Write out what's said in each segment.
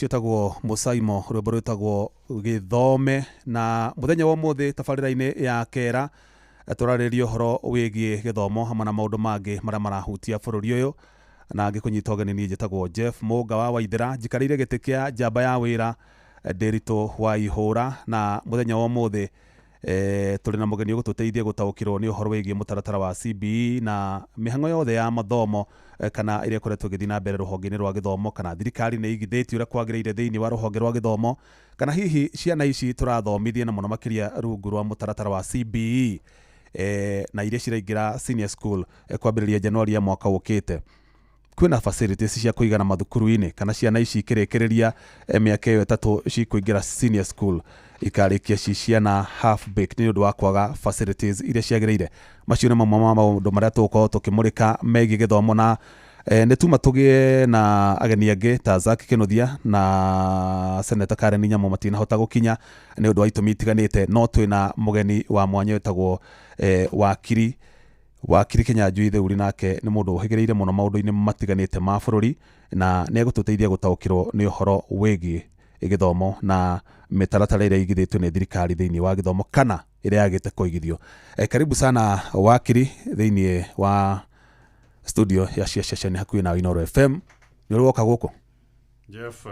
Cietagwo Musaimo rwimbo rwitagwo Githome na muthenya wa muthi tabarira-ini ya kera turaririo horo wigie githomo hamwe na maundu mangi maria marahutia bururi uyu na ngikunyita ugeni ni njitagwo Jeff Muga wa Waithira njikarire giti kia njamba ya wira Nderitu wa Ihura na muthenya wa muthi turi na mugeni ugututeithia gutaukirwo ni uhoro wigie mutaratara wa CBE na mihango yothe ya mathomo kana iria koretwo githii na mbere ruhonge-ini rwa githomo kana thirikari ni igithĩtie uria kwagĩrĩire thĩinĩ wa ruhonge rwa githomo kana hihi ciana ici turathomithia na mũno makĩria rungu rwa mutaratara wa CBE na iria ciraingĩra senior school kwambĩrĩria Januari ya mwaka ũkĩte. Kwĩna facilities cia kũigana mathukuru-inĩ kana ciana ici ikĩrĩkĩrĩria mĩaka ĩyo ĩtatũ cikũingĩra senior school ikarĩkia ciana half baked nĩ ũndũ wa kwaga facilities iria ciagĩrĩire. Macio nĩ mamwe ma maũndũ marĩa tũgũkorwo tũkĩmũrĩka megiĩ gĩthomo na nĩ tuma tũgĩe na ageni angĩ ta Zack Kinuthia na Senator Karen Nyamu matinahota gũkinya nĩ ũndũ wa itũmi itiganĩte, no twĩna mũgeni wa mwanya wĩtagwo wakiri Kinyanjui Theuri, nake nĩ mũndũ ũhĩgĩrĩire mũno maũndũ-inĩ matiganĩte ma bũrũri na nĩ egũtũteithia gũtaũkĩrwo nĩ ũhoro wĩgiĩ gĩthomo na mĩtaratara ĩrĩa igithĩtio nĩ thirikari thĩinĩ wa gĩthomo kana ĩrĩa yagĩte kũigithio. Karibu sana wakiri thĩinĩ wa studio ya Ciaceni hakuhĩ na Inooro FM. Nĩ ũrĩ woka gũkũ? Jeff,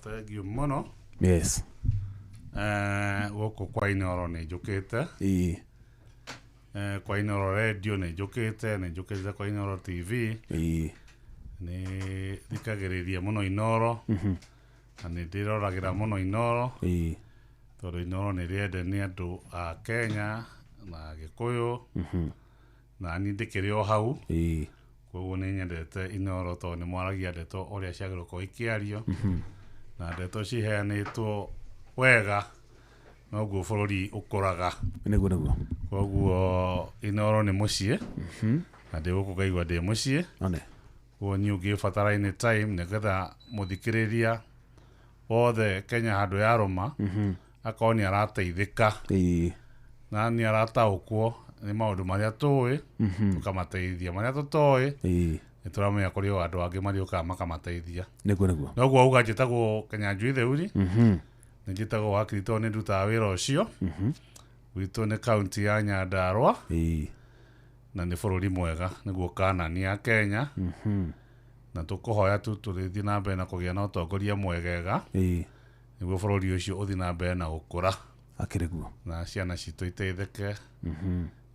thank you mũno. Yes. Gũkũ kwa Inooro nĩ njũkĩte. Kwa Inooro Radio nĩ njũkĩte kwa Inooro TV. Nĩ thikagĩrĩria mũno Inooro. Na nĩ ndĩroragĩra mũno Inooro. Tondũ Inooro nĩ rĩende nĩ andũ a Kenya na Gĩkũyũ. Na niĩ ndĩkĩrĩ o hau. Koguo nĩ nyendete Inooro tondũ nĩ mwaragia ndeto ũrĩa ciagĩrĩirwo gũkorwo ikĩario. Na ndeto ciheanĩtwo wega noguo bũrũri ũkũraga. Nĩguo. Koguo Inooro nĩ mũciĩ. Na ndĩ gũkũ ngaigua ndĩ mũciĩ. Koguo niĩ ũngĩbatara anytime nĩgetha mũthikĩrĩria wothe Kenya handũ yarũma akorwo nĩ arateithĩka na nĩ arataũkwo nĩ maũndũ marĩa tũĩ tũkamateithia, marĩa tũtoĩ nĩ tũramenya kũrĩ o andũ angĩ marĩũkaga makamateithia. Nĩguo. Noguo auga njĩtagwo Kinyanjui Theuri. Nĩ njĩtagwo wakiri tondũ nĩ ndutaga wĩra ũcio. Gwitũ nĩ kaunti ya Nyandarua na nĩ bũrũri mwega nĩguo Kanani ya Kenya. Na tũkũhoya tu tũrĩthiĩ na mbere na kũgĩa na ũtongoria mwegega nĩguo bũrũri ũcio ũthiĩ na mbere na gũkũra. Akĩrĩguo. Na ciana citũ iteithĩke,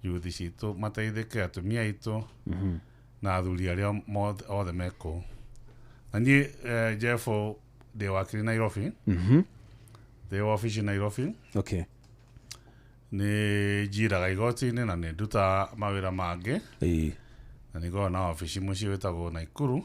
youth citũ mateithĩke, atumia aitũ na athuri arĩa othe mekũu. Na niĩ Jeff ndĩ wakiri Nairobi. Ndĩ wabici Nairobi. Okay. Nĩ njiraga igoti-inĩ na nĩ ndutaga mawĩra mangĩ. Na nĩ ngoragwo na wabici mũciĩ wĩtagwo Naikuru.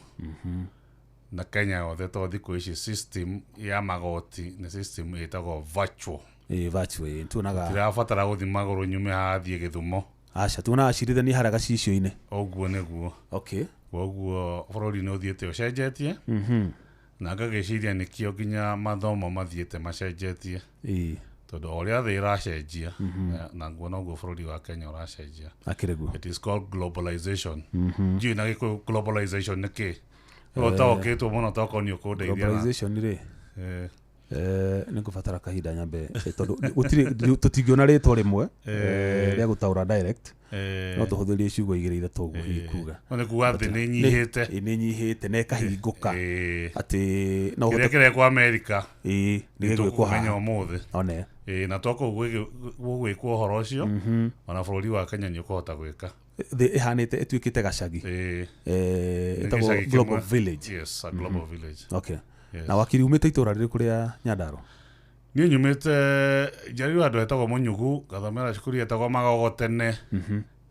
Na Kenya yothe tondũ thikũ ici system ya magoti nĩ system ĩtagwo virtual. Virtual. Tirabatara gũthiĩ magũrũ nyume haha thiĩ Gĩthumo. Aca tuonaga cirithania harĩa gacicio-inĩ. Ũguo nĩguo. Okay. Koguo bũrũri nĩ ũthiĩte ũcenjetie. Na ngagĩciria nĩkĩo nginya mathomo mathiĩte macenjetie. Tondũ ũrĩa thĩ ĩracenjia na nguona ũguo bũrũri wa Kenya ũracenjia. Akĩrĩguo. It is called globalization. Njui na gĩkũyũ globalization nĩ kĩ? Ũtaũkĩtwo mũno tokorwo nĩ ũkũndeithia. Globalization rĩ? nĩngũbatara kahinda nyambe tondũ tũtingiona rĩtwa rĩmwe rĩa gũtaũra direct no tũhũthĩrie ciugo igĩrĩ ithatũ ũguo hihi kuga nĩ kuga atĩ nĩ nyihĩte nĩ nyihĩte na ĩkahingũka atĩ no kĩrĩa kĩrĩa kwa Amerika nĩ gĩgwĩkwo haha ũmũthĩ one na twako gũgwĩkwo ũhoro ũcio ona bũrũri wa Kenya nĩ ũkũhota gwĩka ĩhanĩte ĩtuĩkĩte gacagi ĩtagwo Global Village. Yes, a Global Village. Okay. Na wakiri umĩte itũra rĩrĩkũ rĩa Nyandarua? Niĩ nyumĩte njarirwo handũ hetagwo Mũnyugu, ngathomera cukuru yetagwo Magogo tene,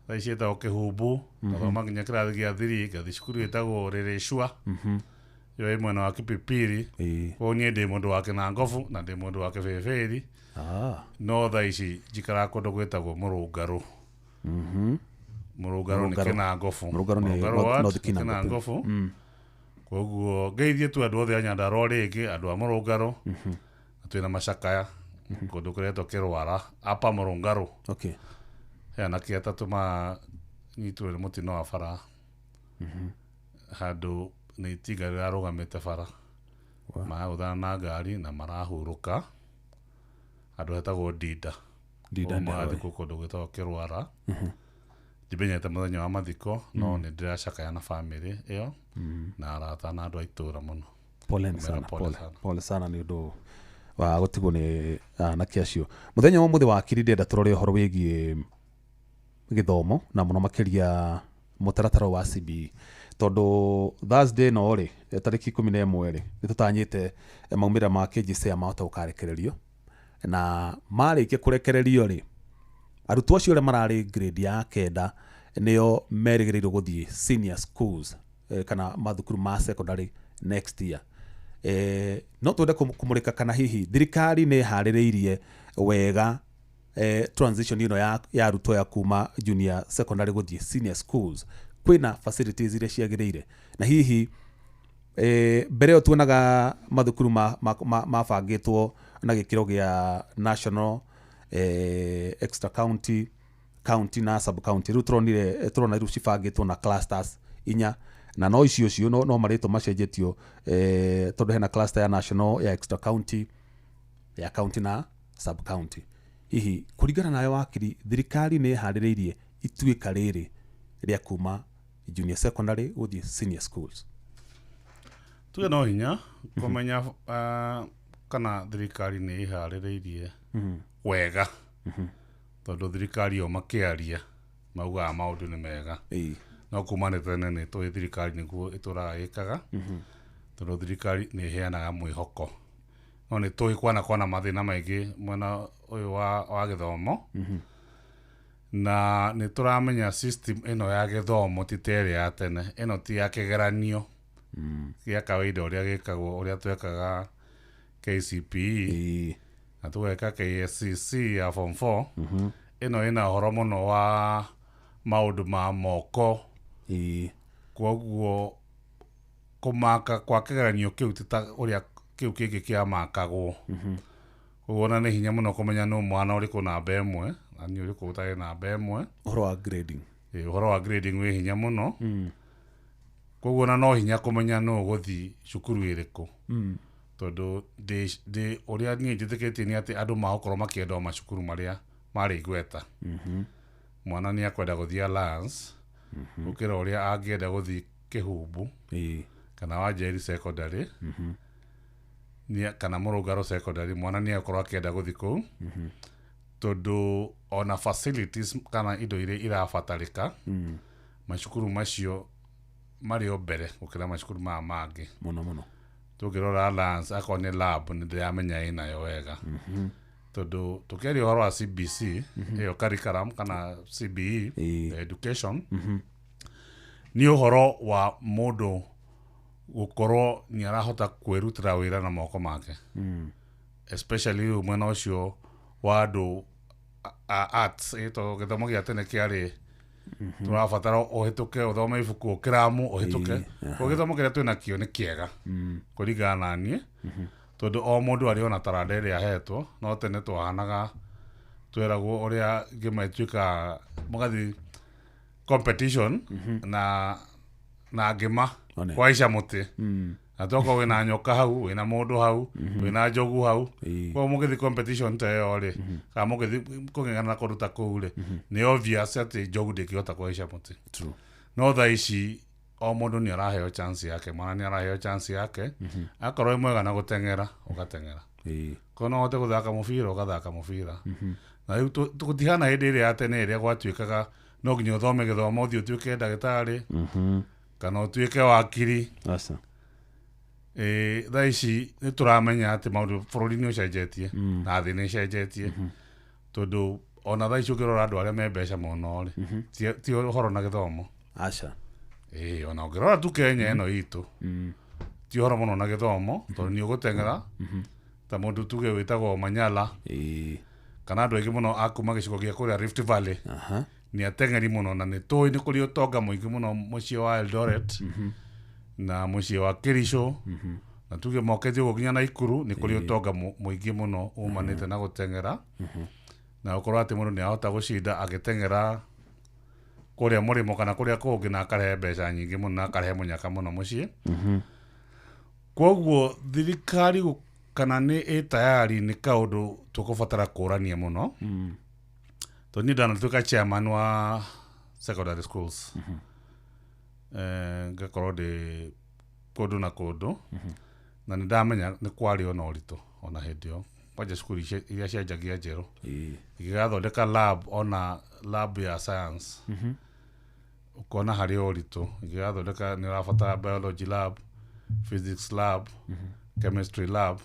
thaa ici yetagwo Kĩhumbu, ngathoma nginya kĩrathi gĩa 3, ngathi cukuru yetagwo Rĩrĩcua, yo ĩ mwena wa Kipipiri, koguo niĩ ndĩ mũndũ wa Kĩnangobu na ndĩ mũndũ wa Kĩbĩbĩri, no thaa ici njikaraga kũndũ gwĩtagwo Mũrũngarũ. Mũrũngarũ nĩ Kĩnangobu. Mũrũngarũ nĩ Kĩnangobu. Koguo ngeithie tu andũ othe a Nyandarua rĩngĩ, andũ a Mũrũngarũ, twĩna macakaya kũndũ kũretwo Kĩrwara apa Mũrũngarũ. Anake atatũ manyitwo nĩ mũtino wa bara handũ nĩ itinga rĩrarũgamĩte bara, magũthana na ngari na marahurũka, handũ hetagwo Ndinda, mathiko kũndũ gwĩtagwo Kĩrwara. Ndimenyete mũthenya wa mathiko no nĩ ndĩracakaya na bamĩrĩ ĩyo na arata na andũ a itũra mũno. Pole sana nĩ ũndũ wa gũtigwo nĩ anake acio. Mũthenya wa mũthĩ wa akiri ndĩenda tũrore ũhoro wĩgiĩ gĩthomo na mũno makĩria mũtaratara wa CBE, tondũ Thursday no rĩ tarĩki 11 rĩ nĩtũtanyĩte maumĩrĩra ma KJSEA mahota gũkarekererio, na marĩkia kũrekererio rĩ arutwo acio arĩa mararĩ grade ya 9 nĩo merĩgĩrĩirwo gũthiĩ senior schools kana mathukuru ma secondary next year. No twende kũmũrĩka kana hihi thirikari nĩ harĩrĩirie wega transition ĩno ya arutwo ya kuma junior secondary gũthiĩ senior schools, kwĩna facilities iria ciagĩrĩire, na hihi mbere ĩyo tuonaga mathukuru mabangĩtwo na gĩkĩro gĩa national, extra county, county na sub county. Rĩu tũrona rĩu cibangĩtwo na clusters 4, na no icio no marĩtwo macenjetio tondũ hena cluster ya national, ya extra county, ya county na sub county. Hihi kũringana nayo wakiri, thirikari nĩ harĩrĩirie ituĩka rĩrĩ rĩa kuma junior secondary gũthiĩ senior schools? Tuge no hinya kũmenya kana thirikari nĩ harĩrĩirie wega, tondũ thirikari yo makĩaria maugaga maũndũ nĩ mega, no kumanĩte tene nĩ tũĩ thirikari nĩguo ĩtũraga ĩkaga, tondũ thirikari nĩ ĩheanaga mwĩhoko, no nĩ tũĩ kwana mathĩna maingĩ mwena ũyũ wa gĩthomo, na nĩ tũramenya system ĩno ya gĩthomo ti terĩ ya tene, ĩno ti ya kĩgeranio gĩa kawaida ũrĩa gĩkagwo, ũrĩa twekaga KCPE na tũgeka KSCC ya form 4. Ĩno ĩna ũhoro mũno wa maũndũ ma moko, koguo kũmaka kwa kĩgeranio kĩu ti ta ũrĩa kĩu kĩngĩ kĩamakagwo. Koguo na nĩ hinya mũno kũmenya nũ mwana ũrĩkũ namba 1 na nĩ ũrĩkũ ũtarĩ namba 1. Ũhoro wa grading, ũhoro wa grading wĩ hinya mũno. Koguo na no hinya kũmenya nũ gũthiĩ cukuru ĩrĩkũ, tondũ ũrĩa niĩ njĩtĩkĩtie nĩ atĩ andũ magũkorwo makĩenda macukuru marĩa marĩ igweta. Mwana nĩ akwenda gũthiĩ Alliance gũkĩra ũrĩa angĩenda gũthiĩ Kĩhumbu kana Wanjeri secondary kana Mũrũngarũ secondary. Mwana nĩ akorwo akĩenda gũthiĩ kũu tondũ ona facilities kana indo iria irabatarĩka macukuru macio marĩ o mbere gũkĩra macukuru maya mangĩ mũno. Tũngĩrora Alliance akorwo nĩ lab nĩ ndĩramenya ĩnayo wega, tondũ tũkĩaria ũhoro wa CBC ĩyo curriculum kana CBE education, nĩ ũhoro wa mũndũ gũkorwo nĩ arahota kwĩrutĩra wĩra na moko make, especially mwena ũcio wa andũ arts. Gĩthomo gĩa tene kĩarĩ tũrabatara ũhĩtũke ũthome ibuku ũkĩramu ũhĩtũke. Gĩthomo kĩrĩa twĩna kĩo nĩ kĩega kũringana na niĩ, tondũ o mũndũ arĩ ona taranda ĩrĩa ahetwo. No tene twahanaga tweragwo ũrĩa ngĩma ĩtuĩka mũgathi competition na ngĩma kwaica mũtĩ na toko wina nyoka hau wina mundu hau wina njogu hau kwa mugithi competition ta yo ri ka mugithi kung'eng'ana kuruta kuu ri ni obvious ati njogu ndingihota kuhaica muti no tha ici o mundu ni araheo chance yake mwana ni araheo chance yake akorwo mwega na guteng'era ugateng'era kono hote guthaka mubira ugathaka mubira na riu tugutihana hindi iria tene iria gwatuikaga no nginya uthome githomo uthii utuike ndagitari kana utuike wakiri tha ici ni turamenya ati maundu bururi ni ucenjetie na thi ni icenjetie tondu ona tha ici ukirora andu aria me mbeca muno ri ti uhoro na githomo ona ukirora tu Kenya ino itu ti uhoro muno na githomo tondu ni uguteng'era ta mundu tuge witagwo Manyala kana andu aingi muno akuma gicigo gia kuria Rift Valley ni ateng'eri muno na ni tui ni kuri utonga muingi muno mucii wa Eldoret na mucii wa Kericho na tuge mokete uguo nginya Naikuru ni kuri utonga muingi muno umanite na guteng'era na ukorwo ati mundu ni ahota gucinda agiteng'era kuria murimo kana kuria kungi na akarehe mbeca nyingi muno na akarehe munyaka muno mucii koguo thirikari kana ni tayari ni kaundu tukubatara kurania muno to ni dana tuka chairman wa secondary schools ngakorwo ndi kundu na kundu na ni ndamenya ni kwari ona uritu ona hindi yo kwaja skuli iria cianjagia njeru igigathondeka lab ona lab ya science ukona hari uritu igigathondeka ni urabatara biology lab physics lab chemistry lab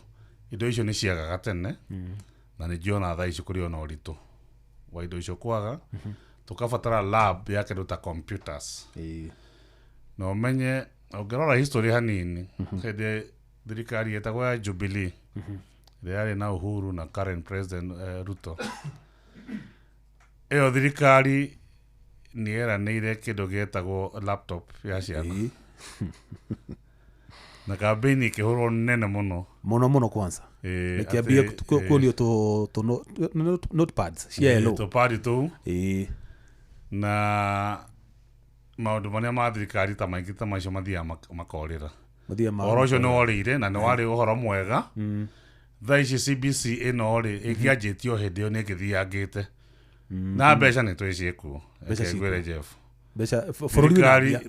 indo icio ni ciagaga tene na ni jiona tha icio kuri ona uritu wa indo icio kwaga tukabatara lab ya kindu ta computers no menye ukirora history hanini hindi thirikari yetagwo ya Jubilee ria na Uhuru na current president Ruto iyo thirikari ni eranĩire kindu gietagwo laptop ya ciana na kampeni ikihurwo nene muno kwanza nikiambia kuonio to notepads cielo to padi tu na maundu maria ma thirikari ta maingi ta macio mathia makorira oro cio no orire na no wari uhoro mwega tha ici CBC ino ri ingianjitio hindi yo ni ngithiangite na mbeca ni twiciekuo ngwire Jeff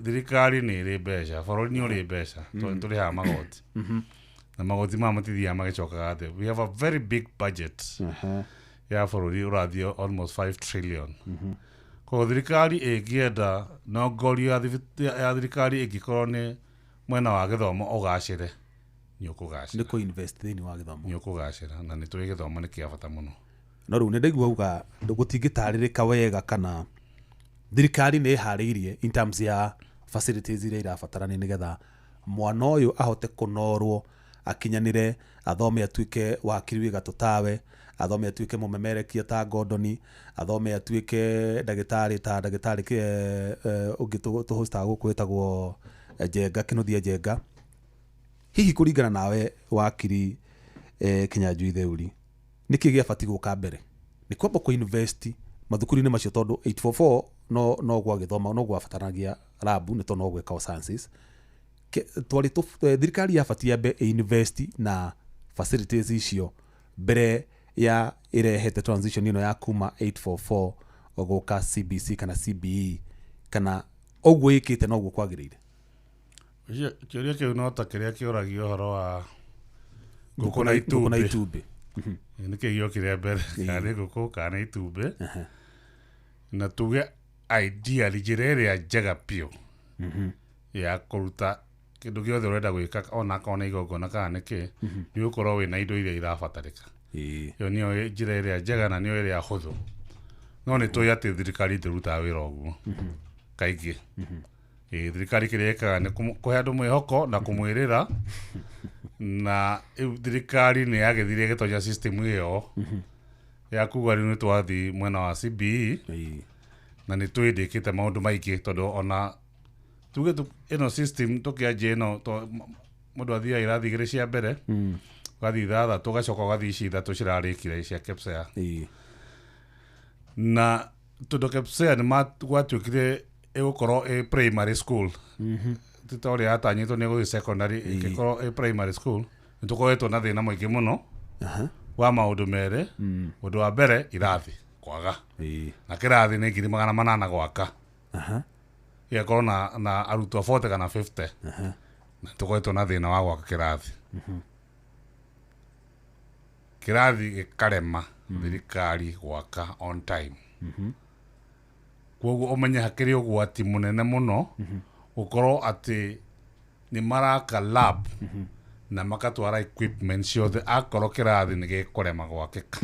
thirikari ni iri mbeca bururi ni uri mbeca turihaga magoti na magoti ma matithia magicokaga thi we have a very big budget ya bururi urathio almost 5 trillion ko thirikari ingienda no ngorio ya thirikari ingikorwo ni mwena wa githomo ugacire ni ukugacira ni ko invest thini wa githomo ni ukugacira na ni turi githomo ni kia bata muno no riu ni ndaigua uga gutingitarĩrĩka wega kana thirikari nĩ harĩirie in terms ya facilities iria irabatarania nigetha mwana ũyũ ahote kũnorwo akinyanire athome atuike wakiri gatutawe athome atuike mumemerekia ta Gordoni athome atuike ndagĩtarĩ ũngĩ tũhostaga gũkũ wĩtagwo Njenga Kĩnuthia Njenga hihi kũringana nawe wakiri Kinyanjui Theuri nĩkĩ gĩabatiĩ gũka mbere nĩ kwamba kũ-invest mathukuru-inĩ macio tondũ 844 no gwa gĩthoma no gwabataranagia lab nĩ to no gwĩka sciences thirikari yabatiĩ ambe invest na facilities icio mbere ya irehete transition ino ya kuma 844 gũka CBC kana CBE kana ũguo ĩkĩte no guo kwagĩrĩire kiuria kiu no ta kĩrĩa kĩũragio ũhoro wa ngũkũ na itumbĩ nĩ kĩgio kĩrĩa mbere kana ngũkũ kana itumbĩ na tuge ideally njĩra ĩrĩa njega biũ ya kũruta kĩndũ gĩothe ũrenda gwĩka ona kana igongona kana nĩkĩ nĩ ũkorwo wĩna indo iria irabatarĩka yo nĩyo njĩra ĩrĩa njega na nĩyo ĩrĩa hũthũ no nĩ tũĩ atĩ thirikari ndĩrutaga wĩra ũguo kaingĩ thirikari kĩrĩa ĩkaga nĩ kũhe andũ mwĩhoko na kũmwĩrĩra na thirikari nĩ yagĩthire gĩtonya system ĩyo ya kuga rĩu nĩ twathi mwena wa CBE na nĩ tũĩ ndĩkĩte maũndũ maingĩ tondũ ona tuge ĩno system tũkĩanjia ĩno mũndũ athiaga irathi igĩrĩ cia mbere ũgathiĩ ithathatũ ũgacoka ũgathiĩ ici ithatũ cirarĩkire cia KPSEA na tondũ KPSEA nĩ gwatuĩkire ĩgũkorwo primary school titori atanyitwo ni guthi secondary ikoro primary school nitukoetwo na thina muingi muno wa maundu mere undu wa mbere irathi kwaga na kirathi ni 800 gwaka igakorwo na arutwo 40 kana 50 na tukoetwo na thina wa gwaka kirathi kirathi gikarema thirikari gwaka on time koguo umenye hakiri ugwati munene muno gukorwo ati ni maraka lab na makatwara equipment ciothe akorwo kirathi ni gikurema gwakika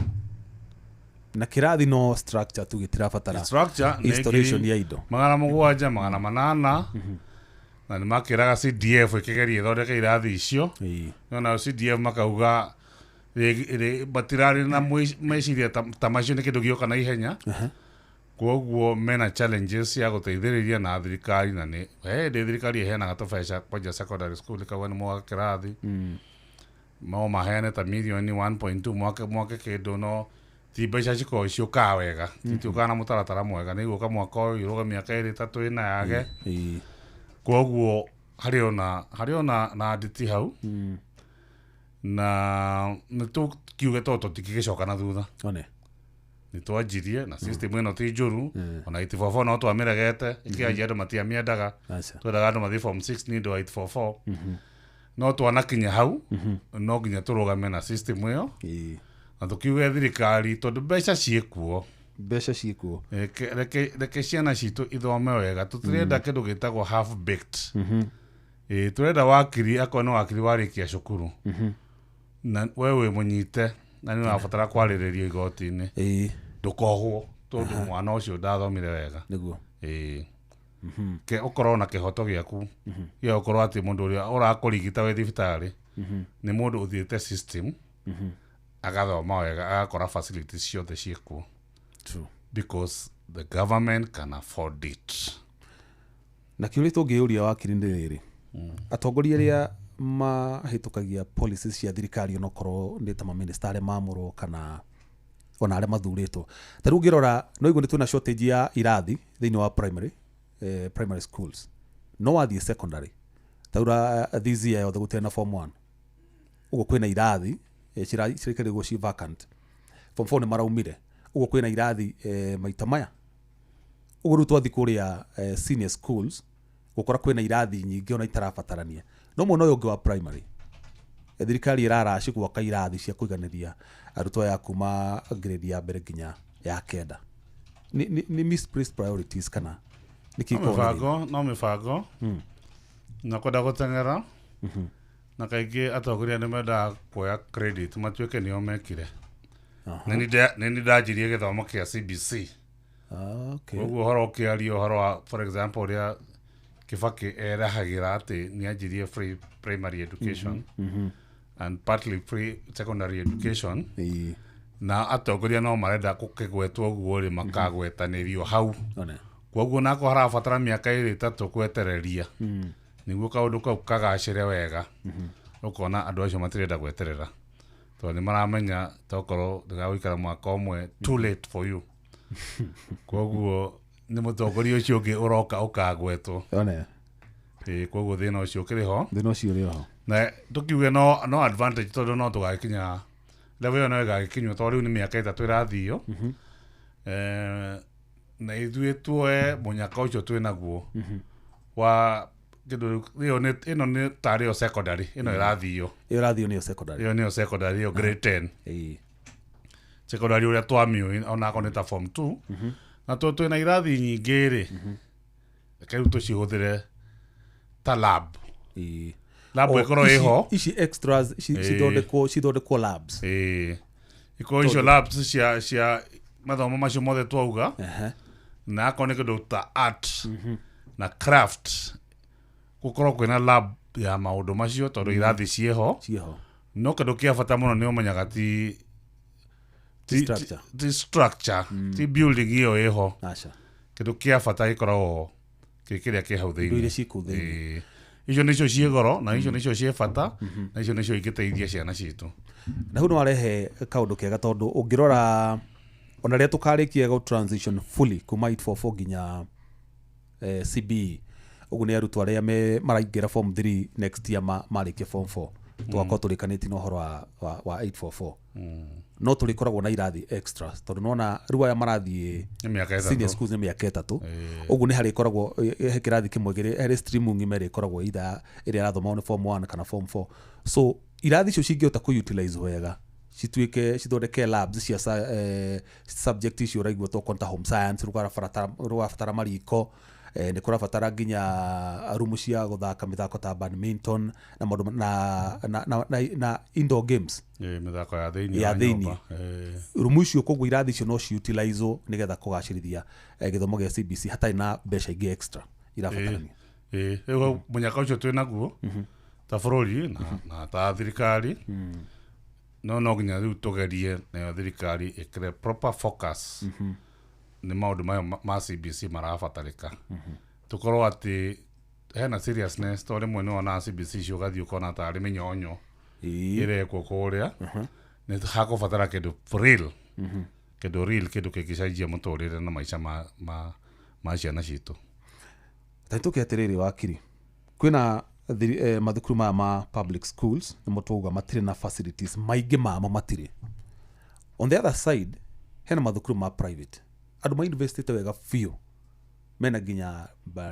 na kirathi no structure tu gitirabatara structure installation ya indo 700 800 na ni makiraga CDF ikigeria thondeka irathi icio na CDF makauga batirari na meciria tamacio ni kindu gioka na ihenya koguo mena challenges ya guteithiriria na thirikari na ni thirikari iheanaga tubeca kwanja secondary school kawa ni mwaka kirathi mau maheane ta milioni 1.2 mwaka kindu no ti mbeca ciko ciuka wega tituka na mutaratara mwega ni guka mwaka uyu iruga miaka iri tatu ina yage koguo hari ona na nditi hau na nitu kiuge toto tikigicoka na thutha nitwanjirie na system ino ti njuru ona 844 no twamiregete ikianjia andu matiamiendaga twendaga andu mathi form 6 ni ndo 844 no twanakinya hau no nginya turugame na system iyo na tukiuge thirikari tondu mbeca ciikuo reke ciana citu ithome wega tutirenda kindu gitagwo half baked turenda wakiri akorwo ni wakiri warikia cukuru na wewe munyite na ni wabatara kwariririo igoti-ini ndukohwo tondu mwana ucio ndathomire wega niguo ke ukorwo na kihoto giaku ya ukorwo ati mundu uria urakurigita we thibitari ni mundu uthiite system agathoma wega agakora facilities ciothe ciekuo true because the government can afford it na kiuri tungiuria wakiri ndi riri atongoria ria mahitukagia policies cia thirikari onokorwo ndi ta minister mamuro kana ona aria mathuritwo ta riu ngirora no igå nä twä na shortage ya irathi thä wa primary schools no wathiä secondary taura this year yothe gå tä na form 1 å kwä na irathi cirekerä gå ci vacant form 4 nä maraumire å kwä na irathi maita maya å rä u twathi kå rä a senior schools gå kora kwä na irathi nyingä ona itarabatarania no mwena å yå å ngä wa primary thirikari iraraci gwaka irathi cia kuiganiria arutwo ya kuma grade ya mbere nginya ya kenda ni misplaced priorities kana no mibango na kwenda guteng'era na kaingĩ atongoria nĩ mendaga kuoya credit matuĩke nĩo mekire nĩ ndanjirie gĩthomo kĩa CBC koguo ũhoro ũkĩario ũhoro wa for example ũrĩa Kibaki erahagĩra atĩ nĩ anjirie free primary education and partly free secondary education na atongoria no marenda gũkĩgwetwo ũguo rĩ makagwetanĩrio hau koguo nako harabatara mĩaka ĩrĩ ĩtatũ kwetereria nĩguo kaũndũ kau kagacĩre wega ũkona andũ acio matirenda gweterera tondũ nĩ maramenya tokorwo ndĩgagũikara mwaka ũmwe too late for you koguo nĩ mũtongoria ũcio ũngĩ ũroka ũkagwetwo koguo thĩna ũcio ũkĩrĩ ho na tukiuge no advantage tondu no tugakinya level no gakinywo to riu ni miaka itatu irathio na ithuĩ tuoe munyaka ucio twinaguo wa kindu ino ni tarĩ secondary ino irathio niyo secondary iyo grade 10 secondary uria twamio ona ko ni ta form 2 na twina irathi nyingĩ rĩ reke tucihuthire ta lab ikorwo iho ici extras cithondekwo labs ikorwo icio labs cia mathomo macio mothe twauga na akorwo nĩ kĩndũ ta art na craft gũkorwo kwĩna lab ya maũndũ macio tondũ irathi ciĩho no kĩndũ kĩa bata mũno nĩ ũmenyaga ti structure ti building iyo ĩho kĩndũ kĩa bata gĩkoragwo kĩrĩa kĩ hau thĩinĩ icio nĩcio ciĩ goro na icio nĩcio ciĩ bata na icio nĩcio ingĩteithia ciana citũ na hau no arehe kaũndũ kega tondũ ũngĩrora ona rĩrĩa tũkarĩkia go transition fully kuma 844 nginya CBE ugu ni arutwo aria maraingira form 3 next year marikia form 4 twakorwo turikanĩtie na ũhoro wa 844 no tũrĩkoragwo na irathi extra tondũ nona rĩu aya marathiĩ senior schools nĩ mĩaka ĩtatũ ũguo nĩ harĩkoragwo he kĩrathi kĩmwe harĩ stream ng'ima ĩrĩkoragwo ĩrĩa ĩrathomagwo nĩ form 1 kana form 4 so irathi icio cingĩhota kũ-utilize wega cituĩke cithondeke labs cia subject icio ũraigua tokorwo ta home science rũgabatara mariko nĩ kũrabatara nginya rumu cia gũthaka mĩthako ta badminton na maũndũ na indoor games mĩthako ya thĩinĩ rumu icio koguo irathi icio no ci-utilize nĩgetha kũgacĩrithia gĩthomo gĩa CBC hatarĩ na mbeca ingĩ extra irabatarania rĩu mũnyaka ũcio twĩ naguo ta bũrũri na ta thirikari no nginya rĩu tũgerie nayo thirikari ĩkĩre proper focus nĩ maũndũ mayo ma CBC marabatarĩka tũkorwo atĩ hena seriousness to rĩmwe nĩ wonaga CBC icio ũgathiĩ ũkona tarĩ mĩnyonyo ĩrekwo kũrĩa nĩ hakũbatara kĩndũ real kĩndũ real kĩndũ kĩngĩcenjia mũtũrĩre na maica ma ciana citũ tũke atĩrĩrĩ wakiri kwĩna mathukuru maya ma public schools nĩ mũtũuga matirĩ na facilities maingĩ mamo matirĩ on the other side hena mathukuru ma private andũ ma-investĩte wega biũ mena nginya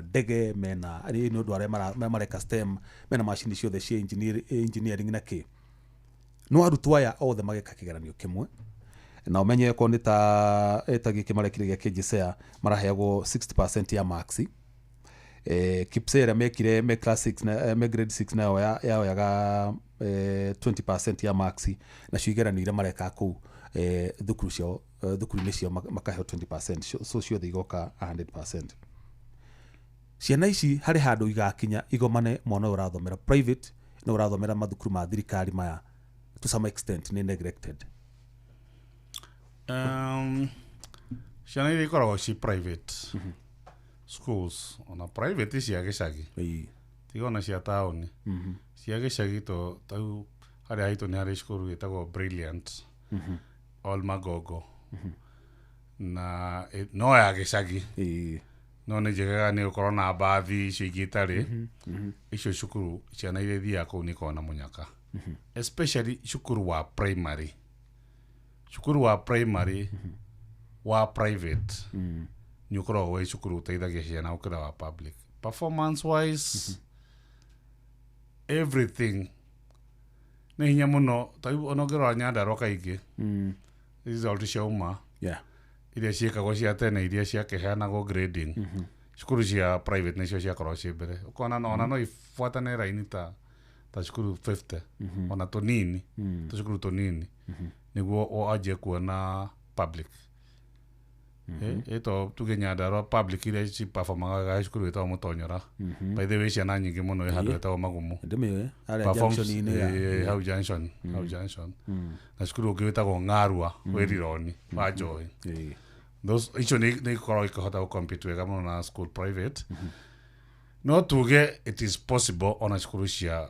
ndege mena nĩ ũndũ arĩa mareka STEM mena macini ciothe cia engineering na kĩ no arutwo aya othe mageka kĩgeranio kĩmwe na ũmenye ko nĩ ta gĩkĩ marekire gĩa KJSEA maraheagwo 60% ya marks KIPSEA mekire me class 6 me grade 6 nayo yaoyaga 20% ya marks na cigeranio iria mareka kũu thukuru-inĩ cio makaheo 20% so ciothe igoka 100%. Ciana ici harĩ handũ igakinya igomane mwana ũrathomera private na ũrathomera mathukuru ma thirikari maya to some extent nĩ neglected. Ciana iria ikoragwo ci private schools ona private cia gĩcagi tigona cia taũni cia gĩcagi to tau harĩa haitũ nĩ harĩ cukuru ĩtagwo Brilliant All Magogo na no ya gĩcagi no nĩ njĩgaga nĩ gũkorwo na mbathi icio ingĩ itarĩ icio cukuru ciana iria ithiaga kũu nĩ ikoragwo na mũnyaka especially cukuru wa primary wa private nĩ ũkoragwo wĩ cukuru ũteithagia ciana gũkĩra wa public performance wise everything nĩ hinya mũno ona ũngĩrora Nyandarua kaingĩ result ciauma iria ciĩkagwo cia tene iria ciakĩheanagwo grading cukuru cia private nĩcio ciakorwo ciĩ mbere ũkona ona no ibuatane raini ta cukuru 50 ona tũnini tũcukuru tũnini nĩguo wanjie kuona public ĩto tuge Nyandarua public iria ci performaga cukuru ĩtagwo Mũtonyora by the way ciana nyingĩ mũno handũ ĩtagwo Magumu hau junction na cukuru ũngĩ wĩtagwo Ng'arua Wĩrironi wa Njoĩ icio nĩ ikoragwo ikĩhota gũcompete wega mũno na school private no tuge it is possible ona cukuru cia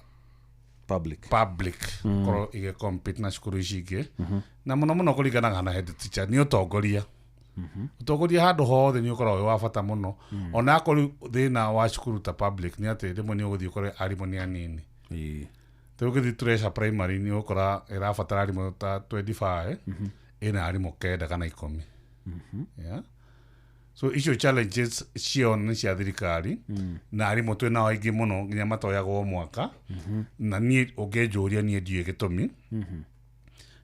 public korwo igĩcompete na cukuru ici ingĩ na mũno kũringanaga na head teacher nĩ ũtongoria ũtongoria handũ hothe nĩ ũkoragwo wĩ wa bata mũno ona akorwo thĩna wa cukuru ta public nĩ atĩ rĩmwe nĩ ũgũthiĩ ũkore arimũ nĩ anini rĩu ũgĩthiĩ Treasure primary nĩ ũgũkora ĩrabatara arimũ ta 25 ĩna arimũ 9 kana 10 so icio challenges cio nĩ cia thirikari na arimũ twĩ nao aingĩ mũno nginya matoyagwo mwaka na niĩ ũngĩnjũria niĩ ndiũĩ gĩtũmi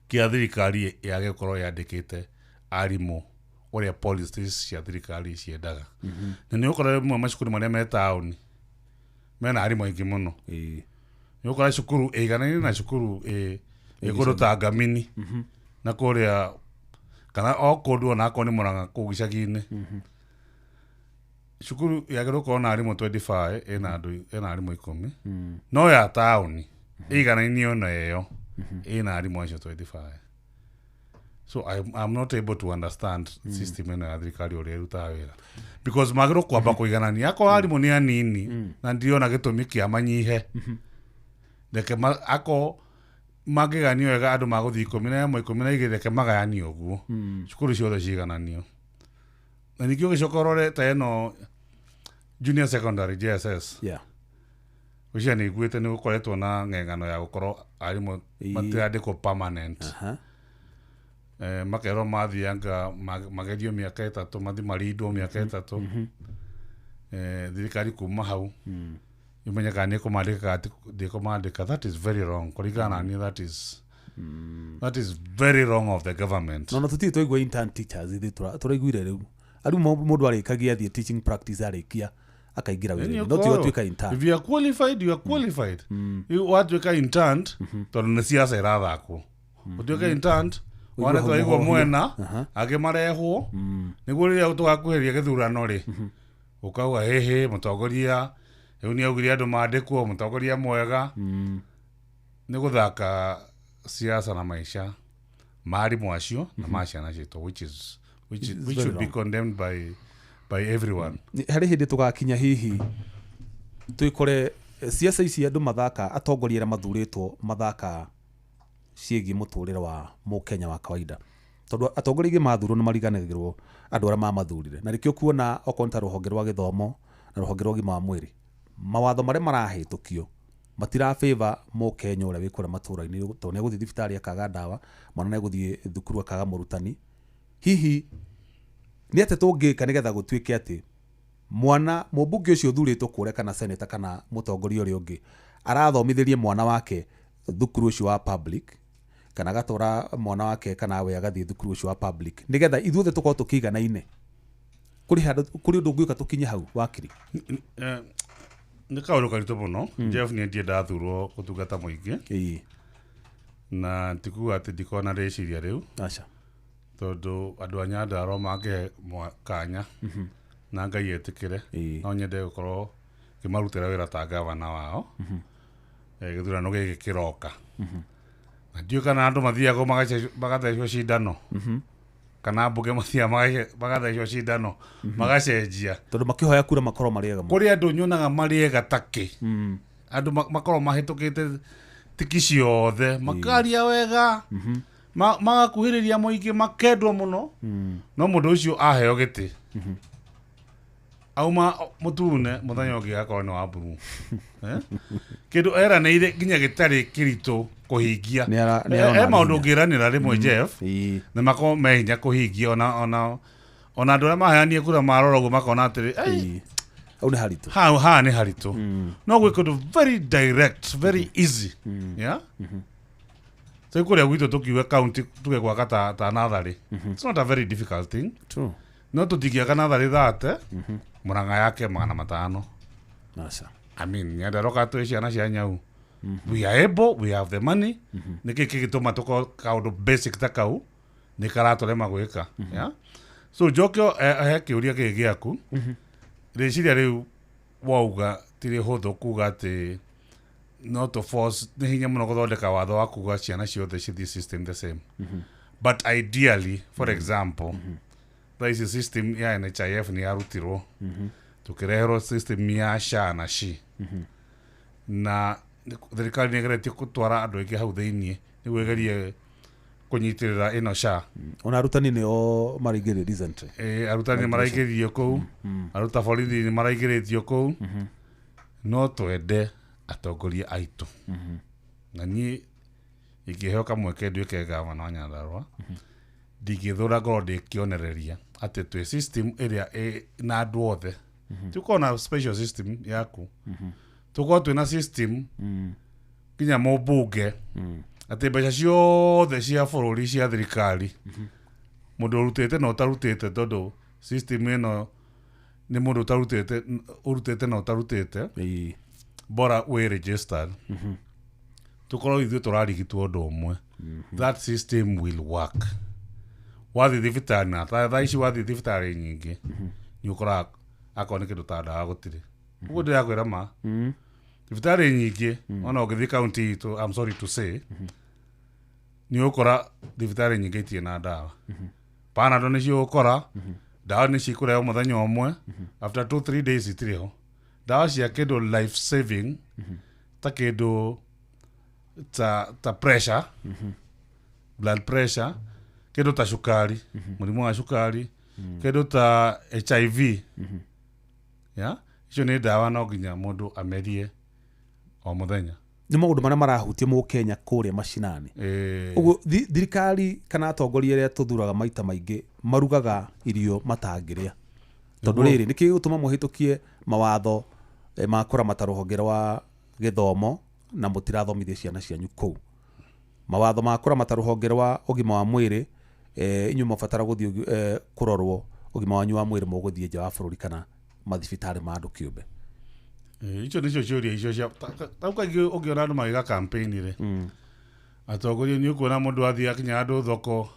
kĩa thirikari yage gũkorwo yandĩkĩte arimũ ũrĩa policies cia thirikari ciendaga na nĩ ũkora rĩmwe macukuru marĩa me taũni mena arimũ aingĩ mũno nĩ ũkora cukuru ĩiganaine na cukuru ĩkũndũ ta Ngamini na kũrĩa kana o kũndũ ona akorwo nĩ Mũrang'a kũu gĩcagi-inĩ cukuru yagĩrĩirwo gũkorwo na arimũ 25 ĩna arimũ 10 no ya taũni ĩiganaine ona ĩyo ĩna arimũ acio 25 so I'm not able to understand system ĩno ya thirikari ũrĩa ĩrutaga wĩra because magĩrĩirwo kwamba kũiganania akorwo arimũ nĩ anini na ndiona gĩtũmi kĩa manyihe reke akorwo mangĩganio wega andũ magũthiĩ 11 12 reke magayanio ũguo cukuru ciothe ciigananio na ningĩ ũgĩcoka ũrore ta ĩno junior secondary JSS yeah ucia ni gwite ni gukoretwo na ng'eng'ano ya gukorwo arimu matiandikwo permanent makero mathianga magerio miaka 3 mathi maridwo miaka 3 thirikari kuma hau imenyeka ni kumandika ati ndikumandika. That is very wrong kurigana ni that is very wrong of the government. No tuti toigwa intern teachers ithi turaiguire riu ari mundu arikagia thie teaching practice arikia akaigira wira no ti watuika intern. If you are qualified you are qualified. You watuika intern tondu ni siasa irathakwo utuika intern wana twaigwa mwena agimarehwo niguo riria tugakuheria githurano ri ukauga hehe mutongoria riu ni augire andu mandikwo mutongoria mwega ni guthaka siasa na maisha mari mwacio na maciana cito which should be condemned by everyone. Hari hindi tugakinya hihi tuikore siasa ici andu mathaka atongoria ra mathuritwo mathaka ciegi muturire wa mukenya wa kawaida tondu atongoria ingi mathurwo ni mariganagirwo andu ara mamathurire na rikio kuona okonta ruhonge rwa githomo na ruhonge rwa gima wa mwiri mawatho mare marahitukio matira favor mukenya uria wikura matura-ini to ne guthi thibitari akaga ndawa mwana ne guthi thukuru akaga murutani hihi ni ate tungika nigetha gutuike ati mwana mubunge ucio thuritwo kure kana senator kana mutongoria uri ungi arathomithirie mwana wake thukuru ucio wa public kana gatora mwana wake kana we agathie thukuru ucio wa public nigetha ithuothe tukorwo tukiganaine kuri undu ngwika tukinye hau wakiri. Ni kaundu karitu muno. Jeff ni ndie ndathurwo gutungata muingi na tikuga ati ndikona reciria riu acha tondu andu a Nyandarua mange kanya na Ngai etikire no nyende gukorwo kimarutira wira ta gavana wao githurano giki kiroka na ndio kana andu mathiago magathecwo cindano kana mbuge mathia magathecwo cindano magacenjia tondu makihoya kura makoro mariega kuri andu nyonaga mariega taki andu makoro mahitukite tiki ciothe makaria wega magakuhiriria muingi makendwo muno no mundu ucio aheo giti auma mutune muthenya ungi akorwo ni wa mburu kindu eranire nginya gitari kiritu kuhingia maundu ngiranira rimwe Jeff ni mako mehinya kuhingia ona andu aria maheanie kura marora uguo makona atiri au ni haritu ha ni haritu no gwe kundu very direct very easy yeah so kuria gwitu tukiwe county tuge gwaka ta nathari it's not a very difficult thing true no tutigia nathari thate muranga yake 500 nasa I mean Nyandarua tu ciana cia nyau we are able we have the money niki gituma tuko kaundu basic ta kau ni karatorema gwika yeah so jokyo kiuria gigiaku reciria riu wauga tiri huthu kuga ati not to force ni hinya muno guthondeka watho wa kuga ciana ciothe cithi system the same but ideally for example this is system ya NHIF ni arutirwo tukirehero system ya SHA na SHI na thirikari ni geretie gutwara andu aingi hau thiini niguo igerie kunyitirira ino SHA ona arutani ni o marigire recently arutani maraigirio kou aruta borithi ni maraigiritio kou no twende atongoria aitu na ni ingiheo kamweke nduike gavana wa Nyandarua ndigithura ngoro ndikionereria ati twi system iria na andu othe tuko na special system yaku tuko twina system kinya mubunge ati mbeca ciothe cia bururi cia thirikari mundu urutite na utarutite tondu system ino ni mundu urutite na utarutite bora we registered tukorwo ithuĩ tũrarigitwo ũndũ ũmwe that system will work wathi thibitarĩ na thaa ici wathi thibitarĩ nyingĩ nĩ ũkoraga akorwo nĩ kĩndũ ta ndawa gũtirĩ ũguo ndĩrakwĩra ma thibitarĩ nyingĩ ona ũngĩthiĩ kaunti itũ I'm sorry to say nĩ ũkora thibitarĩ nyingĩ itirĩ na ndawa Panadol nĩcio ũkora ndawa nĩ cikũrehwo mũthenya ũmwe after 2-3 days itirĩ ho ndawa cia kĩndũ life saving ta kĩndũ ta pressure blood pressure kĩndũ ta cukari mũrimũ wa cukari kĩndũ ta HIV yeah icio nĩ ndawa no nginya mũndũ amerie o mũthenya. Nĩ maũndũ marĩa marahutia Mũkenya kũrĩa macinani. Ũguo thirikari kana atongoria arĩa tũthuraga maita maingĩ marugaga irio matangĩrĩa. Tondũ rĩrĩ nĩkĩ gĩgũtũma mũhĩtũkie mawatho ma kũramata rũhonge rwa gĩthomo na mũtirathomithia ciana cianyu kũu. Mawatho ma kũramata rũhonge rwa ũgima wa mwĩrĩ, inyuĩ mũbatara gũthiĩ kũrorwo ũgima wanyu wa mwĩrĩ mũgũthiĩ nja wa bũrũri kana mathibitarĩ ma andũ kĩũmbe. Icio nĩcio ciũria icio cia tau kaingĩ ũngĩona andũ magĩka campaign rĩ, atongoria nĩ ũkuona mũndũ athiĩ akinya andũ thoko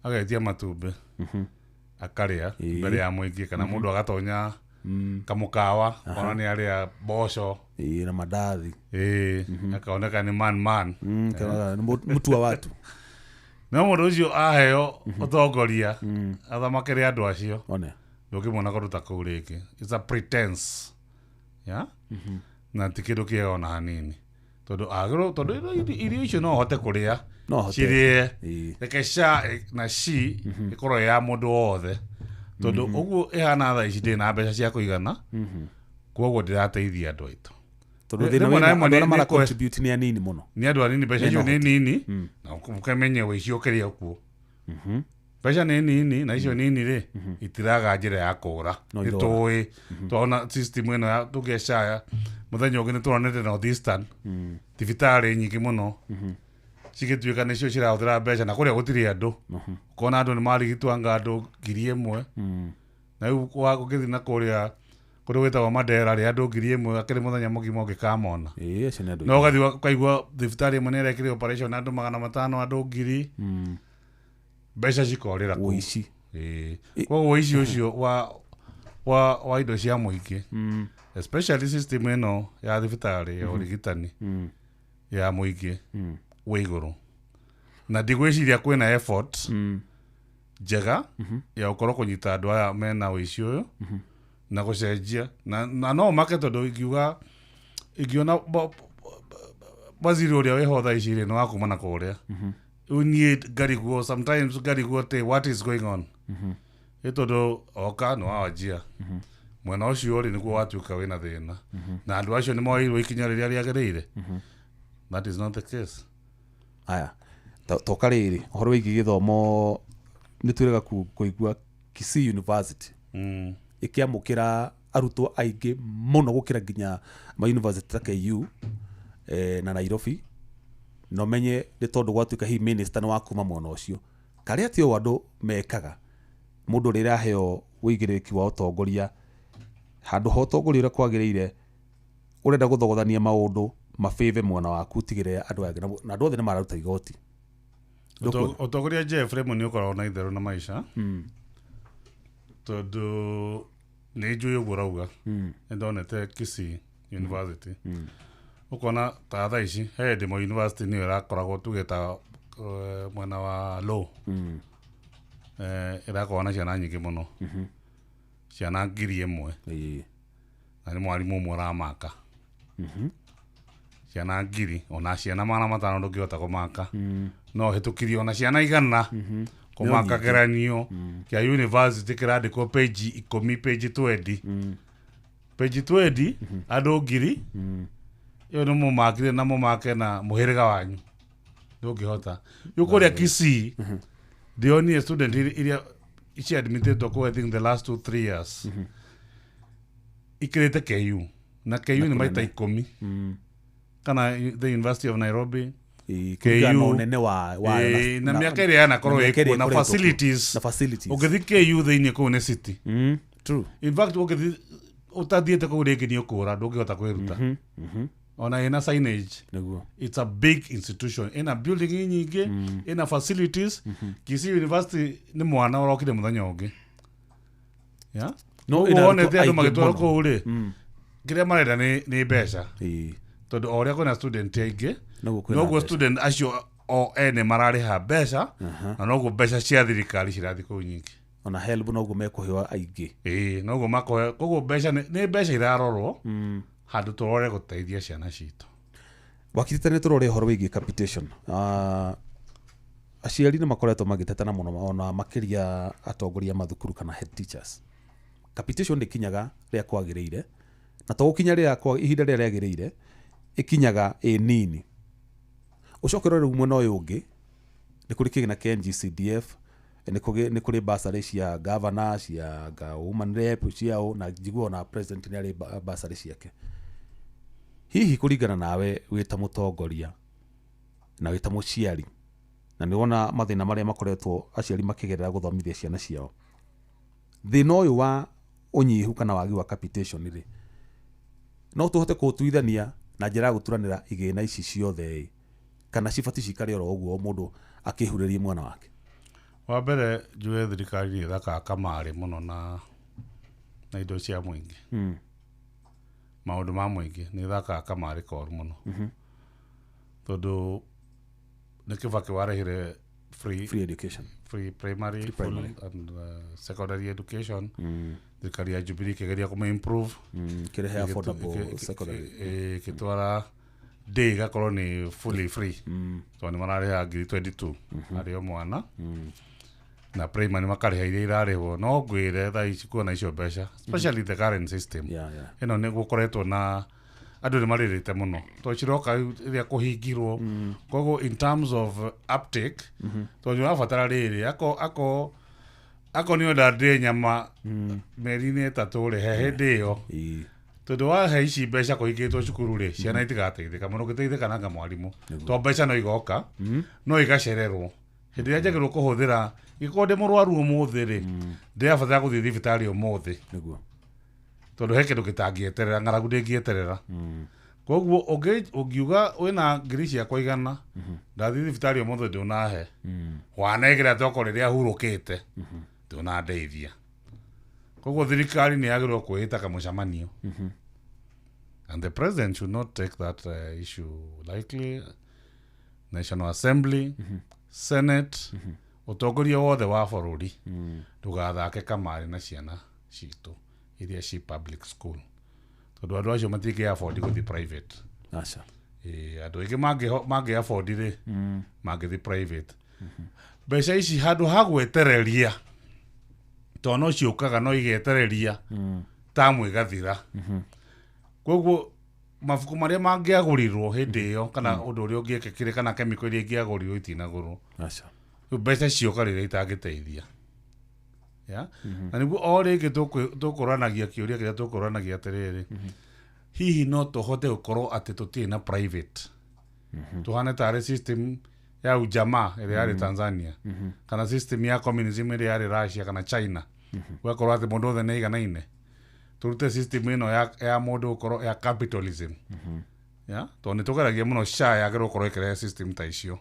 agetia matumbĩ akarĩa mbere ya mũingĩ, kana mũndũ agatonya kamũkawa ona nĩ arĩa mboco na mandathi akaoneka nĩ man mũtua watu. No mũndũ ũcio aheo ũtongoria athamakĩre andũ acio ndũngĩmwona kũndũ ta kũu rĩngĩ. It's a pretense. Na ti kĩndũ kĩega ona hanini, tondũ irio icio no hote kũrĩa cirĩe reke ca na ci ĩkorwo ya mũndũ wothe, tondũ ũguo ĩhana thaa ici ndĩ na mbeca cia kũigana, koguo ndĩrateithia andũ aitũ. Tondũ thĩna wĩna andũ arĩa mara contribute nĩ anini mũno, nĩ andũ anini, mbeca icio nĩ nini na ũkamenye wĩicio kĩrĩa kuo. Mbeca nĩ nini na icio nini rĩ itiraga njĩra ya kũra. Nĩtũĩ tuona system ĩno ya tũgecaya mũthenya ũngĩ nĩ tuonete North Eastern thibitarĩ nyingĩ mũno cigĩtuĩka nĩcio cirahũthĩra mbeca na kũrĩa gũtirĩ andũ, ũkona andũ nĩ marigitwanga andũ 1,000 na rĩu gũgĩthiĩ na kũrĩa gwĩtagwo Mandera rĩ andũ 1,000 akĩrĩ mũthenya mũgima ũngĩkamona. No ũgathiĩ ũkaigua thibitarĩ ĩmwe nĩ ĩrekire operation andũ 500 andũ 1,000 mbeca cikorĩra kũu. Ũici. Koguo ũici ũcio wa indo cia mũingĩ, especially system ĩno ya thibitarĩ ya ũrigitani ya mũingĩ wĩ igũrũ, na ndigwĩciria kwĩna effort njega ya gũkorwo kũnyita andũ aya mena ũici ũyũ na gũcenjia na no make, tondũ ingiona waziri ũrĩa wĩho thaa ici rĩ nĩ wakuma na kũrĩa uniĩ ngariguo sometimes ngariguo te what is going on tondũ oka nĩ wawajia mwena ũcio rĩ nĩguo watuĩka wĩna thĩna na andũ acio nĩ moeirwo ikinya rĩrĩa rĩagĩrĩire. That is not the case. Aya toka rĩrĩ ũhoro wĩgiĩ gĩthomo nĩ twĩrega kũigua Kisii University ĩkĩamũkĩra arutwo aingĩ mũno gũkĩra nginya ma university ta KU na Nairobi, no menye nĩ tondũ gwatuĩka hihi minister nĩ wa kuma mwena ũcio. Karĩa ti ũũ andũ mekaga, mũndũ rĩrĩa aheo wĩigĩrĩrĩki wa ũtongoria, handũ ha ũtongoria ũrĩa kwagĩrĩire ũrenda gũthogothania maũndũ mabĩve mwena waku tigĩrĩra andũ angĩ na andũ othe nĩ mararuta igoti. Ũtongoria Jeffrey nĩ ũkoragwo na itherũ na maica, tondũ nĩ njũĩ ũguo rauga nĩ ndonete Kisii University ũkona ta thaa ici he ndĩmo university nĩyo ĩrakoragwo tugĩta mwena wa law ĩrakorwo na ciana nyingĩ mũno, ciana 1,000 na nĩ mwarimũ ũmwe ũramaka ciana 1,000, ona ciana 500 ndũngĩhota kũmaka, no hĩtũkirie ona ciana 100 kũmaka kĩgeranio kĩa university kĩrandĩkwo page 10 page 20 page 20 andũ 1,000 yo nĩ mũmakire na mũmake na mũhĩrĩga wanyu ndũngĩhota. Kũrĩa Kisii the only student iria ici admitted to I think the last 2-3 years ikirete KU na KU ni maita 10 kana the University of Nairobi KU na miaka ĩrĩa yanakorwo ĩkuo na facilities ũgĩthiĩ KU thĩinĩ kũu nĩ city. True. In fact ũgĩthiĩ ũtathiĩte kũu rĩngĩ nĩ ũkũra ndũngĩhota kwĩruta. Ona ina signage. It's a big institution. Ina building nyingĩ, ina facilities. Kisii University ni mwana ũrokire mũthenya ũngĩ. Yeah? No one te andũ magĩtwara kũu rĩ. Kĩrĩa marenda nĩ mbeca. Tondũ o ũrĩa kwĩna student aingĩ, noguo student acio o ene mararĩha mbeca, na noguo mbeca cia thirikari cirathiĩ kũu nyingĩ. Ona HELB noguo mekũhewa aingĩ. Noguo makohe, koguo mbeca nĩ mbeca irarorwo. Handũ tũrore gũteithia ciana citũ. Wakirite nĩ tũrore ũhoro wĩgiĩ capitation. Aciari nĩ makoretwo magĩtetana mũno ona makĩria atongoria mathukuru kana head teachers. Capitation ndĩkinyaga rĩa kwagĩrĩire na to gukinya ria kwa ihinda ria riagirire ikinyaga nini ucokero riu mwena uyu ungi ni kuri kigina kia NGCDF ni kuri basari cia governor cia woman rep ciao na njiguo na president ni ari basari ciake hihi kuringana nawe wita mutongoria na wita muciari na ni wona mathina maria makoretwo aciari makigerera guthomithia ciana ciao thina uyu wa unyihu kana wagi wa capitation ri no tuhote kutuithania na njira ya guturanira igina ici ciothe kana cibati cikare oro uguo mundu akihuriria mwana wake wa mbere njue thirikari ni thaka kamari muno na indo cia muingi maundu ma muingi ni thaka kamari koru muno tondu ni kibaki warehire free education free primary and secondary education thirikari ya Jubilee kigeria kuma improve kirehe affordable secondary kitwara day gakorwo ni fully free to ni marareha 22 ari o mwana na primary makareha iria irarehwo no ngwire tha ici kuona icio mbeca especially the current system ino ni gukoretwo na andu ni maririte muno to ciroka iria kuhingirwo koguo in terms of uptake to ni wabatara riri ako ni onda ndä nyama meri-inä ĩtatũ rĩ he hĩndĩ ĩyo tondũ wahe ici mbeca kũhingĩtwo cukuru rĩ ciana itigateithĩka mũno gĩteithĩka nanga mwarimũ to mbeca no igoka no igacererwo hĩndĩ ĩrĩa njagĩrĩirwo kũhũthĩra gĩkorwo ndĩ mũrwaru ũmũthĩ rĩ ndĩrabatara gũthiĩ thibitarĩ ũmũthĩ tondũ he kĩndũ gĩtangĩeterera ng'aragu ndĩngĩeterera koguo ũngiuga wĩna ngiri ciakwa igana ndathiĩ thibitarĩ ũmũthĩ ndũnahe wanegera toko rĩrĩa hurũkĩte ndũnandeithia koguo thirikari nĩ yagĩrĩirwo kwĩĩta kamũcemanio and the president should not take that issue lightly. National Assembly Senate utongoria wothe wa bũrũri ndũgathake kamari na ciana citũ iria ci public school tondu andu acio matingĩ afford gũthiĩ private andu aingĩ mangĩ afford rĩ mangĩthiĩ private mbeca ici handũ ha gwetereria to no ciũkaga no igetereria tamu ĩgathira koguo mabuku marĩa mangĩagũrirwo hĩndĩ ĩyo kana ũndũ ũrĩa ũngĩekĩkire kana chemical iria ingĩagũrirwo itinagũrwo mbeca cioka rĩrĩa itangĩteithia na nĩguo o rĩngĩ tũkũranagia kĩũria kĩrĩa tũkũranagia atĩrĩrĩ hihi no tũhote gũkorwo atĩ tũtirĩ na private tũhane tarĩ system ya ujamaa ĩrĩa yarĩ Tanzania kana system ya communism ĩrĩa yarĩ Russia kana China gũgakorwo atĩ mũndũ othe nĩ aiganaine turute system ĩno ya mũndũ gũkorwo ya capitalism tondũ nĩ tũgeragia mũno SHA yagĩrĩirwo gũkorwo ĩkĩrehe system ta icio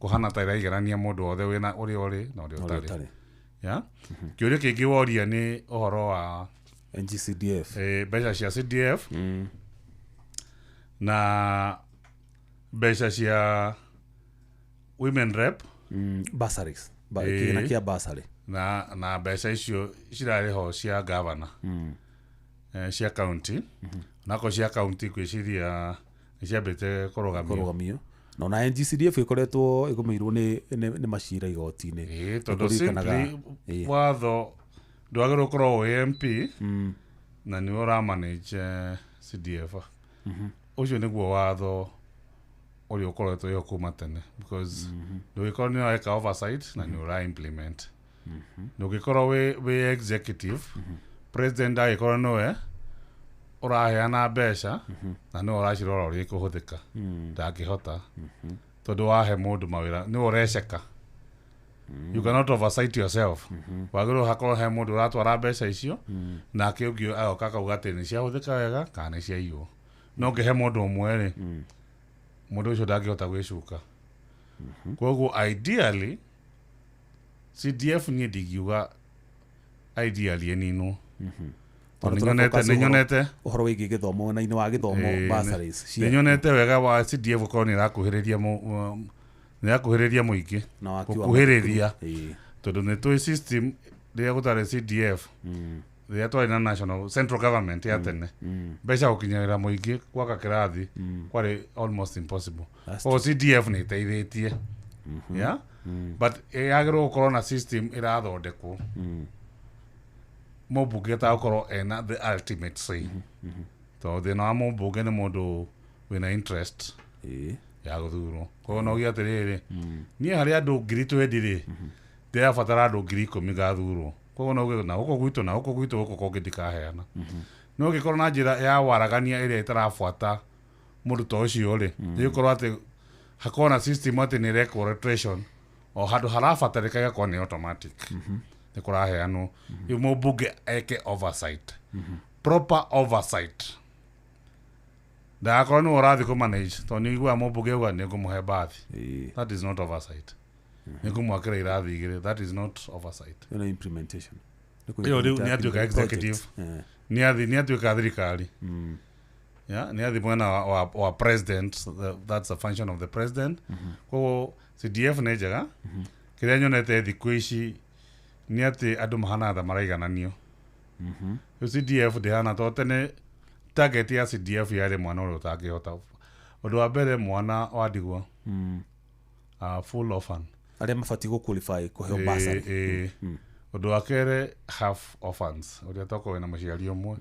kũhana ta ĩraiganania mũndũ wothe wĩna ũrĩa ũrĩ na ũrĩa ũtarĩ kĩũria kĩngĩ woria nĩ ũhoro wa NGCDF mbeca cia CDF na mbeca cia women rep bursaries kĩgĩna kĩa bursary na mbeca icio cirarĩho cia governor cia county nako cia county gwĩciria nĩ ciambĩte kũrũgamio no na NGCDF ĩkoretwo ĩgũmĩirwo nĩ macira igoti-inĩ tondũ simply watho ndwagĩrĩirwo gũkorwo wĩ MP na nĩwe ũramanage CDF ũcio nĩguo watho ũrĩa ũkoretwo yo kuma tene because ndũgĩkorwo nĩ weka oversight na nĩ ũra-implement ndũgĩkorwo wĩ executive president agĩkorwo nĩwe ũraheana mbeca na nĩwe ũracirora ũrĩa ikũhũthĩka ndangĩhota tondũ wahe mũndũ mawĩra nĩwe ũreceka you cannot oversight yourself wagĩrĩirwo hakorwo he mũndũ ũratwara mbeca icio nake ũngĩ agoka akauga atĩ nĩ ciahũthĩka wega kana nĩ ciaiywo no ngĩhe mũndũ ũmwe rĩ mũndũ ũcio ndangĩhota gwĩcuka koguo ideally CDF niĩ ndingiuga ideally ĩninwo nĩnyonete ũhoro wĩgiĩ gĩthomo na-inĩ wa gĩthomo bursaries nĩnyonete wega wa CDF gũkorwo nĩrakuhĩrĩria mũingĩ gũkuhĩrĩria tondũ nĩ tũĩ system rĩrĩa gũtarĩ CDF rĩrĩa twarĩ na national central government ya tene mbeca gũkinyĩra mũingĩ gwaka kĩrathi kwarĩ almost impossible o CDF nĩ ĩteithĩtie but yagĩrĩirwo gũkorwo na system ĩrathondekwo mũmbunge atagũkorwo ena the ultimate say to thina wa mũmbunge nĩ mũndũ wĩna interest ya gũthurwo koguo no gĩa atĩrĩrĩ niĩ harĩ andũ 20,000 ndĩrabatara andũ 10,000 gathurwo koguo no na gũkũ gwitũ gũkũ kũngĩ ndikaheana no gĩkorwo na njĩra ya waragania ĩrĩa ĩtarabuata mũndũ ta ũcio rĩ nĩgũkorwo atĩ hakorwo na system atĩ nĩ record registration o handũ harabatarĩka ĩgakorwo nĩ automatic nĩ kũraheanwo mũmbunge eke oversight proper oversight ndakorwo nĩ ũrathiĩ kũmanage tondũ nĩ iguaga mũmbunge auga nĩ ngũmũhe bathi that is not oversight nĩ ngũmwakĩra irathi igĩrĩ that is not oversight implementation ĩyo rĩu nĩ atuĩka executive nĩ atuĩka thirikari nĩ athi mwena wa president that's a function of the president koguo CDF nĩ njega kĩrĩa nyonete thikũ ici nĩ atĩ andũ mahana tha maraigananio CDF ndĩhana to tene target ya CDF yarĩ mwana ũrĩa ũtangĩhota ũndũ wa mbere mwana wa ndigwa full orphan arĩa mabatiĩ gũ-qualify kũheo bursary ũndũ wa kerĩ half orphans ũrĩa toko wĩna mũciari ũmwe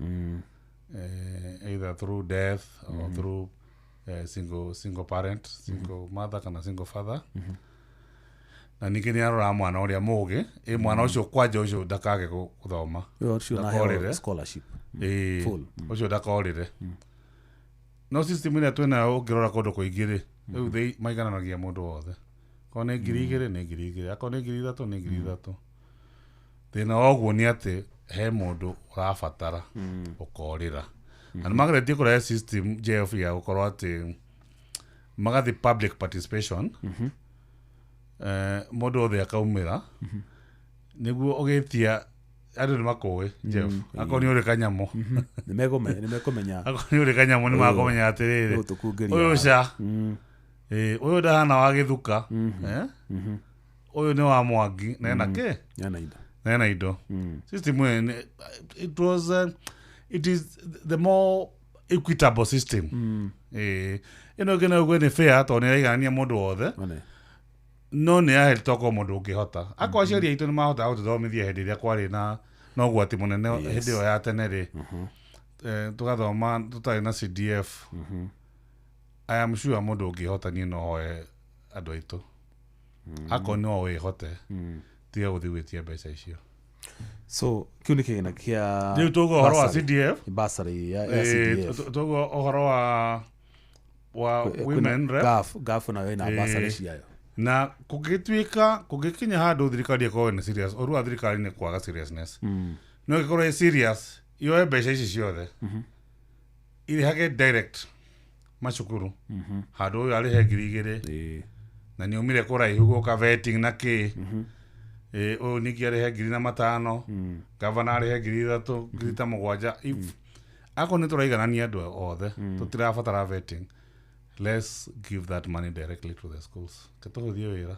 either through death or through single parent single mother kana single father na ningĩ nĩ arora mwana ũrĩa mũgĩ mwana ũcio kwanja ũcio ndakage gũthoma scholarship ũcio ndakorire no system ĩrĩa twĩnayo ũngĩrora kũndũ kũingĩ-rĩ rĩu maigananagia mũndũ wothe korwo nĩ 2,000 nĩ 2,000 akorwo nĩ 3,000 nĩ 3,000 thĩna wa ũguo nĩ atĩ he mũndũ ũrabatara ũkorĩra na nĩ mageretie kũrehe system JF ya gũkorwo atĩ magathi public participation mũndũ wothe akaumĩra nĩguo ũgĩtia andũ nĩ makũĩ JF akorwo nĩ ũrĩ kanyamũ nĩmekũmenya akorwo nĩ ũrĩ kanyamũ nĩ makũmenya atĩrĩrĩ ũyũ ca ũyũ ndahana wa gĩthuka ũyũ nĩ wa Mwangi na ena kĩ na ena indo system it is the more equitable system ĩno ngĩna ũguo nĩ fair tondũ nĩ ĩraiganania mũndũ wothe no nĩ yahe toko mũndũ ũngĩhota akorwo aciari aitũ nĩ mahotaga gũtũthomithia hĩndĩ ĩrĩa kwarĩ na ũgwati mũnene hĩndĩ ĩyo ya tene-rĩ tũgathoma tũtarĩ na CDF I am sure mũndũ ũngĩhota niĩ no hoe andũ aitũ akorwo no wĩhote tiga gũthiĩ gwĩtia mbeca icio so kiu nĩ kĩgĩna kĩa rĩu tũguo ũhoro wa CDF bursary ya CDF tũguo ũhoro wa women rep gaf nayo ĩna bursary ciayo na kũngĩkinya handũ thirikari ĩkorwo nĩ serious ũru wa thirikari nĩ kwaga seriousness no ĩkorwo ĩ serious yoe mbeca ici ciothe irĩhage direct macukuru handũ ũyũ arĩhe 2,000 na nĩ umire kũraihu gũka vetting na kĩ ũyũ ningĩ arĩhe 5,000 gavana arĩhe 3,000 7,000 akorwo nĩ tũraiganania andũ othe tũtirabatara vetting let's give that money directly to the schools ketũhũthie wĩra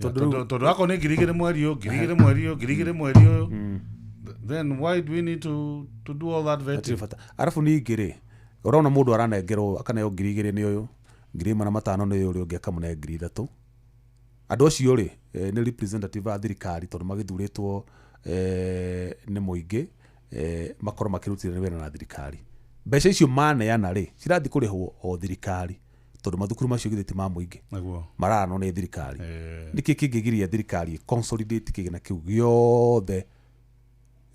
tondũ akorwo nĩ 2,000 mweri ũyũ 2,000 mweri ũyũ then why do we need to do all that vetting arabu ningĩ-rĩ ũrona mũndũ aranengerwo akaneo 2,000 nĩ ũyũ 1,500 nĩ ũyũ ũngĩ akamũne 3,000 andũ acio-rĩ nĩ representative a thirikari tondũ magĩthurĩtwo nĩ mũingĩ makorwo makĩrutĩra wĩra na thirikari mbeca icio maneana-rĩ cirathiĩ kũrĩhwo o thirikari tondũ mathukuru macio githĩ ti ma mũingĩ maranwo nĩ thirikari nĩkĩ kĩngĩgiria thirikari consolidate kĩgĩna kĩu gĩothe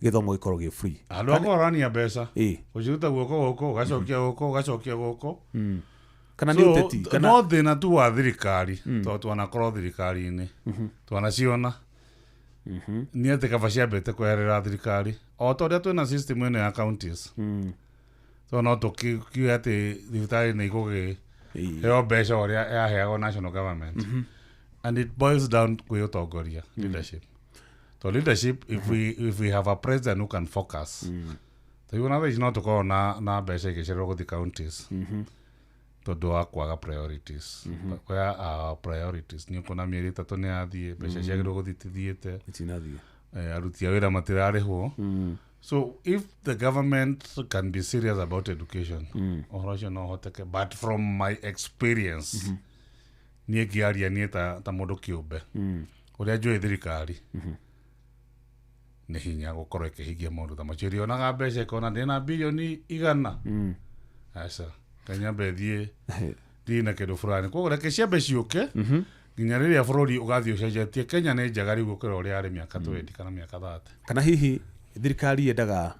gĩthomo gĩkorwo gĩ free andũ akorania mbeca ũciruta guoko gũkũ ũgacokia gũkũ kana nĩ ũteti kana no thĩna tu wa thirikari tondũ twanakorwo thirikari-inĩ twanaciona nĩ atĩ kaba ciambĩte kweherera thirikari o ta ũrĩa twĩna system ĩno ya counties so no tũkiuge atĩ thibitarĩ nĩ ikũgĩheo mbeca ũrĩa yaheagwo national government and it boils down kwĩ ũtongoria leadership so leadership if we have a president who can focus tũiguna thaa ici no tũkorwo na mbeca igĩcererwo gũthiĩ counties tondũ wa kwaga priorities where our priorities nĩ ũkona mĩeri 3 nĩ yathiĩ mbeca ciagĩrĩirwo gũthiĩ tithiĩte aruti a wĩra matirarĩhwo so if the government can be serious about education ũhoro ũcio no ũhoteke but from my experience niĩ ngĩaria niĩ ta mũndũ kĩũmbe ũrĩa njũĩ thirikari nĩ hinya gũkorwo ĩkĩhingia maũndũ ta macio rĩonaga mbeca ĩkona ndĩna bilioni 100 aca kanyambe thiĩ thiĩ na kĩndũ fulani koguo reke ciambe ciũke nginya rĩrĩa bũrũri ũgathiĩ ũcenjetie Kenya nĩ njega rĩu gũkĩra ũrĩa yarĩ mĩaka 20 kana mĩaka 30 kana hihi thirikari yendaga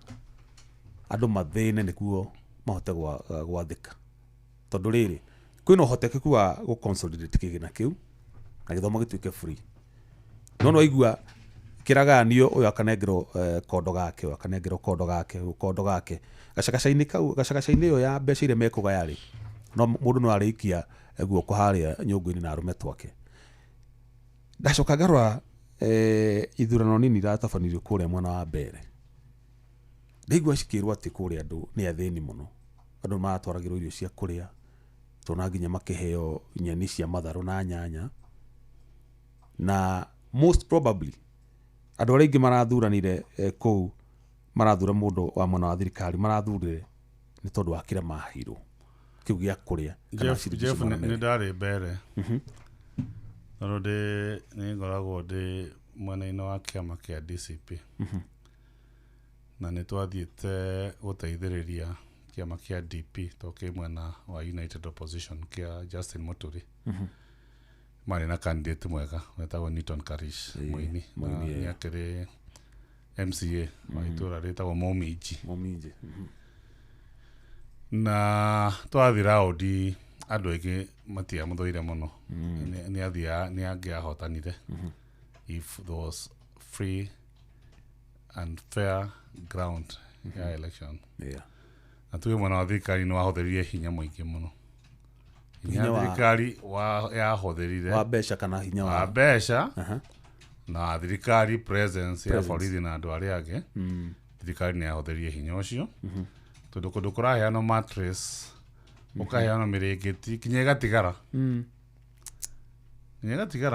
andũ mathĩne nĩguo mahote gwathĩka tondũ rĩrĩ kwĩna ũhotekeku wa gũ-consolidate kĩgĩna kĩu na gĩthomo gĩtuĩke free no waigua kĩraganio ũyũ akanengerwo kondo gake akanengerwo kondo gake gacagacainĩ ĩyo ya mbeca iria mekũgaya rĩ no mũndũ no arĩikia guoko harĩa nyũngũ-inĩ na arũme twake ndacoka ngarora ithurano nini iratabanirio kũrĩa mwena wa mbere ndaigua cikĩrwo atĩ kũrĩa andũ nĩ athĩni mũno andũ maratwaragĩrwo irio cia kũrĩa tona nginya makĩheo nyeni cia matharũ na nyanya na most probably andũ arĩa aingĩ marathuranire kũu marathura mũndũ wa mwena wa thirikari marathurire nĩ tondũ wa kĩrĩa maheirwo kĩu gĩa kũrĩa Jeff nĩ ndarĩ mbere tondũ nĩ ngoragwo ndĩ mwena-inĩ wa kĩama kĩa DCP na nĩ twathiĩte gũteithĩrĩria kĩama kĩa DP tokĩ mwena wa United Opposition kĩa Justin Muturi marĩ na candidate mwega wetagwo Newton Karish Mũini nĩ akĩrĩ MCA wa itũra rĩtagwo Mominji na twathi raundi andũ aingĩ matiamũthũire mũno nĩ angĩahotanire if there was free and fair ground ya election na tuge mwena wa thirikari nĩ wahũthĩrire hinya mũingĩ mũno hinya thirikari yahũthĩrire wa mbeca kana hinya wa mbeca na thirikari presence ya borithi na andũ arĩa angĩ thirikari nĩ yahũthĩrire hinya ũcio tondũ kũndũ kũraheanwo mattress ũkaheanwo mĩrĩngĩti kinya ĩgatigara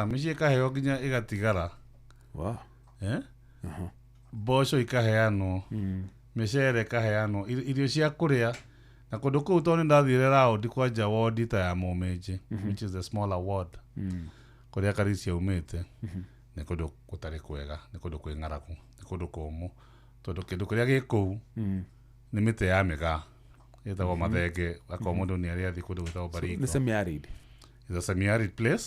mĩciĩ ĩkaheo nginya ĩgatigara mboco ikaheanwo mĩcere ĩkaheanwo irio cia kũrĩa na kũndũ kũu tondũ nĩ ndathire raundi kwanja ward ta ya Mũmĩnji which is the smaller ward kũrĩa Karish aumĩte nĩ kũndũ gũtarĩ kwega nĩ kũndũ kwĩ ng'aragu nĩ kũndũ kũmũ tondũ kĩndũ kĩrĩa gĩ kũu nĩ mĩtĩ ya mĩgaa ĩtagwo mathenge akorwo mũndũ nĩ arĩa athiĩ kũndũ gwĩtagwo Baringo nĩ semi-arid it's a semi-arid place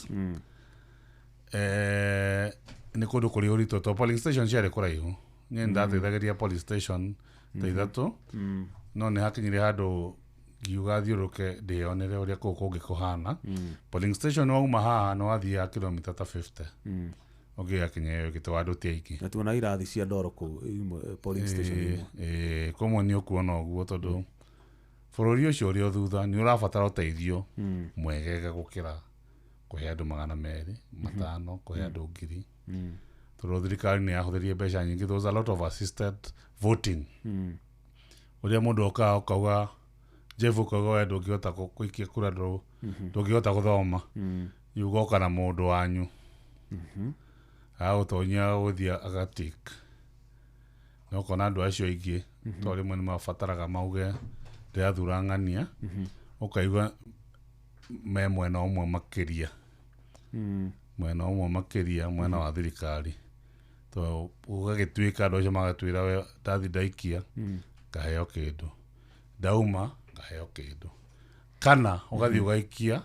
nĩ kũndũ kũrĩ ũritũ to polling station ciarĩ kũraihu niĩ ndateithagĩria police station ta ithatũ no nĩ hakinyire handũ ngiuga thiũrũke ndĩonere ũrĩa kũu kũngĩ kũhana polling station wauma haha nĩ wathiaga kilomita ta 50 ũngĩgakinya ũgĩtwa andũ ti aingĩ na tuona irathi cia ndoro kũu polling station kũmwe nĩ ũkuona ũguo tondũ bũrũri ũcio ũrĩ o thutha nĩ ũrabatara ũteithio mwegega gũkĩra kũhe andũ 200 500 kũhe andũ 1000 tondũ thirikari nĩ yahũthĩrie mbeca nyingĩ there was a lot of assisted voting ũrĩa mũndũ okaga ũkauga Jeff ũkauga we ndũngĩhota gũikia kura ndũngĩhota gũthoma ugoka na mũndũ wanyu agũtonyia gũthiĩ agatik na ũkona andũ acio aingĩ tondũ rĩmwe nĩ mabataraga mauge ndĩrathura ng'ania ũkaigua me mwena ũmwe makĩria mwena wa thirikari to ũgagĩtuĩka andũ acio magatwĩra we ndathi ndaikia ngaheo kĩndũ ndauma ngaheo kĩndũ kana ũgathiĩ ũgaikia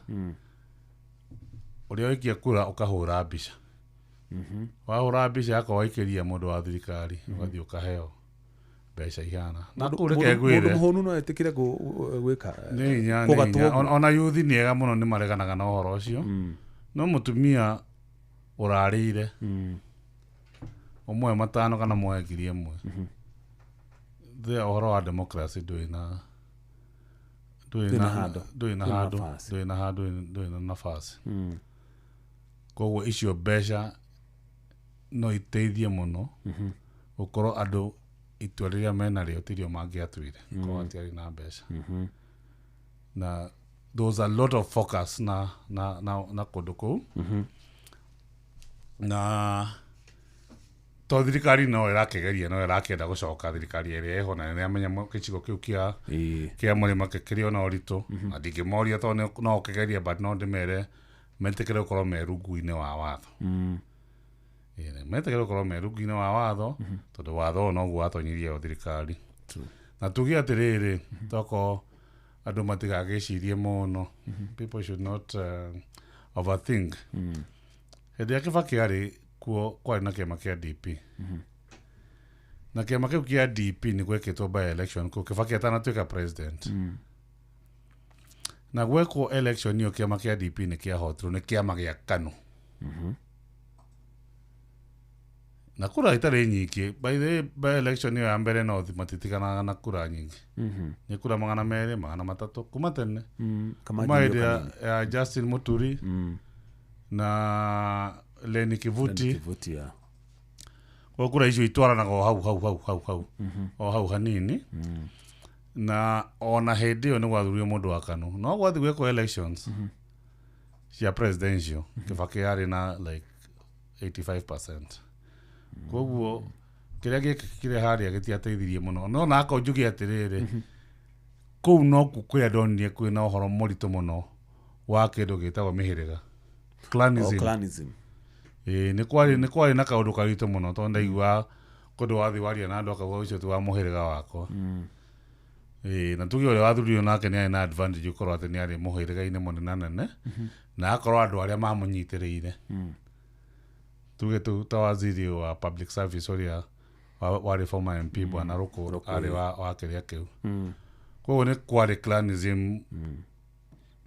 ũrĩa waikia kura ũkahũra mbica wahũra mbica akorwo waikĩria mũndũ wa thirikari ũgathiĩ ũkaheo mbeca ihana na kũreke gwĩre mũndũ mũhũnu no etĩkĩre gwĩka ona yuthi nĩ ega mũno nĩ mareganaga na ũhoro ũcio no mũtumia ũrarĩire ũmwe 5 kana mwe 1000 thea ũhoro wa democracy ndũrĩ na nafasi koguo icio mbeca no iteithie mũno gũkorwo andũ itua rĩrĩa menarĩo tirio mangĩatuire korwo atiarĩ na mbeca na there was a lot of focus na kũndũ kũu na to thirikari no ĩrakĩgeria no ĩrakĩenda gũcoka thirikari ĩrĩa ĩho na nĩ amenya gĩcigo kĩu kĩa mũrĩma kĩrĩ ona ũritũ na ndingĩmoria tondũ no ũkĩgeria but no ndĩmere metĩkĩre gũkorwo me rungu-inĩ wa watho mete kero korwo merukine wa watho tondu watho no guo atonyirie thirikari na tugi atiriri toko andu matigagicirie muno people should not overthink hedi Kibaki ari kuo kwari na kiama kia DP na kiama kiu kia DP ni gwekitwo by election ku Kibaki atanatuika president na gwekwo election iyo kiama kia DP ni kia hotru ni kiama gia KANU na kura itari nyingi by the by election iyo ya mbere no matitikana na kura nyingi ni kura 200 300 kuma tene kama ya Justin Muturi na Leni Kivuti kwa kura hizo itwarana go hau hau hanini na ona hedi yo ni gwathurio mundu wa KANU no gwathi gweko elections cia presidential Kibaki ari na like 85%. Koguo kiria gikire haria gitiateithirie muno no na akonjugi atiriri kou no kukwira donie kwina uhoro murito muno wa kindu gitagwo mihiriga clanism ni kwari na kaundu karito muno tonda igwa kundu wathi waria na andu akagwa icio tu wa muhiriga wako na tugi ore wathurio nake ni na advantage ukorwo ati ni ari muhiriga-ine munene nene na akorwo andu aria mamunyitiriire tuge tu tawaziri wa public service oria wa reformer MP bwana Ruku ari wa kiria kiu koguo ni kwari clanism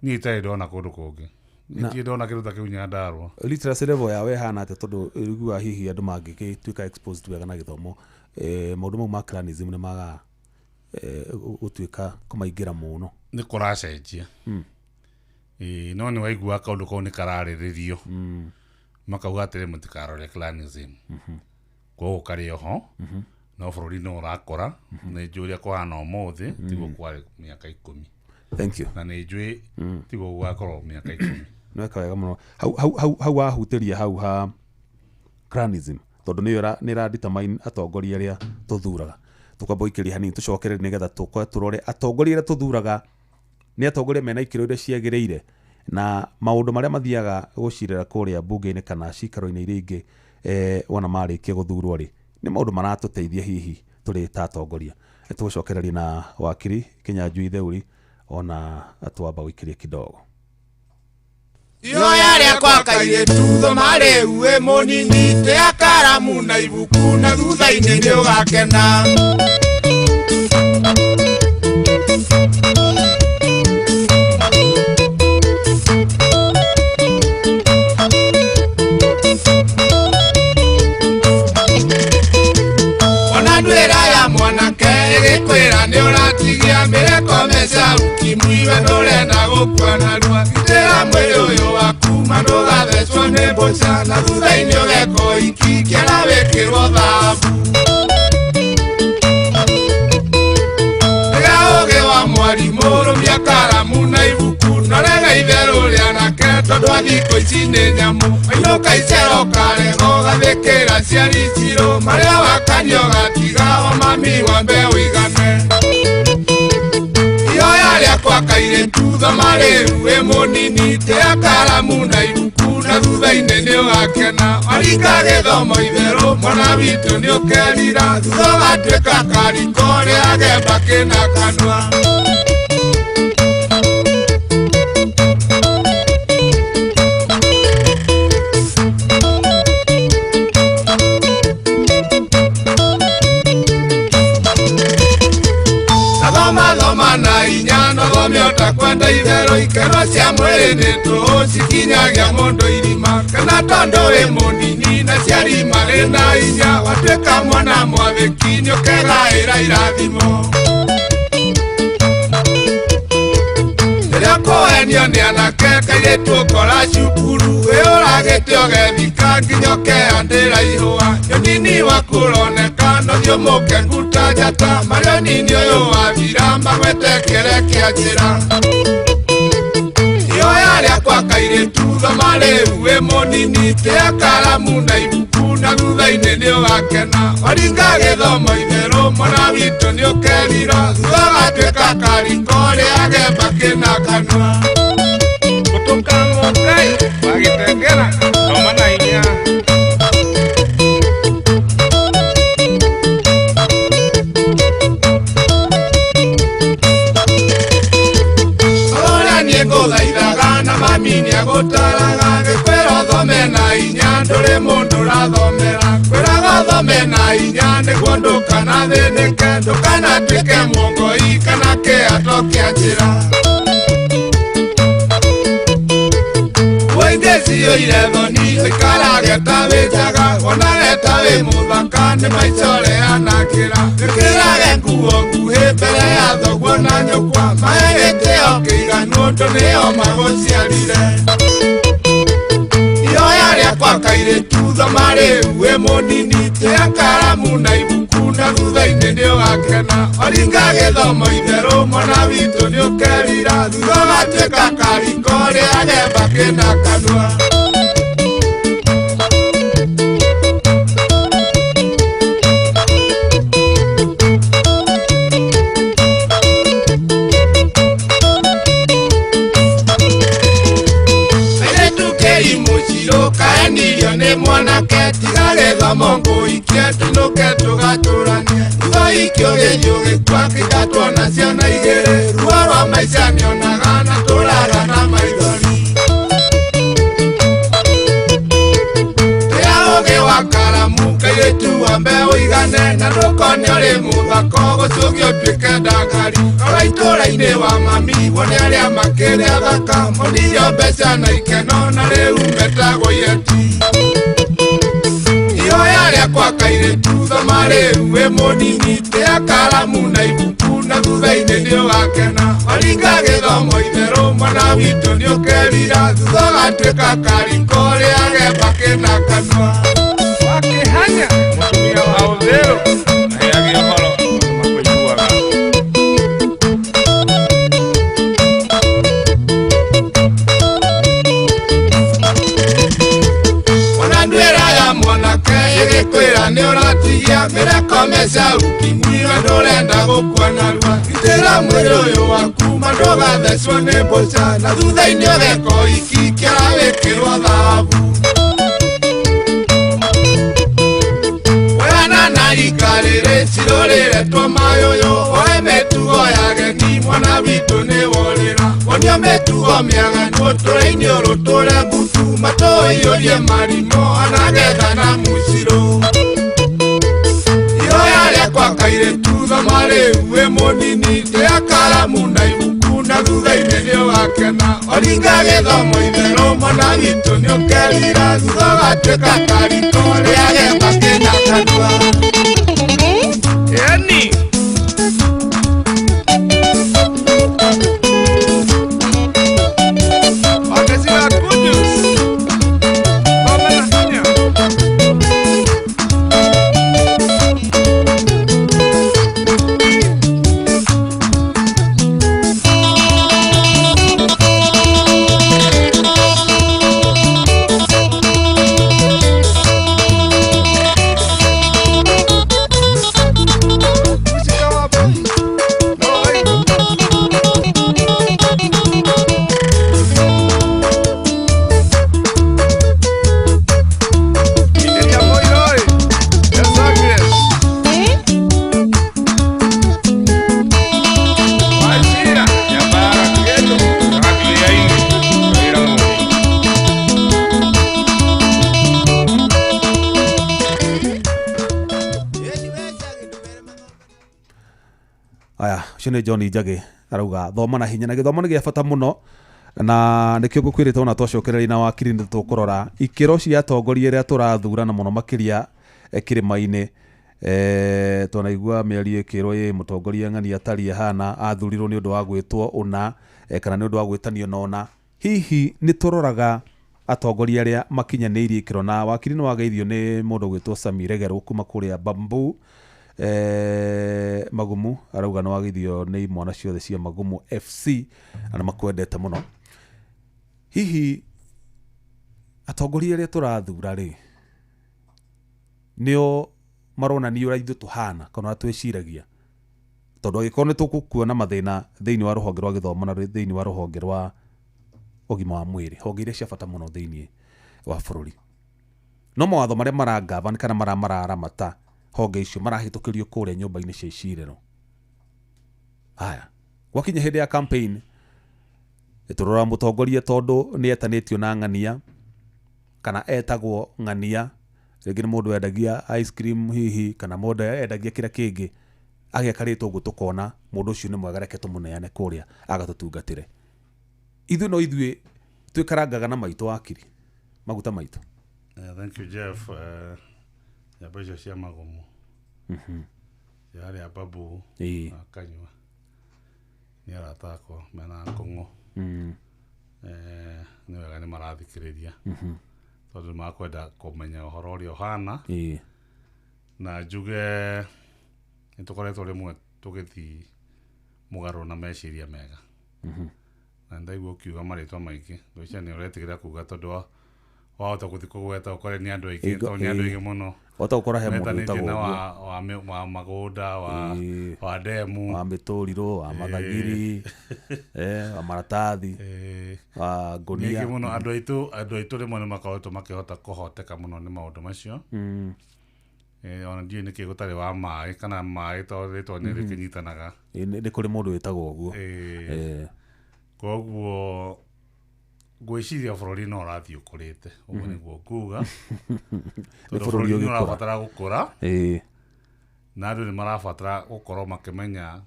ni itaidona kundu kungi ni ndona kiruta kiu Nyandarua literacy level yawe hana ate tondu igua hihi andu mangigituika exposed wega na githomo maundu mau ma clanism ni maga utuika kumaingira muno ni kuracenjia no ni waigua kaundu kau ni karariririo makauga atiri mutikarore clanism koguo kari oho no bururi no urakora ni njuria kuhana umuthi tigo kwari miaka 10. Thank you. Na ni njui tigo gwakorwo miaka 10 no ka wega muno hau ahutiria hau ha clanism tondu ni ra determine atongoria aria tuthuraga tukamba ikiri hanini tucokerere nigetha tukwa turore atongoria aria tuthuraga ni atongoria mena ikiro iria ciagiriire na maundu maria mathiaga gucirira kuria bunge-ini kana cikaro-ini iria ingi wona marikia guthurwo ri ni maundu maratuteithia hihi turi ta atongoria tucokererie na wakiri Kinyanjui Theuri ona atwamba guikiria kidogo iyo yaria kwa kaire tutho mari uwe munini te akaramu na ibuku na thutha-ini ni ugakena ona ndwira ya mwanake igikwira ni uratigia mireko meca ukimwiwe nurenda gukwana rwa itira mwiri uyu waku manugathecwo ni mboca na thutha-ini ugeko iki kiara wikirwo thahabu iga ugi wa mwarimu rumia karamu na ibuku norega itheru rianake tondu a thikũ ici nĩ nyamu mainũka icero karego gathĩkĩra ciari cirũ marĩa wakanio gatiga o mami wambe ũigane ihoya rĩakwa kairĩtu thoma rĩu wĩ mũnini tĩa karamu na ibuku na thutha-inĩ nĩ ũgakena waringa gĩthomo itherũ mwana witũ nĩ ũkerira thutha ũgatuĩka kariko rĩa gemba kĩna kanua na inya no gomiota kwenda itherũ ikero cia mwĩrĩ nĩ tũhũ cikinyagia mũndũ irima kana tondu wĩ mũnini na ciari marĩ na inya watuĩka mwana mwathĩki nĩ ũkegaĩra irathimo rĩrĩa kũhenio nĩ anake kairĩtu ũkora cukuru wĩyũragĩte ũgethika nginya ũkeandĩra ihũa nyonini wakuroneka no thiũmũke nguta njata marĩ nini ũyũ wathira magwete kĩre kĩa njĩra ihoya rĩakwa kairĩtu thoma rĩu wĩ mũnini tĩa karamu na ibuku na thutha-inĩ nĩ ũgakena waringa gĩthomo itherũ mwana witũ nĩ ũkerira thutha ũgatuĩka kariko rĩa gemba kĩna kanua gũtũka mũngai wagĩtengera thoma na inya nĩa gũtaraga gĩkwĩra thome na hinya ndũrĩ mũndũ ũrathomera kwĩraga thome na hinya nĩguo ndũkanathĩnĩke ndũkanatuĩke mũngoi kana kĩato kĩa njĩra Woingĩcioire thoni ũikarage ta wĩnjaga wonage ta wĩ mũthaka nĩ maica ũrĩanagĩra ĩkĩrage nguo nguhĩ mbere ya thoguo na nyũkwa mahe gĩtĩo kĩiganu ũndũ nĩo magũciarire Ihoya rĩakwa kairĩtu thoma rĩu wĩ mũnini tĩa karamu na ibuku na thutha-inĩ nĩũgakena oringa gĩthomo itherũ mwana witũ nĩũkerira thutha ũgatuĩka kariko rĩa gemba kĩna kanua Kaenirio nĩ mwanake tiga gĩthomo ngũikie tũinũke tũgatũranie thutha ikio gĩgĩũgĩkua kĩgatwo na ciana igĩrĩ ruo rwa maica nĩonaga na tũraga na maithori rĩa ũgĩ wa karamu kairĩtu wambe ũigane na ndũkone ũrĩ mũthako gũcũgio ũtuĩke ndangari rora itũũra-inĩ wa mami wone arĩa makĩrĩ athaka mondirio mbeca na ikeno na rĩu metagwo ireti Ihoya rĩakwa kairĩtu thoma rĩu wĩ mũnini tĩa karamu na ibuku na thutha-inĩ nĩũgakena oringa gĩthomo itherũ mwana witũ nĩũkerira thutha ũgatuĩka kariko rĩa gemba kĩna kanua Wakĩhanya mũtumia wa ũthĩrũ aheage ũhoro makũiguaga Ona nduĩra ya mwanake ĩgĩkwĩra nĩũratigia mĩreko meca ukimwi we ndũrenda gũkua narua gitĩra mwĩrĩ ũyũ waku ma ndũgathecwo nĩ mbũca na thutha-inĩ ũgeka iki kĩara wĩkĩrwo thahabu Weana na rika rĩrĩ cirũrĩre tũmayũyũ oe mĩtugo ya geni mwana witũ nĩ worĩra wonio mĩtugo mĩaganu ũtũra-inĩ ũrũtũre mbutu matũĩyũrie marimũ ona getha na mũcirũ Ihoya rĩakwa kairĩtu thoma rĩu wĩ mũnini tĩa karamu na ibuku na thutha-inĩ nĩũgakena oringa gĩthomo itherũ mwana witũ nĩũkerira thutha ũgatuĩka kariko rĩa gemba kĩna kanua Yani Wakasila Kudus Baba na Kenya Aya, ucio nĩ John Njagi arauga thoma na hinya na gĩthomo nĩ gĩa bata mũno na nĩkĩo ngũkwĩrĩte ona twacokereria na wakiri nĩ tũkũrora ikĩro cia atongoria arĩa tũrathurana mũno makĩria kĩrĩma-inĩ twanaigua mĩario ĩkĩrwo ĩ mũtongoria ng'ani atari ahana athurirwo nĩ ũndũ wa gwĩtwo ũna kana nĩ ũndũ wa gwĩtanio na ũna hihi nĩ tũroraga atongoria arĩa makinyanĩirie ikĩro na wakiri nĩ wageithio nĩ mũndũ gwĩtwo Sami Regerũ kuma kũrĩa Bamboo Magumu arauga nĩ wageithio nĩ imwana ciothe cia Magumu FC na makwendete mũno hihi atongoria arĩa tũrathura rĩ nĩo maronania ũrĩa ithuĩ tũhana kana twĩciragia tondũ agĩkorwo nĩ tũkuona mathĩna thĩinĩ wa rũhonge rwa gĩthomo na thĩinĩ wa rũhonge rwa ũgima wa mwĩrĩ honge iria cia bata mũno thĩinĩ wa bũrũri no mawatho marĩa marangava kana mararamata honge icio marahĩtũkĩrio kũrĩa nyũmba-inĩ cia icirĩro haya gwakinya hĩndĩ ya campaign turora mutongoria tondu ni etanitio na ng'ania kana etagwo ng'ania rĩngĩ nĩ mũndũ endagia ice cream hihi kana mũndũ endagia kĩrĩa kĩngĩ agĩakarĩtwo ũguo tũkona mũndũ ũcio nĩ mwega reke tũmũneane kũrĩa agatũtungatĩre. Ithuĩ no ithuĩ twĩkarangaga na maitũ akiri maguta maitũ. Thank you Jeff. Nyamba icio cia magumu yarĩ ababu akanyua nĩ aratakwo mena ngũng'ũ nĩ wega nĩ marathikĩrĩria tondũ makwenda kũmenya ũhoro ũrĩa ũhana na njuge nĩ tũkoretwo rĩmwe tũgĩthiĩ mũgarũ na meciria mega na ndaigua ũkiuga marĩtwa maingĩ ndũicia nĩ ũretigĩra kuga tondũ wahota gũthiĩ kũgweta ũkore nĩ andũ aingĩ tondũ nĩ andũ aingĩ mũno wahota gũkora he mũndũ wĩtagwo wa magũnda wa ndemu wa mĩtũrirũ wa mathagiri wa maratathi wa ngũnia ningĩ mũno andũ aitũ rĩmwe nĩ makoretwo makĩhota kũhoteka mũno nĩ maũndũ macio ona ndiũĩ nĩkĩ gũtarĩ wa maĩ kana maĩ tondũ rĩtwa nĩ rĩkĩnyitanaga nĩ kũrĩ mũndũ wĩtagwo ũguo koguo ngwĩciria bũrũri no ũrathiĩ ũkũrĩte ũguo nĩguo nguga tondũ bũrũri nĩ ũrabatara gũkũra na andũ nĩ marabatara gũkorwo makĩmenya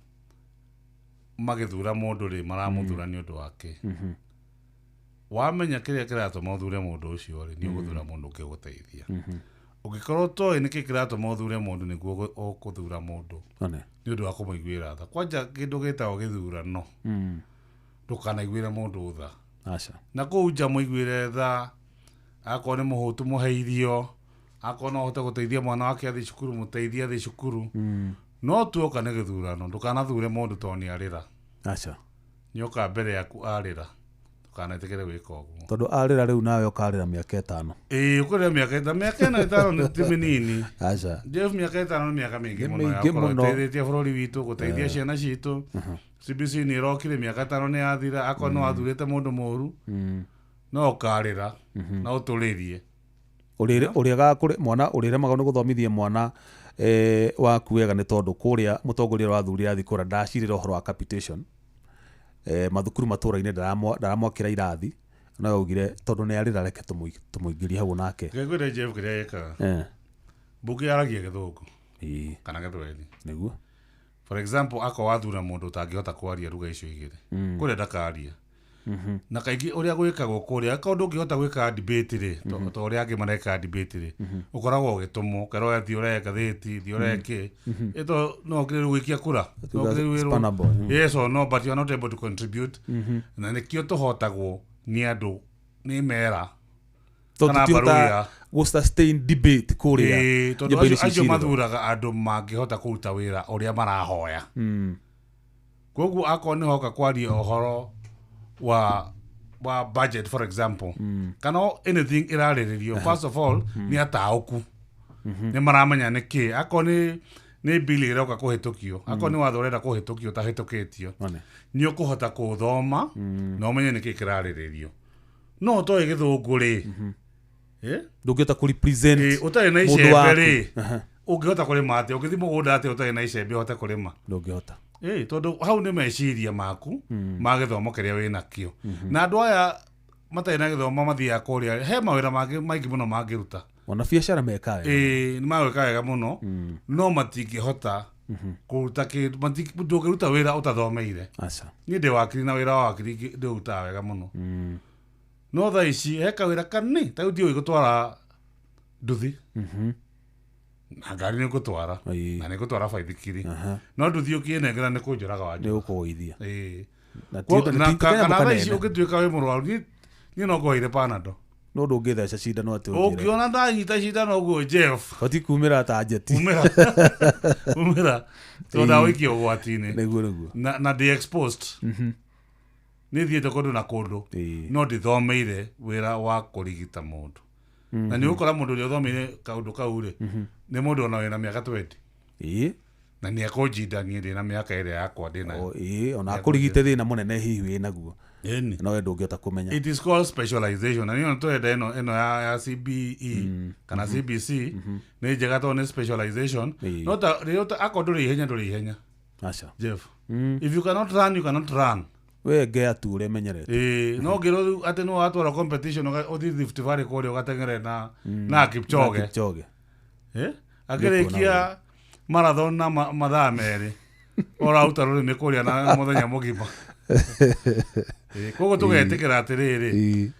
magĩthura mũndũ rĩ maramũthura nĩ ũndũ wake wamenya kĩrĩa kĩratũma ũthure mũndũ ũcio rĩ nĩ ũgũthura mũndũ ũngĩgũteithia ũngĩkorwo toĩ nĩkĩ kĩratũma ũthure mũndũ nĩguo ũkũthura mũndũ nĩ ũndũ wa kũmũiguĩra tha kwanja kĩndũ gĩtagwo gĩthurano ndũkanaiguĩre mũndũ tha na kũu nja mũiguĩre tha akorwo nĩ mũhũtu mũhe irio akorwo no ũhote gũteithia mwana wake athiĩ cukuru mũteithie athiĩ cukuru no tuoka nĩ gĩthurano ndũkanathure mũndũ tondũ nĩ arĩra nĩoka mbere yaku arĩra ndũkanetĩkĩre gwĩka ũguo tondũ arĩra rĩu nawe ũkarĩra mĩaka 5 ũkũrĩra mĩaka 5 nĩ ti mĩnini Jeff mĩaka 5 nĩ mĩaka mĩingĩ mũno gũteithĩtie bũrũri witũ gũteithia ciana citũ CBC nĩ ĩrokire mĩaka 5 nĩ yathira akorwo no wathurĩte mũndũ mũru no ũkarĩra na ũtũrĩrie ũrĩa gakũrĩ mwana ũrĩremagwo nĩ gũthomithia mwana waku wega nĩ tondũ kũrĩa mũtongoria wa thuri athi kũra ndacirĩra ũhoro wa capitation mathukuru matũra-inĩ ndaramwakĩra irathi no augire tondũ nĩ arĩra reke tũmũingĩrie hau nake ngĩkwĩra Jeff kĩrĩa ekaga mbunge yaragia gĩthũngũ kana gĩthweri nĩguo for example ako wathura mũndũ ũtangĩhota kwaria lugha icio igĩrĩ kũrĩa ndakaria na kaingĩ ũrĩa gwĩkagwo kũrĩa kaũndũ ũngĩhota gwĩka debate rĩ to ũrĩa angĩ mareka debate rĩ ũkoragwo ũgĩtũmwo kerwo thiĩ ũreke gathĩti thiĩ ũreke ĩto no ngĩrĩrwo gũikia kura yes or no but you are not able to contribute na nĩkĩo tũhotagwo nĩ andũ nĩ mera kana baruya sustain debate kũrĩa tondũ acio mathuraga andũ mangĩhota kũruta wĩra ũrĩa marahoya koguo akorwo nĩ hoka kwaria ũhoro wa budget for example kana anything irarĩrĩrio first of all nĩ ataũku nĩ maramenya nĩkĩ akorwo nĩ bill ĩroka kũhĩtũkio akorwo nĩ watho ũrenda kũhĩtũkio tahĩtũkĩtio nĩ ũkũhota kũthoma na ũmenye nĩkĩ kĩrarĩrĩrio no ũtoĩ gĩthũngũ rĩ ndũngĩhota kũrepresent ũtarĩ na icembe rĩ ũngĩhota kũrĩma atĩa ũngĩthiĩ mũgũnda atĩa ũtarĩ na icembe ũhote kũrĩma ndũngĩhota tondũ hau nĩ meciria maku ma gĩthomo kĩrĩa wĩnakĩo na andũ aya matarĩ na gĩthomo mathiaga kũrĩa he mawĩra maingĩ mũno mangĩruta ona biacara mekaga nĩ magwĩka wega mũno no matingĩhota kũruta kĩndũ ndũngĩruta wĩra ũtathomeire niĩ ndĩ wakiri na wĩra wa wakiri ndĩũrutaga wega mũno no thaa ici he kawĩra kanini ta rĩu ndiũĩ gũtwara nduthi na ngari nĩ gũtwara na nĩ gũtwara baithikiri no nduthi ũkĩnengera nĩ kũnjũraga wanjũ nĩ ũkũgũithia kana thaa ici ũngĩtuĩka wĩ mũrwaru niĩ no ngũheire panado no ndũngĩtheca cindano atĩ ũngĩona ndanyita cindano ũguo Jeff bati kumĩra ta njeti umĩra tondũ ndawĩikia ũgwati-inĩ nĩguo na ndĩ exposed nĩ thiĩte kũndũ na kũndũ no ndithomeire wĩra wa kũrigita mũndũ na nĩ ũkora mũndũ ũrĩa ũthomeire kaũndũ kau rĩ nĩ mũndũ ona wĩna mĩaka 20 na nĩ akũnjinda niĩ ndĩ na mĩaka ĩrĩa yakwa ndĩ nayo ona akũrigite thĩna mũnene hihi wĩ naguo no we ndũngĩhota kũmenya it is called specialization na niĩ twenda ĩno ya CBE kana CBC nĩ njega tondũ nĩ specialization no ta rĩu akorwo ndũrĩ ihenya Jeff if you cannot run we gea tu ure menyerete no ngiro ate no atwara competition othi Rift Valley kore ugatengere na Kipchoge agerekia marathon na mathaa merĩ orauta rũrĩmĩ kũrĩa na mũthenya mũgima koguo tũgetikĩra atĩrĩrĩ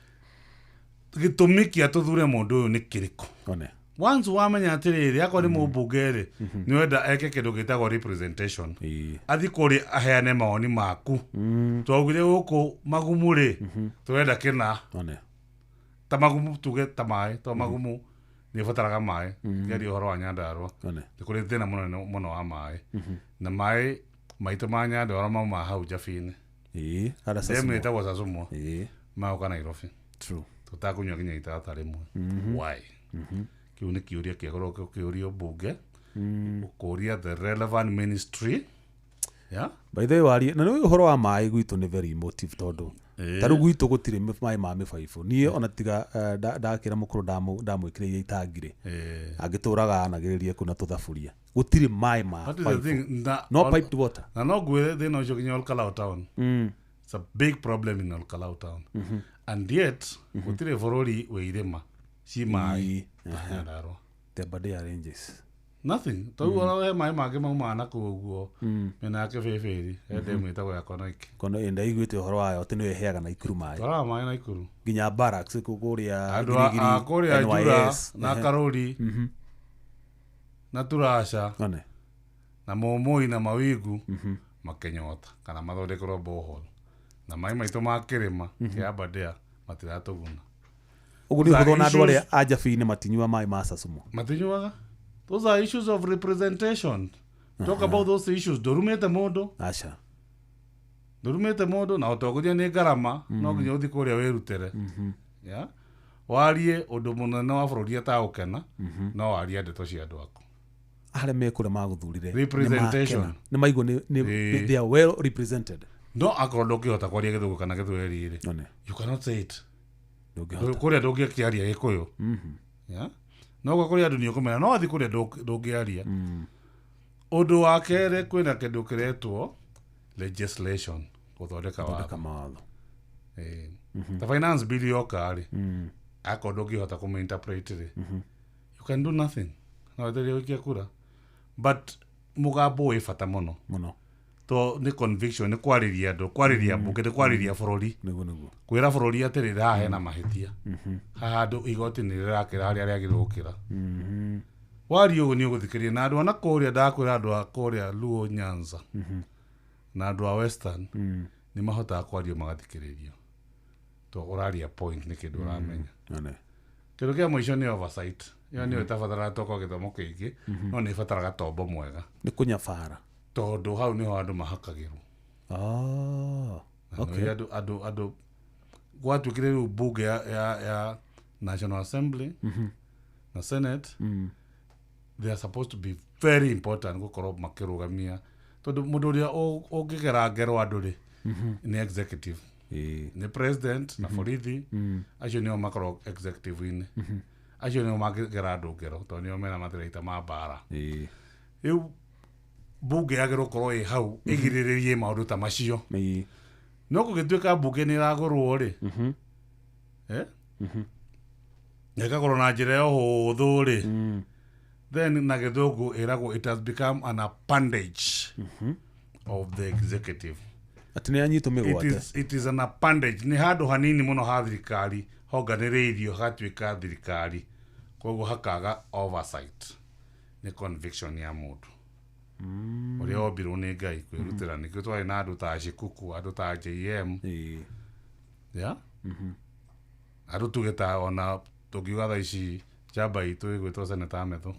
gĩtũmi kĩa tũthure mũndũ ũyũ nĩ kĩrĩkũ once wamenya atĩrĩrĩ akorwo nĩ mũmbunge rĩ nĩ wenda eke kĩndũ gĩtagwo representation athi kũrĩ aheane maoni maku twaugire gũkũ Magumu rĩ tũrenda kĩna ta Magumu tuge ta maĩ to Magumu nĩ bataraga maĩ ngeri ũhoro wa Nyandarua nĩ kũrĩ thĩna mũno wa maĩ na maĩ maitũ ma Nyandarua mauma hau Jabi-inĩ ndemu ĩtagwo Sasumu maũka Nairobi tũtakũnyua nginya itata rĩmwe why kĩu nĩ kĩũria kĩagũrwo kĩũrio mbunge ũkũria the relevant ministry by the way wari na nĩ ũhoro wa maĩ gwitũ nĩ very emotive tondũ taru gwitũ gũtirĩ maĩ ma mĩbaibũ niĩ ona tiga ndakĩra mũkũrũ ndamwĩkĩrĩire itangire angĩtũraga anagĩrĩrie kuna tũthaburia gũtirĩ maĩ ma no piped water na no gwĩre thĩna ũcio nginya Olkalau town it's a big problem in Olkalau town and yet gũtirĩ bũrũri wĩ irĩma ci maĩ Nyandarua the Aberdare Ranges nothing tau ona maĩ mangĩ mauma na kũguo mena yake bĩbĩri ndemu ĩtagwo ya kono enda iguĩte ũhoro wayo atĩ nĩwe heaga Naikuru maĩ twaraga maĩ Naikuru nginya barracks kũrĩa kũrĩa Njura na Karuri na Turasha na Momoi na Mawingu makenyota kana mathondekerwo borehole na maĩ maitũ ma kĩrĩma kĩa Aberdare matiratũguna ũguo nĩ ũhũthwo na andũ arĩa a Jabi-inĩ matinyua maĩ ma Sasumu matinyuaga. Those are issues of representation. Talk about those issues. Ndũrumĩte mũndũ ndũrumĩte mũndũ na ũtongoria nĩ ngarama no nginya ũthi kũrĩa wĩrutĩre warie ũndũ mũnene wa bũrũri ataũkena no warie ndeto cia andũ aku arĩa mekũrĩa magũthurire representation nĩ maigua they are well represented no akorwo ndũngĩhota kwaria Gĩthũngũ kana Gĩthweri you cannot say it kũrĩa ndũngĩkĩaria Gĩkũyũ no kũrĩa andũ nĩ ũkũmenya no athi kũrĩa ndũngĩaria ũndũ wa kerĩ kwĩna kĩndũ kĩretwo legislation gũthondeka watho the finance bill yoka-rĩ akorwo ndũngĩhota kũmĩinterpret rĩ you can do nothing no there's gũikia kura but mũgambo wĩ bata mũno to nĩ conviction nĩ kwarĩria andũ kwarĩria mbunge nĩ kwarĩria bũrũri kwĩra bũrũri atĩrĩ haha hena mahĩtia haha andũ igoti nĩ rĩrakĩra harĩa rĩagĩrĩirwo gũkĩra wario ũguo nĩ ũgũthikĩrĩria na andũ ana kũrĩa ndakwĩra andũ a kũrĩa Luo Nyanza na andũ a Western nĩ mahotaga kwario magathikĩrĩrio to ũraria point nĩ kĩndũ ũramenya kĩndũ kĩa mũico nĩ oversight ĩyo nĩyo ĩtabataraga toko gĩthomo kĩingĩ no nĩ ĩbataraga tombo mwega nĩ kũnyabara tondũ hau niho andũ mahakagĩrwo andũ gwatuĩkire rĩu mbunge ya National Assembly na Senate they are supposed to be very important gũkorwo makĩrũgamia tondũ mũndũ ũrĩa ũngĩgera ngero andũ-rĩ nĩ executive nĩ president na borithi acio nĩo makorwo executive-inĩ acio nĩo mangĩgera andũ ngero tondũ nĩo mena mathiraita ma mbara rĩu mbunge yagĩrĩirwo gũkorwo ĩ hau ĩgirĩrĩrie maũndũ ta macio no gũgĩtuĩka mbunge nĩ ĩragũrwo-rĩ na ĩkakorwo na njĩra ya ũhũthũ-rĩ then na Gĩthũngũ ĩragwo it has become an appendage of the executive atĩ nĩ anyitwo mĩgwate it is an appendage nĩ handũ hanini mũno ha thirikari honganĩrĩirio hagatuĩka thirikari koguo hakaga oversight nĩ conviction ya mũndũ ũrĩa ombirwo nĩ Ngai kwĩrutĩra nĩkĩo twarĩ na andũ ta Shikuku andũ ta JM andũ tũgĩta ona tũngiuga thaa ici njamba itũ ĩgwĩtwo Senator Methu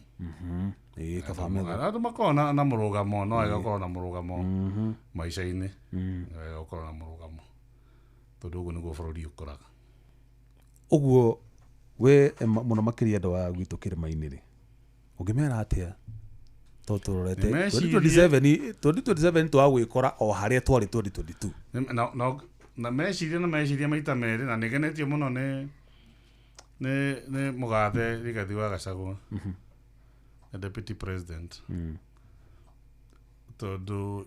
andũ makorwo na mũrũgamo no ĩgakorwo na mũrũgamo maica-inĩ ĩgakorwo na mũrũgamo tondũ ũguo nĩguo bũrũri ũkũraga ũguo we mũno makĩria andũ a gwitũ kĩrĩma-inĩ-rĩ ũngĩmera atĩa tũrorete 2027 twagwĩkora o harĩa twarĩ 2022 na meciria maita merĩ na nĩgenetio mũno nĩ mũgathe Rigathi wa Gachagua deputy president tondũ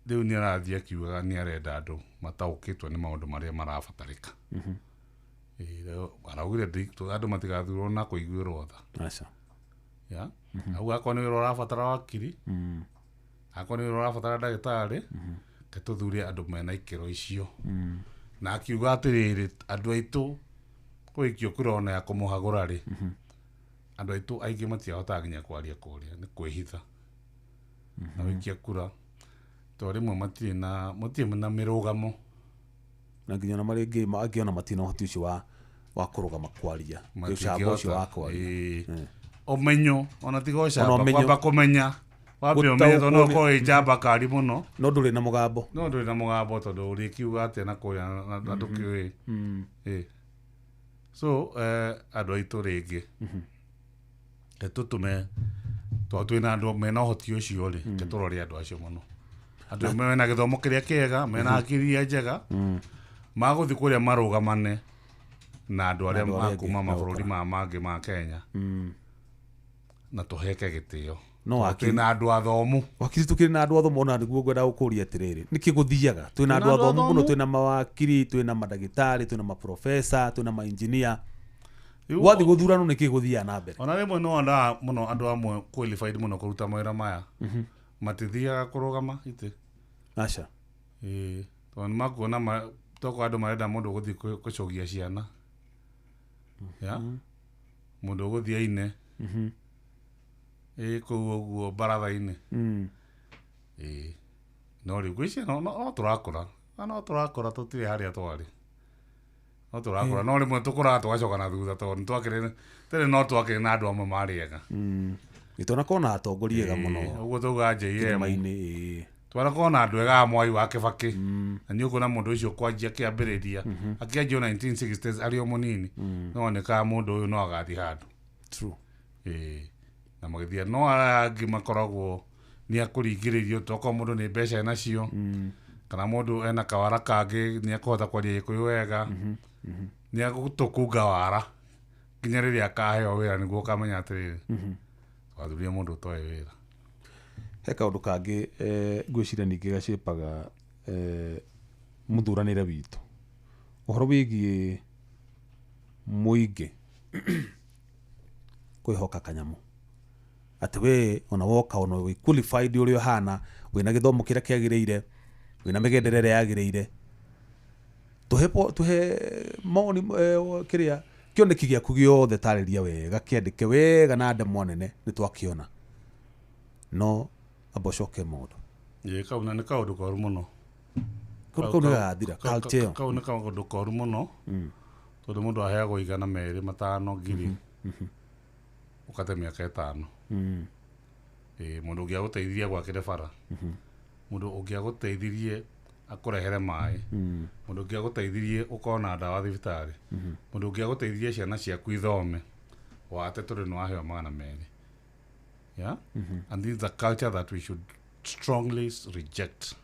riu ni arathie akiugaga ni arenda andu mataukitwo ni maundu maria marabatarika araugire andu matigathurwo na kuiguirwo tha aca ya au akorwo ni wira urabatara wakiri akorwo ni wira urabatara ndagitari ke tuthure andu mena ikiro icio na akiuga atiriri andu aitu kuikio kurona ya kumuhagura ri andu aitu aingi matiahota nginya kwaria kuria ni kwihitha na wikia kura to rimwe matire na mirugamo na nginya na maringi angiona matina hoti ucio wa kurugama kwaria ucamba ucio wa kwaria omenyo ona tiga ucamba kwamba kumenya wambe omenyo no ko ijamba kari muno no nduri na mugambo tondu urikiuga atia na kuria na tukiwe so andu aitu ringi tutume twina andu mena hoti ucio ri turore andu acio muno andu mena githomo kiria kiega mena akiri njega maguthi kuria marugamane na andu aria makuma mabururi mangi ma Kenya na tuheke gitio no akina andu athomu wakiri tukiri na andu athomu ona niguo gwenda gukuria atiriri niki guthiaga twina andu athomu muno twina mawakiri twina madagitari twina maprofesa twina mainjinia wathi guthurano niki guthia na mbere ona rimwe no anda muno andu amwe qualified muno kuruta mawira maya matithiaga kurugama ite aca toni makuona toko andu marenda mundu guthi kucogia ciana ya mundu guthia ine kuu uguo baratha-ini no riu gwicia no turakura tutire haria twari no turakura no rimwe tukuraga tugacoka na thutha tondu twakire tene no twakire na andu amwe mariega itona kona atongoria ega muno uguo tuga JM twara kona andu ega Mwai wa Kibaki na ni ukuna mundu ucio kwanjia kiambiriria akianjio 1960s ari o munini no neka mundu uyu no agathi handu true na magithia no angi makoragwo ni akuringiririo toko mundu ni mbeca nacio kana mundu ena kawara kangi ni akuhota kwaria Gikuyu wega ni agutukunga wara nginya riria akaheo wira niguo kamenya atiriri twathurie mundu toe wira he kaundu kangi ngwiciria ningi gacipaga muthuranire witu uhoro wigie muingi kwihoka kanyamu ati we ona woka ona we qualified uri hana wina githomo kiria kiagiriire wina migenderere yagireire tuhe moni kiria kioneki giaku giothe tariria wega kiandike wega na ndemo nene ni twakiona no abocoke mundu kauna ni kaundu koru muno kaundu gathira culture kauna kaundu koru muno tondu mundu aheagwo 200 5 ngiri ukate miaka 5 mundu ungia guteithiria gwakire bara mundu ungia guteithirie akurehere mai mundu ungia guteithirie ukona ndawa thibitari mundu ungia guteithirie ciana ciaku ithome wate turi no aheo 200 yeah and this is a culture that we should strongly reject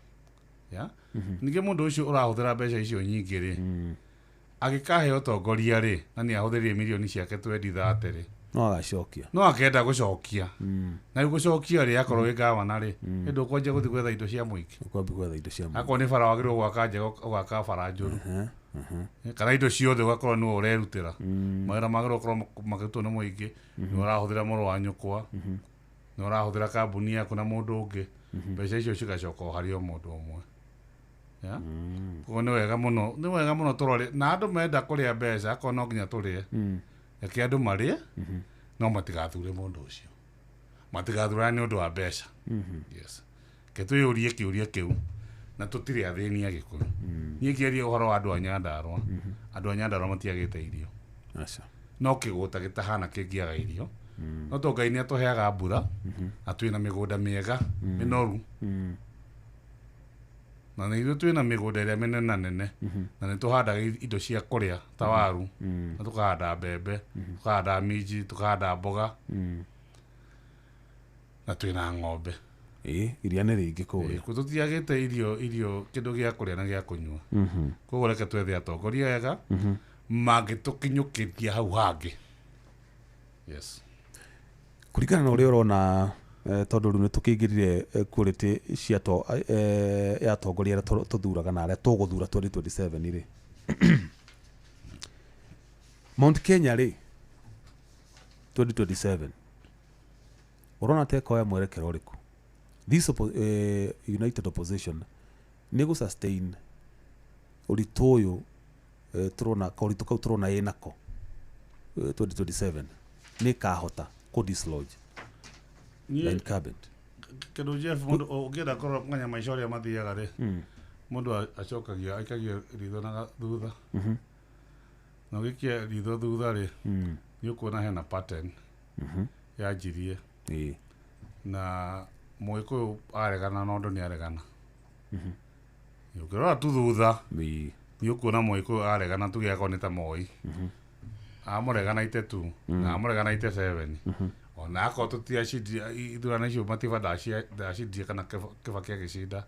yeah nige mundu ucio urahuthira mbeca icio nyingi ri agikahe utongoria ri na ni ahuthirie milioni ciake 2030 ri no agacokia no akenda gucokia na gucokia ri akorwo gavana ri ndu kwanje guthi gwetha indo cia muiki ukwambi gwetha indo cia muiki akoni bara wagirwo gwaka njega gwaka bara njuru kana indo ciothe ugakorwo ni urerutira mawira magirwo korwo magitwo ni muingi ni urahuthira muru wa nyukwa ni urahuthira kambuni yaku na mundu ungi mbeca icio cigacoka hari o mundu umwe ya ko ni wega muno turore na andu menda kuria mbeca akoro no nginya turie eke andu marie no matigathure mundu ucio matigathura ni undu wa mbeca yes ke tuyurie kiuria kiu na tutire athini ya Gikuyu ni ngiaria uhoro wa andu a Nyandarua matiagite irio aca no kiguta gitahana kingiaga irio no to Ngai ni atuheaga mbura atwina migunda miega minoru na ni twina migunda iria minene na ni tuhandaga indo cia kuria ta waru na tukahanda mbembe tukahanda minji tukahanda mboga na twina ng'ombe iria ni ringi kuria ko tutiagite irio kindu gia kuria na gia kunyua koguo reke twethe atongoria wega magitukinyukiria hau hangi yes kurikana na uria urona tondu riu nitukingirire quality cia ya tongoria tuthuraga na aria tuguthura 2027 ri Mount Kenya ri 2027 urona teko ya mwerekero riku this united opposition ni sustain uritu uyu turona kauritu kau turona inako 2027 ni kahota ku dislodge line cabinet Kedu Jeff mundu ugienda korwo nganya maishoria mathiaga ri mundu acokagia aikagia ritho na thutha na ugikia ritho thutha ri ni ukuona hena pattern ya njirie na Muikuyu aregana na undu ni aregana ukirora tu thutha ni ukuona Muikuyu aregana tugiakwo ni ta Moi amuregana ite tu na amuregana ite 7 ona ako tutiacidia ithurano icio matiba ndacidia kana Kibaki agicinda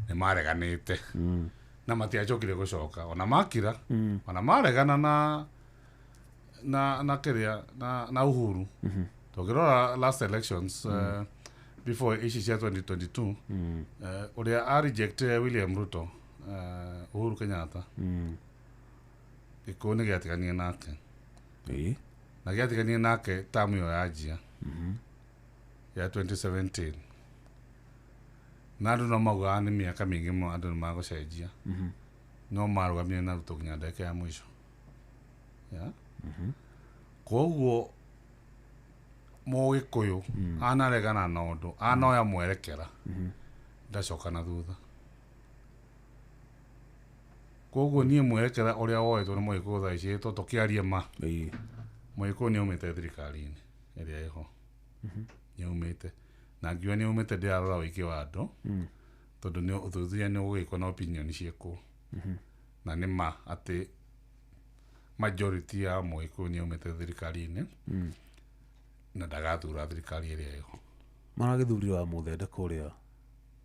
ni mareganite na matiacokire gucoka ona makira ona maregana na kiria na Uhuru tokirora last elections before ici cia 2022 uria a reject William Ruto Uhuru Kenyatta ikoni giatigania nake na giatigania nake tamu yo yajia ya 2017 na andu no mauga ni miaka mingi mo andu no magucenjia no marugamia na Ruto nginya ndeke ya mwisho ya koguo Mũgĩkũyũ anaregana na undu anoya mwerekera ndacoka na thutha koguo nie mwerekera uria woetwo ni Mũgĩkũyũ thaa ici tukiaria ma Mũgĩkũyũ ni umite thirikari-ini iria iho ni umite na ngiwa ni umite ndiarora wiki wa andu tondu ni uthuthuria ni ugikwo na opinion cieko na ni ma ati majority ya Mũgĩkũyũ ni umite thirikari-ini na ndagathura thirikari iria iho maragithurira muthende kuria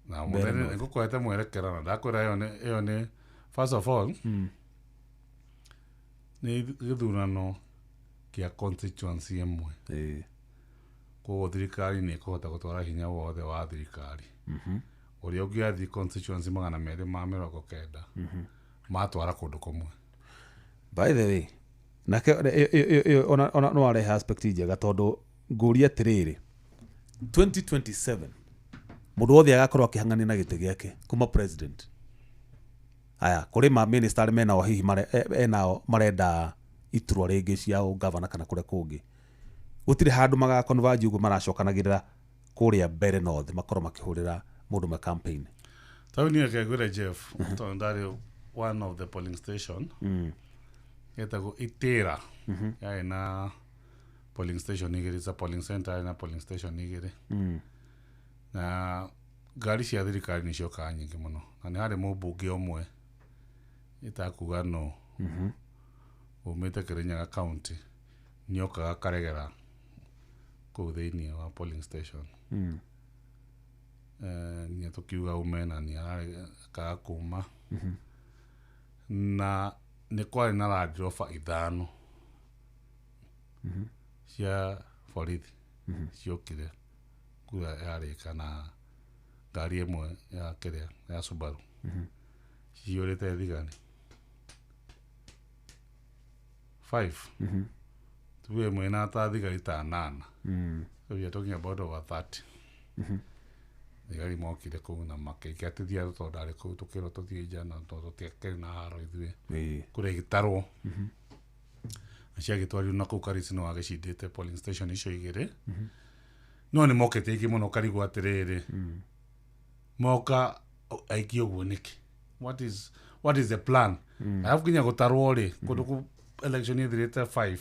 na muthende ngukwete mwerekera na ndakwira iyo ni first of all ni githurano kia constituency imwe kwa thirikari ni kuhota gutwara hinya wothe wa thirikari uria ungiathi constituency 290 matwara kundu kumwe. By the way nake ona no arehe aspect njega tondu nguria atiriri 2027 mundu wothe agakorwo akihang'ania na gite giake kuma president aya kuri ma minister mena o hihi enao marenda iturwa ringi cia governor kana kuria kungi gutire handu maga converge ugo maracokanagirira kuria mbere north makorwo makihurira mundu ma campaign tawini yake gwira Jeff to ndari one of the polling station yetago Itera ya ina polling station igiri za polling center na polling station igiri na gari cia thirikari ni cioka nyingi muno na ni hari mubunge omwe itakuga no umite Kirinyaga county ni okaga karegera ku thiini wa polling station ni tukiuga umena ni ka kuma na ni kwari na radiofa ithano cia borithi ciokire kuga yarika na ngari imwe ya kiria ya Subaru ciorite thigani 5 tuwe mwena ta thigari ta 8 so we are talking about over 30 thigari mokire kuu na makeikia tithia tutondari kuu tukiro tuthie jana tutiakere na haro ithue kuria gitarwo aciagitwario na kuu Karisi no agicindite polling station icio igiri no ni mokete iki muno Karigu atiriri moka aikio guo niki what is the plan alafu kinya gutarwo ri kundu election ithirite 5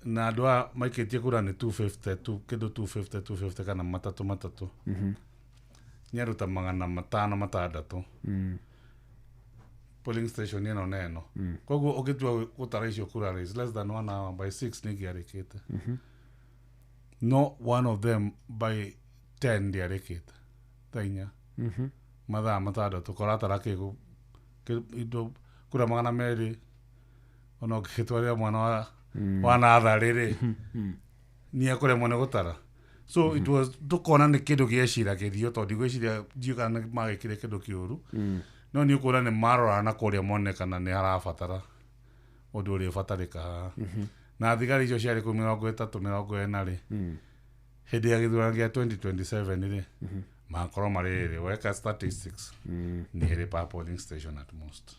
na doa maiketie kura ni 250 kido 250 kana matatu nyaruta magana 5 polling station ino neno koguo ugitua gutara icio kura is less than 1 hour by 6 nigiarikite no one of them by 10 ndiarikite tainya mathaa 6 koratara kigo indo kura magana 2 ono gitwaria mwana wa wana athariri ni akore mwana gutara so it was tukona nä kä ndå gä ecira kä thio tondå digå iciria ndiåkana nä magä kä re kä ndå kä å ru no nä å kå ra nä marora na kå rä a monekana nä harabatara å ndå å rä batarä ka na thigari icio ciarä kå 30-40 rä hä ndä ya gä thurano gä a 2027 rä makorwo marä rä weka statistics nä hä rä polling station at most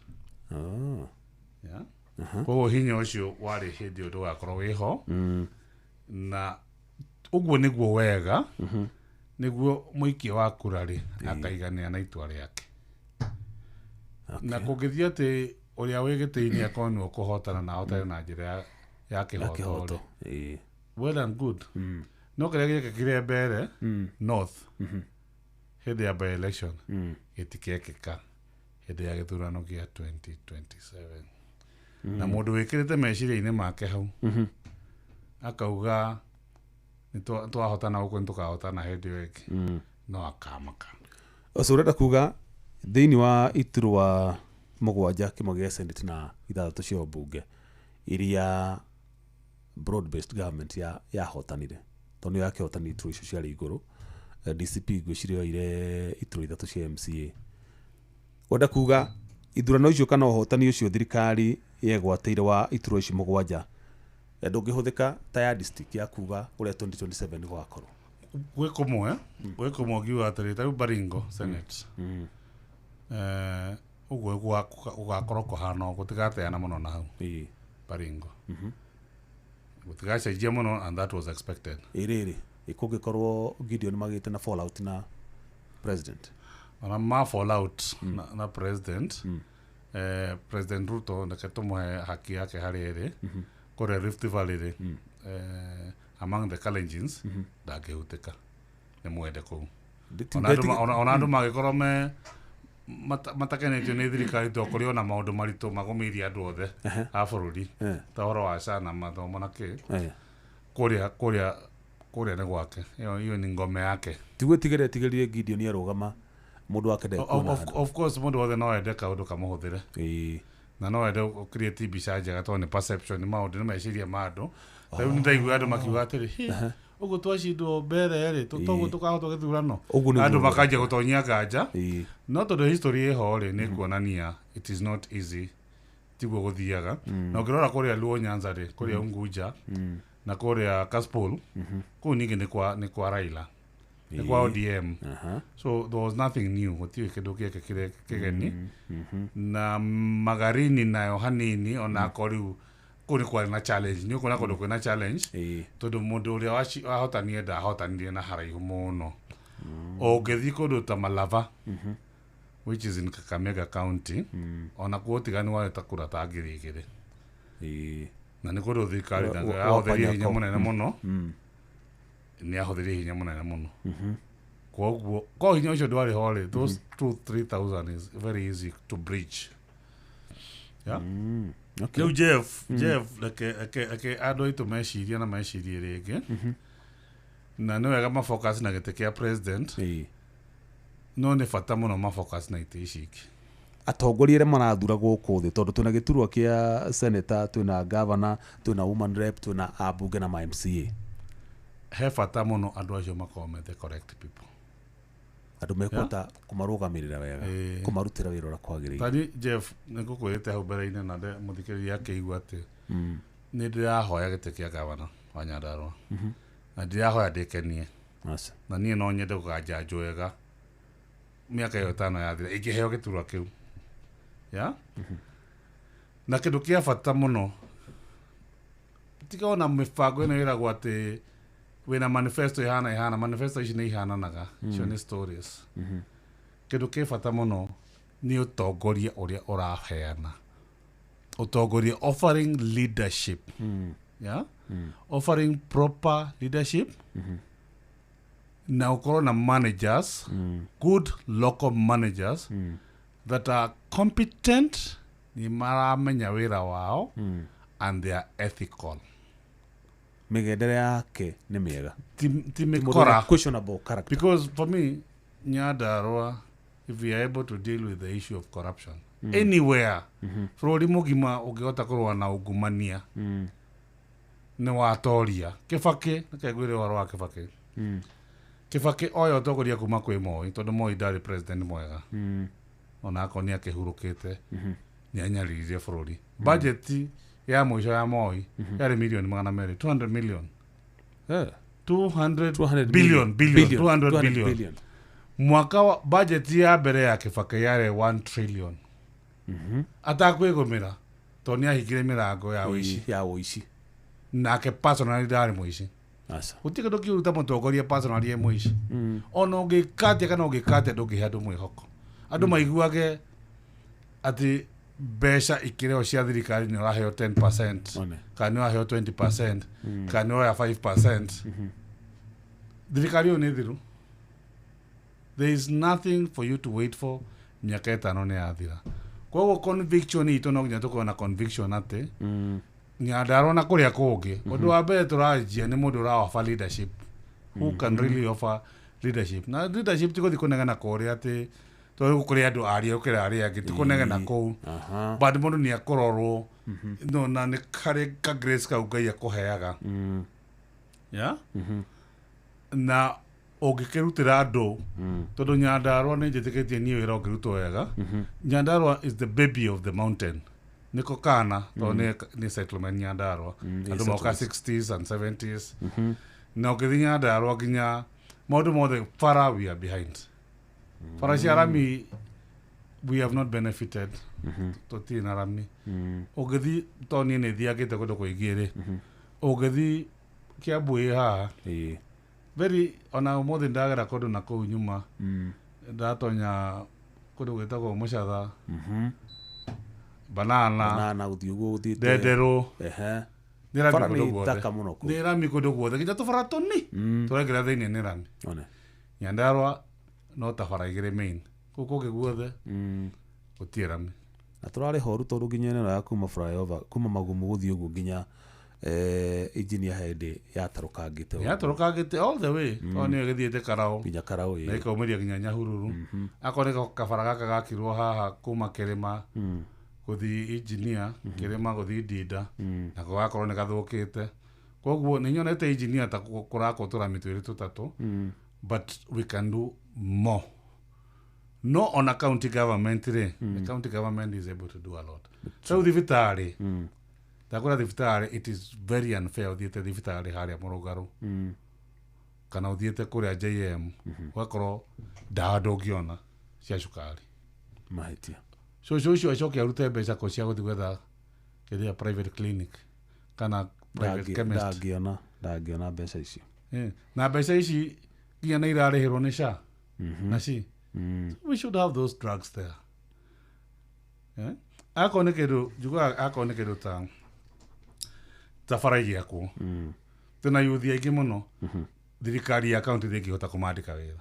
koguo hinya å cio warä hä ndä å ndå gakorwo wä ho na uguo niguo wega niguo muikia wa kura ri akaigania na itua riake na kungithia ati uria wigitiini akonu kuhotana na hotana na njira ya kihoto well and good no kire mbere north hindi ya by election itikekeka hindi ya githurano gia 2027 na mundu wikirite meciria-ini make hau akauga twahotana guku ntukahotana hindi ĩyo ĩngĩ no akamaka ũcio ũrenda kuga thĩinĩ wa iturwa mũgwanja kĩmwe gĩa senate na 6 cia mbunge iria broad based government yahotanire tondũ yakĩhotana iturwa icio ciarĩ igũrũ DCP gwĩciria ire iturwa 3 cia MCA ũrenda kuga ithurano icio kana ũhotani ũcio thirikari yegwatĩire wa iturwa icio mũgwanja ndũngĩhũthĩka ta ya district ya kuga ũrĩa 2027 gũgakorwo gwĩ kũmwe ngiuga atĩrĩ ta rĩu Baringo Senate ũguo gũgakorwo kũhana gũtigateana mũno na hau Baringo gũtigacenjia mũno and that was expected ĩrĩrĩ ĩkũngĩkorwo Gideon magĩte na fallout na president ona ma fallout na president President Ruto ndakatũmũhe haki yake harĩa ĩrĩ kore Rift Valley among the Kalenjins ndangĩhutĩka nĩ mwende kũu ona andũ magĩkorwo me matakenetio nĩ thirikari tokũrĩ ona maũndũ maritũ magũmĩirie andũ othe a bũrũri ta ũhoro wa cana mathomo na kĩ kũrĩa nĩ gwake iyo nĩ ngome yake tigĩrĩrie Gideon arũgama mũndũ wake of course mũndũ wothe no ende kaũndũ kamũhũthĩre na no ende create mbica njega tondũ nĩ perception nĩ maũndũ nĩ meciria ma andũ rĩu nĩ ndaigua andũ makiuga atĩrĩ ũguo twacindwo mbere rĩ toguo tũkahotwo gĩthurano andũ makanjia gũtonyia nganja no tondũ history ĩho rĩ nĩ kuonania it is not easy tiguo gũthiaga na ũngĩrora kũrĩa Luo Nyanza rĩ kũrĩa Unguja na kũrĩa Kasipul kũu ningĩ nĩ kwa Raila nĩ kwa ODM so there was nothing new gũtirĩ kĩndũ gĩake kĩgeni na Magarini nayo hanini ona koriu kũrĩ kwarĩ na challenge nĩ ũkuona kũndũ kwĩna challenge tondũ mũndũ ũrĩa wahotanire ndahotanire na haraihu mũno ũngĩthiĩ kũndũ ta Malava which is in Kakamega County ona kuo tigani wareta kura ta 2,000 na nĩ kũndũ thirikari ahũthĩrie hinya mũnene mũno nĩ ahũthĩrie hinya mũnene mũno koguo ko hinya ũcio ndwarĩ ho rĩ those 2,000-3,000 is very easy to breach rĩu Jeff reke andũ aitũ mecirie na mecirie rĩngĩ na nĩ wega mafocus na gĩtĩ kĩa president no nĩ bata mũno mafocus na itĩ ici ingĩ atongoria arĩa marathura gũkũ thĩ tondũ twĩna gĩturwa kĩa senator twĩna governor twĩna woman rep twĩna ambunge na ma MCA he bata mũno andũ acio makorwo me the correct people andũ mekũhota kũmarũgamĩrĩra wega kũmarutĩra wĩra ũrĩa kwagĩrĩire tani Jeff nĩ ngũkwĩrĩte hau mbere-inĩ na mũthikĩrĩria akĩigua atĩ nĩ ndĩrahoya gĩtĩ kĩa gavana wa Nyandarua na ndĩrahoya ndĩkenie na niĩ no nyende gũkanjanjwo wega mĩaka ĩyo 5 yathira ingĩheo gĩturwa kĩu na kĩndũ kĩa bata mũno tiga ona mĩbango ĩno ĩragwo atĩ wĩna manifesto ihana manifesto ici nĩ ihananaga icio nĩ stories kĩndũ kĩ bata mũno nĩ ũtongoria ũrĩa ũraheana ũtongoria offering leadership offering proper leadership na ũkorwo na managers good local managers that are competent ni maramenya wĩra wao and they are ethical mĩgendere yake nĩ mĩega ti mĩkora questionable character because for me Nyandarua if we are able to deal with the issue of corruption anywhere bũrũri mũgima ũngĩhota kũrũa na ungumania nĩ watoria Kibaki nĩkaiguire ũhoro wa Kibaki Kibaki oyo togoria kuma kwi Moi tondu Moi ndari president mwega ona akoni akihurukite ni anyaririe bururi budget ya mwisho ya Moi yari milioni 200 million 200 billion mwaka wa budget ya mbere ya Kibaki yari 1 trillion atakwigumira toni ahigire mirango ya uici nake personally ndari muici asa utige ndukiuruta mutongoria personally ye muici ona ungikatia kana ungikatia ndungihe andu mwihoko andu maiguage ati mbeca ikireo cia thirikari ni uraheo 10% kana uraheo 20% kana uraheo 5% thirikari yo ni thiru. There is nothing for you to wait for. Miaka itano ni yathira koguo conviction itu no nginya tukorwo na conviction ati Nyandarua na kuria kungi undu wa mbere turajia ni mundu uraofa leadership who can really offer leadership na leadership tiguthi kunegana kuria ati to kuria andu aria ukira aria angi tikunegana kuu but mundu ni akororwo no na ni kare ka grace ka Ngai akuheaga ya na ugikirutira andu tondu Nyandarua ni njitikitie nie wira ungirutwo wega. Nyandarua is the baby of the mountain niko kana to ni settlement Nyandarua andu moka 60s and 70s na ukithi Nyandarua ginya maundu mothe fara we are behind fara cia arami we have not benefited to tina arami ukithi to ni thiagite kundu kuingiri ukithi Kiambu ha very ona mothe ndagera kundu na kuu nyuma ndatonya kundu gwitagwo Mucatha banana uthiugo uthite Ndendero ni rami kundu guothe nginya tubara tuni turegera thiini ni rami Nyandarua no tabara igire main kuko guothe gutie rami na turari horu tondu nginya ino ya kuma flyover kuma Magumu guthii uguo nginya engineer head yatarukangite all the way oni agithiete Karao nginya Karao na ikaumiria nginya Nyahururu akone kabara gaka gakirwo haha kuma Kirima guthi engineer Kirima guthi Dinda na gugakorwo ni gathukite koguo ni nyonete engineer ta kurako turami twiri tutatu but we can do more no on a county government the county government is able to do a lot so thibitari takura thibitari it is very unfair uthiete thibitari haria Murugaru kana uthiete kuria JM wakorwo dawa ndungiona cia cukari mahitia so acoke arute mbeca ko cia guthi gwetha kiria private clinic kana private chemist ndagiona mbeca icio na mbeca ici nginya nĩ irarĩhĩrwo nĩ SHA na ci we should have those drugs there akone kĩndũ njugaga akone kĩndũ ta baraigia kuo tena youth aingĩ mũno thirikari ya county ndĩngĩhota kũmandĩka wĩra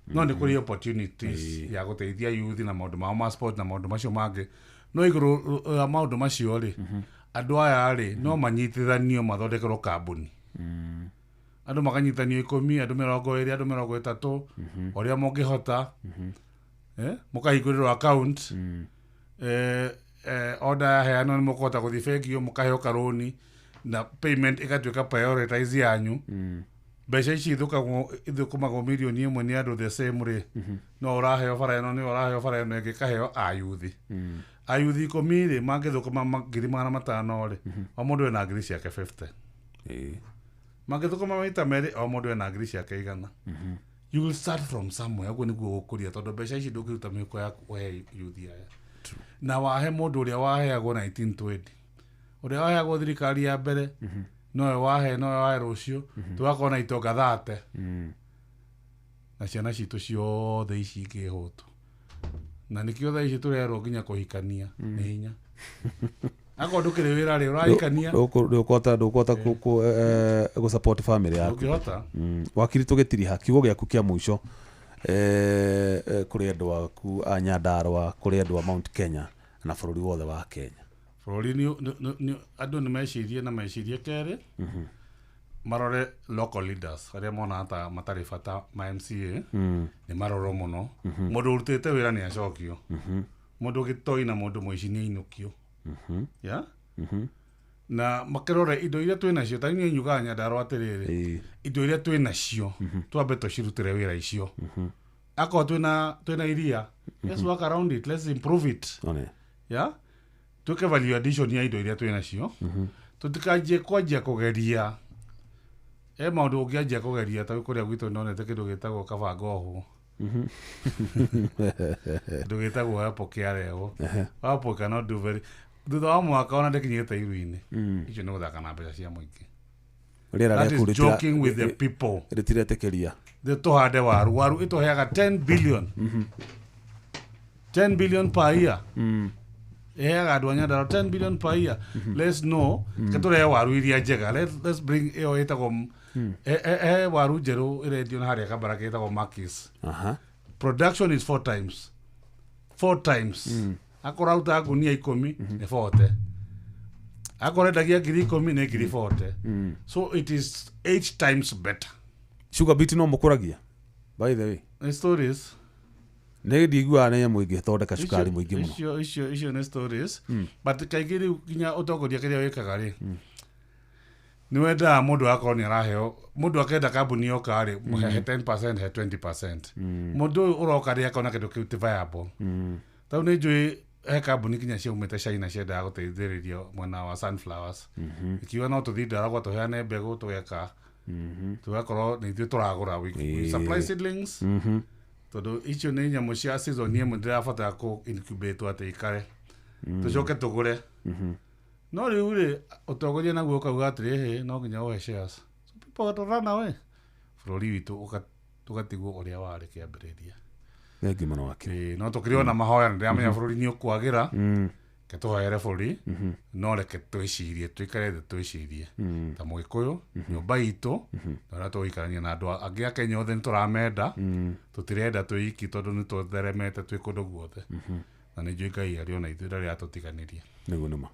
no nĩ kũrĩ opportunities ya gũteithia youth na maũndũ mao ma sport na maũndũ macio mangĩ no igũrũ maũndũ macio rĩ andũ aya rĩ no manyitithanio mathondekerwo kambuni andu makanyitanio 10 andu 20 andu 30 oria mungihota mukahingũrĩrwo account order ya heano ni mukota guthi bengi mukaheo karoni na payment igatuĩka prioritize yanyu mbeca ici ithukumagwo milioni ĩmwe nĩ andũ the same rĩ no ũraheo bara ĩno nĩ ũraheo bara ĩno ĩngĩ kaheo ayuthi ayuthi 10 rĩ mangĩthũkũma 500 rĩ o mũndũ ena ngiri ciake 50 magĩthũkũma maita merĩ o mũndũ ena ngiri ciake 100 you will start from somewhere ũguo nĩguo gũkũria tondũ mbeca ici ndũngĩruta mĩhuko yaku wahe yuthi aya na wahe mũndũ ũrĩa waheagwo 1920 ũrĩa waheagwo thirikari ya mbere nowe wahe rũciũ tũgakorwo na itonga 30 na ciana citũ ciothe ici ingĩhũtwo na nĩkĩo thaa ici tũrerwo nginya kũhikania nĩ hinya akorwo ndũkĩrĩ wĩra rĩ ũrahikania ndũkũhota gũ-support family yaku ndũngĩhota wakiri tũgĩtiriha kiugo gĩaku kĩa mũico kũrĩ andũ aku a Nyandarua kũrĩ andũ a Mount Kenya na bũrũri wothe wa Kenya bũrũri andũ nĩ mecirie na mecirie kerĩ marore local leaders arĩa monaga ta matarĩ bata ma MCA nĩ marorwo mũno mũndũ ũrutĩte wĩra nĩ acokio mũndũ gĩtoi na mũndũ mũici nĩ ainũkio na makerore indo iria twĩ nacio ta niĩ nyugaga Nyandarua atĩrĩrĩ indo iria twĩ nacio twambe tũcirutĩre wĩra icio akorwo twĩna iria let's work around it, let's improve it yeah tuke value addition ya indo iria twĩ nacio tutikanjie kwanjia kugeria maundu ũngĩanjia kugeria ta kũrĩa gwitũ nonete kĩndũ gĩtagwo kabangoho ndugĩtagwo hapo kĩarego hapo cannot do very thutha wa mwaka ona ndĩkinyĩte iru-inĩ icio nĩ gũthaka na mbeca cia mũingĩ that is joking with the people rĩtiretĩkĩria tũhande waru ĩtũheaga 10 billion 10 billion per year heaga andũ a Nyandarua 10 billion per year let's know katũrehe waru iria njega let's bring ĩyo ĩtagwo waru njerũ ĩrendio na harĩa kabaraka ĩtagwo Makis production is 4 times akora uta gunia 10 nĩ 40 akora dagia 10,000 nĩ 40 so it is 8 times better. Sugar beet no mũkũragia by the way the stories nĩ ndiguaga nĩ mũingĩ thondeka cukari mũingĩ mũno icio nĩ stories but kaingĩ rĩu nginya ũtongoria kĩrĩa wĩkaga rĩ nĩ wendaga mũndũ akorwo nĩ araheo mũndũ akenda kambuni yoka rĩ he 10% he 20% mũndũ ũyũ ũroka rĩ akona kĩndũ kĩu ti viable tau nĩ njũĩ he kambuni kinya ciaumĩte China ciendaga gũteithĩrĩria mwena wa sunflowers ikiuga no tũthiĩ Ndaragwa tũheane mbegũ tũgeka tugakorwo nĩ ithuĩ tũragũra we supply seedlings tondũ icio nĩ nyamũ cia season ĩmwe ndĩrabatara ku incubate atĩ ikare tũcoke tũgũre no rĩu rĩ ũtongoria naguo ũkauga atĩrĩ no nginya ũhe shares people to run away bũrũri witũ tũgatigwo ũrĩa warĩ kĩambĩrĩria thengi mũno wakĩ no tũkĩrĩ ona mahoya ndĩramenya bũrũri nĩ ũkwagĩra ke tũhoere bũrũri no reke twĩcirie tũikare thĩ twĩcirie ta Mũgĩkũyũ nyũmba itũ na tũikarania na andũ angĩ a Kenya othe nĩtũramenda tũtirenda twĩiki tondũ nĩ tũtheremete twĩ kũndũ guothe na nĩ njũĩ Ngai arĩ ona ithuĩ ndarĩ atũtiganirie nĩguo nĩma.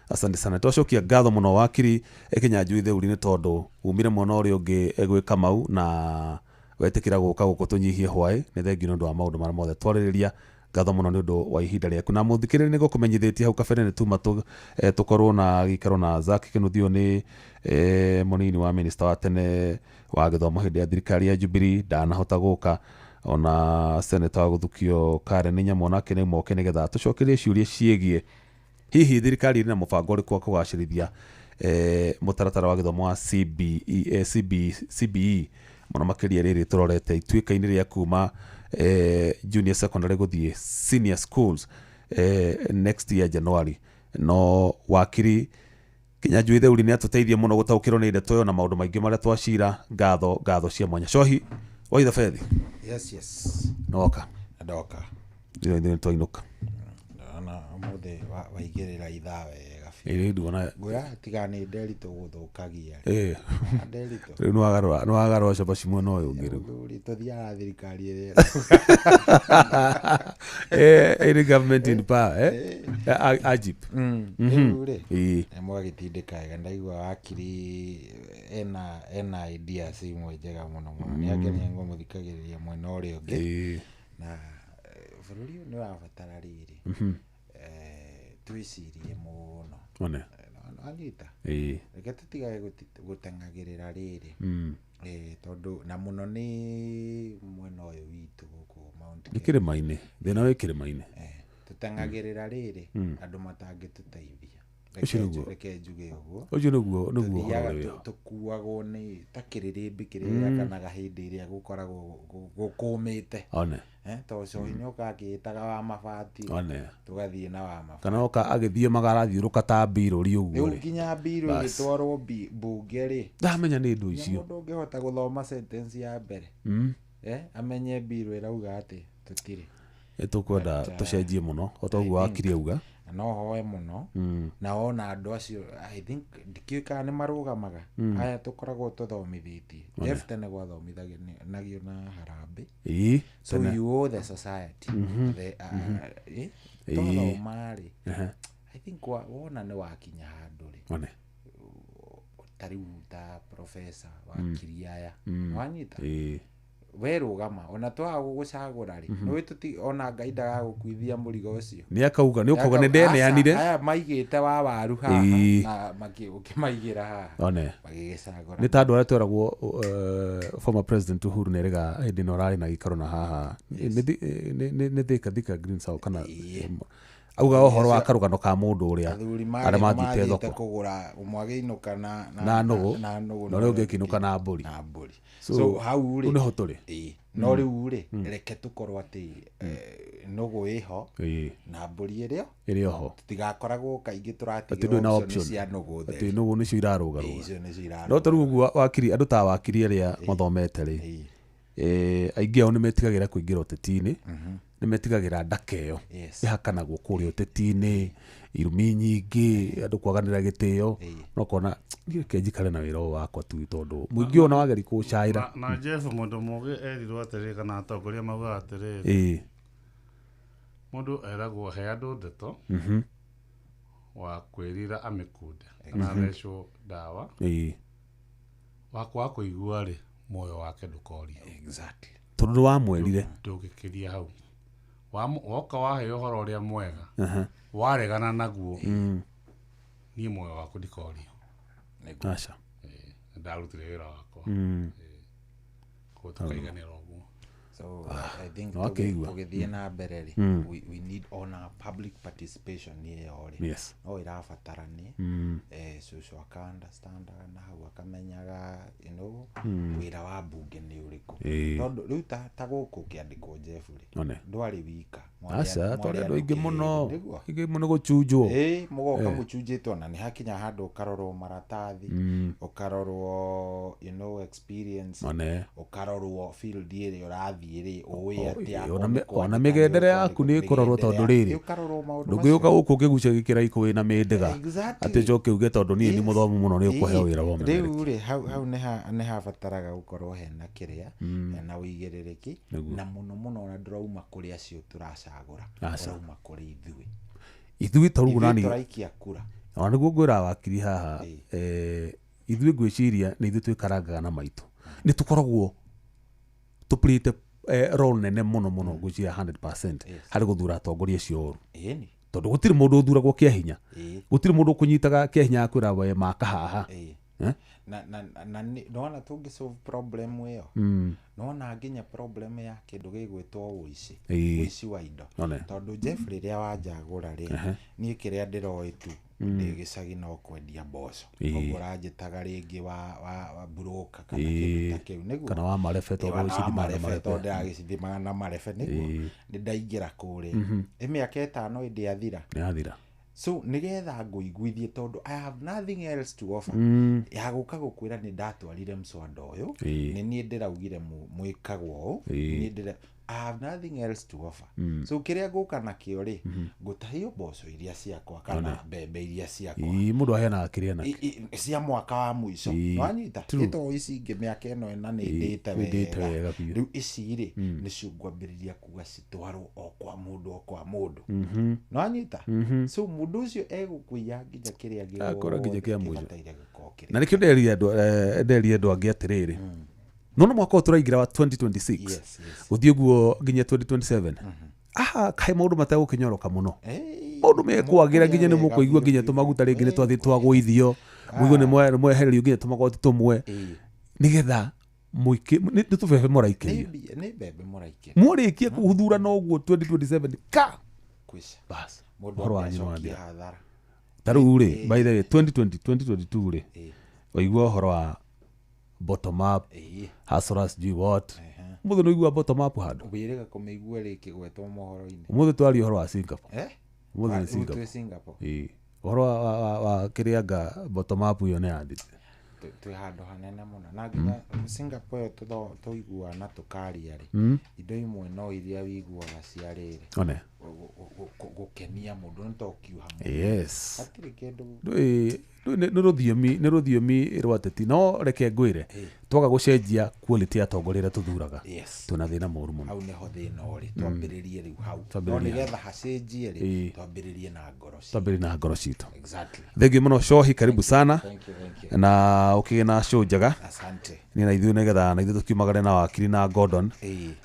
Asante sana twacokia ngatho mũno wakiri Kĩnyanjui Theuri nĩ tondũ umire mwena ũrĩa ũngĩ gwĩ Kamau na wetĩkĩra gũka gũkũ tũnyihie hwaĩ nĩ thengi nĩ ũndũ wa maũndũ marĩa mothe twarĩrĩria ngatho mũno nĩ ũndũ wa ihinda rĩaku na mũthikĩrĩria nĩ gũkũmenyithĩtie hau kabere nĩ tuma tũkorwo na gĩikaro na Zack Kĩnuthio nĩ mũnini wa minista wa tene wa gĩthomo hĩndĩ ya thirikari ya Jubilee ndanahota gũka ona seneta wa gũthukio Karen Nyamũ nake nĩ moke nĩgetha tũcokerie ciũria ciĩgiĩ hihi thirikari ĩna mũbango ũrĩkũ wa kũgacĩrithia mũtaratara wa gĩthomo wa CBE mũno makĩria rĩrĩ tũrorete ituĩka-inĩ rĩa kuma junior secondary gũthiĩ senior schools next year January no wakiri Kĩnyanjui Theuri nĩ atũteithie mũno gũtaũkĩrwo nĩ ndeto ĩyo na maũndũ maingĩ marĩa twacira ngatho cia mwanya cohi waitha fethi yes noka ndoka ndio twainũka na mũthĩ waigĩrĩra ithaa wega nduona ngwĩra tiga nĩ nderitũ gũthũkagia nderitũ rĩu nĩ wagarũra cabaci mwena ũyũ ũngĩ rĩu tũthiaga thirikari ĩrĩ government in power Ajip rĩu rĩ mwagĩtindĩka wega ndaigua wakiri ena ideas imwe njega mũno nĩ angenia ngũmũthikagĩrĩria mwena ũrĩa ũngĩ na bũrũri ũyũ nĩ wabatara rĩrĩ twĩcirie mũno anyita reke tũtigage gũteng'agĩrĩra rĩrĩ tondũ na mũno nĩ mwena ũyũ witũ gũkũ Mount Kenya kĩrĩma-inĩ thĩna wĩ kĩrĩma-inĩ tũteng'agĩrĩra rĩrĩ andũ matangĩtũteithia reke njuge ũguo ũcio nĩguo tũkuagwo nĩ ta kĩrĩrĩmbĩ kĩrĩa gĩakanaga hĩndĩ ĩrĩa gũkoragwo gũkũmĩte tondũ nĩ ũkagĩtaga wa mabati tũgathiĩ na wa mabati kana oka agĩthiĩ magarathiũrũka ta mbirũri ũguo rĩu nginya mbirũ ĩgĩtwarwo mbunge rĩ ndamenya nĩ ndũ icio mũndũ ũngĩhota gũthoma sentence ya mbere amenye mbirũ ĩrauga atĩ tũtirĩ tũkwenda tũcenjie mũno o toguo wakiri auga no hoe mũno na ona andũ acio I think ndikĩũka nĩ marũgamaga aya tũkoragwo tũthomithĩtie Jeff tene gwathomithagio na Harambee so you owe the society tũthoma rĩ I think wona nĩ wakinya handũ rĩ ta rĩu ta professor wakiri aya wanyita werugama ona twaga gugucagura ri no tuti ona Ngai ndagagukuithia mũrigo ũcio ni akauga ni ukoga ni ndeneanire aya maigĩte wa waru haha na ũkĩmaigĩra haha one magĩgĩcagũra ni tandu aria tweragwo former president Uhuru Neriga hindi no rari na gikaro na haha ni thika Greenshow kana auga uhoro wa karugano ka mundu uria aria mathite thoko kugura mwagĩinũka na nugu no rĩu ngĩkinuka na mburi so hau ri ni ho turi no rĩu ri reke tukorwo ati nugu iho na mburi irio ho tigakoragwo kaingĩ tũratigĩrwo option cia nugu theri ati nugu nicio iraruga no taru guo wakiri andu ta wakiri aria mathomete ri aingi ao ni metigagira kuingira ũteti-inĩ ni metigagira ndaka iyo ihakanagwo kũrĩa ũteti-inĩ irumi nyingĩ andu kwaganĩra gĩtĩo no kona kenjikare na wĩra ũyũ wakwa tu tondu mũingĩ ona wageri kũcaira na Jeff mũndũ mũgĩ erirwo atĩrĩ kana atongoria mauga atĩrĩ mũndũ eragwo he andũ ndeto wa kwĩrira amĩkunde kana athecwo ndawa wakwa kũigua rĩ muoyo wake ndũkorio exactly tondu wa mwĩrire ndũgĩkĩria hau woka waheo ũhoro ũrĩa mwega waregana naguo niĩ muoyo waku ndikorio aca ndarutire wĩra wakwa kũguo tũkaiganĩra ũguo so I think tũgĩthiĩ na mbere ri we need on our public participation niyo ri no irabatarania social aka understand na hau akamenyaga wĩra wa mbunge nĩ ũrĩkũ tondu rĩu ta gũkũ kĩandĩkwo Jeff ri ndwarĩ wika aca tondũ andũ aingĩ mũno gũchunjwo mũgoka mũchunjĩtwo na nĩ hakinya handũ ũkarorwo maratathi ũkarorwo experience ũkarorwo field ĩrĩa ũrathiĩ ri ũĩ atĩa ona mĩgendere yaku nĩ ĩkororwo tondu rĩrĩ ndũngĩũka gũkũ ũkĩgucia gĩkĩra ikũ wĩna mĩndĩga atĩ njoke uge tondu niĩ nĩ mũthomu mũno nĩ ũkũheo wĩra wa mũnene rĩu rĩ hau nĩ habataraga gũkorwo hena kĩrĩa hena ũigĩrĩrĩki na mũno ona ndũrauma kũrĩ acio turacagũra ũrauma kũrĩ ithuĩ tarugu nani tũraikia kura ona nĩguo ngwĩra wakiri haha ithuĩ ngwĩciria nĩ ithuĩ twĩkarangaga na maitũ nĩ tũkoragwo tũpĩrĩte role nene mũno ngwĩciria 100% harĩ gũthura atongoria acio ũru tondu gũtirĩ mũndũ ũthuragwo kĩa hinya gũtirĩ mũndũ ũkũnyitaga kĩa hinya akwĩra we maka haha na nona tũngĩ solve problem ĩyo nona nginya problem ya kĩndũ gĩgwĩtwo ũici wa indo tondu Jeff rĩrĩa wanjagũra rĩ niĩ kĩrĩa ndĩroĩ tu ndĩ gĩcagi no kwendia mboco ũguo ũranjĩtaga rĩngĩ wa broker kana kĩndũ ta kĩu nĩguo kana wa marebe tondũ ndĩragĩcithimaga na marebe nĩguo nĩ ndaingĩra kũrĩa mĩaka 5 ndĩathira so nigetha ngũiguithie tondu I have nothing else to offer ya gũka gũkwĩra nĩ ndatwarire mswada ũyũ nĩ niĩ ndĩraugire mwĩkagwo ũũ I have nothing else to offer so kĩrĩa ngũka nakĩo rĩ ngũtahio mboco iria ciakwa kana mbembe iria ciakwa mũndũ aheanaga kĩrĩa na cia mwaka wa mũico wanyita ĩto ici ingĩ mĩaka ĩno ĩna nĩ ndĩte wega rĩu ici rĩ nĩcio ngwambĩrĩria kuga citwarwo o kwa mũndũ wanyita so mũndũ ũcio egũkũiya nginya kĩrĩa gĩbataire gũkorwo kĩrĩ na nĩkĩo nderia andũ angĩ atĩrĩrĩ nono mwaka ũyũ tũraingĩra wa 2026 gũthiĩ guo nginya 2027 kaĩ maũndũ mategũkĩnyoroka mũno maũndũ mekwagĩra nginya nĩ mũkũigua nginya tũmaguta rĩngĩ nĩ twathiĩ twagũithio mũigua nĩ mwehererio nginya tũmagoti tũmwe nĩgetha nĩ tũbebe mũraikĩrio mwarĩkia kũthurana ũguo 2027 bas ũhoro wanyu nĩwathira ta rĩu rĩ by the way 2022 rĩ waigua ũhoro wa bottom up hustlers do what mũthĩ nĩ igua bottom up handũ ũbĩrĩga kũmĩigua rĩkĩ gwetwo mohoro-inĩ mũthĩ twaria ũhoro wa Singapore mũthĩ nĩ Singapore ũhoro wa kĩrĩa anga bottom up iyo nĩ yandĩte twĩ handũ hanene mũno na nginya Singapore tũiguaga na tũkaria rĩ indo imwe no iria wiguaga cia rĩrĩ gũkenia mũndũ nĩ tokiuha mũndũ hatirĩ kĩndũ nĩ rũthiomi rwa teti no reke ngwĩre twaga gũcenjia quality ya atongoria arĩa tũthuraga twĩna thĩna mũru mũno hau nĩho thĩna ũrĩ twambĩrĩrie rĩu hau no nĩgetha hacenjie rĩ twambĩrĩrie na ngoro citũ thengiũ mũno Shohi karibu sana na ũkĩgĩa na show njega nĩ ni na ithuĩ nĩgetha na ithuĩ tukiumagare na wakiri na Gordon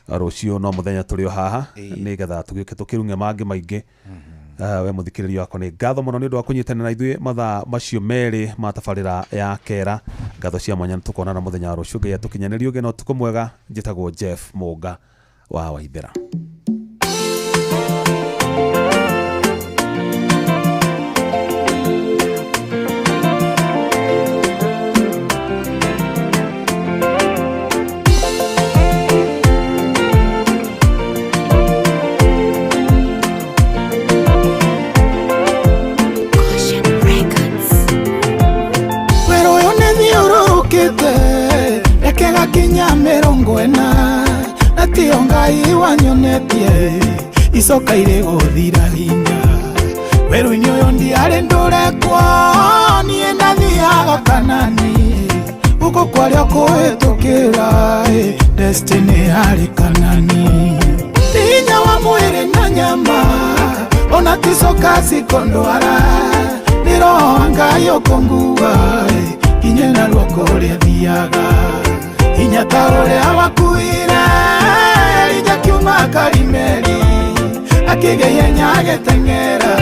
rũciũ no mũthenya tũrĩ o haha nĩgetha tũgĩũke tũkĩrung'e mangĩ maingĩ. We mũthikĩrĩria wakwa nĩ ngatho mũno nĩ ũndũ wa kũnyitanĩra na ithuĩ mathaa macio merĩ ma tabarĩra ya Kera. Ngatho cia mwanya nĩtũkonana mũthenya wa rũciũ Ngai atũkinyanĩrie ũgĩ na ũtukũ mwega. Njĩtagwo Jeff Mũnga wa Waithera. Kinya mirongo ena na tio Ngai wanyonetie icoka ire guthira hinya weru-inĩ ũyũ ndiarĩ ndũrekwo niĩ ndathiaga Kanani gũkũ kwarĩa kũhĩtũkĩra destiny harĩ Kanani hinya wa mwĩrĩ na nyama ona ticoka cikondwara nĩ roho wa Ngai ũkũnguga kinye na ruoko ũrĩa thiaga hinya ta ũrĩa wakuire Elija kiuma Karimeli akĩgeithia agĩteng'era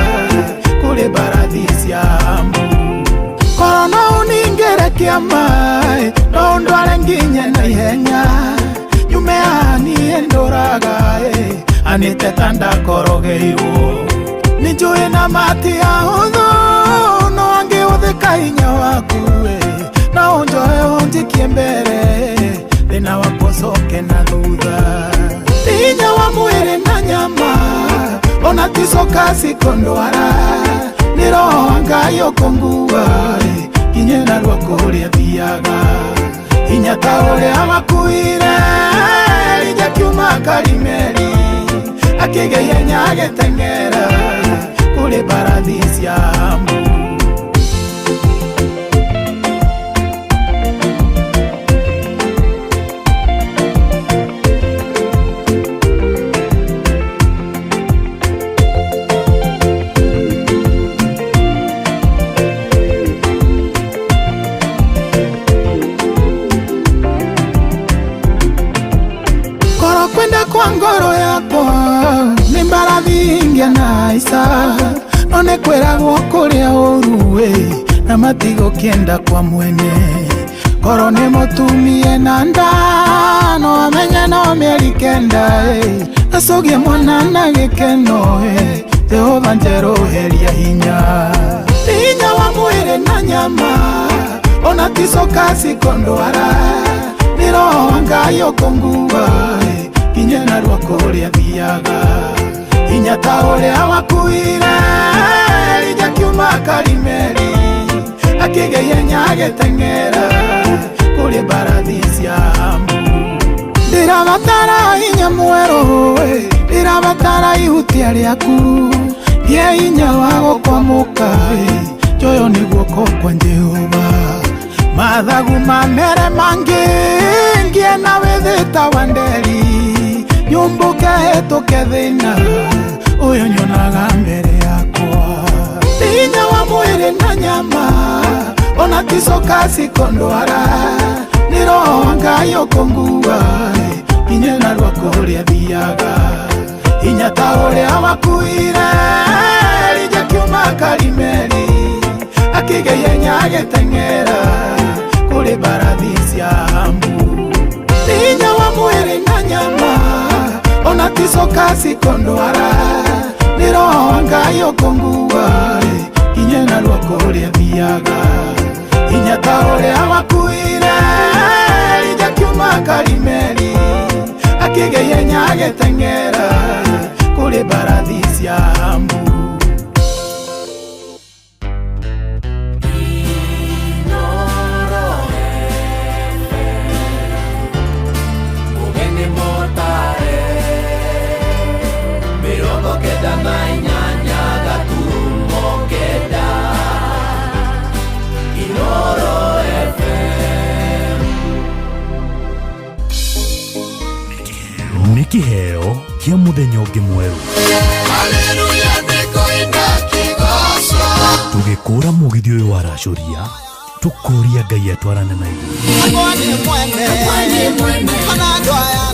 kũrĩ mbarathi cia Amu korwo no ũningĩre kĩama no ndware nginye na ihenya nyume niĩ ndũraga anĩte ta ndakorogeirwo nĩ njũĩ na matia hũthũ no angĩhũthĩka hinya waku no njoe ũnjikie mbere thĩna wakwa ũcoke na thutha hinya wa mwĩrĩ na nyama ona ticoka cikondwara nĩ roho wa Ngai ũkũnguga kinye na ruoko ũrĩa thiaga hinya ta ũrĩa wakuire Elija kiuma Karimeli akĩgeithia agĩteng'era kũrĩ mbarathi cia Amu kwa ngoro yakwa nĩ mbarathi ingĩanaica no nĩ kwĩragwo kũrĩa ũru na matigũkĩenda kwa mwene korwo nĩ mũtumie na nda no amenye no mĩeri kenda acogie mwana na gĩkeno Jehova njerũheria hinya wa mwĩrĩ na nyama ona ticoka cikondwara nĩ roho wa Ngai ũkũnguga kinye na ruoko ũrĩa thiaga hinya ta ũrĩa wakuire Elija kiuma Karimeli akĩgeithia agĩteng'era kũrĩ mbarathi cia Amu ndĩrabatara hinya mwerũ ndĩrabatara ihutia rĩaku gĩa hinya wa gũkwamũka njoyo nĩ guoko kwa Jehova mathagu mamere mangĩ ngĩe na wĩthĩta wa nderi nyũmbũke hĩtũke thĩna ũyũ nyonaga mbere yakwa hinya wa mwĩrĩ na nyama ona ticoka cikondwara nĩ roho wa Ngai ũkũnguga kinye na ruoko ũrĩa thiaga hinya ta ũrĩa wakuire Elija kiuma Karimeli akĩgeithia agĩteng'era kũrĩ mbarathi cia Amu hinya wa mwĩrĩ na nyama ona ticoka cikondwara nĩ roho wa Ngai ũkũnguga kinye na ruoko ũrĩa thiaga hinya ta ũrĩa wakuire Elija kiuma Karimeli akĩgeithia agĩteng'era kũrĩ mbarathi cia Amu nĩ kĩheo kĩa mũthenya ũngĩ mwerũ tũgĩkũra mũgithi ũyũ wa racoria tukuria Ngai atwarane na ithuĩ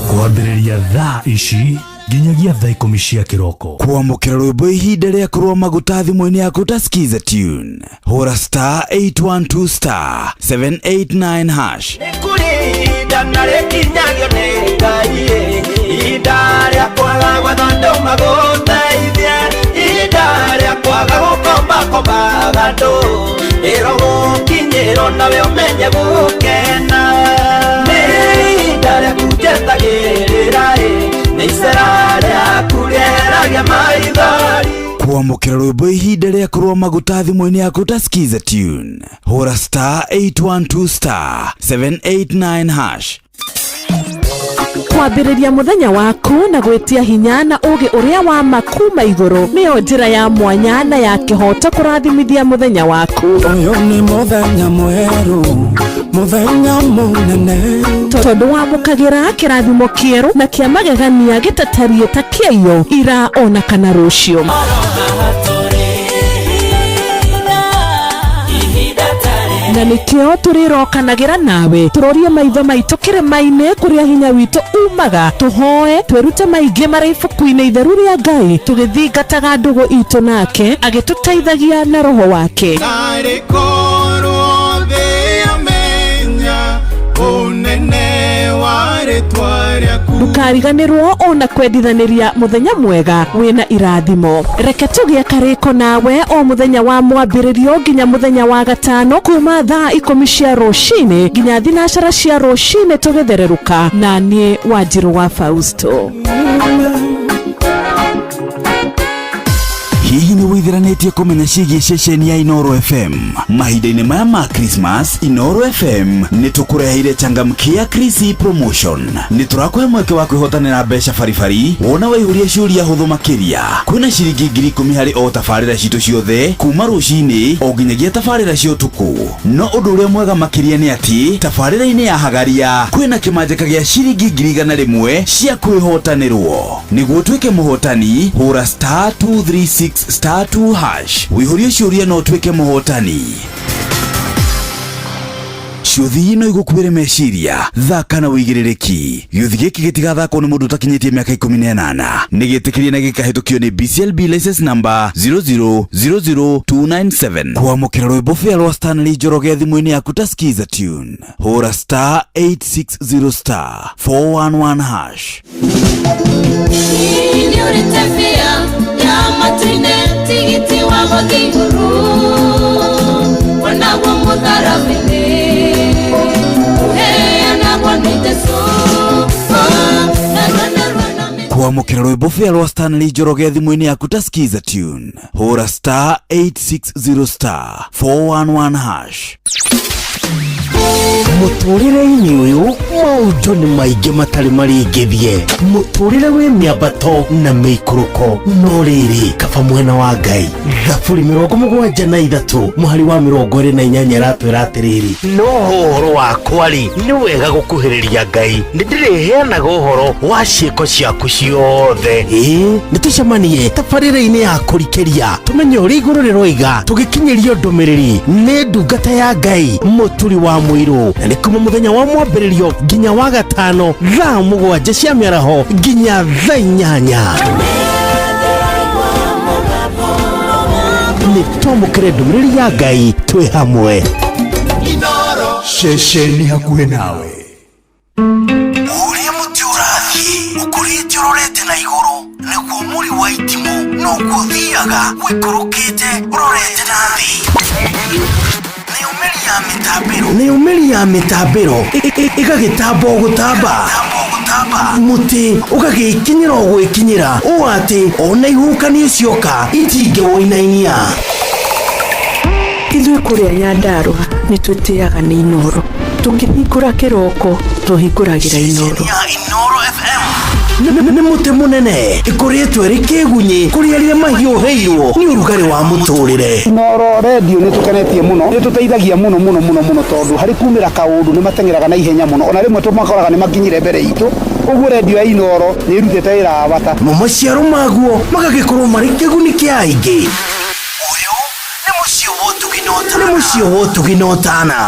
kwambĩrĩria thaa ici nginyagia thaa 10 cia kĩroko. Kwamũkĩra rwĩmbo ihinda rĩa kũrũa maguta thimũ-inĩ yaku ta skiza tune hũra star 812 star 789 hash. Nĩkũrĩnda na rĩkinyagio nĩ Ngai, ihinda rĩa kwaga gwetha magũteithie, ihinda rĩa kwaga gũkomba andũ, ĩro gũkinyĩrwo nawe ũmenye gũkena, nĩ ihinda rĩa kũnjetagĩrĩra nĩ icera rĩaku rĩeragia maithori. Kwamũkĩra rwĩmbo ihinda rĩa kũrũa maguta thimũ-inĩ yaku ta skiza tune hũra star 812 star 789 hash. Kwambĩrĩria mũthenya waku na gwĩtia hinya na ũgĩ ũrĩa wa makuma igũrũ nĩyo njĩra ya mwanya na ya kĩhoto kũrathimithia mũthenya waku. Ũyũ nĩ mũthenya mwerũ, mũthenya mũnene, tondũ wamũkagĩra kĩrathimo kĩerũ na kĩa magegania gĩtatarie ta kĩayo ira ona kana rũciũ. Na nĩkĩo tũrĩrokanagĩra nawe tũrorie maitho maitũ kĩrĩma-inĩ kũrĩa hinya witũ umaga, tũhoe twĩrute maingĩ marĩ ibuku-inĩ itheru rĩa Ngai tũgĩthingataga ndũgũ itũ nake agĩtũteithagia na roho wake. Ndũkariganĩrwo ona kwendithanĩria mũthenya mwega wĩna irathimo. Reke tũgĩe karĩko nawe o mũthenya wa mwambĩrĩrio nginya mũthenya wa gatano kuma thaa 10 cia rũcinĩ nginya thinacara cia rũcinĩ tũgĩthererũka na niĩ Wanjirũ wa Fausto. Hihi nĩ wĩthiranĩtie kũmenya ciĩgiĩ ceceni ya Inooro FM? Mahinda-inĩ maya ma Christmas, Inooro FM nĩ tũkũreheire changamkia Chrissy promotion. Nĩ tũrakũhe mweke wa kwĩhotanĩra mbeca baribari wona waihũria ciũria hũthũ makĩria. Kwĩna ciringi 10,000 harĩ o tabarĩra citũ ciothe kuma rũcinĩ o nginyagia tabarĩra cia ũtukũ. No ũndũ ũrĩa mwega makĩria nĩ atĩ tabarĩra-inĩ ya Hagaria kwĩna kĩmanjĩka gĩa ciringi 100,000 cia kwĩhotanĩrwo. Nĩguo tuĩke mũhotani hũra star 236 star 2 hash. Wĩihũrie ciũria no tuĩke mũhotani. Ciũthi ino igũkuĩre meciria, thaka na wĩigĩrĩrĩki. Gĩũthi gĩkĩ gĩtigathakwo nĩ mũndũ ũtakinyĩtie mĩaka 18. Nĩgĩtĩkĩrie na gĩkahĩtũkio nĩ BCLB license number 00297. Kwamũkĩra rwĩmbo fĩa rwa Stanley Njoroge thimũ-inĩ yaku ta skiza tune hũra star 860 star 411 hash. Tigiti wa gũthigũrũ wonagwo mũtharaba-inĩ ũheanagwo nĩ Jesũ. Kwamũkĩra rwĩmbo fĩa rwa Stanley Njoroge thimũ-inĩ yaku ta skiza tune hũra star 860 star 411 hash. Mũtũrĩre-inĩ ũyũ maũndũ nĩ maingĩ matarĩ maringithie. Mũtũrĩre wĩ mĩambato na mĩikũrũko, no rĩrĩ kaba mwena wa Ngai. Thaburi 73 mũhari wa 28 ĩratwĩra atĩrĩrĩ, no ũhoro wakwa-rĩ nĩ wega gũkuhĩrĩria Ngai, nĩ ndĩrĩheanaga ũhoro wa ciĩko ciaku ciothe. Nĩ tũcemanie tabarĩra-inĩ ya kũrikĩria tũmenye ũrĩa igũrũ rĩroiga tũgĩkinyĩrio ndũmĩrĩri nĩ ndungata ya Ngai mũturi wa mũirũ. Na nĩ kuma mũthenya wa mwambĩrĩrio nginya wa gatano thaa 7 cia mĩaraho nginya thaa 8. Nĩ twamũkĩre ndũmĩrĩri ya Ngai twĩ hamwe. Ceceni hakuhĩ nawe. Ũrĩa mũtĩ ũrathiĩ ũkũrĩte ũrorete na igũrũ, nĩguo mũri wa itimũ noguo ũthiaga wĩkũrũkĩte ũrorete na thĩ. Nĩ umĩri ya mĩtambĩro ĩgagĩtamba o gũtamba, mũtĩ ũgagĩkinyĩra o gwĩkinyĩra, ũũ atĩ ona ihuhũkanio cioka itingĩwoinainia. Ithuĩ kũrĩa Nyandarua nĩ twĩtĩaga nĩ Inooro. Tũngĩhingũra kĩroko tũhingũragĩra Inooro. Nĩ mũtĩ mũnene ĩkoretwo ĩrĩ kĩgunyi kũrĩ arĩa mahiũhĩirwo nĩ ũrugarĩ wa mũtũrĩre. Inooro redio nĩ tũkenetie mũno, nĩ tũteithagia mũno tondũ harĩ kumĩra kaũndũ nĩ matengeraga na ihenya mũno, ona rĩmwe tũmakoraga nĩ makinyire mbere itũ. Ũguo redio ya Inooro nĩ ĩrutĩte wĩra wa bata. Maciaro maguo magagĩkorwo marĩ kĩguni kĩa aingĩ. Ũyũ nĩ mũciĩ mucio wotuginotana.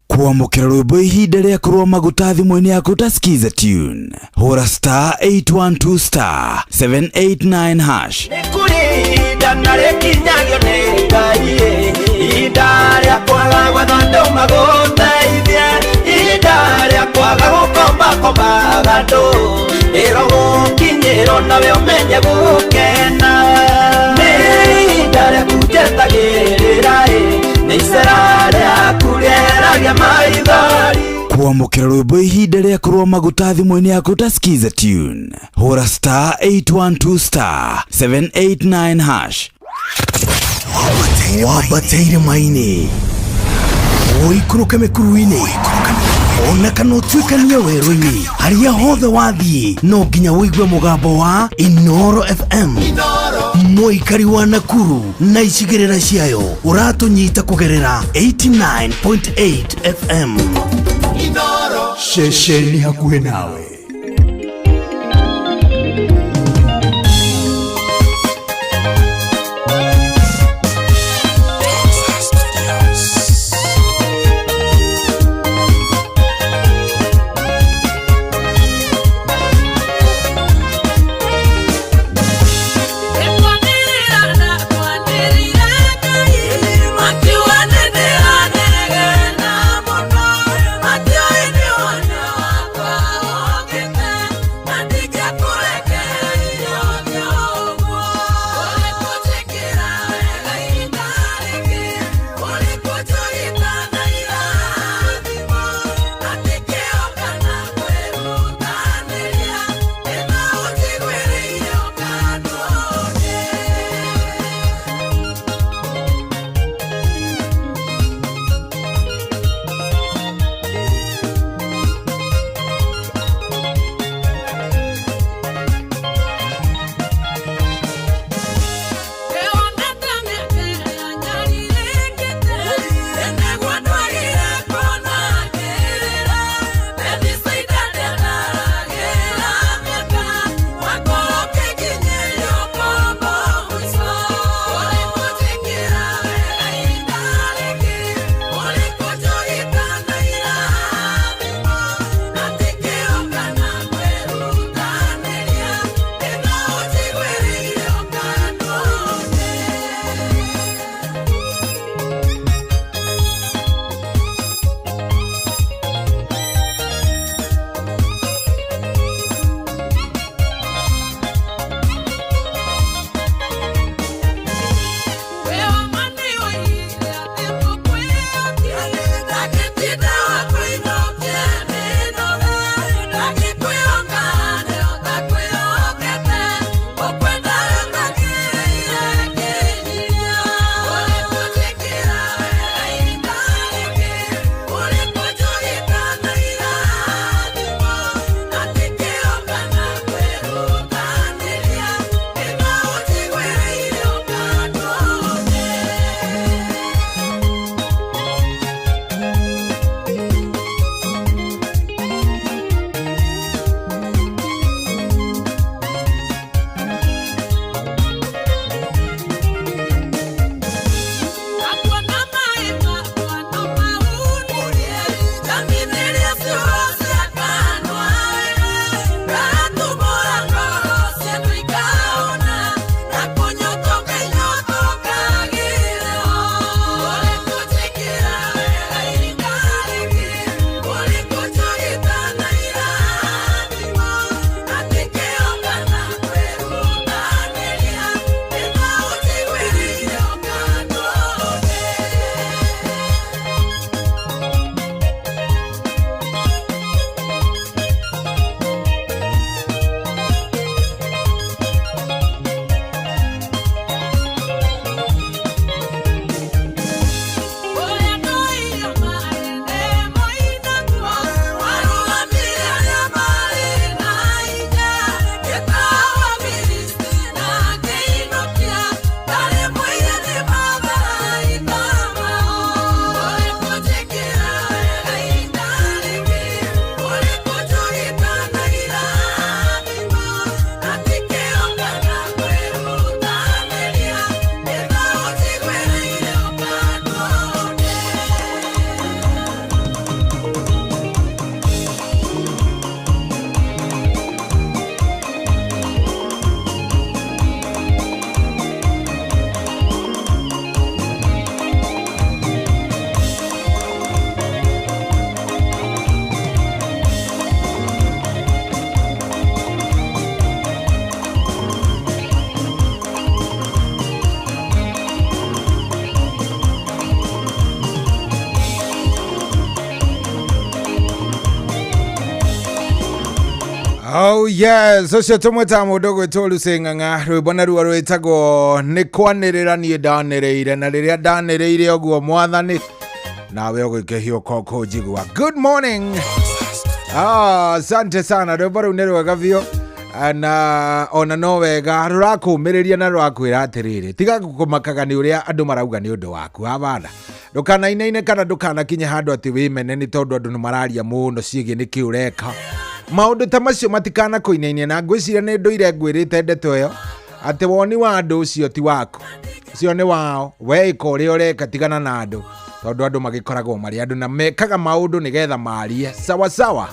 Kuamukira rwimbo ihinda rĩa kũrũa maguta thimũ-inĩ yaku ta skiza tune. Hũra *812*789#. Nĩkũrĩnda na rĩkinyagio nĩ Ngai, ihinda rĩa kwaga gwetha magũteithie, ihinda rĩa kwaga gũkomba andũ, ĩro gũkinyĩrwo nawe ũmenye gũkena. Nĩ ihinda rĩa kũnjetagĩrĩra, nĩ icera rĩaku rĩeragia maithori. Kuamukira rwimbo ihinda rĩa kũrũa maguta thimũ-inĩ yaku ta skiza tune. Hũra *812*789#. Wabateire maini uikuruke mĩkuru-inĩ ona kana ũtuĩkanie werũ-inĩ, harĩa hothe wathiĩ no nginya wĩigue mũgambo wa Inoro FM. Mũikari wa Nakuru na icigĩrĩra ciayo ũratũnyita kũgerera 89.8 FM. Inoro ceceni hakuhĩ nawe. Oh yes, ucio tumweta mundu gwitwo Luceng'ang'a rwimbo na ruo rwitagwo ni kwanirira nie ndanireire na riria ndanireire oguo mwathani nawe ugikehio koko jigwa. Good morning. Asante sana rwimbo ru ni rwega biũ na ona no wega rurakumiriria na rurakwira atiriri tiga kumakaga ni uria andu marauga ni undu waku abana ndukanainaine kana ndukanakinye handu ati wimene ni tondu andu ni mararia muno ciĩgie niki ureka maundu ta macio matikana kuinainia na ngwiciria ni nduire ngwirite ndeto iyo ati woni wa andu ucio ti waku ucio ni wao we iko uri ureka tigana na andu tondu andu magikoragwo mari andu na mekaga maundu nigetha marie sawa sawa.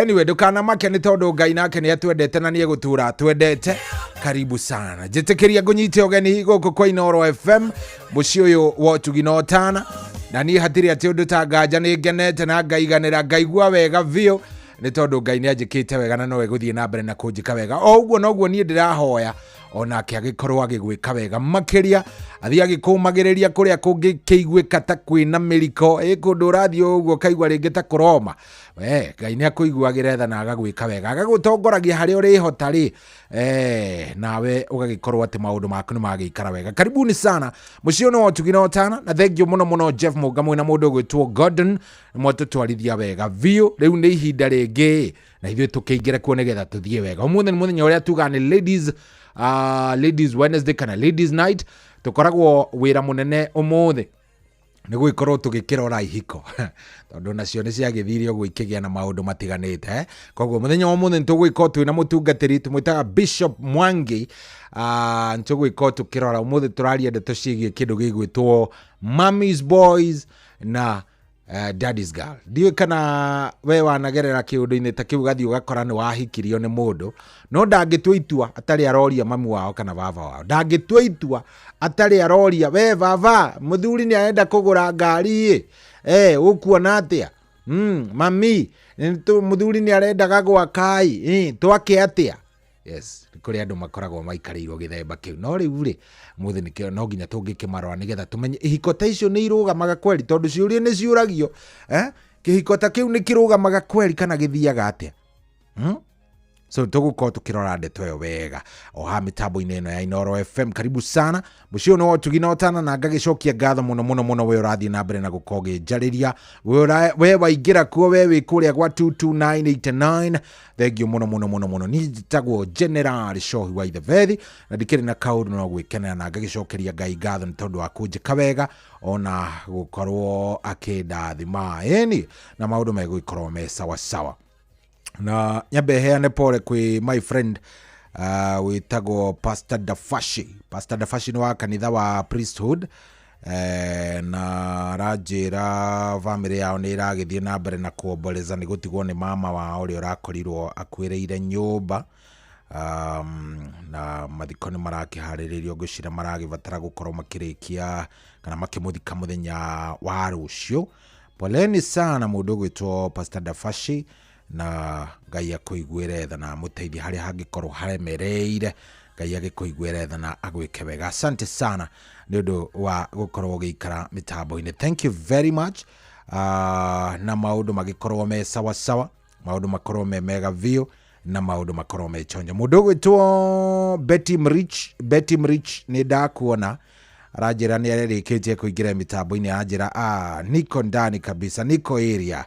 Anyway, ndukana make ni tondu Ngai nake ni atwendete na ni egutura atwendete. Karibu sana jitikiria ngunyite ogeni guku kwa Inooro FM muci uyu wa Tugino Tana na ni hatiri ati undu ta nganja ni ngenete na ngaiganira ngaigua wega vio ni tondu Ngai ni ajikite wega na no eguthie na mbere na kunjika wega o uguo noguo ni ndirahoya ona ake agikorwo agigwika wega makiria athi agikumagiriria kuria kungi kiiguika ta kwina miriko ikundu radio uguo kaigwa ringi ta kuroma we Ngai ni akuiguagira tha na agagwika wega agagutongoragia hari uri hota ri nawe ugagikorwo ati maundu maku ni magikara wega. Karibuni sana mucio no Tugino Tana na thank you muno Jeff Mugamwe na mundu gwitwo Gordon mwatutwarithia wega vio riu ni ihinda ringi na ithuĩ tukiingira kuo nigetha tuthie wega umuthi ni muthenya uria tuga ni ladies Wednesday kana ladies night tukoragwo wira munene umuthi ni gwikorwo tugikirora ihiko tondu nacio ni ciagithirie uguo ikigia na maundu matiganite koguo muthenya wa muthi tugwikwo twina mutungatiri tumwitaga Bishop Mwangi ntugwikwo tukirora umuthi turaria ndeto ciigie kindu gigwitwo Mommy's Boys na Daddy's Girl. Ndiwe kana we wanagerera kiundu-ini ta kiu gathi ugakora ni wahikirio ni mundu no ndangitwa itua atari aroria mami wao kana baba wao ndangitwa itua atari aroria we baba muthuri ni aenda kugura ngari ukuona atia mami muthuri ni arenda gwa kai twake atia. Yes, kuri andu makoragwo maikarirwo githemba kiu no riu ri muthi nikio no nginya tungikimarwa nigetha tumenye ihiko ta icio ni irugamaga kweli tondu ciuria ni ciuragio kihiko ta kiu ni kirugamaga kweli kana githiaga atia so tugukorwo tukirora ndeto iyo wega o ha mitambo-ini ino ya Inooro FM. Karibu sana mucio no Tugino Tana na ngagicokia ngatho muno we urathie na mbere na gukoge njariria we waingira kuo we wi kuria gwa 22989 thank you muno ni tagwo General Shohi wa Ithevethi na ndikiri na kaundu no gwikenera na ngagicokeria Ngai ngatho ni tondu wa kunjika wega ona gukorwo akindathima na maundu megwikorwo me sawa sawa na nyambe heane pole kwi my friend witagwo Pastor Dafashi ni wa kanitha wa Priesthood na rajira family yao ni iragithie na mbere na kuomboleza ni gutigwo ni mama wao uri urakorirwo akuireire nyumba na mathiko ni marakiharirio gucira maragibatara gukorwo makirikia kana makimuthika muthenya wa rucio. Poleni sana mundu gwitwo Pastor Dafashi na Ngai akuiguire tha na muteithie hari hangikorwo haremereire Ngai agikuiguire tha na agwike wega. Asante sana ni undu wa gukorwo giikara mitambo-ini. Thank you very much. Na maundu magikorwo me sawa sawa, maundu makorwo me mega vio na maundu makorwo me chonja. Mundu gwitwo Betty Mrich ni ndakuona arajira ni aririkitie kuingira mitambo-ini ajira niko ndani kabisa, niko area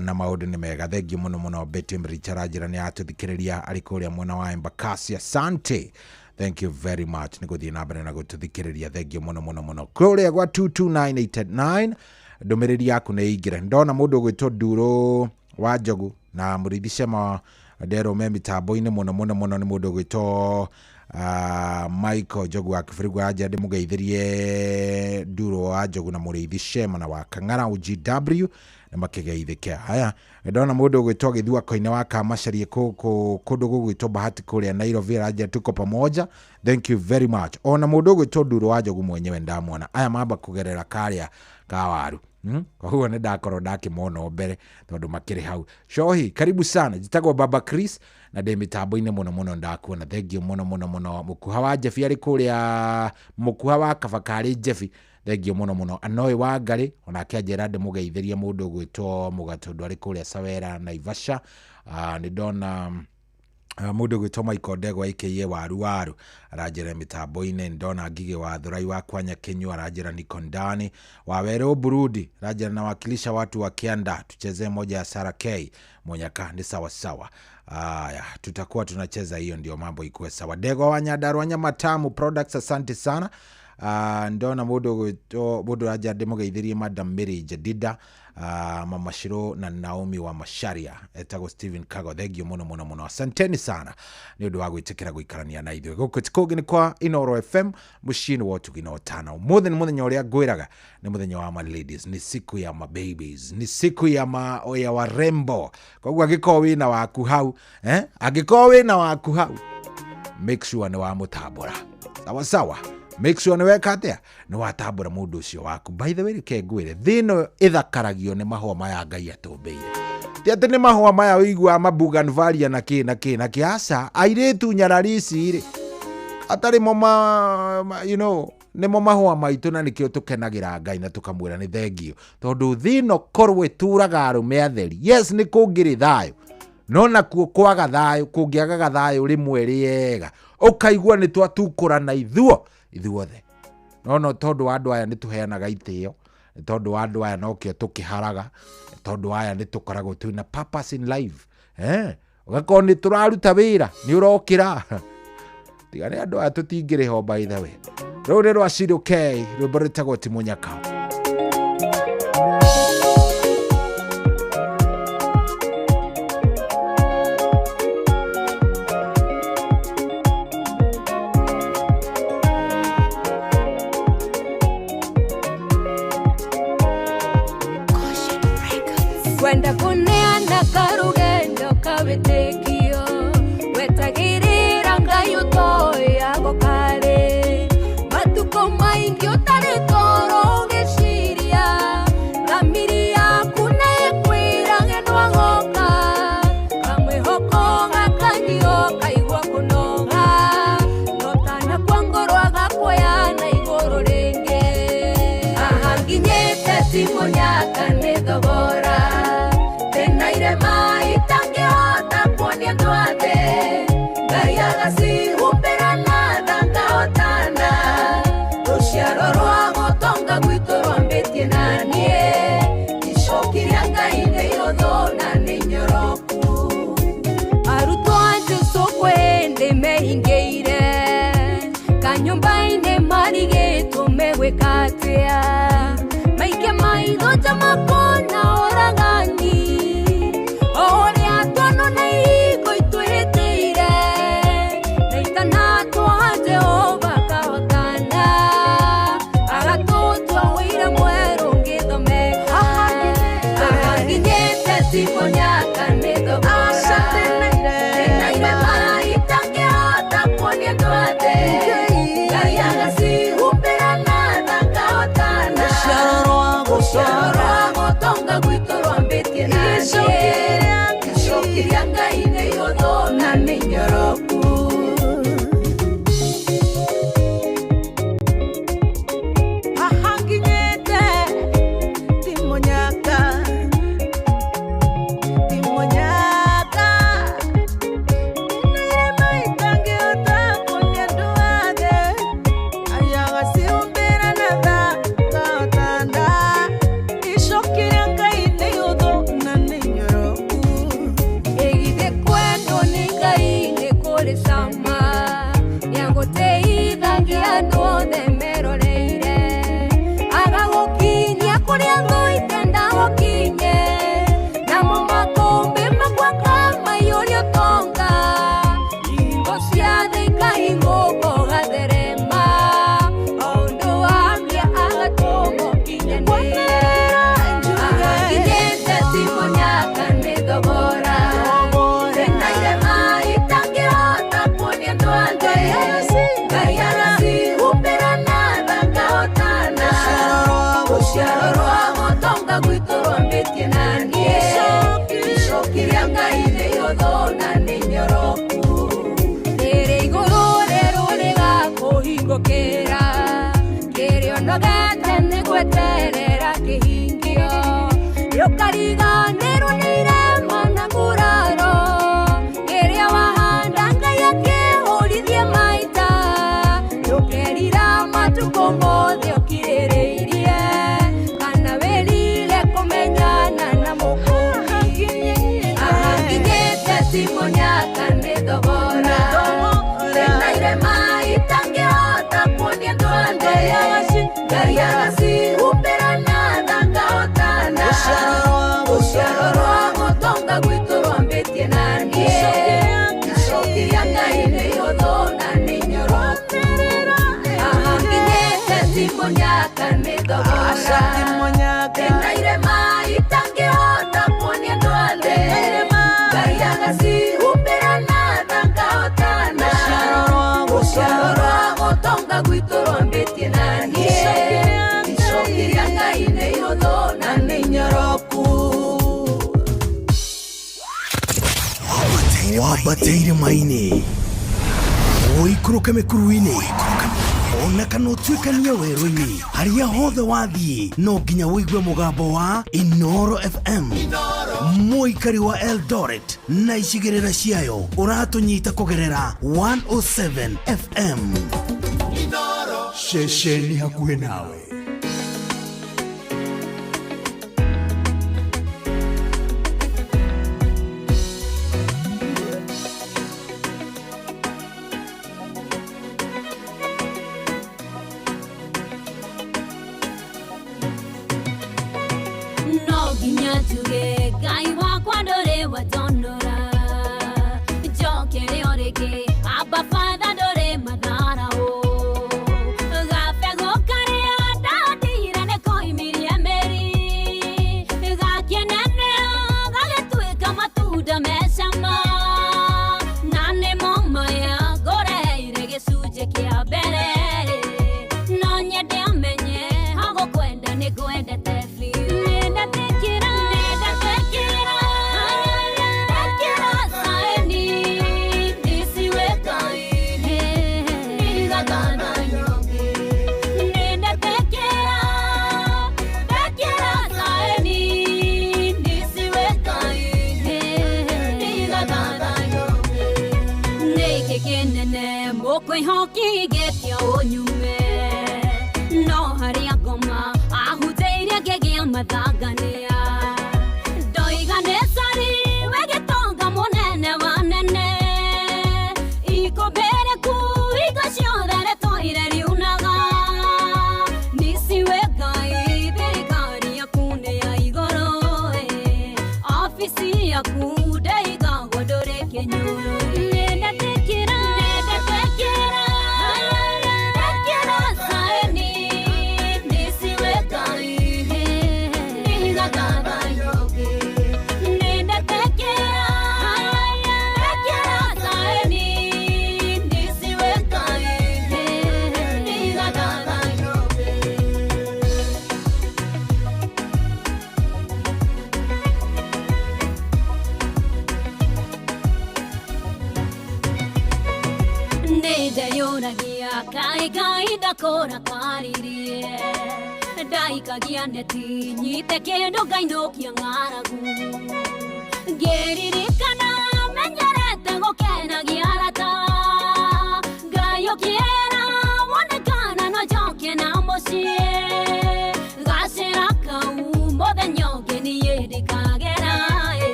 na maundu ni mega. Thank you muno Betty Mrich arajira ni atuthikiriria ari kuria mwena wa Embakasi. Asante, thank you very much ni guthie na mbere na gututhikiriria. Thank you muno kuria gwa 22989 ndumiriri yaku ni ingire ndona mundu gwitwo Nduro wa Njogu na murithi cema ndero me mitambo-ini muno ni mundu gwitwo Michael Njogu wa Kibirigwa aja ndi mugeithirie Nduro wa Njogu na murithi cema na wa Kang'ara UGW na makigeithikea. Haya ndona mundu gwitwo Githua Koine wa Kamacharie kundu gugwitwo Bahati kuria Nairobi aja tuko pamoja. Thank you very much. Ona mundu gwitwo Nduro wa Njogu mwenyewe ndamwona aya mamba kugerera karia kawaru kwa huo ni ndakorwo ndakimono mbere tondu makiri hau. Shohi karibu sana jitagwo Baba Chris na de mitambo-ini muno ndakuona. Thank you muno mukuha wa Jeff ari kuria mukuha wa Kabakari Jeff. Thank you muno Anoi wa Ngari onake ajira ndi mugeithirie mundu gwitwo Mugatundu ari kuria Sawera Naivasha. Ni ndona Mundu gwitoma Ikondego aka waru arajira mitambo-ini ndona Ngige wa Thurai wa Kwanya Kinyu arajira niko ndani Waweru Burudi arajira nawakilisha watu wa Kianda tucheze moja ya Sara K Munyaka ni sawa sawa. Tutakuwa tunacheza hiyo ndio mambo ikuwe sawa. Dego wa Nyandarua Nyamatamu Products asante sana. Ndona mundu aja ndimugeithirie Madam Mary Jadida, Mama Shiro na Naomi wa Masharia etago Steven Kago. Thegio muno asanteni sana ni undu wa gwitikira guikarania na ithuĩ guku tikugi ni kwa Inoro FM mushini wotu ginotana. Umuthi ni muthenya uria ngwiraga ni muthenya wa ma ladies, ni siku ya ma babies, ni siku ya warembo. Koguo angĩkorwo wĩna waku hau angĩkorwo wĩna waku hau make sure ni wa mutambura sawa sawa. Make sure niweka atia ni watambura mundu ucio waku. By the way rikengwire thino ithakaragio ni mahua maya Ngai atumbeire. Ti ati ni mahua maya uigua mabuganvalia na kiasa airetu nyararisi ri atari mama ni mahua maitu na nikio tukenagira Ngai na tukamwira ni thengio tondu thino korwe turaga arume atheri. Yes ni kungiri thayo no na kwaga thayo kungiagaga thayo rimwe riega ukaigua ni twatukura ithuothe no tondu andu aya ni tuheanaga itio, tondu andu aya no kio tukiharaga, tondu aya ni tukoragwo twina purpose in life ugakorwo ni turaruta wira ni urokira tiga ni andu aya tutingiriho by the way. Rũrĩ rwa Siri K rwĩmbo rwĩtagwo ti Munyaka. Kwenda kuneana karugendo kawitikio wetagirira Ngai utoyago kare matuko maingi utari toro ugiciria thamiri yaku nekwira genwa goka kamwihoko gakanio kaigua kunoga notana kwa ngoro agakuoya na iguru ringi ahanginyite ti Munyaka ni thogora tenaire mai tangihota kuonia ndwathe Ngai agacihumbĩra na thangahotana rũciaro rwa gũtonga gwitũ rwambĩtie na niĩ icokiria Ngai nĩ irũthũ na nĩ nyoroku arutwo a Jesũ kwende mehingĩire kanyũmba-inĩ marigĩtwo megwĩka atĩa maingĩ maitho nja makona oragani oria twana na igo itwĩtĩire na itana twa Jehova kahotana agatũtua wĩira mwerũ ngĩthomeka ahanginyĩte ti Munyaka nĩ thogora tenaire mai tangĩhota kuonia ndwathe Ngai agacihumbĩra na thangahotana rũciaro rwa gũtonga gwitũ rwambĩtie na niĩ icokiria Ngai nĩ irũthũ na nĩ nyoroku ahanginyĩte ti Munyaka tenaire mai tangĩhota kuonia ndwathe Ngai agacihumbĩra na thangahotana icokiria Ngai nĩ irũthũ na nĩ nyoroku ĩgithĩ kwendwo nĩ Ngai nĩ kũrĩ cama nĩagũteithagia andũ othe meroreire agagũkinyia kũrĩa ngũ itenda gũkinye namo makũmbĩ makwaka maiyũria ũtonga hingo ciothe ikahingũka ũgatherema o ũndũ wambia agatũma ũkinyanĩre ahanginyĩte ti Munyaka nĩ thogora tenaire mai tangĩhota kuonia ndwathe Ngai agacihumbĩra na thangahotana rũciaro rwa gũtonga gwitũ rwambĩtie na niĩ icokiria Ngai nĩ irũthũ na nĩ nyoroku rĩrĩ igũrũ rĩrũ rĩgakũhingũkĩra kĩrĩa ũnogete nĩ gweterera kĩhingio rĩũkariganĩrwo nĩ irema na nguraro kĩrĩa wahanda wabateire maini oikuruke mikuruini ona kana utuikania werũ-inĩ harĩa hothe wathiĩ no nginya wĩigue mũgambo wa Inoro FM mũikari wa Eldoret na icigĩrĩra ciayo ũratũnyita kũgerera 107 FM Inoro ceceni hakuhĩ nawe.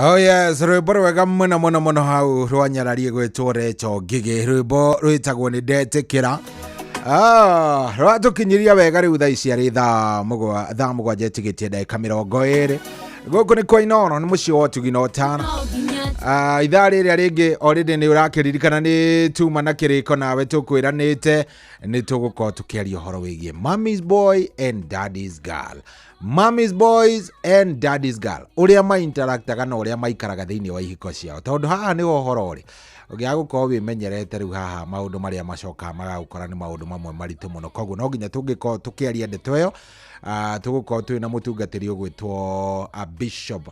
Oh yes, rwimbo rwega muno muno muno hau rwanyararie gwitwo Recho Ngigi, rwimbo rwitagwo ni Ndetikira. Rwatukinyiria wega riu thaa ici ari thaa mugwanja tigitie ndagika 20 Goko ni kwa Inooro ni mucio wa Tugino Tana. Ithaa rĩrĩa rĩngĩ already nĩ ũrakĩririkana nĩ tuma na kĩrĩko nawe tũkwĩranĩte nĩ tũgũkorwo tũkĩaria ũhoro wĩgiĩ Mommy's Boy and Daddy's Girl. Mommy's Boys and Daddy's Girl. Ũrĩa ma-interactaga na ũrĩa maikaraga thĩinĩ wa ihiko ciao. Tondũ haha nĩ ũhoro ũrĩ. Ũngĩagũkorwo wĩmenyerete rĩu haha maũndũ marĩa macokaga magagũkora nĩ maũndũ mamwe maritũ mũno. Koguo no nginya tũngĩkorwo tũkĩaria ndeto ĩyo tũgũkorwo twĩ na mũtungatĩri ũgwĩtwo Bishop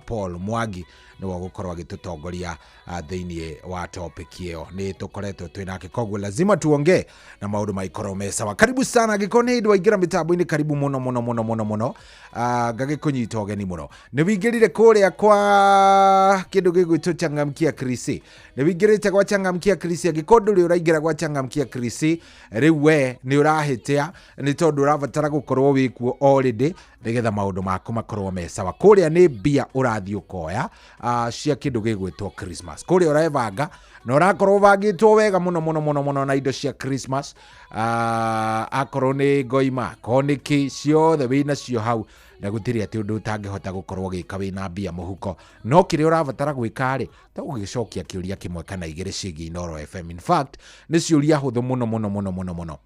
Paul Mwangi nĩwe gũkorwo agĩtũtongoria thĩinĩ wa topic ĩyo. Nĩ tũkoretwo twĩ nake, koguo lazima tuongee na maũndũ maikorwo me sawa. Karibu sana angĩkorwo nĩ hĩndĩ waingĩra mĩtambo-inĩ, karibu mũno ngagĩkũnyita ũgeni mũno. Nĩ wĩingĩrire kũrĩa kwa kĩndũ gĩgwĩtwo Changamkia Krisi. Nĩ wĩingĩrĩte gwa Changamkia Krisi. Angĩkorwo ndũrĩ ũraingĩra gwa Changamkia Krisi, rĩu we nĩ ũrahĩtia nĩ tondũ ũrabatara gũkorwo wĩkuo already nĩgetha maũndũ maku makorwo me sawa. Kũrĩa nĩ mbia ũrathiĩ ũkoya cia kĩndũ gĩgwĩtwo Christmas. Kũrĩa ũrebanga na ũrakorwo ũbangĩtwo wega mũno na indo cia Christmas. Akorwo nĩ ngoima, akorwo nĩ kĩ, ciothe wĩna cio hau, na gũtirĩ atĩ ũndũ ũtangĩhota gũkorwo gĩka wĩna mbia mũhuko. No kĩrĩa ũrabatara gwĩka-rĩ, ta gũgĩcokia kĩũria kĩmwe kana igĩrĩ ciĩgiĩ Inooro FM. In fact, nĩ ciũria hũthũ mũno.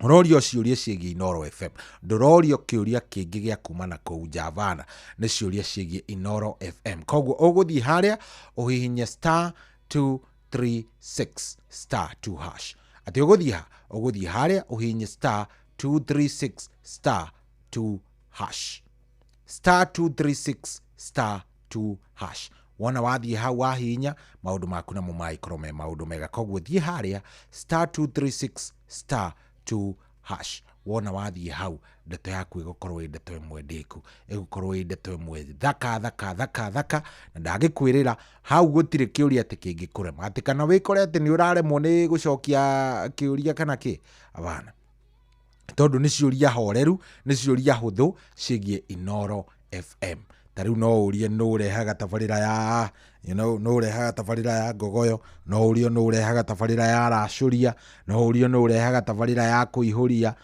Ũrorio ciũria ciĩgiĩ Inooro FM. Ndũrorio kĩũria kĩngĩ gĩa kuma na kũu Javana. Nĩ ciũria ciĩgiĩ Inooro FM. Koguo ũgũthiĩ harĩa ũhihinye *236*2#. Atĩ ũgũthiĩ harĩa ũhihinye *236*2#. *236*2#. Wona wathiĩ hau wahihinya, maũndũ maku namo maikorwo me maũndũ mega. Koguo thiĩ harĩa *236*2#. Wona wathiĩ hau, ndeto yaku ĩgũkorwo ĩ ndeto ĩmwe ndĩku, ĩgũkorwo ĩ ndeto ĩmwe thaka, na ndagĩkwĩrĩra hau gũtirĩ kĩũria atĩ kĩngĩkũrema, atĩ kana wĩkore atĩ nĩ ũraremwo nĩ gũcokia kĩũria kana kĩ. Abana, tondũ nĩ ciũria horeru, nĩ ciũria hũthũ ciĩgiĩ Inooro FM. Tarĩu no ũrie nũ ũrehaga tabarĩra ya nũ ũrehaga tabarĩra ya Ngogoyo, no ũrie nũ ũrehaga tabarĩra ya Racũria, no ũrie nũ ũrehaga tabarĩra ya Kũihũria.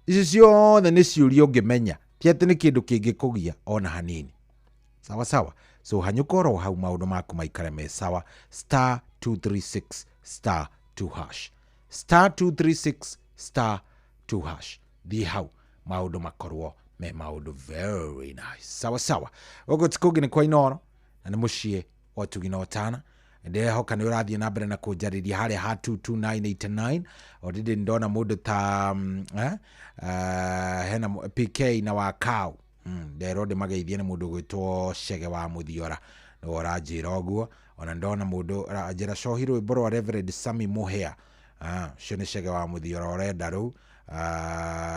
Ici ciothe nĩ ciũria ũngĩmenya, ti atĩ nĩ kĩndũ kĩngĩkũgia ona hanini. Sawa. So hanyũka oro hau maũndũ maku maikare me sawa. *236*2#. *236*2#. Thiĩ hau maũndũ makorwo me maũndũ very nice. Sawa. Ũguo ti kũngĩ nĩ kwa Inooro na nĩ mũciĩ wa Tugino Tana. Ndehoka nĩ ũrathiĩ na mbere na kũnjarĩria harĩa ha 22989. Already ndona mũndũ ta hena PK na Wakau. Nderwo ndĩmageithie nĩ mũndũ gwĩtwo Chege wa Mũthiora. Nĩ ũranjĩra ũguo. Ona ndona mũndũ njĩra cohi rwĩmbo rwa Reverend Sami Mũhĩa. Cio nĩ Chege wa Mũthiora ũrenda rĩu.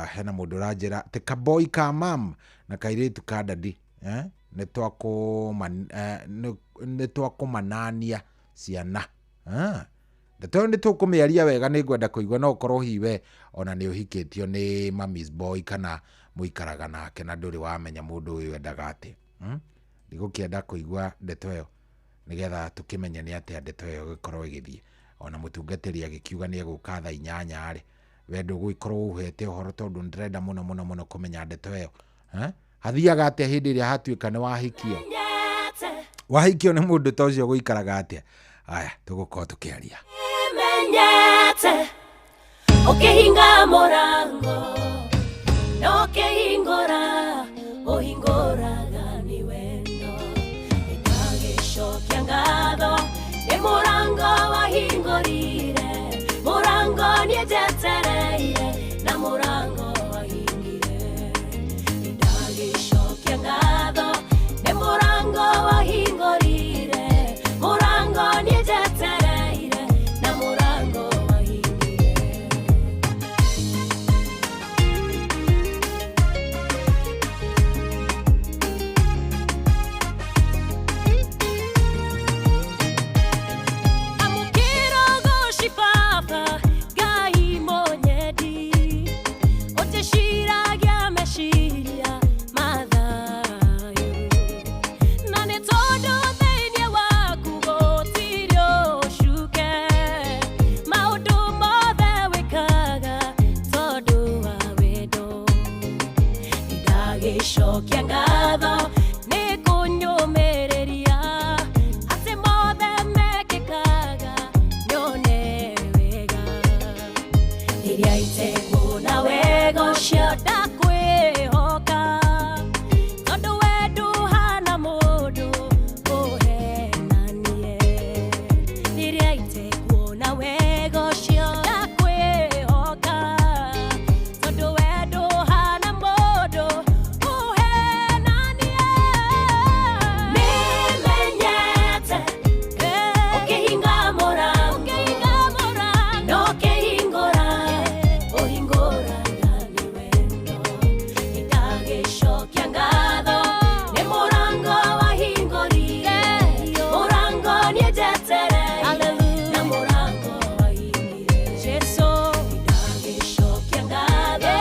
Hena mũndũ ũranjĩra ti kaboi ka mam na kairĩtu ka dadi. Nĩ twakũmanania ciana. Ndeto nĩ tũkũmĩaria wega, nĩ ngwenda kũigua no ũkorwo hiwe ona nĩ ũhikĩtio nĩ Mommy's Boy kana mũikaraga nake na ndũrĩ wamenya mũndũ ũyũ endaga atĩ. Ndigũkĩenda kũigua ndeto ĩyo nĩgetha tũkĩmenye nĩ atĩa ndeto ĩyo gĩkorwo ĩgĩthiĩ. Ona mũtungatĩri agĩkiuga nĩ egũka thaa 8-rĩ, we ndũgũgĩkorwo ũhete ũhoro tondũ ndĩrenda mũno kũmenya ndeto ĩyo. Hathiaga atĩa hĩndĩ ĩrĩa hatuĩka nĩ wahikio nĩ mũndũ ta ũcio gũikaraga atĩa? Aya, tũgũkorwo tũkĩaria. Menyete ũkĩhinga mũrango no kĩhingũra ũhingũraga nĩ wendo, ĩkagĩcokia ngatho nĩ mũrango wahingũrire, mũrango nĩnjetereire na mũrango wahingire, ĩkagĩcokia ngatho nĩ mũrango wahingũrire, mũrango nĩnjetereire na mũrango wahingire. ndagĩcokia ngatho nĩ kũnyũmĩrĩria atĩ mothe mekĩkaga nyone wega rĩrĩa itekuona wega ũcio ndakwĩhoka tondũ we ndũhana mũndũ ũhenanie rĩrĩa itekuona wega ũcio ndakwĩhoka tondũ we ndũhana mũndũ ũhenanie nĩmenyete ũkĩhinga mũrango na ũkĩhingũra ũhingũra ndani wendo nĩndagĩcokia ngatho nĩ mũrango wahingũrire mũrango nĩnjetereire na mũrango wahingire Jesu nĩndagĩcokia ngatho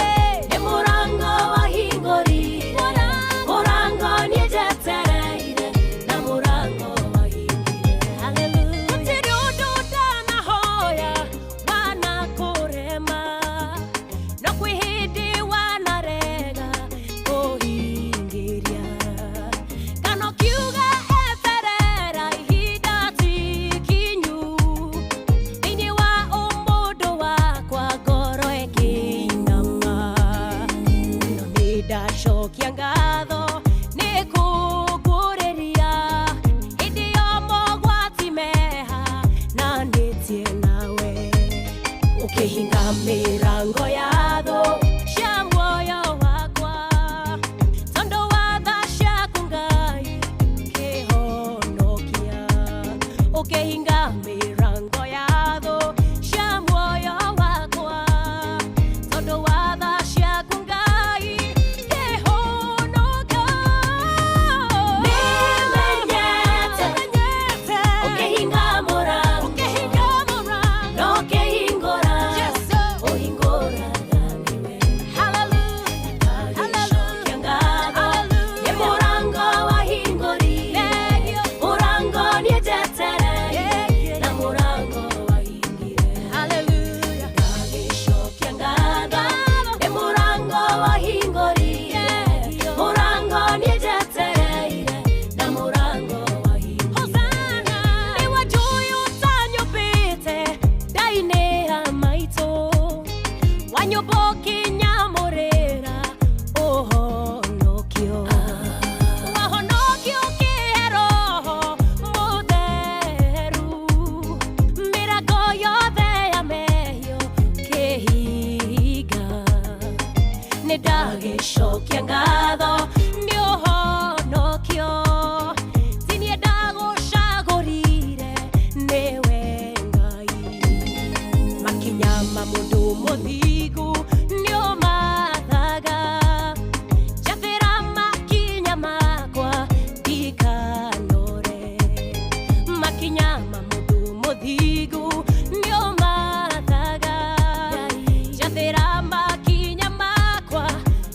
nĩ mũrango wahingũrire mũrango nĩnjetereire na mũrango wahingire gũtirĩ ũndũ ndanahoya wanakũrema no kwĩ hĩndĩ wanarega kũhingĩria kana ũkiuga eterera ihinda ti ikinyu thĩinĩ wa ũmũndũ wakwa ngoro ĩkĩinama no nĩndacokia ngatho nĩ kũngũrĩria hĩndĩ ya mogwati meha na nĩtie nawe ũkĩhinga mĩrango ya thũ cia muoyo wakwa tondũ wa tha ciaku Ngai kĩhonokia ũkĩhinga mĩrango ya thũ cia muoyo wakwa tondũ wa tha ciaku Ngai kĩhonokia nĩmenyete ũkĩhinga mũrango na ũkĩhingũra ũhingũra ndani wendo ndagĩcokia ngatho nĩ mũrango wahingũrire mũrango nĩnjetereire na mũrango wahingire ndagĩcokia ngatho nĩ mũrango wahingũrire mũrango nĩnjetereire na mũrango wahingire nĩwe njũĩ ũtanyũmbĩte ndainĩ ya maitũ wanyũmba ũkĩnyamũrĩra ũhonokio wahonokio ũkĩhe Roho Mũtheru mĩrango yothe ya mehio kĩhinga nĩndagĩcokia ngatho nĩ ũhonokio ti niĩ ndagũcagũrire nĩwe Ngai makinya ma mũndũ mũthingu nĩũmathaga njathĩra makinya makwa ndikanore makinya ma mũndũ mũthingu nĩũmathaga njathĩra makinya makwa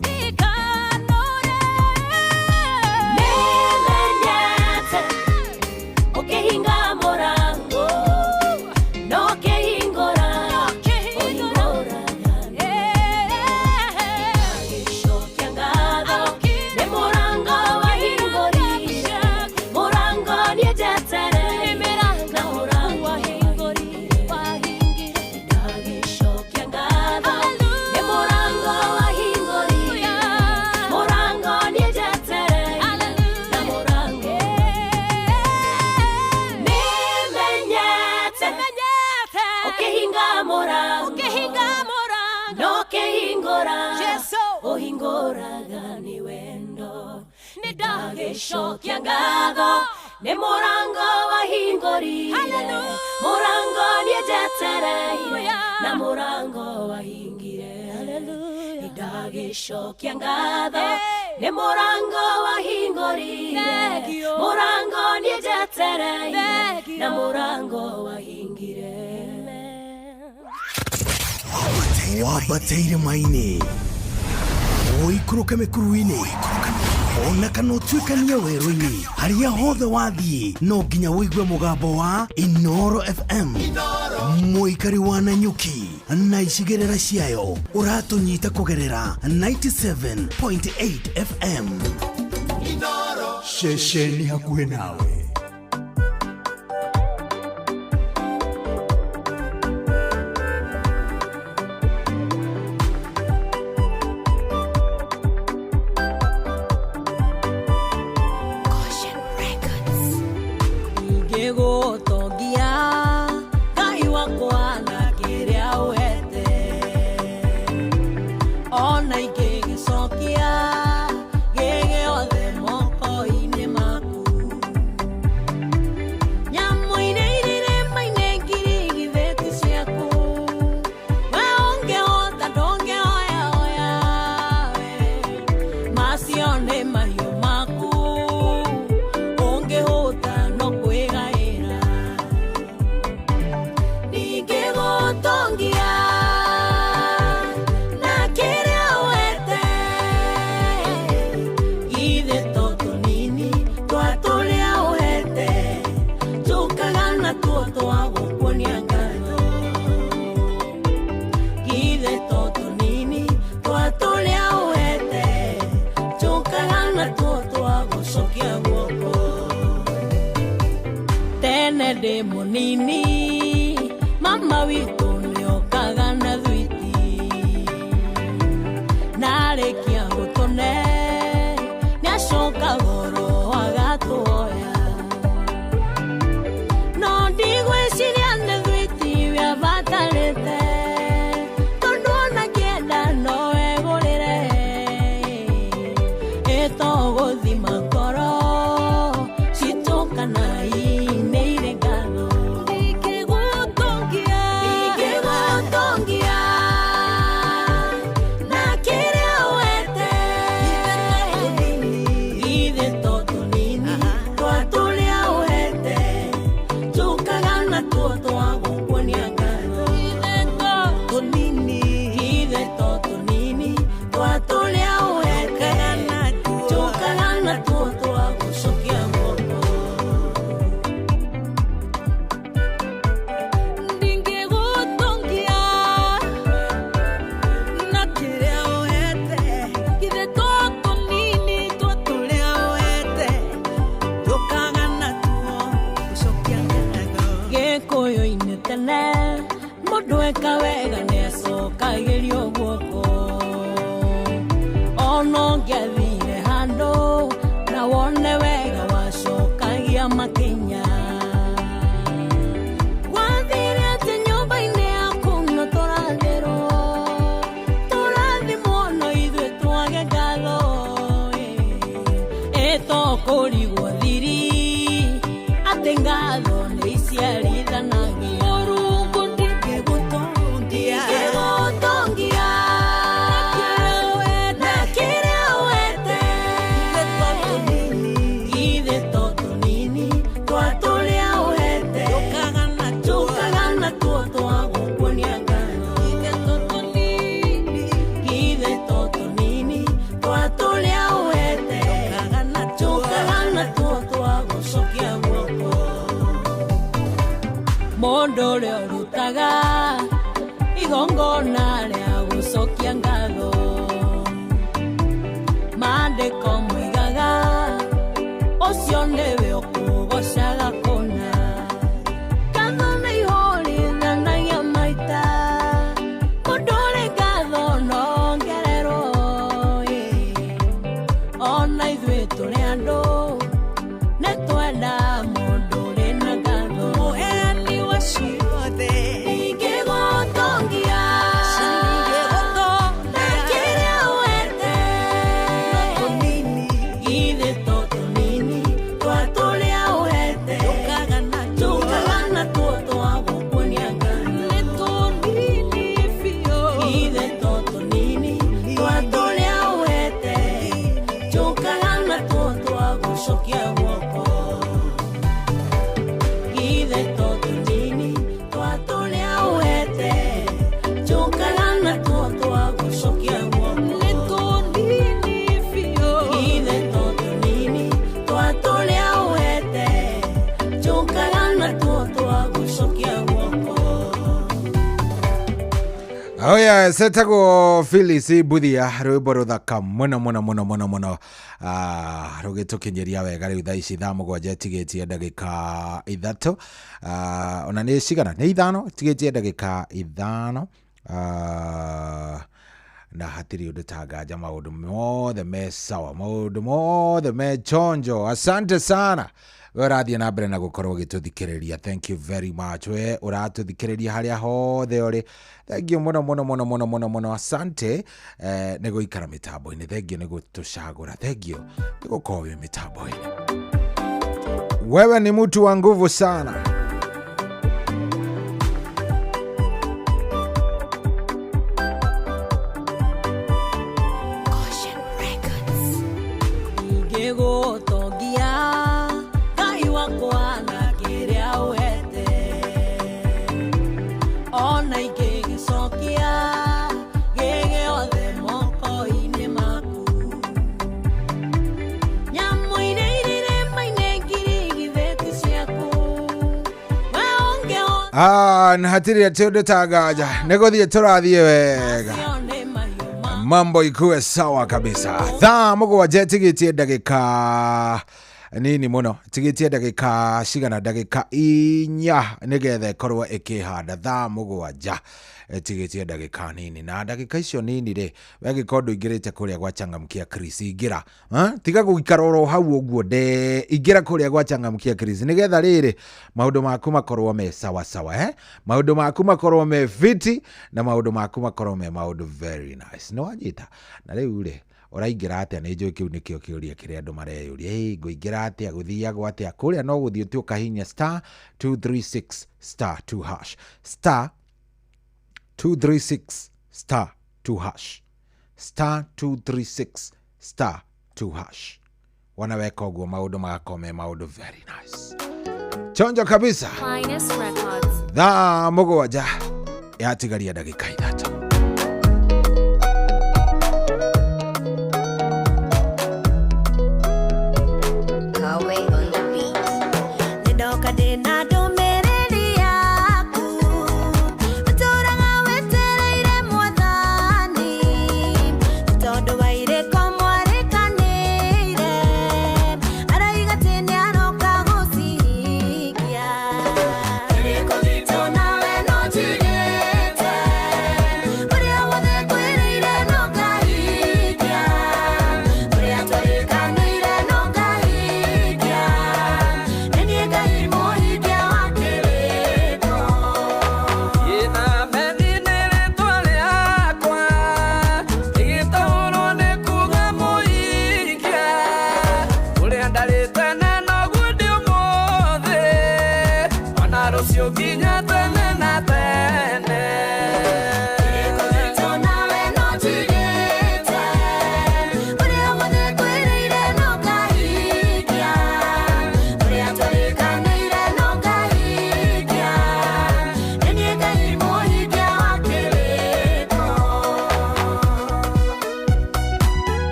ndikanore nĩmenyete ũkĩhinga mũrango na ũkĩhingũra ũhingũra ndagĩcokia ngatho nĩ mũrango wahingũrire mũrango nĩnjetereire na mũrango wahingũrire ndagĩcokia ngatho nĩ mũrango wahingũrire mũrango nĩnjetereire na mũrango nĩmenyete ũkĩhinga mũrango na ũkĩhingũra ũhingũraga nĩ wendo nĩndagĩcokia ngatho nĩ mũrango wahingũrire mũrango nĩnjetereire na mũrango wahingire nĩndagĩcokia ngatho nĩ mũrango wahingũrire mũrango nĩnjetereire na mũrango wahingire wambateire maini ũikũrũke mĩkuru-inĩ ona kana ũtuĩkanie werũ-inĩ harĩa hothe wathiĩ no nginya wĩigue mũgambo wa Inooro FM. Muikari wa Nanyuki na icigerera ciayo uratunyita kugerera 97.8 FM Shesheni hakuhe nawe. Mama witu niokaga na thwiti narekia gutone niacoka goro agatuoya no ndigwiciria nĩ thwiti wia batarĩte tondu ona kĩenda no egũrĩre ĩtogũthima ngoro citũkana nĩ irĩ ngatho mundu eka wega niacokagĩrio guoko ono ngĩathire handũ na wone wega wacokagia makinya wathire atĩ nyũmba-inĩ yaku no tũrathimwo no ithuĩ twage ngatho ĩtokũrigwo thiri atĩ ngatho nĩ iciarithanagia Mondo ũrĩa ũrutaga igongona rĩa gũcokia ngatho maandĩko moigaga ũcio nĩwe ũkũgocaga kũna ngatho nĩ ihũrithanagia maita mũndũ ũrĩ ngatho no ongererwo ona ithuĩ tũrĩ andũ nĩ twenda mũndũ ũrĩ na ngatho mũheani wa ciothe ingĩgũtongia na kĩrĩa wete Oya setagwo Phyllis Buthia rwimbo ruthaka muno rugitukinyeria wega riu thaa ici thaa mugwanja tigetie ndagika ithatu ona ni cigana ni ithano tigetie ndagika ithano na hatiri undu tagaja maundu mothe me sawa maundu mothe me chonjo. Asante sana urathie na mbere na gukorwo gituthikiriria. Thank you very much. We uratuthikiriria haria hothe uri. Thank you muno. Asante ni guikara mitambo-ini. Thank you ni gutucagura. Thank you ni gukorwo wi mitambo-ini. Wewe ni mtu wa nguvu sana. Na hatiri atiundu tagaja niguthie turathie wega mambo ikuwe sawa kabisa. Thaa mugwanja tigitie ndagika nini muno tigitie ndagika cigana ndagika 4 nigetha ikorwo ikihanda. Thaa mugwanja tigitie ndagika nini na ndagika icio nini ri wegikorwo ingirite kuria gwa Changamkia Chris ingira tiga guikara oro hau uguo de ingira kuria gwa Changamkia Chris nigetha riri maundu maku makorwo me sawa sawa maundu maku makorwo me fiti na maundu maku makorwo me maundu very nice no wajita na riu ri uraingira atia ni njui kiu nikio kiuria kiria andu mareyuria nguingira atia guthiagwo atia kuria no guthii tu kahinya star 236 star 2 hash star 236 star 2 hash star 236 star 2 hash. Wanaweka uguo maundu magakome maundu very nice chonjo kabisa. Thaa mugwanja yatigaria ndagika ithatu.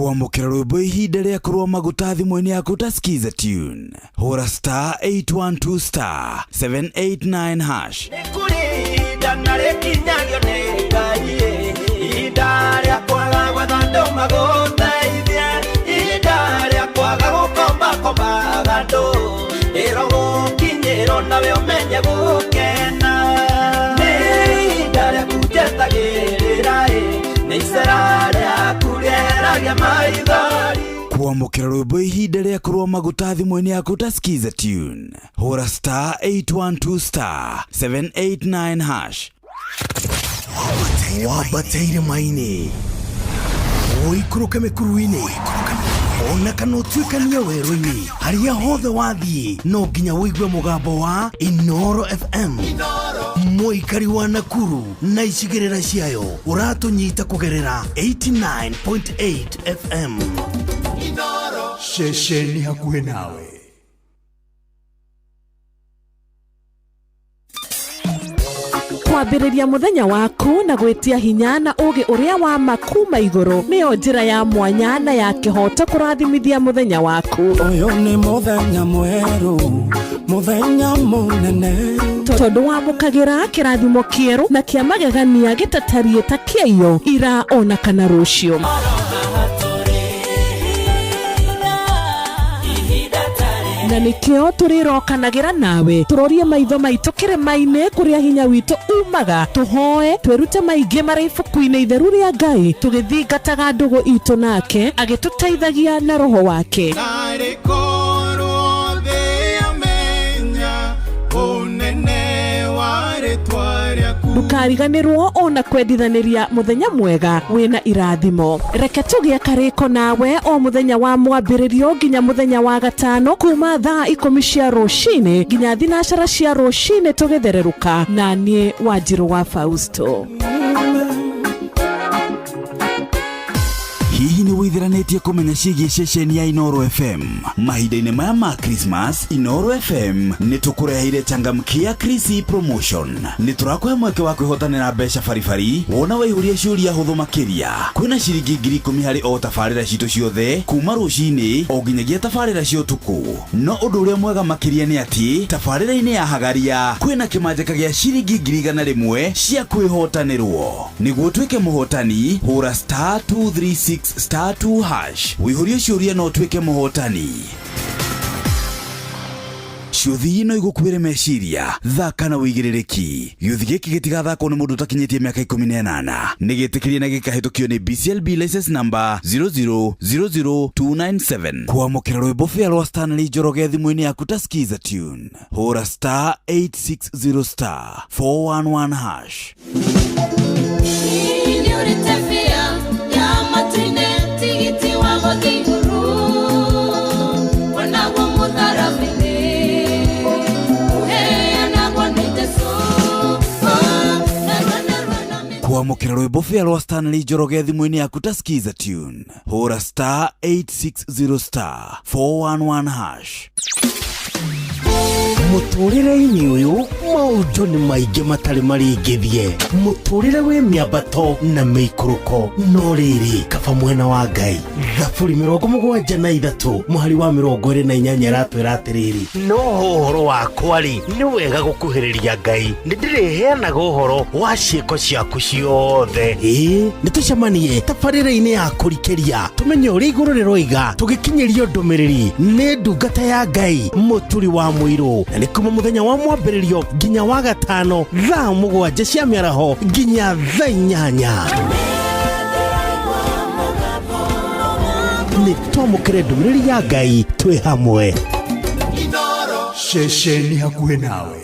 Kuamukira rwimbo ihinda rĩa kũrũa maguta thimũ-inĩ yaku ta skiza tune. Hũra star 812 star 789 hash. Nĩkũrĩnda na rĩkinyagio nĩ Ngai, ihinda rĩa kwaga gwetha andũ magũteithie, ihinda rĩa kwaga gũkombakombaga andũ, ĩro gũkinyĩrwo nawe ũmenye gũkena, nĩ ihinda rĩaku njetagĩrĩra, nĩ icera rĩaku rĩeragia maithori. Kuamukira rwimbo ihinda rĩa kũrũa maguta thimũ-inĩ yaku ta skiza tune. Hũra star 812 star 789 hash. Wabateire maini uikuruke mĩkuru-inĩ ona kana ũtuĩkanie werũ-inĩ harĩa hothe wathiĩ no nginya wĩigue mũgambo wa Inoro FM. Mũikari wa Nakuru na icigĩrĩra ciayo ũratũnyita kũgerera 89.8 FM. Inoro ceceni hakuhĩ nawe. Kwambĩrĩria mũthenya waku na gwĩtia hinya na ũgĩ ũrĩa wa makuma igũrũ nĩyo njĩra ya mwanya na ya kĩhoto kũrathimithia mũthenya waku. Ũyũ nĩ mũthenya mwerũ, mũthenya mũnene, tondũ wamũkagĩra kĩrathimo kĩerũ na kĩa magegania gĩtatariĩ ta kĩayo ira ona kana rũciũ. Na nĩkĩo tũrĩrokanagĩra nawe tũrorie maitho maitũ kĩrĩma-inĩ kũrĩa hinya witũ umaga, tũhoe twĩrute maingĩ marĩ ibuku-inĩ itheru rĩa Ngai tũgĩthingataga ndũgũ itũ nake agĩtũteithagia na roho wake. Ndũkariganĩrwo ona kwendithanĩria mũthenya mwega wĩna irathimo. Reke tũgĩe karĩko nawe o mũthenya wa mwambĩrĩrio nginya mũthenya wa gatano kuma thaa 10 cia rũcinĩ nginya thinacara cia rũcinĩ tũgĩthererũka na niĩ Wanjirũ wa Fausto. Hihi nĩ wĩtheranĩtie kũmenya ciĩgiĩ ceceni ya Inoro FM? Mahinda-inĩ maya ma Christmas, Inoro FM nĩ tũkũreheire changamkia Krisi promotion. Nĩ tũrakũhe mweke wa kwĩhotanĩra mbeca baribari wona waihũria ciũria hũthũ makĩria. Kwĩna ciringi 10,000 harĩ o tabarĩra citũ ciothe kuma rũcinĩ o nginyagia tabarĩra cia ũtukũ. No ũndũ ũrĩa mwega makĩria nĩ atĩ tabarĩra-inĩ ya Hagaria kwĩna kĩmanjĩka gĩa ciringi 100,000 cia kwĩhotanĩrwo. Nĩguo tuĩke mũhotani, hũra star 236 star 2 hash. Wĩihũrie ciũria no tuĩke mũhotani. Ciũthi no igũkuĩre meciria, thaka na wĩigĩrĩrĩki. Gĩũthi gĩkĩ gĩtigathakwo nĩ mũndũ ũtakinyĩtie mĩaka 18. Nĩ gĩtĩkĩrie na gĩkahĩtũkio nĩ BCLB license number 0000297. Kwamũkĩra rwĩmbo fĩa rwa Stanley Njoroge thimũ-inĩ yaku ta skiza tune. Hũra star 860 star 411 hash. Kwamũkĩra rwĩmbo fĩa rwa Stanley Njoroge thimũ-inĩ yaku ta skiza tune. Hũra star 860 star 411 hash. Mũtũrĩre-inĩ ũyũ maũndũ nĩ maingĩ matarĩ maringithie. Mũtũrĩre wĩ mĩambato na mĩikũrũko, no rĩrĩ kaba mwena wa Ngai. Thaburi 73 mũhari wa 28 ratwĩra atĩrĩrĩ, no ũhoro wakwa rĩ nĩ wega gũkuhĩrĩria Ngai, nĩ ndĩrĩheanaga ũhoro wa ciĩko ciaku ciothe. Nĩ tũcemanie tabarĩra-inĩ ya kũrikĩria tũmenye ũrĩa igũrũ rĩroiga tũgĩkinyĩrio ndũmĩrĩri nĩ ndungata ya Ngai mũturi wa mũirũ. Na nĩ kuma mũthenya wa mwambĩrĩrio nginya wa gatano thaa 7 cia mĩaraho nginya thaa 8. Nĩ twamũkĩre ndũmĩrĩri ya Ngai twĩ hamwe. Inoro ceceni hakuhĩ nawe.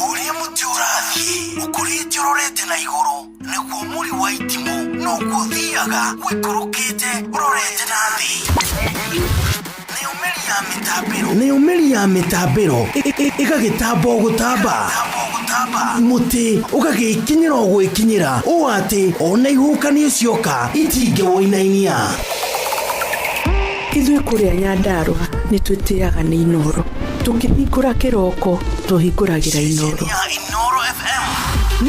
Ũrĩa mũtĩ ũrathiĩ ũkũrĩte ũrorete na igũrũ nĩguo mũri wa itimũ noguo ũthiaga wĩkũrũkĩte ũrorete na thĩ. Nĩ ũmĩri ya mĩtambĩro ĩgagĩtamba o gũtamba, mũtĩ ũgagĩkinyĩra o gwĩkinyĩra ũũ atĩ ona ihuhũkanio cioka itingĩwoinainia. Ithuĩ kũrĩa Nyandarua nĩ twĩtĩaga nĩ Inoro. Tũkĩhingũra kĩroko tũhingũragĩra Inoro.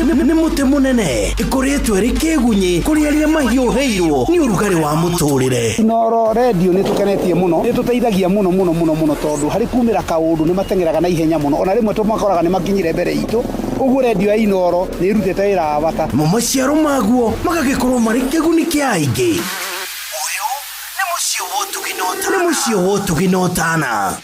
nĩ mũtĩ mũnene ĩkoretwo ĩrĩ kĩgunyi kũrĩ arĩa mahiũhĩirwo nĩ ũrugarĩ wa mũtũrĩre. Inooro radio nĩ tũkenetie mũno, nĩ tũteithagia mũno tondũ harĩ kumĩra kaũndũ nĩ matengeraga na ihenya mũno, ona rĩmwe tũmakoraga nĩ makinyire mbere itũ. Ũguo radio ya Inooro nĩ ĩrutĩte wĩra wa bata. Maciaro maguo magagĩkorwo marĩ kĩguni kĩa aingĩ. Ũyũ nĩ mũciĩ wa Ũtugi na Ũtana.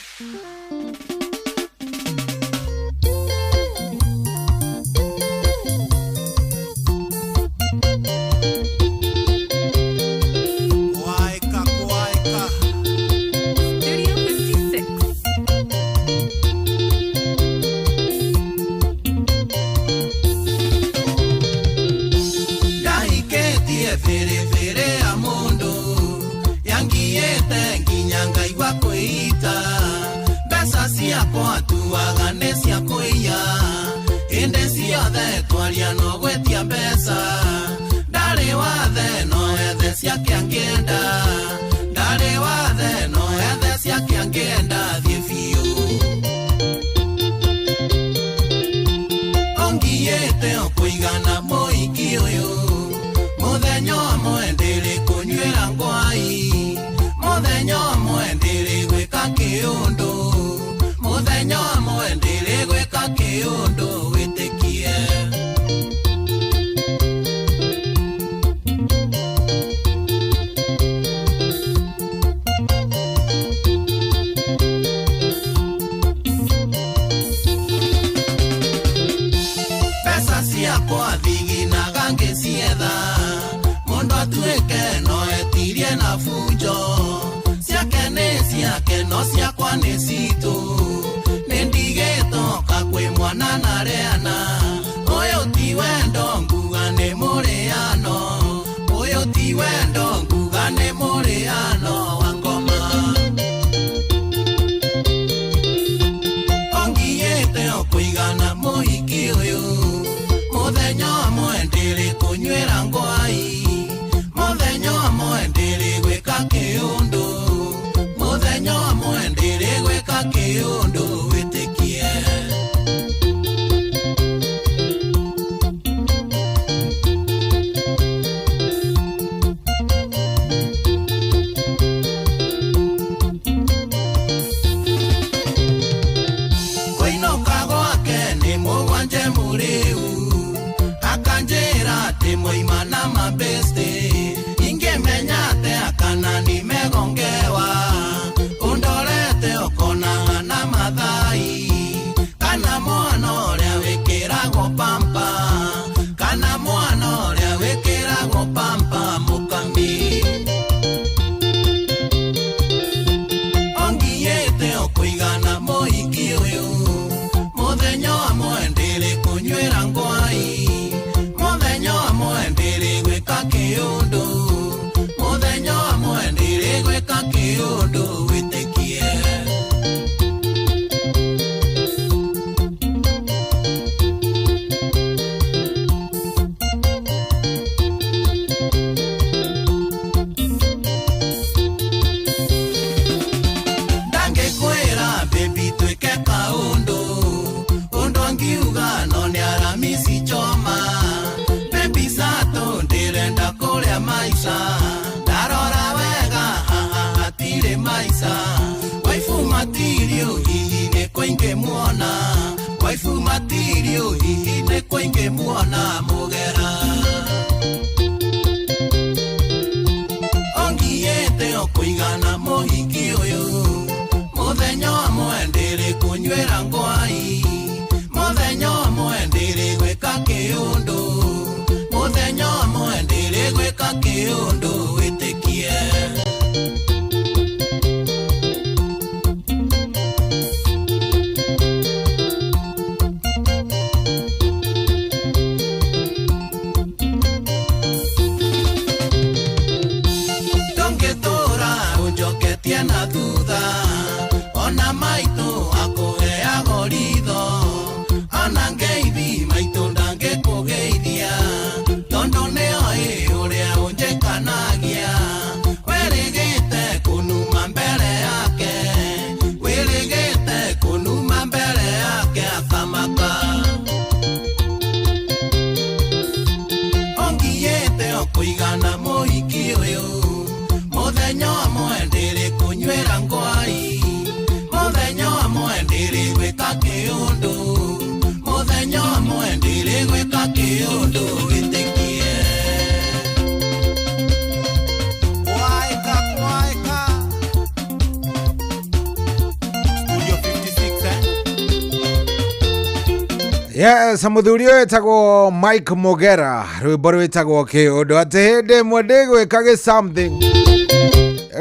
Yes, muthuri uyu etagwo Mike Mogera rwimbo rwitagwo kiundu ati hindi mwende gwikage something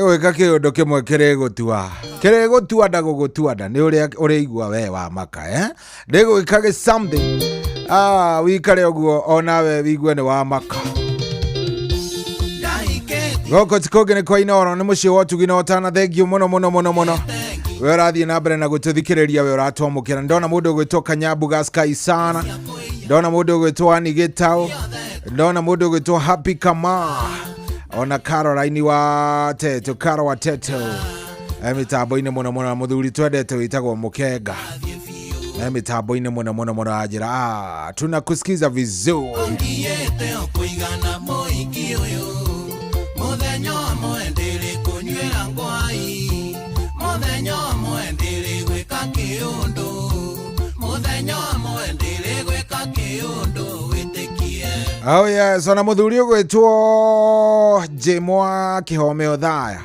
gwika kiundu kimwe kirigutua ndagugutua ni uria igua we wa maka ndigwikage something wikare uguo onawe wigue ni wa maka goko tikoge ni kwa Inoro ni mucio wotugi no tana thengio muno we rathie na mbere na gututhikiriria we uratwamukira ndona mundu gwitoka Nyabuga Sky sana ndona mundu gwitwa Nigitao ndona mundu gwitwa Happy Kama ona Caroline wa Teto Caro wa Teto mitambo-ini muno muthuri twendete witagwo Mukenga mitambo-ini muno ajira tunakusikiza vizuri Muthenya mwendele kunywera ngwai Muthenya mwendele gwika kiundu Muthenya mwendele gwika kiundu witikie Oh yes, ona muthuri gwitwo Jemwa Kihomeo Thaya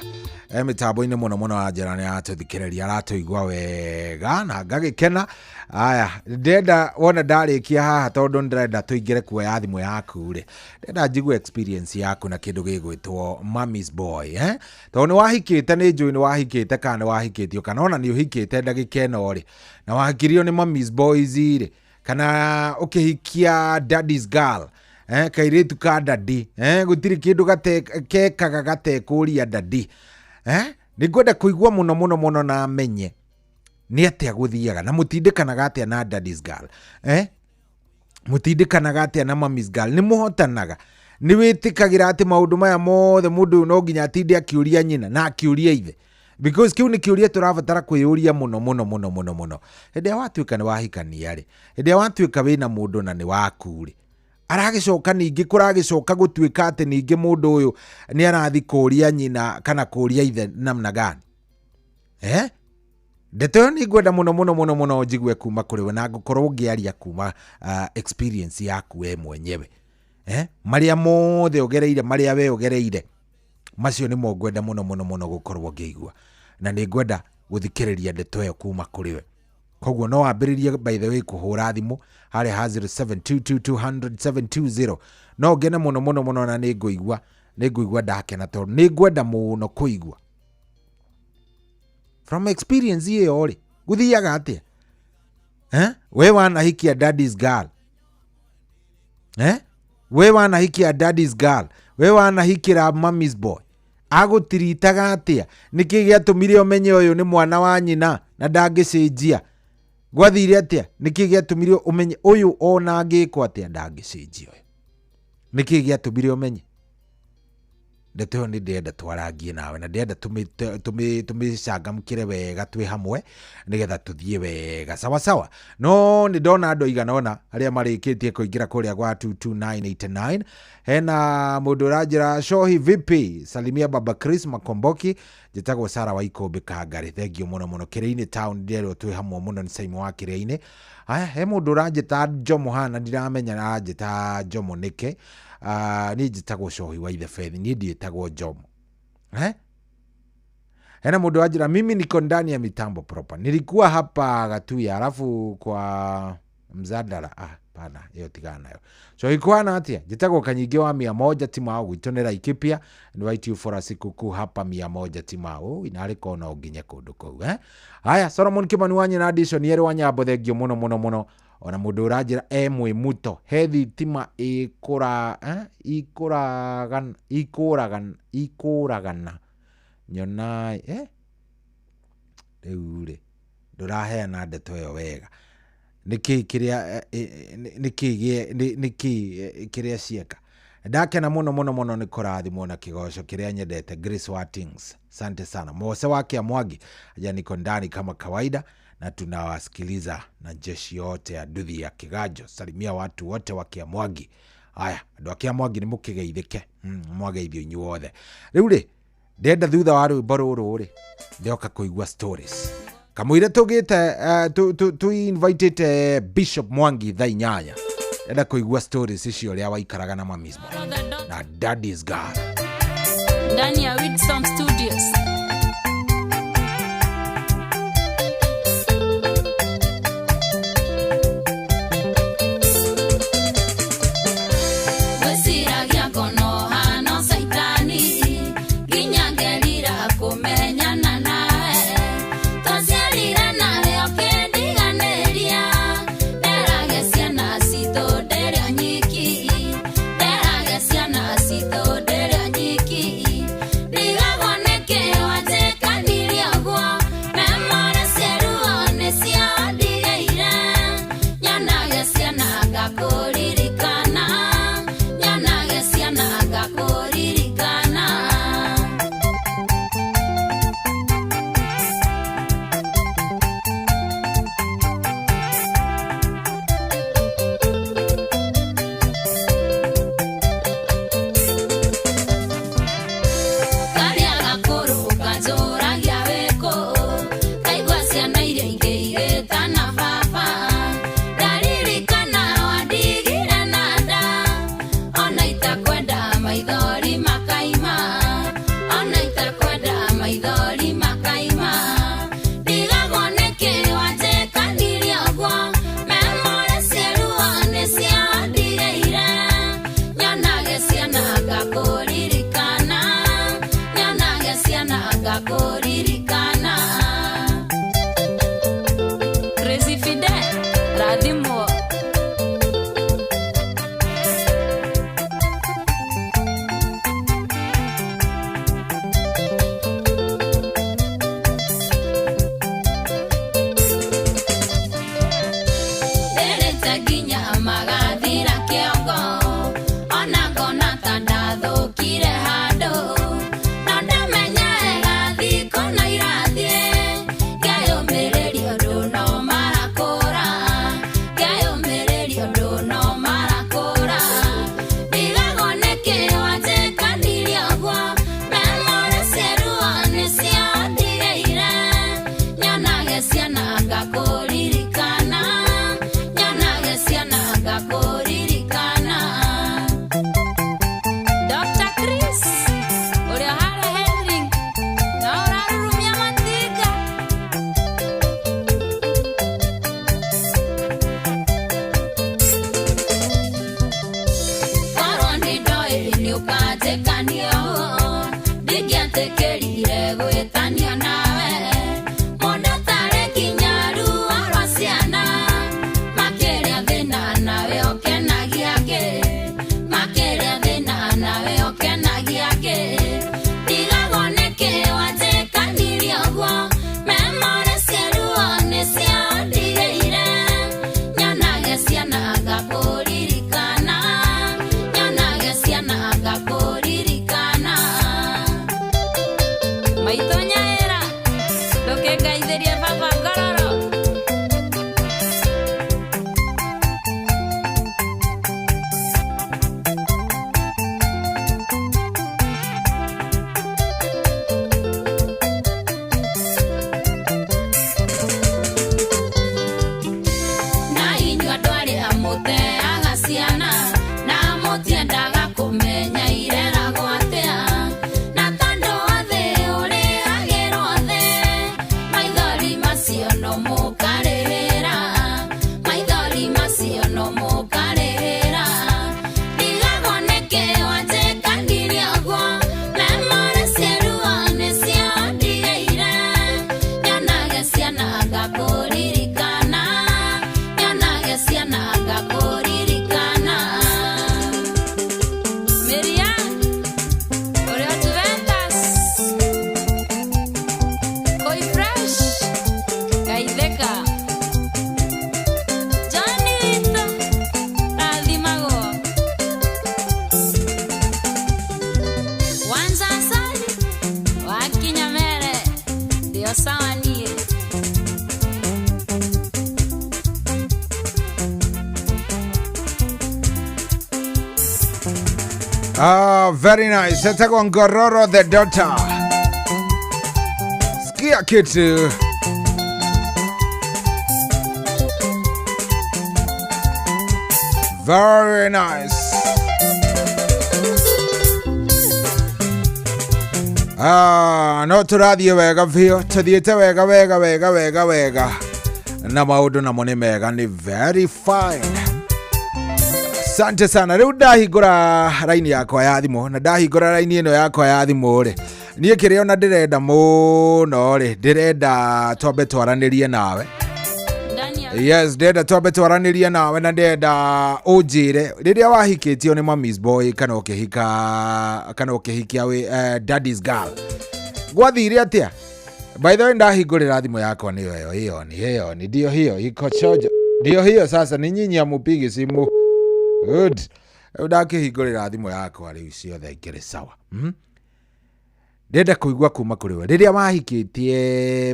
mitambo-ini muno ajira ni atuthikiriria aratuigua wega na ngagikena aya ndenda wona ndarikia haha tondu ndirenda tuingire kuoya thimu yaku ri ndenda njigue experience yaku na kindu gigwitwo Mommy's Boy tondu ni wahikite ni njui ni wahikite kana ni wahikitio kana ona ni uhikite ndagika ino ri na wahikirio ni Mommy's Boys ri kana ukihikia Daddy's Girl kairitu ka daddy gutiri kindu kekaga gatekuria daddy ni ngwenda kuigua muno na menye ni atia guthiaga na mutindikanaga atia na Daddy's Girl mutindikanaga atia na Mommy's Girl ni muhotanaga ni witikagira ati maundu maya mothe mundu no nginya atinde akiuria nyina na akiuria ithe because kiu ni kiuria turabatara kwiyuria muno hende watuika ni wahikania ri hende watuika wina mundu na ni waku ri aragicoka ningi kuragicoka gutuika ati ningi mundu uyu ni arathi kuria nyina kana kuria ithe namna gani ndeto ni ngwenda muno njigue kuma kuri we na ngukorwo ngiaria kuma experience yaku we mwenyewe maria mothe ogereire maria we ogereire macio ni mo ngwenda muno gukorwo ngiigua na ni ngwenda guthikiriria ndeto yo kuma kuri we koguo no wambiririe by the way kuhura thimu hari 0722200720 no ngene muno na ni nguigua ndakena tondu ni ngwenda muno kuigua from experience hiyo ri guthiaga atia we wanahikia Daddy's Girl we wanahikia Daddy's Girl we wanahikira Mommy's Boy agutiritaga atia niki giatumire umenye uyu ni mwana wa nyina na ndangicenjia gwathire atia niki giatumire umenye uyu ona ngiko atia ndangicenjia uyu niki giatumire umenye ndeto ni ndenda twarangie nawe na ndenda tumicangamkire wega twi hamwe nigetha tuthie wega sawa no ni ndona andu igana ona aria marikitie kuingira kuria gwa 22989 hena mundu ranjira shohi vipi salimia baba Chris Makomboki jitagwo Sara wa Ikombe Kangari thengio muno Kireini town ndero twi hamwe muno ni Saimo wa Kireini aya he mundu ranjita Jomo hana ndiramenya ranjita Jomo nike ni jitagwo shohi wa ithe Faith ni ndietagwo Jomo hena mundu ajira mimi niko ndani ya mitambo proper nilikuwa hapa Gatuya alafu kwa Mzadara pana hiyo tigana nayo so ikwana atia jitagwo Kanyingi wa 100 timu au itonera Ikipia invite you for a siku hapa 100 timu au inari kona uginye kundu kou haya Solomon Kimani wanyi na addition yere wanyambo thengio muno ona mundu urajira emwe muto hethi tima ikuragana nyona riure nduraheana ndeto yo wega niki kiria cieka ndakena muno ni kurathimwo na kigoco kiria nyendete Grace Watings asante sana Mose wake Amwagi aja niko ndani kama kawaida na tunawasikiliza na jeshi yote ya nduthi ya Kigajo salimia watu wote wa Kiamwagi haya andu a Kiamwagi ni mukigeithike mwageithio inyuothe riu ri ndenda thutha wa rwimbo ruru ri ndoka kuigua stories kamwire tugite tu invited Bishop Mwangi thaa 8 ndenda kuigua stories icio ria waikaraga na Mommy's Boy na Daddy's Girl ndani ya Wisdom Studios. ukatekanio ndigiatekerire gwĩtanio nawe mũndũ tarĩ kinyaru arwa ciana makĩria thĩna nawe ũkenagia ngĩ makĩria thĩna nawe ũkenagia ngĩ ndigagwo nĩkĩ watekanirie ũguo memore ciaruo nĩ ciandigĩire nyonage ciana ngakũririkana nyonage ciana ngakũririkana maitũ nyaĩra ndũkĩngaithĩrie baba ngororo na inyua ndwarĩ amũteaga ciana na mũtiendaga kũmenya ireragwo atĩa na tondũ othe ũrĩagĩrwo thĩ maithori macio no mũkarĩrĩra maithori macio no mũkarĩrĩra ndigagwo nĩkĩ watekanirie ũguo memore ciaruo nĩ ciandigĩire nyonage ciana ngakũririkana nyonage ciana ngakũririkana Miriam ũrĩa Juventus Koi Fresh Gaitheka Johnny Rito Rathimagwo Wanza Sali wakinya mere ndio sawa niĩ Very nice. Etagwo Ngororo the daughter. Sikia kitu. Very nice. No tũrathiĩ wega biũ tũthiĩte wega na maũndũ namo nĩ mega nĩ very fine. Asante sana. Rĩu ndahingũra raini yakwa ya thimũ na ndahingũra raini ĩno yakwa ya thimũ rĩ niĩ kĩrĩa ona ndĩrenda mũno rĩ ndĩrenda twambe twaranĩrie nawe. Yes, ndĩrenda twambe twaranĩrie nawe na ndĩrenda ũnjĩre rĩrĩa wahikĩtio nĩ Mummy's Boy kana ũkĩhikia wĩ Daddy's Girl gwathire atĩa? By the way ndahingũrĩra thimũ yakwa nĩyo ĩyo ndio hiyo iko chojo ndio hiyo sasa ni nyinyi amupigi simu. Good. Ndakĩhingũrĩra thimũ yakwa rĩu ciothe ikĩrĩ sawa. Ndenda kũigua kuma kũrĩ we rĩrĩa wahikĩtie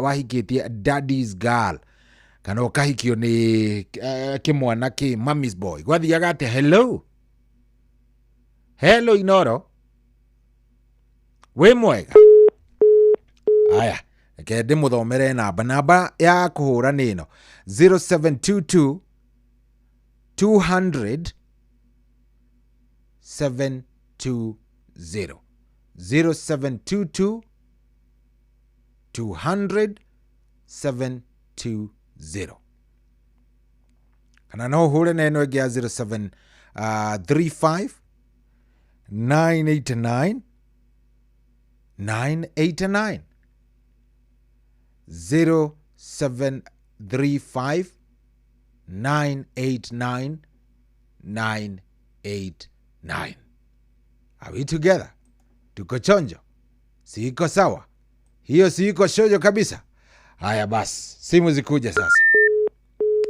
wahikĩtie Daddy's Girl kana ũkahikio nĩ kĩmwana kĩ Mummy's Boy gwathiaga atĩa? Hello Inoro wĩ mwega? Aya reke ndĩmũthomere namba ya kũhũra nĩ ĩno 0722 200 720 0722 200 720 kana no hure na eno ya 0735 989 989 0735 989 989. Are we together? Tuko chonjo? Siko sawa? Hiyo siko shonjo kabisa? Haya basi, simu zikuja sasa.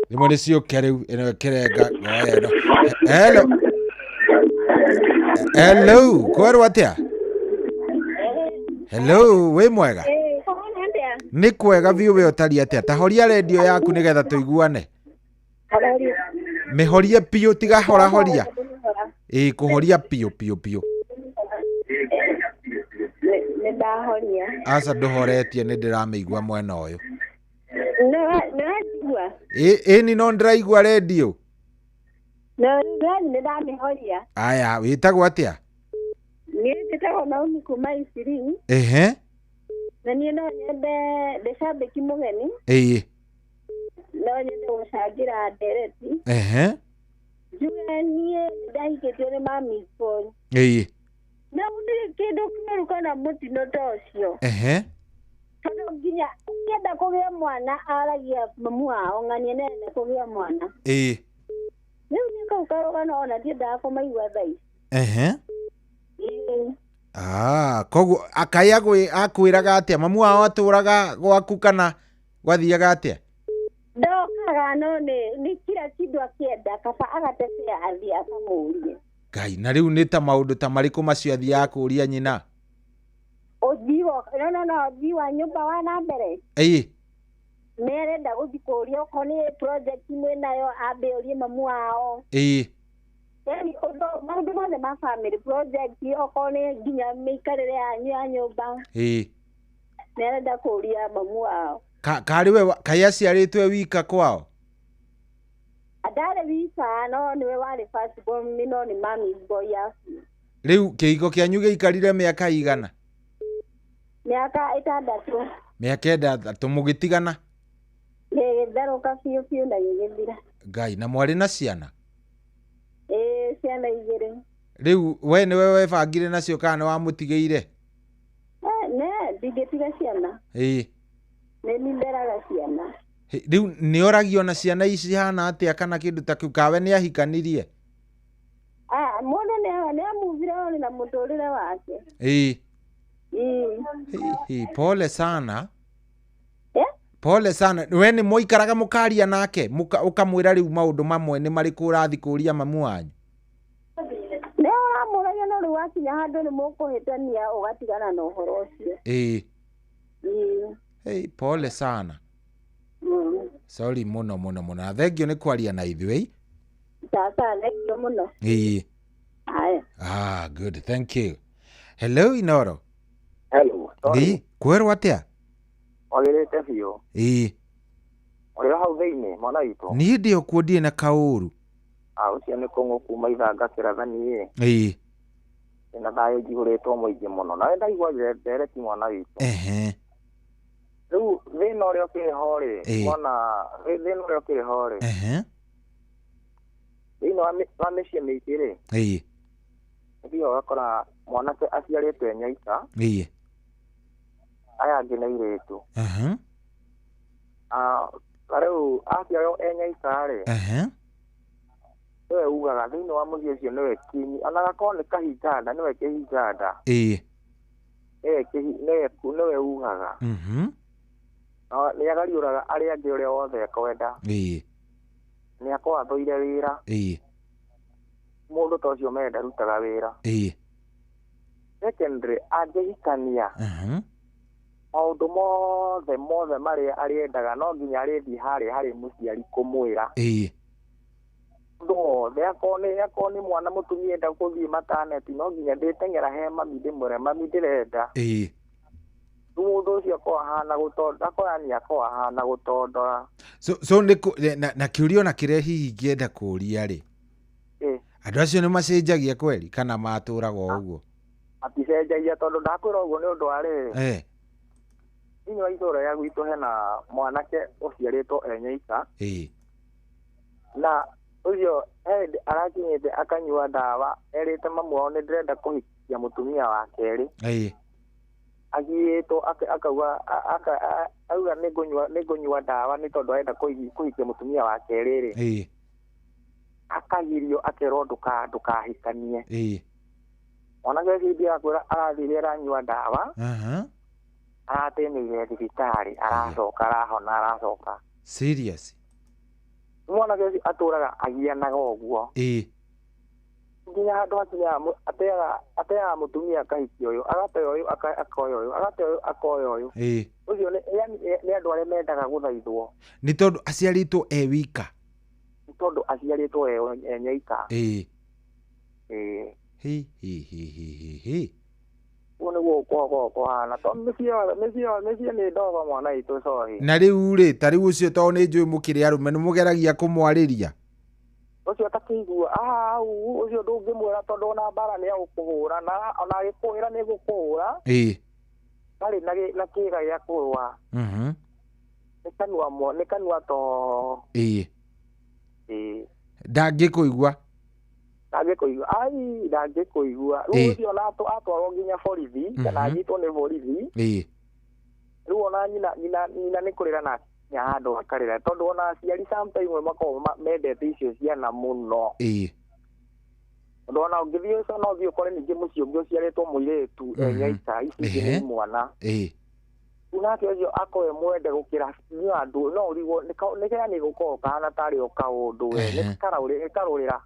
Nimone sio kere kerega. Hello. Hello, kwa watia? Hello, we mwega? Ni kwega biũ we ũtari atĩa? Ta horia radio yaku nĩgetha tũiguane. Mehorie piũ tiga horia. Kũhoria piũ. Ndahoria. Asa ndũhoretie nĩ ndĩramĩigua mwena ũyũ. Nĩraigua. Ni no ndĩraigua radio. Nĩndamĩhoria. Aya, wĩtagwo atĩa? Niĩ njĩtagwo Naomi kuma Isiri. Ehe. Na niĩ no nyende ndĩcambĩki mũgeni. Ĩĩ. No nyende gũcangira ndereti. Ehe. Njuge niĩ ahikĩtio nĩ mami boy. Ĩĩ. Na nĩ kĩndũ kĩũru kana mũtino ta ũcio. Ehe. Tondũ nginya kĩenda kũgĩa mwana aragia mamu wao ng'ania nene kũgĩa mwana. Ĩĩ. Rĩu nĩ kau karũgano ona ndiendaga kũmaigua thaa ici. Ehe. Koguo Akai akwĩraga atĩa mamu wao atũraga gwaku kana gwathiaga atĩa? Ndokaga no nĩ kila kĩndũ akĩenda kaba agatebea athiĩ akamũũrie. Ngai, na rĩu nĩ ta maũndũ ta marĩkũ macio athiaga kũũria nyina? Ũthii wa nyũmba wa na mbere. Ĩĩ. Nĩarenda gũthiĩ kũũria okorwo nĩ project mwĩnayo ambe ũrie mamu wao. Ĩĩ. Yani maũndũ mothe ma family project okorwo nĩ nginya mĩikarĩre yanyu ya nyũmba. Ĩĩ. Nĩarenda kũũria mamu wao. Karĩ we Kai aciarĩtwe wika kwao? Ndarĩ wika no nĩwe warĩ first born no nĩ mami boy yaku. Rĩu kĩhiko kĩanyu gĩikarire mĩaka igana? Mĩaka 6. Mĩaka 6 mũgĩtigana? Gĩtherũka biũ na gĩgĩthira. Ngai, na mwarĩ na ciana? Ciana 2. Rĩu we nĩwe webangire nacio kana nĩ wamũtigĩire? Ndingĩtiga ciana. Ĩĩ. Nĩ nderaga ciana. Rĩu nĩoragio na ciana ici hana atĩa kana kĩndũ ta kĩu kawe nĩ ahikanirie? Mũndũ nĩ amuvire na mũtũrĩre wake. Ĩĩ. Pole sana. Pole sana. We nĩ mũikaraga mũkaria nake ũkamwĩra rĩu maũndũ mamwe nĩ marĩkũ ũrathi kũũria mamu wanyu? Nĩ ũramũragia no rĩu wakinya handũ nĩ mũkũhĩtania ũgatigana na ũhoro ũcio. Ĩĩ. Pole sana. Sorry mũno. Na thengio nĩ kwaria na ithuĩ. Sasa thengio mũno. Ĩĩ. Good. Thank you. Hello, Inoro. Hello. Ĩĩ, kwerwo atĩa? Wagĩrĩte biũ. Ĩĩ. Ũrĩ hau thĩinĩ mwana witũ? Niĩ ndĩ okuo ndirĩ na kaũru. Ũcio nĩ kũng'ũ kuma ithanga kĩrathani. Ĩĩ. Na thayũ njihũrĩtwo mũingĩ mũno. Nawe ndaigua ndereti mwana witũ. Ehe. Rĩu thĩna ũrĩa ũkĩrĩho rĩ, mwana thĩna ũrĩa ũkĩrĩho rĩ. Ehe. Thĩinĩ wa mĩciĩ mĩingĩ rĩ. Ĩĩ. Nĩguo ũgakora mwanake aciarĩtwo nyaika. Ĩĩ. Aya angĩ nĩ airĩtu. Rĩu aciarwo nyaika rĩ. Nĩwe ugaga thĩinĩ wa mũciĩ ũcio nĩwe kinyi ona gakorwo nĩ kahinganda nĩwe kĩhinganda. Ĩĩ. Nĩwe ugaga. Nĩ agariũraga arĩa angĩ ũrĩa wothe ekwenda. Ĩĩ. Nĩ akorwo athũire wĩra. Ĩĩ. Mũndũ ta ũcio menda rutaga wĩra. Ĩĩ. Secondary angĩhikania. Maũndũ mothe marĩa arĩendaga no nginya arĩthiĩ harĩ mũciari kũmwĩra. Ĩĩ. Ũndũ wothe akorwo nĩ mwana mũtumia enda gũthiĩ mataneti no nginya ndĩteng'era he mami ndĩmwĩre mami ndĩrenda. Ĩĩ. Mũndũ ũcio akorwo ahana gũtondora. So na kĩũria na kĩrĩa hihi ingĩenda kũũria rĩ. Andũ acio nĩ macenjagia kweli kana matũraga ũguo? Maticenjagia tondũ ndakwĩra ũguo nĩ ũndũ wa rĩrĩ. Thĩinĩ wa itũũra rĩa gwitũ hena mwanake ũciarĩtwo nyaika. Na ũcio arakinyĩte akanyua ndawa erĩte mamu wao nĩ ndĩrenda kũhikia mũtumia wa kerĩ. Agiyĩtwo akauga nĩ ngũnyua ndawa nĩ tondũ arenda kũhikia mũtumia wa kerĩ rĩ. Akagirio akerwo ndũkahikanie. Mwanake ũcio hĩndĩ yakwĩra arathire aranyua ndawa. Aratĩnĩire thibitarĩ aracoka arahona aracoka. Serious? Mwanake ũcio atũraga agianaga ũguo. Nginya handũ ateaga mũtumia akahikio ũyũ agate ũyũ akoya ũyũ agate ũyũ akoya ũyũ. Ũcio nĩ andũ arĩa mendaga gũthaithwo. Nĩ tondũ aciarĩtwo wika? Nĩ tondũ aciarĩtwo nyaika. Ũguo nĩguo kũhana tondũ mĩciĩ nĩ ndogo mwana witũ cohi. Na rĩu rĩ ta rĩu ũcio tondũ nĩ njũĩ mũkĩrĩ arũme nĩ mũgeragia kũmwarĩria? Ũcio atakĩigua ũcio ndũngĩmwĩra tondũ ona mbara nĩ agũkũhũra na ona agĩkwĩra nĩ gũkũhũra. Ndarĩ na kĩĩga gĩa kũrũa. Nĩ kanua to. Ndangĩkũigua? ndangĩkũigua ai ndangĩkũigua rĩu ũcio na atwarwo nginya borithi kana anyitwo nĩ borithi rĩu ona nyina nĩ kũrĩra na handũ akarĩra tondũ ona aciari sometime makoragwo mendete icio ciana mũno tondũ ona ũngĩthiĩ ũcio no ũthiĩ ũkore ningĩ mũciĩ ũngĩ ũciarĩtwo mũirĩtu enyaita ici ingĩ nĩ mwana nake ũcio akowe mwende gũkĩra andũ no ũrigwo nĩ kĩrani gũkorwo kahana tarĩ o kaũndũ we nĩ karũrĩra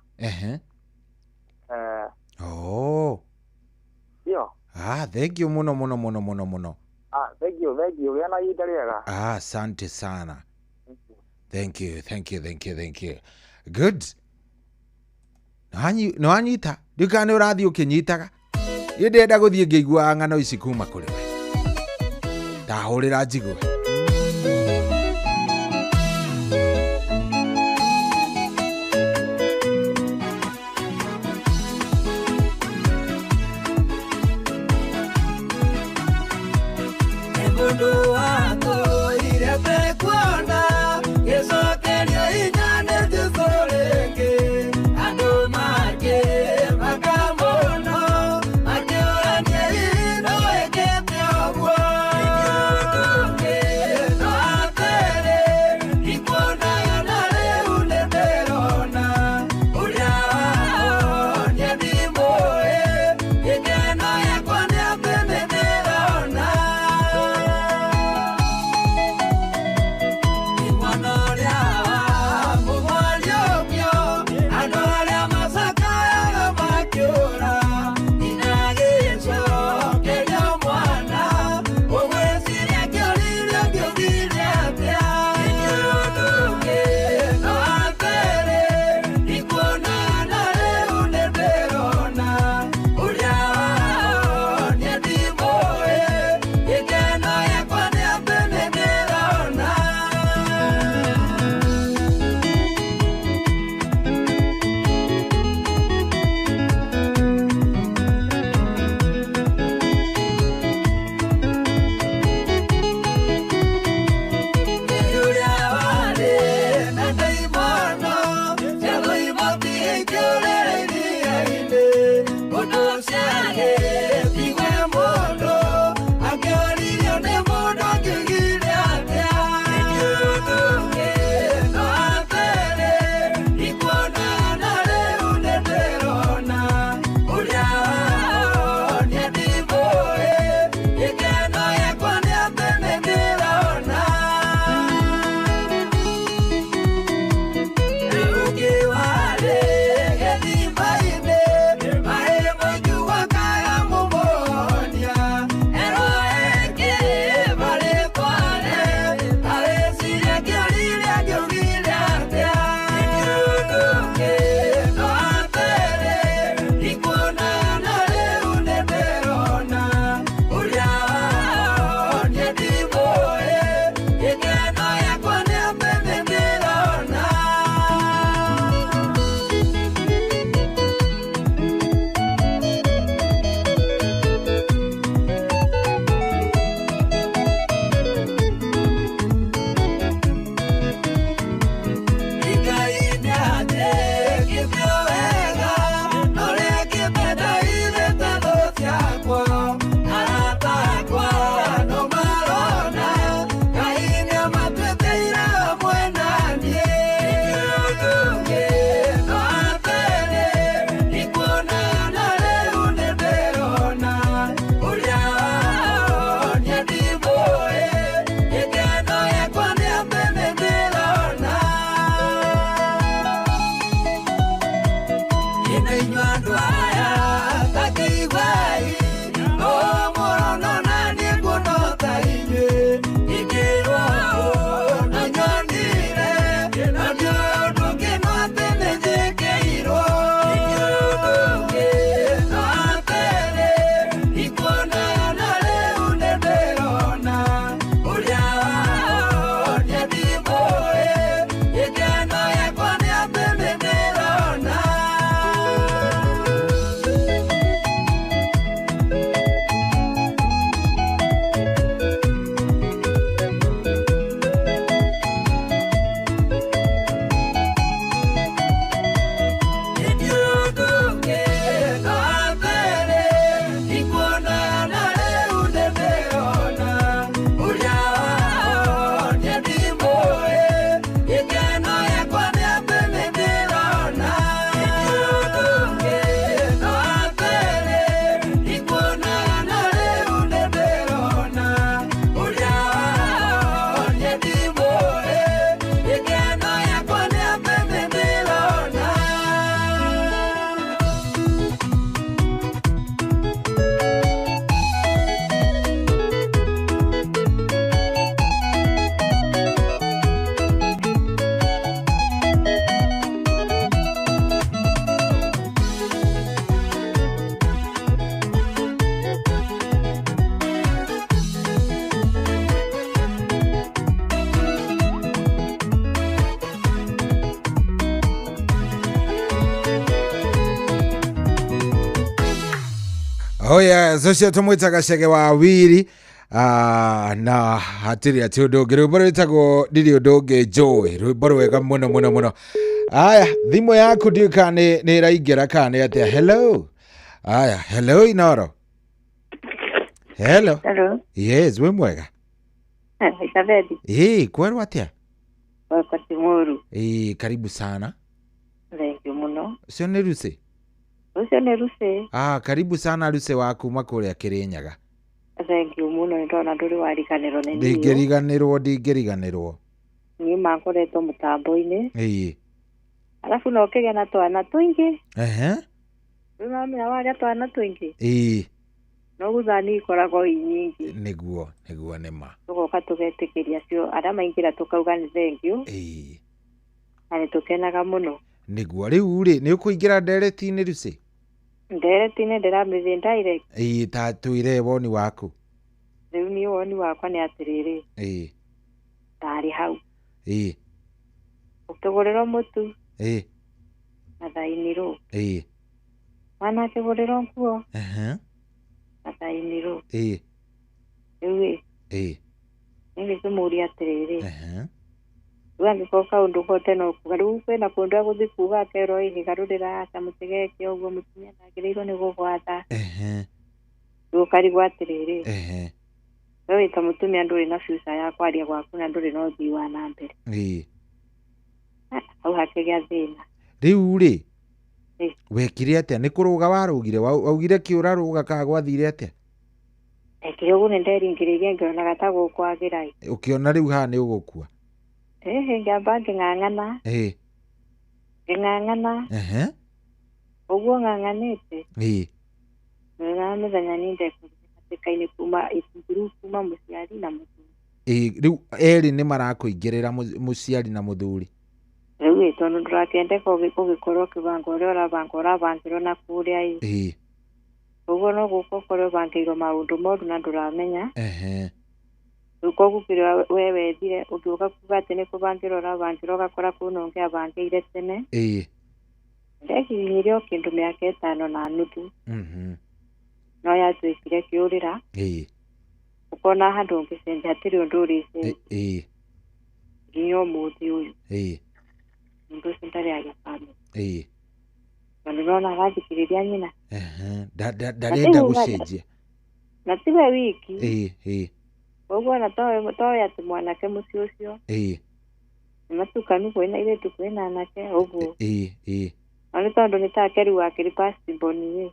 yo thank you muno thank you gĩa na ihinda rĩega asante sana thank you good no anyita ndikane ũrathiĩ ũkĩnyitaga ndĩrenda gũthiĩ ngĩigua ng'ano ici kuma kũrĩ we ndahũrĩra njigue Mundu wako irete kuona gĩcokerio inyane tũtũrĩngĩ andũ mangĩ makamono makĩũrania ino ĩkĩte ũguo no atere ikuonaga na rĩu nĩ ndĩrona ũrĩa wao nĩ ndimũĩ gĩkeno gĩakwa nĩ atĩ nĩ ndĩrona Oya zocio tumwitaga Chege wa Wiri na hatiri ati undu ungi rwimbo rwitagwo ndiri undu ungi njui rwimbo rwega muno muno muno. Aya thimu yaku ndiuka ni iraingira kana ni atia. Hello. Aya hello Inoro. Hello. Hello. Yes, we mwega. Ikabedi. Kweru atia? Kwa Timuru. Karibu sana. Thank you muno. Sio ni Ruse? Sio ni Ruse. Karibu sana Ruse waku makuria Kirinyaga. Thank you muno ndona nduri wariganirwo ni niyo. Ndingiriganirwo. Ni makoretwo mutambo-ini. Alafu no kege na twana twingi. Nĩmamenya waria twana twingi. No guthani ikoragwo nyingi. Niguo nĩma. Tugoka tugetĩkĩria cio arĩa maingira tukauga ni thank you. Na nĩtukenaga muno. Niguo rĩu nĩ ũkũingĩra ndereti-inĩ Ruse? Ndereti-inĩ ndĩramĩthiĩ direct. Ta twĩre woni waku. Rĩu niĩ woni wakwa nĩ atĩrĩrĩ. Tarĩ hau. Ũkĩgũrĩrwo mũtu. Na thainirũ. Mwana akĩgũrĩrwo nguo. Na thainirũ. Rĩu nĩngĩkĩmũria atĩrĩrĩ. Rĩu angĩkorwo kaũndũ gote no kuga rĩu kwĩna kũndũ agũthiĩ kuga akerwo garũrĩra aca mũtigeke ũguo mũtumia ndagĩrĩirwo nĩ gũgwatha. Rĩu ũkarigwo atĩrĩrĩ. We wĩta mũtumia ndũrĩ na future ya kwaria gwaku na ndũrĩ na ũthii wa na mbere. Hau hakĩgĩa thĩna. Rĩu wekire atĩa? Nĩ kũrũga warũgire? Waugire kĩũra rũga ka gwathire atĩa? Ekire ũguo nĩ nderingĩrĩirie ngĩonaga ta gũkwagĩra. Ũkĩona rĩu haha nĩ ũgũkua? Ngĩamba ngĩng'ang'ana. Ngĩng'ang'ana. Ũguo ng'ang'anĩte. Na mĩthenya nĩ ndekũrĩkaine kuma itunguru kuma mũciari na mũthuri. Rĩu erĩ nĩ marakũingĩrĩra mũciari na mũthuri? Rĩu tondũ ndũrakendeka ũgĩkorwo ũkĩbanga ũrĩa ũrabangĩrwo na kũrĩa. Ũguo no gũka ũkorwo ũbangĩirwo maũndũ moru na ndũramenya. Rĩu koguo kĩrĩa we wethire ũngĩũka kuga atĩ nĩ kũbangĩrwo ũrabangĩrwo ũgakora kũna ũngĩ abangĩire tene. Ndekinyire o kĩndũ mĩaka 5 na nuthu. No yatuĩkire kĩũrĩra. Ũkona handũ ũngĩcenjia hatirĩ ũndũ ũrĩcenjia. Nginya ũmũthĩ ũyũ. Mũndũ ũcio ndarĩ agĩbamĩrĩ. Tondũ nona arathikĩrĩria nyina. Ndarenda gũcenjia. Na tiwe wiki. Ũguo na toĩ atĩ mwanake mũciĩ ũcio. Nĩ matukanu kwĩna airĩtu kwĩna anake ũguo. No nĩ tondũ nĩ take rĩu akĩrĩ pasiboni.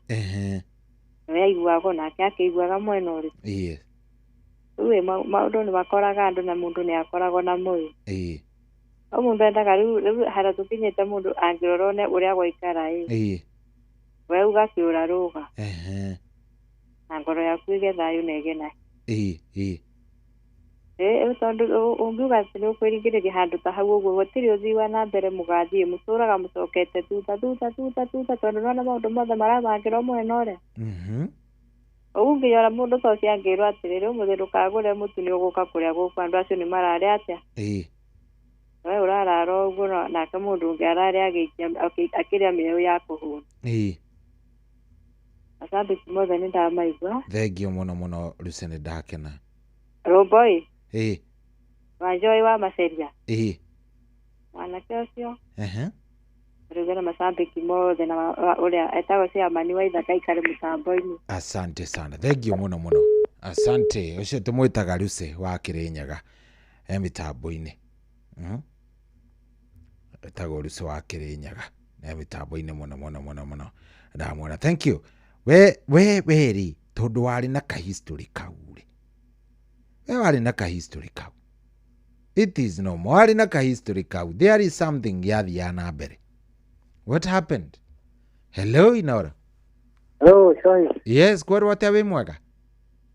Nĩ aiguaga nake akĩiguaga mwena ũrĩkũ. Rĩu maũndũ nĩ makoraga andũ na mũndũ nĩ akoragwo na mwĩrĩ. O mũndũ endaga rĩu harĩa tũkinyĩte mũndũ angĩrora ũrĩa gwaikara. We uga kĩũra rũga. Na ngoro yaku ĩgĩe thayũ na ĩgĩe na tondũ ũngiuga atĩ nĩ ũkwĩringĩrĩria handũ ta hau ũguo gũtirĩ ũthii wa na mbere mũgathiĩ mũtũraga mũcokete thutha tondũ nona maũndũ mothe marabangĩrwo mwena ũrĩa. Ũguo ngĩnyora mũndũ ta ũcio angĩrwo atĩrĩrĩ ũmũthĩ ndũkagũre mũtu nĩ ũgũka kũrĩa gũkũ andũ acio nĩ mararĩa atĩa. We ũrarara ũguo nake mũndũ ũngĩ ararĩa akĩrĩa mĩeũ ya kũhũna. Macambĩki mothe nĩ ndamaigua. Thengio mũno mũno Ruse nĩ ndakena. Rũmboi. Wanjoi wa Maceria. Mwanake ũcio. Rĩu na macambĩki mothe na ũrĩa etagwo ciamani wa ithaka ikare mũtambo-inĩ. Asante sana. Thengio mũno mũno. Asante. Ũcio tũmwĩtaga Ruse wa Kirinyaga mĩtambo-inĩ. Etagwo Ruse wa Kirinyaga mĩtambo-inĩ mũno. Ndamwona. Thank you. We weri tondũ warĩ na ka history kau. We warĩ na ka history kau. It is no more. Warĩ na ka history kau. There is something yathiaga na mbere. What happened? Hello Inora. Hello Shoi. Yes, kweru atĩa wĩ mwega?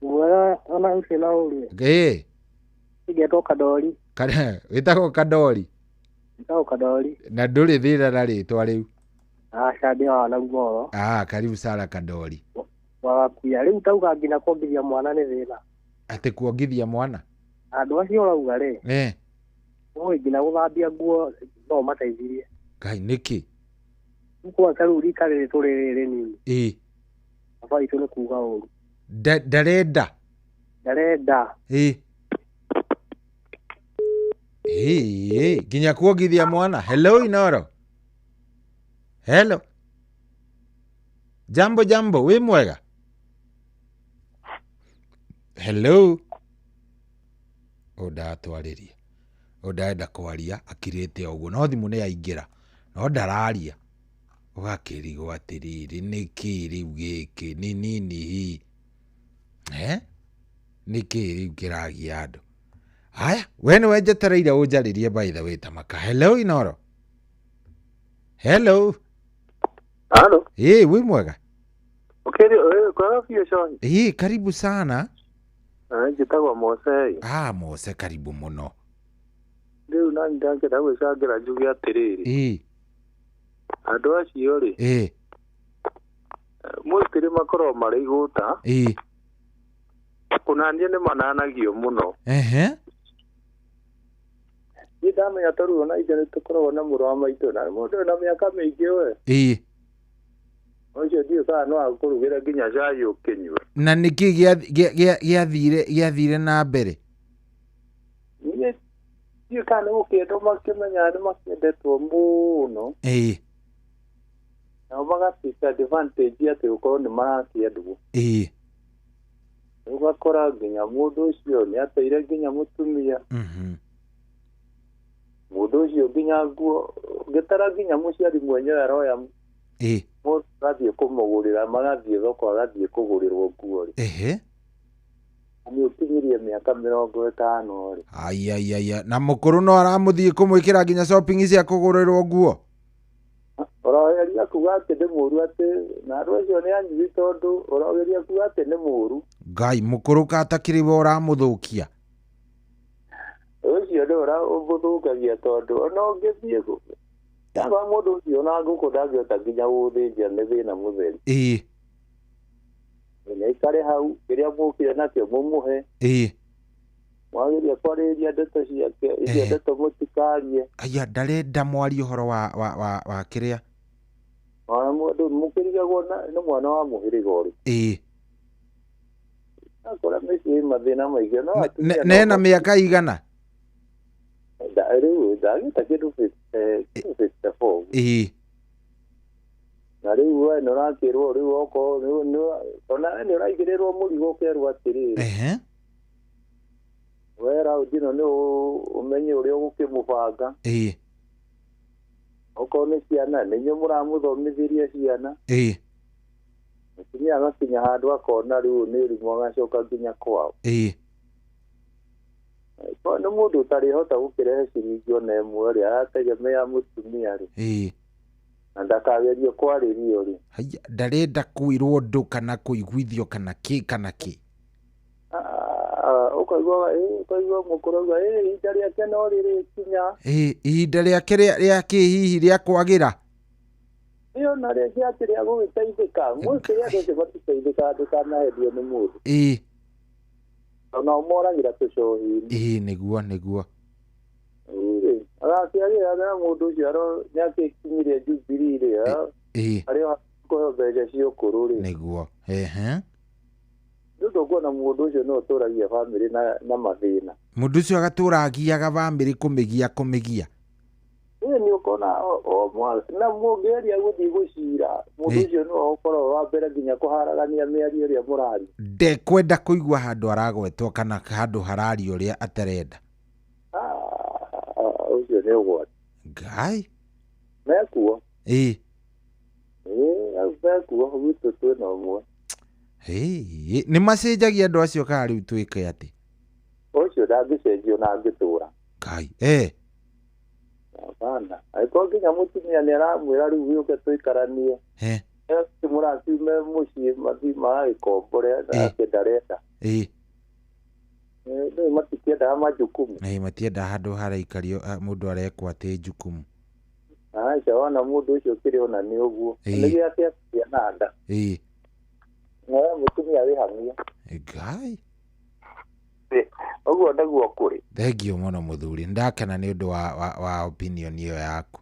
Mwega ona ucio na ũrĩa. Ngetwo Kadori. Wĩtagwo Kadori. Wĩtagwo Kadori. Na ndũrĩ thĩna na rĩtwa rĩu? Shambia wana guoro. Karibu sana Kadori. Wakuya rĩu tauga nginya kuongithia mwana nĩ thĩna. Atĩ kuongithia mwana? Andũ acio ũrauga rĩ. Ũĩ nginya gũthambia nguo no mateithirie. Ngai nĩkĩ? Kwa karuri kare tũrĩrĩ nini. baba itu nĩ kuga ũru. Ndarenda. Ndarenda. Nginya kuongithia mwana. Hello Inoro. Hello. Jambo, wĩ mwega? Hello. Ndatwarĩria. Ndarenda kwaria akirĩte ũguo. No thimũ nĩ yaingĩra. No ndararia. Ũgakĩrigwo atĩrĩrĩ nĩkĩ rĩu gĩkĩ nĩ nini hii. Nĩkĩ rĩu kĩragia andũ. Haya, we nĩwe njetereire ũnjarĩrie by the way Tamaka. Hello Inoro. Hello. Halo. Wĩ mwega? Kwa hiyo shoni. Karibu sana. Njĩtagwo Mose. Mose karibu mũno. Rĩu nani ndangĩenda gwĩcangĩra njuge atĩrĩrĩ. Andũ acio rĩ. Mũtĩrĩ makorwo marĩ igũta. Kũnania nĩ mananagio mũno. Nĩ ndamenya tondũ ona ithe nĩtũkoragwo na mũrũ wa maitũ na mũndũ na mĩaka mĩingĩ we. Ũcio ndiũ kana no akũrugĩra nginya cai ũkĩnyue. Na nĩkĩ gĩathire na mbere? Ndiũ kana nĩ gũkĩendwo makĩmenya nĩ makĩendetwo mũno. Nao magatĩka advantage atĩ gũkorwo nĩ marakĩendwo. Ũgakora nginya mũndũ ũcio nĩ ateire nginya mũtumia. Mũndũ ũcio nginya nguo ngĩtara nginya mũciari mwenyewe aroya mũndũ agathiĩ kũmũgũrĩra magathiĩ thoko agathiĩ kũgũrĩrwo nguo rĩ. Nĩ ũkinyirie mĩaka 50 rĩ. Aiaiaia, na mũkũrũ no aramũthiĩ kũmwĩkĩra nginya shopping cia kũgũrĩrwo nguo. Ũrogeria kuga atĩ nĩ mũru atĩ na andũ acio nĩ anyui tondũ ũrogeria kuga atĩ nĩ mũru. Ngai mũkũrũ katakĩrĩ we ũramũthũkia. Ũcio nĩ ũramũthũkagia tondũ ona ũngĩthiĩ yaba mũndũ ũcio na ngũkũ ndangĩhota nginya gũthĩnja nĩ thĩna mũtheri. Nĩ ikare hau kĩrĩa mũkire nakĩo mũmũhe. Mwagĩria kwarĩrĩria ndeto ciake icio ndeto mũtikarie. Aya ndarenda mwarie ũhoro wa kĩrĩa. Mũndũ mũkĩrigagwo nĩ mwana wa mũhĩrĩga ũrĩ. Akora mĩciĩ mathĩna maingĩ no nena mĩaka igana? Rĩu ndagĩta kĩndũ 54. Na rĩu we nĩ ũrakĩrwo rĩu okorwo ona nĩ ũraigĩrĩrwo mũrigo ũkerwo atĩrĩrĩ. We raũndi ĩno nĩ ũmenye ũrĩa ũgũkĩmũbanga. Okorwo nĩ ciana nĩ inyuĩ mũramũthomithĩria ciana. Mũtumia agakinya handũ akona rĩu nĩ ũrimũ agacoka nginya kwao. Nĩ mũndũ ũtarĩhota gũkĩrehe ciringi ona ĩmwe rĩ arategemea mũtumia rĩ. Na ndakagerio kwarĩrio rĩ. Ndarenda kwĩrwo ndũ kana kũiguithio kana kĩ. Ũkaigua mũkũrũ auga ihinda rĩake no rĩrĩkinya. Ihinda rĩake rĩa kĩ hihi rĩa kwagĩra. Ona rĩngĩ atĩ rĩa gũgĩteithĩka mũkĩrĩa andũ acio matiteithĩka ndũkanahendio nĩ mũndũ. Ona ũmoragĩra tũcohi-inĩ. Nĩguo. Agakĩagĩra na mũndũ ũcio nĩakĩkinyire Jubilee rĩ. Arĩa kũheo mbeca cia ũkũrũ rĩ. Nĩguo. Nĩũndũ kuona mũndũ ũcio no ũtũragia bamĩrĩ na mathĩna. Mũndũ ũcio agatũragiaga bamĩrĩ kũmĩgia. Nĩ ũkona na mũngĩgeria gũthiĩ gũcira mũndũ ũcio no ũkorwo wa mbere nginya kũharagania mĩario ĩrĩa mũraria. Ndekwenda kũigua handũ aragwetwo kana handũ harario ũrĩa atarenda. Ũcio nĩ ũgwati. Ngai. Mekuo. Mekuo gwitũ twĩna ũmwe. Nĩ macenjagia andũ acio kana rĩu twĩke atĩ? Ũcio ndangĩcenjio na angĩtũra. Ngai. Bana, aiko nginya mũtumia nĩ aramwĩra rĩu gĩũke tũikaranie. Mũrakiume mũciĩ mathi magagĩkombore nake ndarenda. Nĩ matikĩendaga majukumu. Matiendaga handũ haraikario mũndũ arekwo atĩ jukumu. Aca wana mũndũ ũcio kĩrĩ ona nĩ ũguo. Nĩ gĩake na nda. Mũtumia wĩhamia. Ngai. Ũguo ndaguo kũrĩ. Thengio mũno mũthuri. Ndakena nĩ ũndũ wa opinion ĩyo yaku.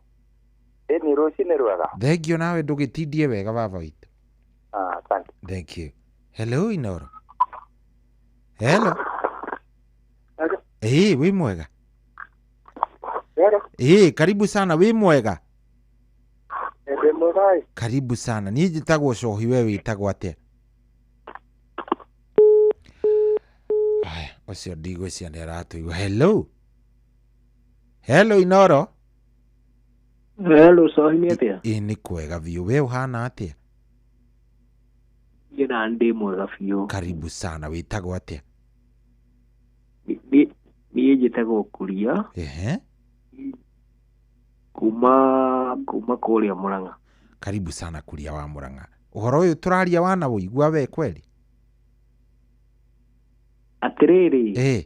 Nĩ rũcinĩ rwega. Thengio nawe ndũgĩtindie wega baba witũ. Asante. Thank you. Hello Inoro. Hello. Wi mwega. Karibu sana, wi mwega. Karibu sana. Ni njitagwo Cohi, we witagwo atia? Aya, ucio ndigwĩcia nĩ aratũigua. Hello. Hello Inoro. Hello Cohi, nĩ atia? Nĩ kwega biũ. We ũhana atia? Njĩra ndĩ mwega biũ. Karibu sana, witagwo atia? Niĩ njĩtagwo Kuria. Kuma kũrĩa Mũrang'a. Karibu sana Kuria wa Mũrang'a. Ũhoro ũyũ tũraria wana ũigua we kweli? Atĩrĩrĩ.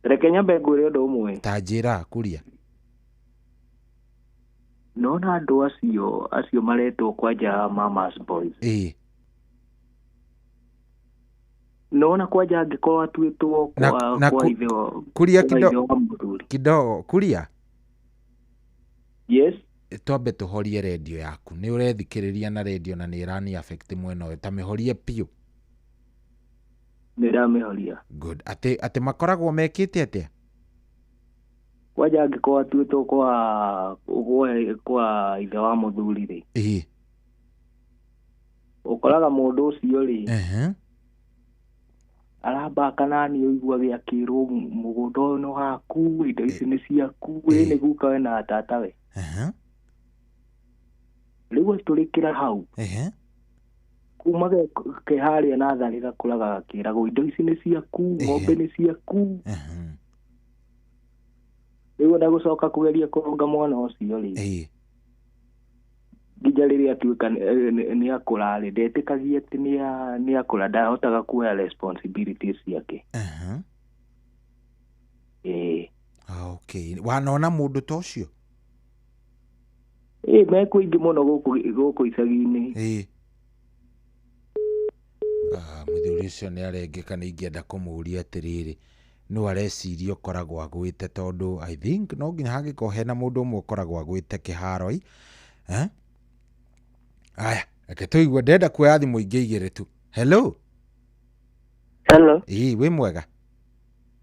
Reke nyambe ngwĩre ũndũ ũmwe. Ta njĩra Kuria. Nona andũ acio maretwo kwanja Mama's Boys. Nona kwanja angĩkorwo atuĩtwo kwa ithe Kuria kidogo Kuria. Yes. Twambe tũhorie redio yaku. Nĩ ũrethikĩrĩria na redio na nĩ ĩrani affect mwena ũyũ. Ta mĩhorie piũ. Nĩ ndamĩhoria. Good. Atĩ makoragwo mekĩte atĩa? Kwanja angĩkorwo atuĩtwo kwa ithe wa mũthuri rĩ. Ũkoraga mũndũ ũcio rĩ. Aramba kana nĩ ũigua gĩakĩrwo mũgũnda ũyũ no haku, indo ici nĩ ciaku, nĩ guka we na tata we. Rĩu tũrĩkĩra hau. Kuma kĩharĩa natharĩ gakũraga gakĩragwo indo ici nĩ ciaku, ng'ombe nĩ ciaku. Rĩu ndagũcoka kũgeria kũrũnga mwana ũcio rĩ. Nginya rĩrĩa atuĩka nĩ akũra rĩ, ndetĩkagia atĩ nĩ akũra, ndahotaga kuoya responsibilities ciake. Okay. Wanona mũndũ ta ũcio? Me kũingĩ mũno gũkũ icagi-inĩ. Mũthuri ũcio nĩ arengeka, nĩ ingĩenda kũmũria atĩrĩrĩ, no areciria ũkoragwo agwĩte, tondũ I think no nginya hangĩkorwo hena mũndũ ũmwe ũkoragwo agwĩte kĩharo-i. Aya, reke tũigue, ndenda kuoya thimũ ingĩ igĩrĩ tu. Hello. Hello. Wĩ mwega?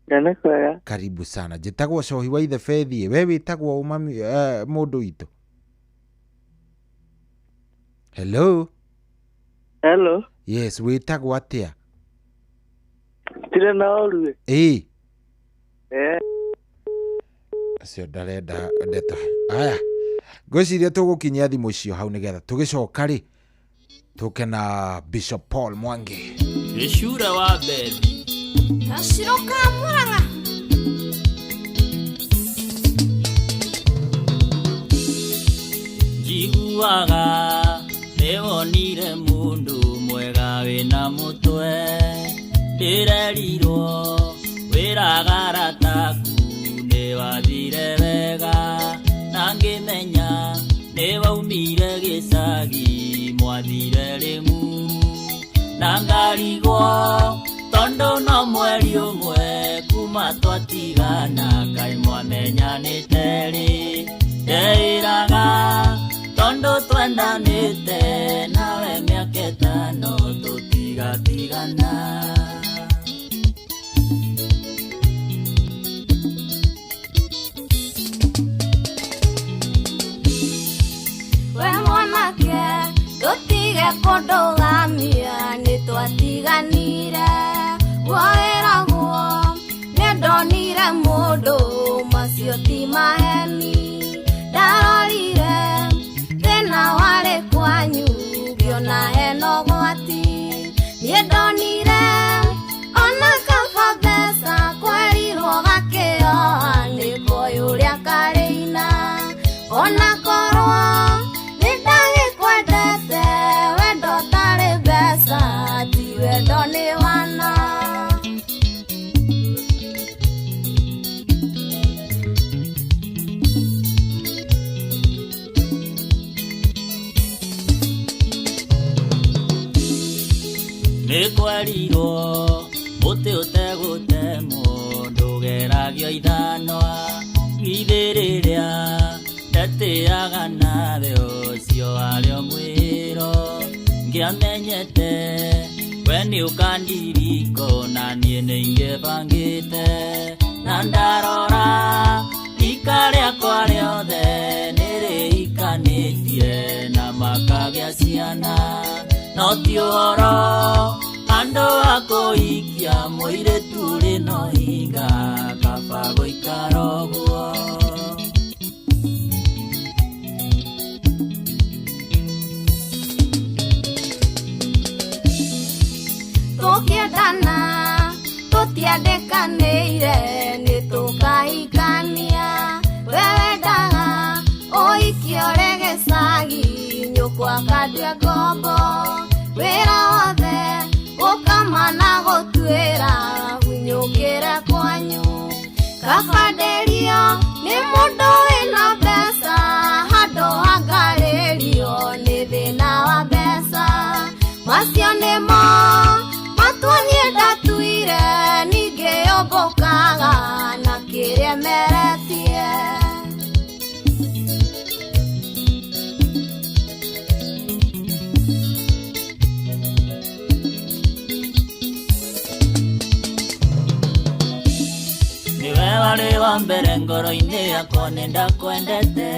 Nĩ kwega. Karibu sana. Njĩtagwo Cohi wa ithe Bethi. We wĩtagwo mũndũ witũ? Hello. Hello. Yes, wĩtagwo atĩa? Tire na oru. Acio ndarenda ndeta. Aya. Ngwĩciria tũgũkinyia thimũ icio hau nĩgetha tũgĩcoka rĩ tũke na Bishop Paul Mwangi. Gĩcura wa Bethi. Gaciro ka Mũrang'a. Njiguaga nĩwonire mũndũ mwega wĩna mũtwe, ndĩrerirwo wĩragara taku nĩwathire wega, na ngĩmenya nĩwaumire gĩcagi mwathire Rĩmuru, na ngarigwo tondũ no mweri ũmwe kuma twatigana, Ngai mwamenyanĩte rĩ, ndeĩraga tondũ twendanĩte nawe mĩaka ĩtano tũtigatigana. We mwanake tũtige kũndũgamia, nĩtwatiganire woĩragwo nĩndonire mũndũ, macio ti maheni, ndarorire thĩna warĩ kwanyu, ngĩona hena ũgwati, niĩ ndonire ona kaba mbeca kwerirwo gakĩoha, nĩkoĩ ũrĩa karĩina, ona korwo nĩndagĩkwendete, wendo tarĩ mbeca ti wendo nĩ wana. Nĩkwerirwo mũtĩ ũtegũtemwo ndũgeragio ithanwa, githĩ rĩrĩa ndatĩaga nawe ũcio warĩo mwĩro, ingĩamenyete we nĩ ũkandiriko na niĩ nĩ ingĩbangĩte na ndarora rika rĩakwa rĩothe nĩ rĩikanĩtie na makagĩa ciana no ti ũhoro andũ a kũhikia mũirĩtu rĩno hinga kaba gũikara ũguo. Tũkĩendana tũtiandĩkanĩire nĩ tũkahikania we wendaga ũhiki ũrĩ gĩcagi nyũkwa akandua ngombo wĩra wothe gũkama na gũtuĩra gunyũkĩre kwanyu kabanderio nĩ mũndũ wĩna mbeca handũ hangarĩrio nĩ thĩna wa mbeca macio nĩmo matuonie ndatuire ningĩ yũmbũkaga na kĩrĩa meretie. Niwe wale wa mbere ngoro-inĩ yakwa nĩ ndakwendete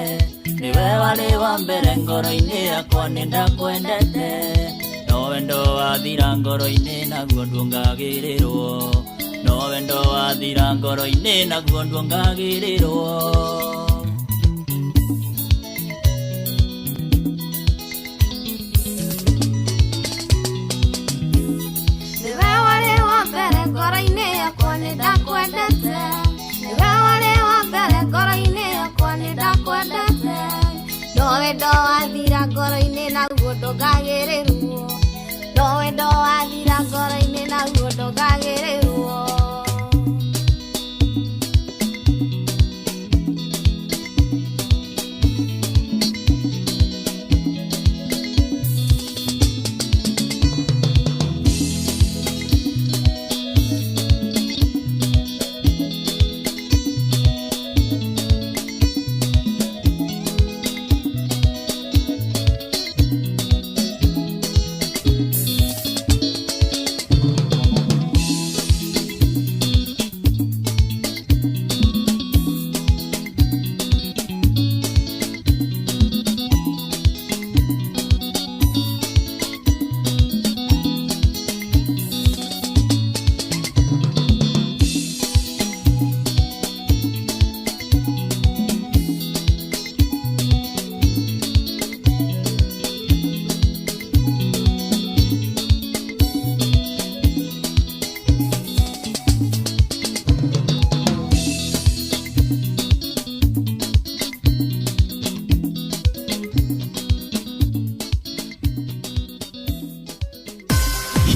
niwe wale wa mbere ngoro-inĩ yakwa nĩ ndakwendete no wendo wathira ngoro-inĩ naguo ndũngagĩrĩrwo no wendo wathira ngoro-inĩ naguo ndũngagĩrĩrwo. Niwe wale wa mbere ngoro-inĩ yakwa nĩ ndakwendete niwe wale wa mbere ngoro-inĩ yakwa nĩ ndakwendete no wendo wathira ngoro-inĩ naguo ndũngagĩrĩrwo no wendo wathira ngoro-inĩ naguo ndũngagĩrĩrwo.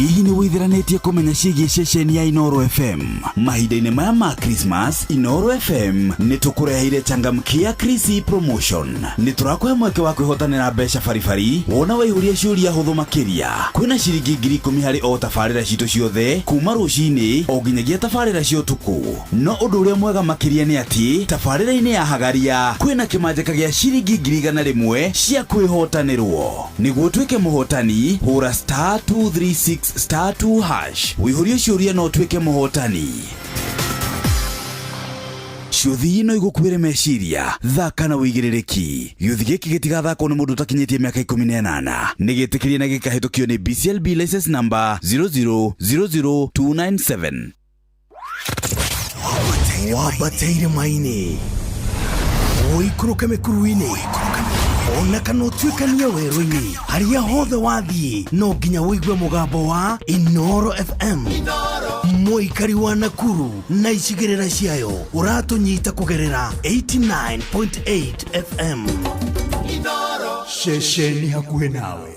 Hihi nĩ wĩtheranĩtie kũmenya ciĩgiĩ ceceni ya Inoro FM mahinda-inĩ maya ma Christmas? Inoro FM nĩ tũkũreheire changamkia Chrissy promotion. Nĩ tũrakũhe mweke wa kwĩhotanĩra mbeca baribari wona waihũria ciũria hũthũ makĩria. Kwĩna ciringi 10,000 harĩ o tabarĩra citũ ciothe kuma rũcinĩ o nginyagia tabarĩra cia ũtukũ. No ũndũ ũrĩa mwega makĩria nĩ atĩ tabarĩra-inĩ ya Hagaria kwĩna kĩmanjĩka gĩa ciringi 100,000 cia kwĩhotanĩrwo. Nĩguo ũtuĩke mũhotani hũra *236*2# wĩihũrie ciũria no ũtuĩke mũhotani. Ciũthi ino igũkuĩre meciria thaka na wĩigĩrĩrĩki. Gĩũthi gĩkĩ gĩtigathakwo nĩ mũndũ ũtakinyĩtie mĩaka 18. Nĩ gĩtĩkĩrie na gĩkahĩtũkio nĩ BCLB license number 0000297. Wabateire maini oikũrũke mĩkuru-inĩ ona kana ũtuĩkanie werũ-inĩ harĩa hothe wathiĩ no nginya wĩigue mũgambo wa Inoro FM. Mũikari wa Nakuru na icigĩrĩra ciayo ũratũnyita kũgerera 89.8 FM. Inoro ceceni hakuhĩ nawe.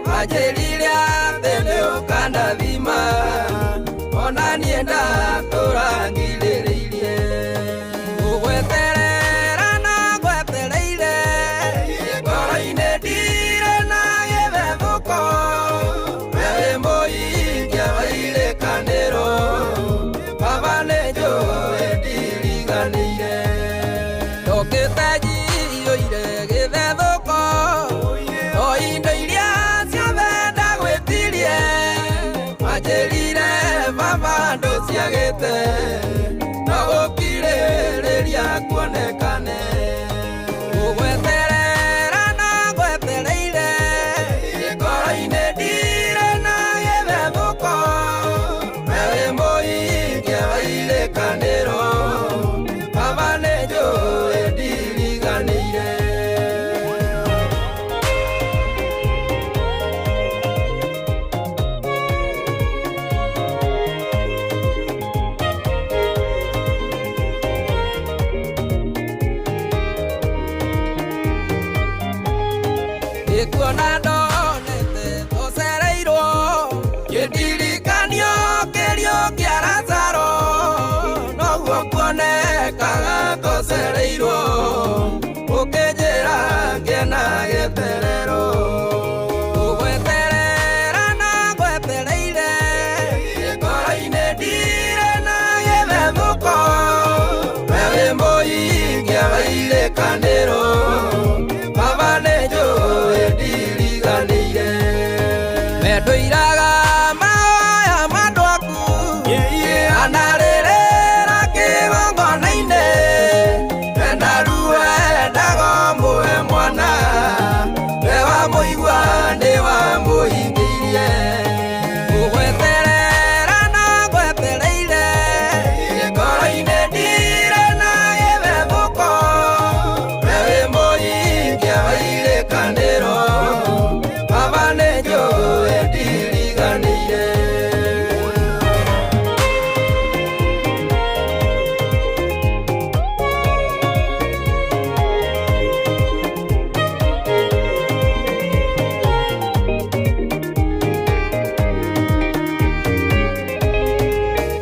Majelilia, tene ukanda dhima. wanjĩrire baba ndũciagĩte no gũkirĩrĩria kuonekane gũgweterera na gwetereire ngoro-inĩ ndire na gĩthethũko wĩ mũhingia wa irĩkanĩro baba nĩ njũĩ ndiriganĩire kuona ndonete tũcereirwo kĩndirikanio kĩrio kĩa Lazaro noguo kuonekaga tũcereirwo ũkĩnjĩra ngĩena gĩterero gũgweterera na gwetereire ngoro-inĩ ndire na gĩthethũko we wĩ mũhingia wa irĩkanĩro baba nĩ njũĩ ndiriganĩire mendũiraga mahoya mandwaku anarĩrĩra kĩgongona-inĩ endaruendago mũhe mwana we wamũigua nĩ wamũhingĩirie gũgweterera na gwetereire ngoro-inĩ ndire na gĩthethũko we wĩ mũhingia wa irĩkanĩro baba nĩ njũĩ ndiriganĩire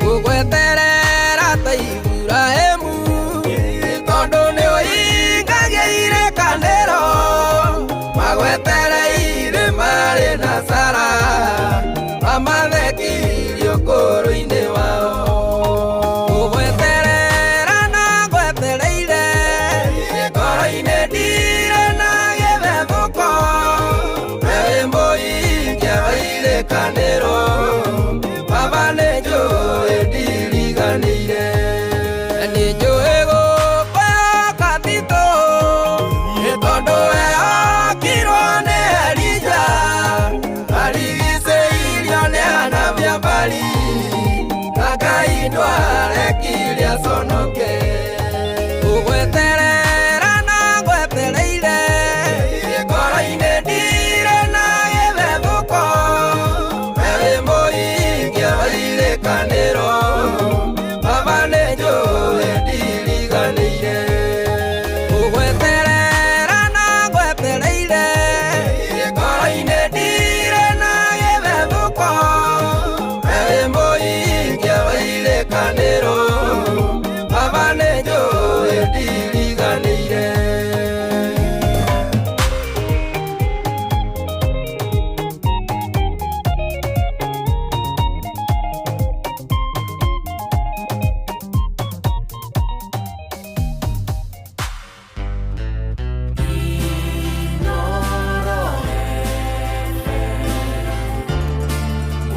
gũgweterera ta Iburahĩmu tondũ nĩ ũhingagia irĩkanĩro magwetereire marĩ na Sara mamathekirio kũrũ-inĩ wao gũgweterera na gwetereire ngoro-inĩ ndire na gĩthethũko we wĩ mũhingia wa irĩkanĩro baba nĩ njũĩ ndiriganĩire nĩ njũĩ gũkwĩhoka titũ tondũ wehokirwo nĩ Elija arigicĩirio nĩ anabii a Bali na Ngai ndwarekire aconoke gũgweterera na gwetereire ngoro-inĩ ndire na gĩthethũko we wĩ mũhingia wa irĩkanĩro baba nĩ njũĩ ndiriganĩire gũgweterera na gwetereire ngoro-inĩ ndire na gĩthethũko we wĩ mũhingia wa irĩkanĩro baba nĩ njũĩ ndiriganĩire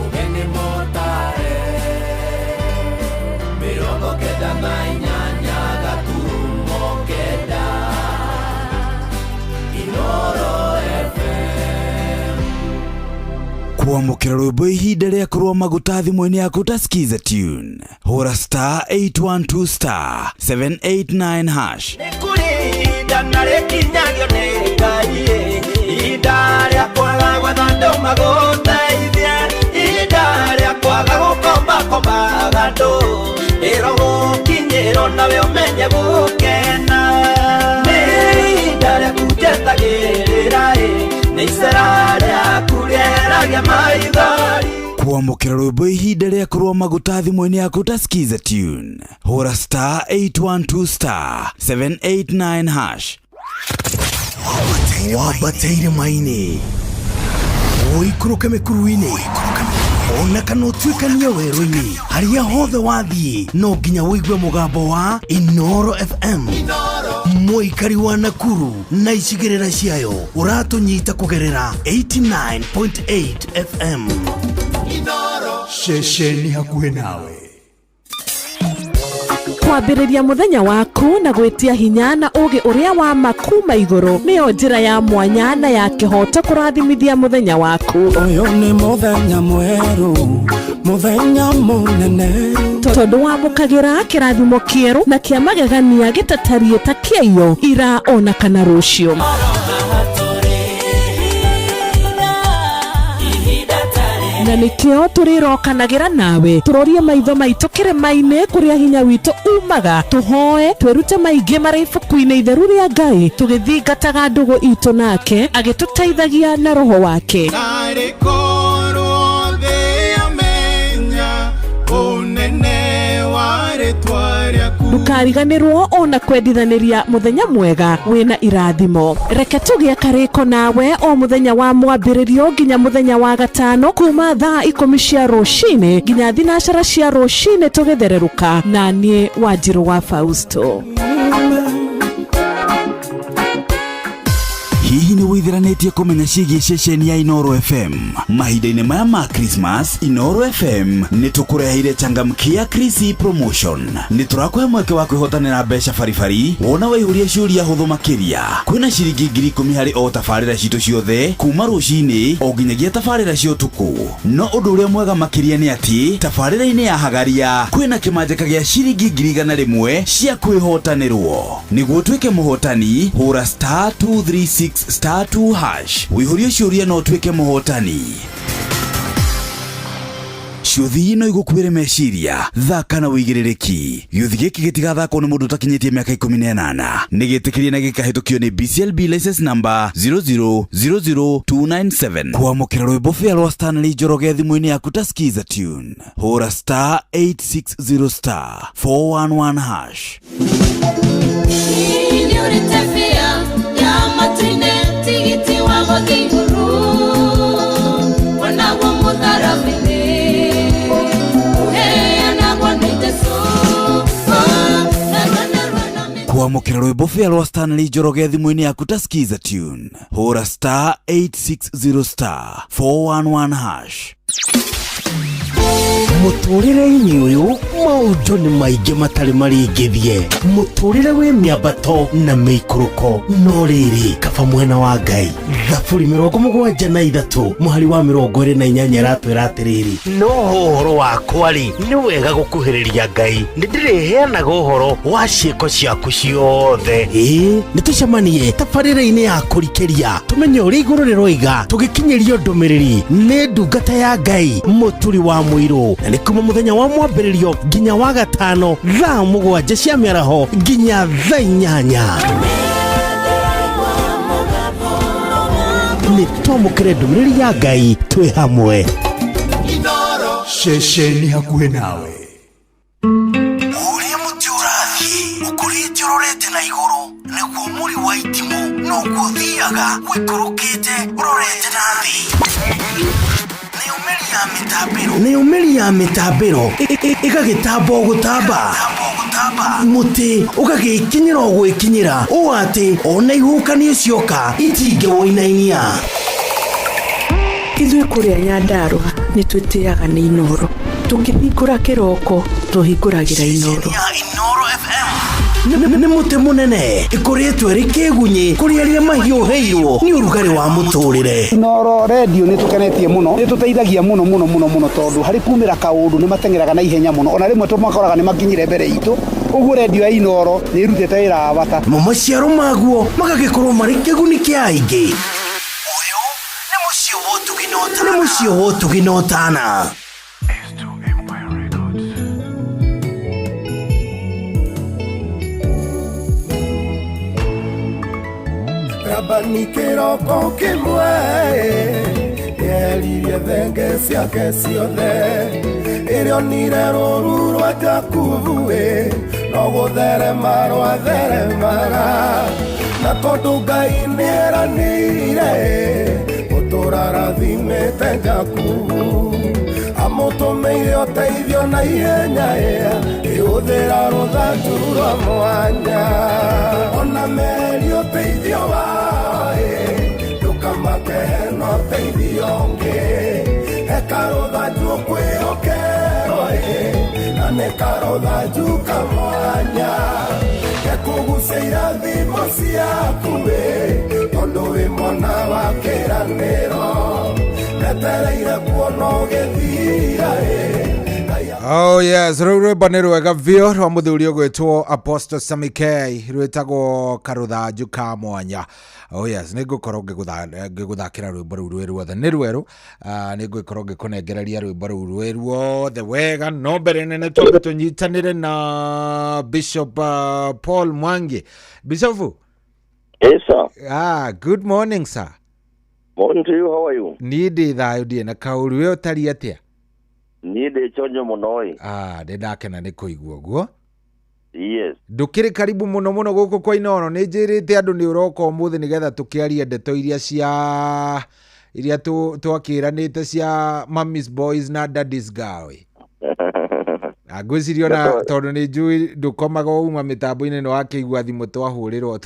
Ugeni motare mirongo kenda na inyanya gaturumo kenda Inooro FM kwamũkĩra rwĩmbo ihinda rĩa kũrũa maguta thimũ-inĩ yaku ta skiza tune hũra star 812 star 789 hash Nĩkũrinda na rĩkinyagio nĩ Ngai ihinda rĩa kwaga gwetha andũ magũteithie ihinda rĩa kwaga gũkombakombaga andũ ĩro gũkinyĩrwo nawe ũmenye gũkena nĩ ihinda rĩaku njetagĩrĩra nĩ icera rĩaku rĩeragia maithori kwamũkĩra rwĩmbo ihinda rĩa kũrũa maguta thimũ-inĩ yaku ta skiza tune hũra star 812 star 789 hash wambateire maini ũikũrũke mĩkuru-inĩ ona kana ũtuĩkanie werũ-inĩ harĩa hothe wathiĩ no nginya wĩigue mũgambo wa Inooro FM mũikari wa Nakuru na icigĩrĩra ciayo ũratũnyita kũgerera 89.8 FM Inooro ceceni hakuhĩ nawe. Kwambĩrĩria mũthenya waku na gwĩtia hinya na ũgĩ ũrĩa wa makuma igũrũ nĩyo njĩra ya mwanya na ya kĩhoto kũrathimithia mũthenya waku. Ũyũ nĩ mũthenya mwerũ, mũthenya mũnene, tondũ wamũkagĩra kĩrathimo kĩerũ na kĩa magegania gĩtatariĩ ta kĩayo ira ona kana rũciũ. Na nĩkĩo tũrĩrokanagĩra nawe tũrorie maitho maitũ kĩrĩma-inĩ kũrĩa hinya witũ umaga, tũhoe twĩrute maingĩ marĩ ibuku-inĩ itheru rĩa Ngai tũgĩthingataga ndũgũ itũ nake agĩtũteithagia na roho wake. Ndukariganĩrwo ona kwendithanĩria mũthenya mwega wĩna irathimo. Reke tũgĩe karĩko nawe o mũthenya wa mwambĩrĩrio nginya mũthenya wa gatano kuma thaa 10 cia rũcinĩ nginya thinacara cia rũcinĩ tũgĩthererũka na niĩ Wanjirũ wa Fausto. Hihi nĩ wĩtheranĩtie kũmenya ciĩgiĩ ceceni ya Inooro FM? Mahinda-inĩ maya ma Christmas, Inooro FM nĩ tũkũreheire changamkia Krisi Promotion. Nĩ tũrakũhe mweke wa kwĩhotanĩra mbeca baribari wona waihũria ciũria hũthũ makĩria. Kwĩna ciringi 10,000 harĩ o tabarĩra citũ ciothe kuma rũcinĩ o nginyagia tabarĩra cia ũtukũ. No ũndũ ũrĩa mwega makĩria nĩ atĩ tabarĩra-inĩ ya Hagaria kwĩna kĩmanjĩka gĩa ciringi 100,000 cia kwĩhotanĩrwo. Nĩguo ũtuĩke mũhotani, hũra *236*2# wĩihũrie ciũria no ũtuĩke mũhotani. Ciũthi ino igũkuĩre meciria, thaka na wĩigĩrĩrĩki. Gĩũthi gĩkĩ gĩtigathakwo nĩ mũndũ ũtakinyĩtie mĩaka 18. Nĩgĩtĩkĩrie na gĩkahĩtũkio nĩ BCLB license number 0000297. Kwamũkĩra rwĩmbo fĩa rwa Stanley Njoroge thimũ-inĩ yaku ta skiza tune. Hũra *860*411#. Kwamũkĩra rwĩmbo fĩa rwa Stanley Njoroge thimũ-inĩ yaku ta skiza tune. Hũra *860*411#. Mũtũrĩre-inĩ ũyũ maũndũ nĩ maingĩ matarĩ maringithie. Mũtũrĩre wĩ mĩambato na mĩikũrũko, no rĩrĩ kaba mwena wa Ngai. Thaburi 73 mũhari wa 28 aratwĩra atĩrĩrĩ, no ũhoro wakwa-rĩ nĩ wega gũkuhĩrĩria Ngai, nĩ ndĩrĩheanaga ũhoro wa ciĩko ciaku ciothe. Nĩ tũcemanie tabarĩra-inĩ ya kũrikĩria tũmenye ũrĩa igũrũ rĩroiga tũgĩkinyĩrio ndũmĩrĩri nĩ ndungata ya Ngai mũturi wa mũirũ. Na nĩ kuma mũthenya wa mwambĩrĩrio nginya wa gatano thaa 7 cia mĩaraho nginya thaa 8. Nĩ twamũkĩre ndũmĩrĩri ya Ngai twĩ hamwe. Inooro ceceni hakuhĩ nawe. Ũrĩa mũtĩ ũrathiĩ ũkũrĩte ũrorete na igũrũ, nĩguo mũri wa itimũ noguo ũthiaga wĩkũrũkĩte ũrorete na thĩ. Nĩ ũmĩri ya mĩtambĩro ĩgagĩtamba o gũtamba, mũtĩ ũgagĩkinyĩra o gwĩkinyĩra, ũũ atĩ ona ihuhũkanio cioka itingĩwoinainia. Ithuĩ kũrĩa Nyandarua nĩ twĩtĩaga nĩ Inooro. Tũngĩhingũra kĩroko tũhingũragĩra Inooro. Nĩ mũtĩ mũnene ĩkoretwo ĩrĩ kĩgunyi kũrĩ arĩa mahiũhĩirwo nĩ ũrugarĩ wa mũtũrĩre. Inooro radio nĩ tũkenetie mũno, nĩ tũteithagia mũno tondũ harĩ kumĩra kaũndũ nĩ matengeraga na ihenya mũno, ona rĩmwe tũmakoraga nĩ makinyire mbere itũ. Ũguo radio ya Inooro nĩ ĩrutĩte wĩra wa bata. Maciaro maguo magagĩkorwo marĩ kĩguni kĩa aingĩ. Ũyũ nĩ mũciĩ wa Ũtugi na Ũtana. Rabani kĩroko kĩmwe yeririe thenge ciake ciothe, ĩrĩonire rũru rwa Jakubu no gũtherema rwatheremaga, na tondũ Ngai nĩeranĩire gũtũũra rathimĩte Jakubu, amũtũmĩire ũteithio na ihenya ĩhũthĩra rũthanju rwa mwanya, ona meri ũteithio wao ndũkamake no ũteithio ũngĩ, eka rũthanju ũkwĩhoke karotha njuka mwanya gekugucia irathimo ciaku we tondu wi mwana wa kiraniro netereire kuona ugithira Oh yes, rwimbo nĩ rwega biũ rwa mũthuri ũgwĩtwo Apostle Sammy K rwĩtagwo karũthanju ka mwanya. Oh yes, nĩ ngũkorwo ngĩgũthakĩra rwĩmbo rũu rwĩ ruothe nĩ rwerũ, nĩ ngũkorwo ngĩkũnengereria rwĩmbo rũu rwĩ ruothe wega, no mbere nene twambe tũnyitanĩre na Bishop Paul Mwangi. Bishop? Yes sir. Good morning sir. Morning to you, how are you? Niĩ ndĩ thayũ ndĩ na kaũru we ũtariĩ atĩa? Niĩ ndĩ chonyo mũno ĩ. Ndĩ ndakena nĩ kũigua ũguo. Yes. Ndũkĩrĩ karibu mũno mũno gũkũ kwa Inooro, nĩ njĩrĩte andũ nĩ ũroka ũmũthĩ nĩgetha tũkĩarie ndeto iria twakĩranĩte cia Mummy's Boys na Daddy's Girl. Ngwĩciria ona tondũ nĩ njũĩ ndũkomaga uma mĩtambo-inĩ nĩ wakĩigua thimũ twahũrĩrwo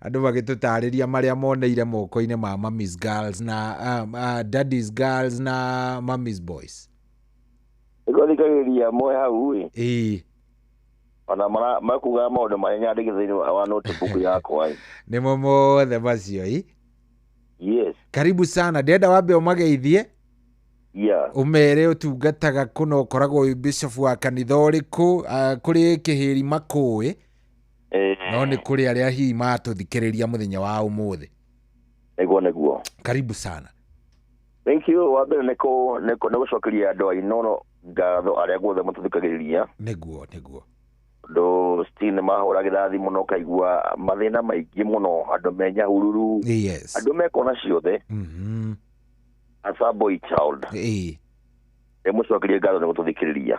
andũ magĩtũtarĩria marĩa moneire moko-inĩ ma Mummy's Girls na Daddy's Girls na Mummy's Boys. Thikagĩrĩria mwe hau ĩ. Ona makuga maũndũ marĩa nyandĩke thĩinĩ wa notebook yakwa ĩ. Nĩmo mothe macio ĩ. Yes. Karibu sana, ndenda wambe ũmageithie. Yeah. Umere ũtungataga kũna ũkoragwo wĩ bishop wa kanitha ũrĩkũ, kũrĩ kĩhĩri makũĩ no nĩ kũrĩ arĩa hihi matũthikĩrĩria mũthenya wa ũmũthĩ. Nĩguo. Karibu sana. Thank you. Wambere nĩ gũcokeria andũ a Inooro ngatho arĩa guothe matũthikagĩrĩria. Nĩguo. Andũ still mahũragĩra thimũ no kaigua mathĩna maingĩ mũno, andũ menyahururu. Yes. Andũ mekona ciothe. As a boy child. Mũcokerie ngatho nĩ gũtũthikĩrĩria.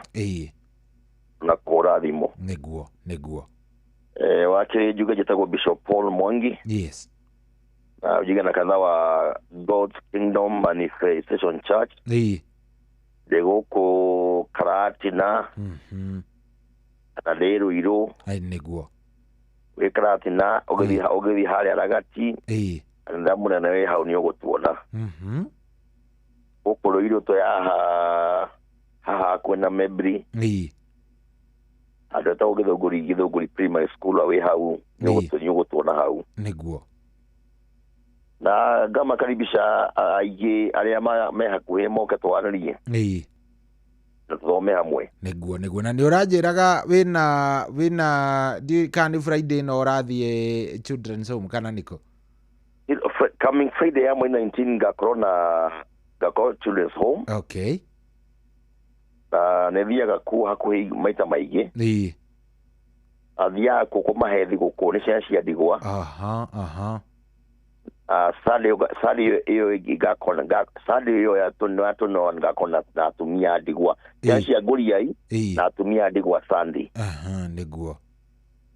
Na kũhũra thimũ. Nĩguo. Wakĩrĩ njuge njĩtagwo Bishop Paul Mwangi. Yes. Ujiga na kanitha wa God's Kingdom Manifestation Church. Ndĩ gũkũ Karatina. Na rĩrũ irũ. Nĩguo. Wĩ Karatina ũgĩthiĩ harĩa Ragati. Kanitha mũnene wĩ hau nĩ ũgũtuona. Gũkũ Rũirũ tũya haha kwĩna Mebri. Andũ etagwo Gĩthũngũri Primary School wĩ hau nĩ ũgũtuona hau. Nĩguo. Na ngamakaribisha aingĩ arĩa me hakuhĩ moke twaranĩrie. Na tũthome hamwe. Nĩguo. Na nĩ ũranjĩraga wĩna kana Friday no ũrathiĩ Children's Home kana nĩkũ? Coming Friday ya 19 ngakorwo Children's Home. Okay. Na nĩ thiaga kuo hakuhĩ maita maingĩ. Athiaga kũmahethi gũkũ nĩ ciana cia ndigwa. Sunday hiyo ya tuno ngakona na atumia ndigwa cia ngũriai na atumia ndigwa Sunday. Nĩguo.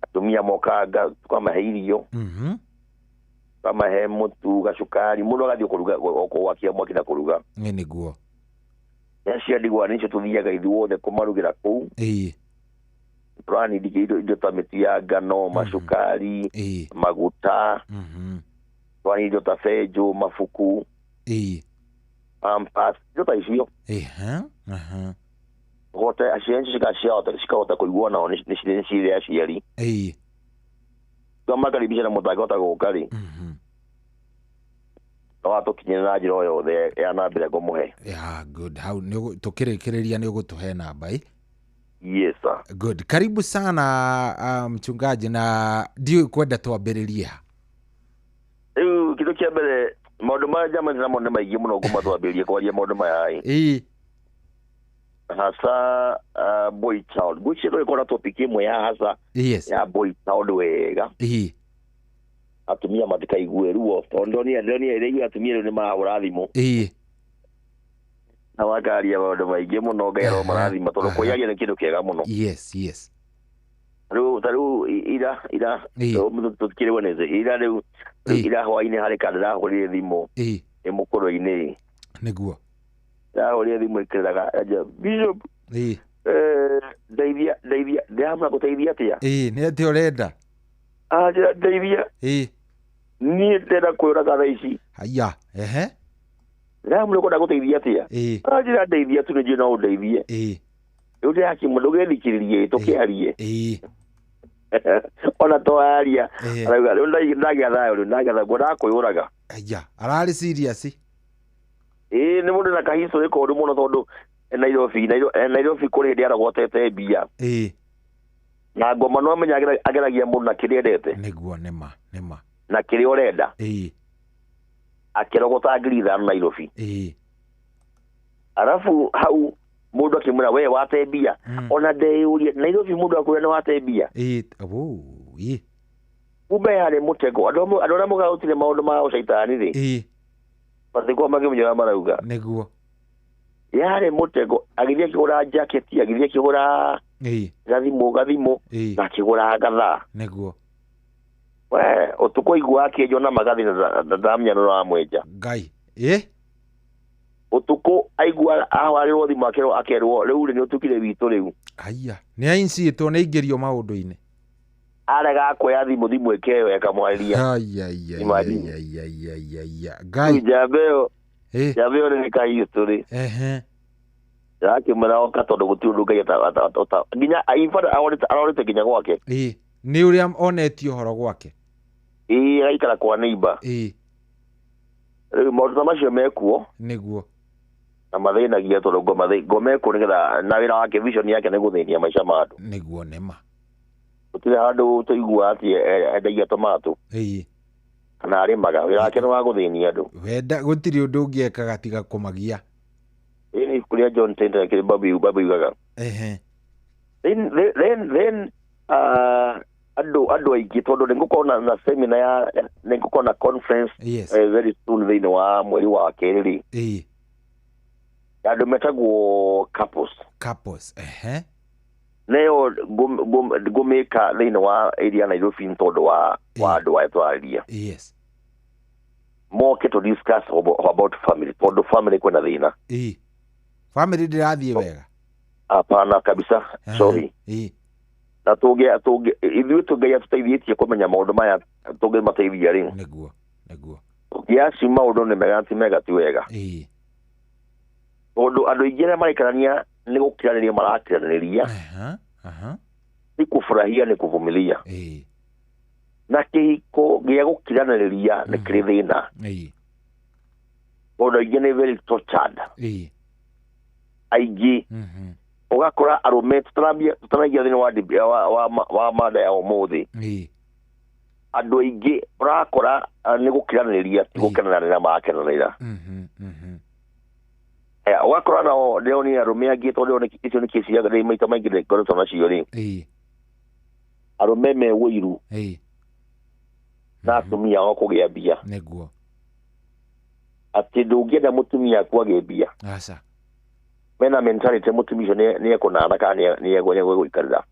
Atumia mokaga tukamahe irio. Tukamahe mũtu gacukari mũno gathio kũruga gwakia mwaki na kũruga. Nĩguo. Cia ndigwa nĩcio tuthiaga ithuothe kũmarugĩra kũu. Turani indo ta mĩtu ya ngano, macukari, maguta. Twani indo ta benjũ, mabuku. Pampas, indo ta icio. Gote aciari cikahota kũigua nao nĩ cirĩ aciari. Twamakaribisha na mũndũ angĩhota gũka rĩ. No atũkinyĩre na njĩra o yothe ya namba ĩrĩa ngũmũhe. Good. Hau tũkĩrĩkĩrĩria nĩ ũgũtũhe namba ĩ? Yes sir. Good. Karibu sana mchungaji, na ndio kwenda twambĩrĩrie. Kĩndũ kĩa mbere maũndũ maya njamani namo nĩ maingĩ mũno ngũmatwambĩrĩrie kwaria maũndũ maya ĩ. Hasa boy child. Gwĩciria gũkorwo na topic ĩmwe ya hasa ya boy child wega. Atumia matikaigue ruo tondũ nĩ atumia rĩu nĩ mahũra thimũ. Na wakaria maũndũ maingĩ mũno ngaĩrwo marathima tondũ kũyaria nĩ kĩndũ kĩega mũno. Yes. Rĩu ira tũtikĩrĩ woneze ira hwainĩ harĩ kana ndahũrire thimũ nĩ mũkũrũ-inĩ. Nĩguo. Ndahũrire thimũ ĩkĩraga Bishop ndeithia ndĩramũra gũteithia atĩa? Nĩ atĩa ũrenda? Njĩra ndeithia. Niĩ ndĩrenda kwĩraga thaa ici. Haya. Ndĩramũra kwenda gũteithia atĩa? Njĩra ndeithia tu nĩ njĩra no ũndeithie. Yule yake mudoge dikiriye tokiarie. Ona toaria. Arauga ndagatha goda kuyuraga. Aya, arari serious. Ni mundu na kahiso iko ndu muno tondu Nairobi kuri ndi aragotete bia. Na ngoma no menya ageragia mundu na kiriendete. Niguo nema. Na kiri orenda. Akirogota ngiri ithano Nairobi. Arafu hau mundu akimura we wate bia. Ona ndeuria Nairobi mundu akuria no wate bia. Kumbe yale mutego adora muga utire maundu ma ucaitani ri. Patiko magimenya marauga. Niguo. Yale mutego agithia kigura jacket agithia kigura gathimo na kigura gatha. Niguo. We utuko igwa kiejo na magathi na damya no amweja. Ngai. Utuko aigwa ahwarirwo thimu akerwo riu ni utukire witu riu. Aya, ni aincitwo ni ingerio maundu-ini. Arega kwoya thimu ekewe akamwaria. Aya. Ngai. Jabeo ni kahisto ri. Yake maraoka tondu gutiundu ngai ata nginya aifada arorite nginya gwake. Ni uria onetio horo gwake. Aikara kwa neighbor. Maundu macio mekuo. Niguo. Na mathĩnagia tondu ngomeko nigetha na wĩra wake vision yake nĩ gũthĩnia maica ma andũ. Niguo nema. Gũtirĩ handũ tũigua atĩ endagia tomato. Kana arĩmaga wĩra wake nĩ wa gũthĩnia andũ. Wenda gũtirĩ ũndũ ũngĩekaga tiga kũmagia. Ni kuria John Tender kile babu yugaga. Then ado aigi tondu ningukona na seminar ya ningukona conference very soon thini wa mweri wa keriri. Ado metagwo couples. Leo gumeka thini wa area Nairobi tondu wa ado wa etwaria. More to discuss about family. Tondu family kwena thina. Family ndirathie wega. Hapana kabisa. Sorry. Na ithuĩ tũngai tũteithĩtie kũmenya maũndũ maya tũngai mateithia rĩ. Niguo. Yaci maũndũ nĩ mega ti mega ti wega. Tondũ andũ aingĩ arĩa maraikarania nĩ gũkiranĩria marakiranĩria. Ni kufurahia ni kuvumilia. Na kĩhiko gĩa gũkiranĩria nĩ kĩrĩ thĩna. Tondũ aingĩ nĩ very tortured. Aingĩ ugakora arume tutaragia thini wa mada ya umuthi. Andu aingĩ urakora ni gukiranĩria ti gukenanĩra makenanĩra. Ugakora nao leo ni arume angĩ tondu icio nĩ kesi ya gari maita maingĩ nĩ ngoretwo nacio rĩ. Arume me wĩiru na atumia ao kũgĩa mbia. Niguo. Atĩ ndũngĩenda mũtumia aku agĩe mbia. Aca. Mena mentality mutumisho ni ekona kana ni egwenya gwikarira.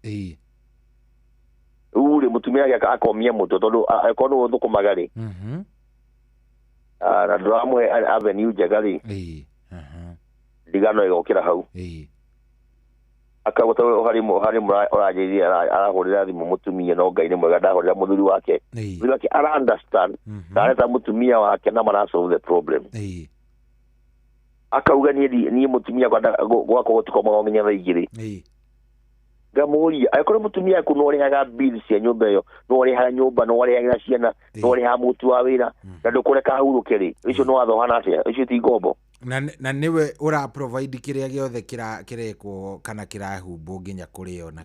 Uri mutumia yake akomia muto tondu akono uthuko magari. Na ndramwe avenue jagari. Digano igokira hau. Akagota hari murajiria arahurira thimu mutumia no ngai ni mwega ndahurira muthuri wake. Muthuri wake ara understand. Ndareta mutumia wake na mara solve the problem. Akauga ni mutumia gwako gutikoma ng'onya thaigiri. Ngamuria aikore mutumia ku no rihaga bills cia nyumba iyo no rihaga nyumba no rihaga ciana no rihaga mutu wa wira na ndukureka hurũke ri icio no wathohana atia icio ti ngombo na niwe ura provide kiria giothe kireko kana kirahumbo nginya kurio na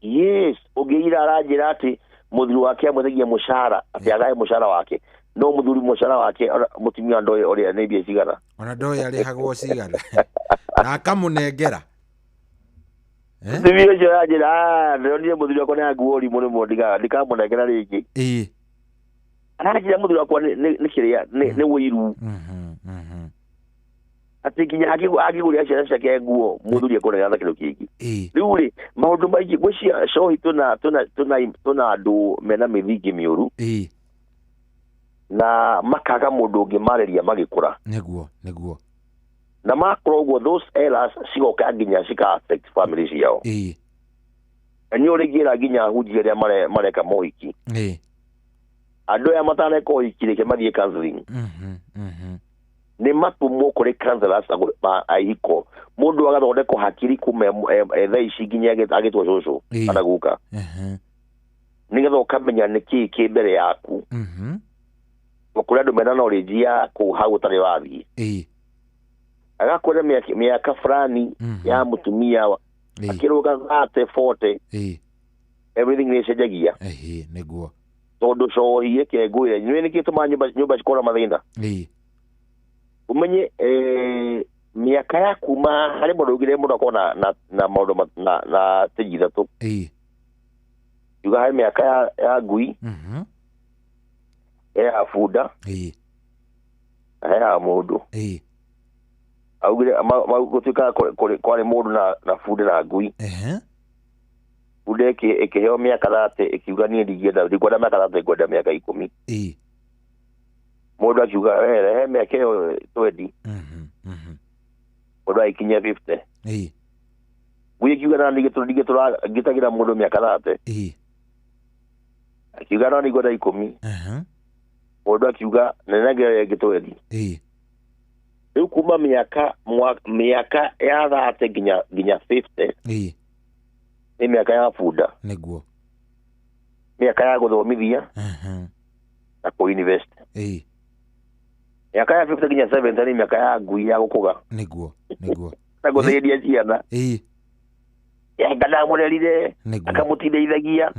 yes ugiira aranjira ati muthuri wake amuthagia mushara ati agae mushara wake no muthuri mushara wake mutumia ndoye oria nĩ mbia cigana ona ndoye arihagwo cigana na akamunengera Sivyo jo ajira ndio muthuri wako na guori muno mundiga ndikamunengera rĩngĩ anajira muthuri wako nĩ kiria nĩ wĩiru ati kinya akiguria ciana ciake nguo muthuri akorenga kĩndũ kĩngĩ rĩu rĩ maũndũ maingĩ gũcia shohi tuna andu mena mĩthingi mĩũru na makaga mũndũ ũngĩ marĩria magĩkũra nĩguo na makro ugo those errors cigoka nginya cika affect families yao ni origira nginya hujia ria mareka mohiki andu ya matane ko ikire ke mathie counseling nĩ matũmwo kũrĩ counselors ahiko mũndũ agathondekwo hakiri kuma thaa ici nginya agĩtwo cũcũ kana guka nĩgetha ũkamenya nĩkĩĩ kĩ mbere yaku kũrĩ andũ mena knowledge ya kũu hau ũtarĩ wathiĩ agakwĩra mĩaka fulani ya mũtumia akĩrũga 30-40 everything nĩcenjagia nĩguo tondũ cohi ĩkengũire nĩ gĩtũma nyũmba cikora mathĩna umenye miaka ya kuma harĩ mũndũ ũgire mũndũ akona na maũndũ na stage ithatũ yuga harĩ miaka ya ngui ya bunda ya mũndũ augire gũtuĩka kwarĩ mũndũ na bunda na ngui bunda ĩkĩheo mĩaka 30 ĩkiuga niĩ ndikwenda mĩaka 30 ngwenda mĩaka 10 mũndũ akiuga he mĩaka ĩyo 20 mũndũ aikinyia 50 ngui ĩkiuga na ngĩtagĩra mũndũ mĩaka 30 akiuga no nĩngwenda 10 mũndũ akiuga nenagĩra rĩngĩ 20 rĩu kuma mĩaka ya 30 nginya 50 nĩ mĩaka ya bunda nĩguo mĩaka ya gũthomithia na kũ-invest mĩaka ya 50 nginya 70 nĩ mĩaka ya ngui ya gũkũga nĩguo na gũthĩria ciana ngamũrerire akamũtindĩithagia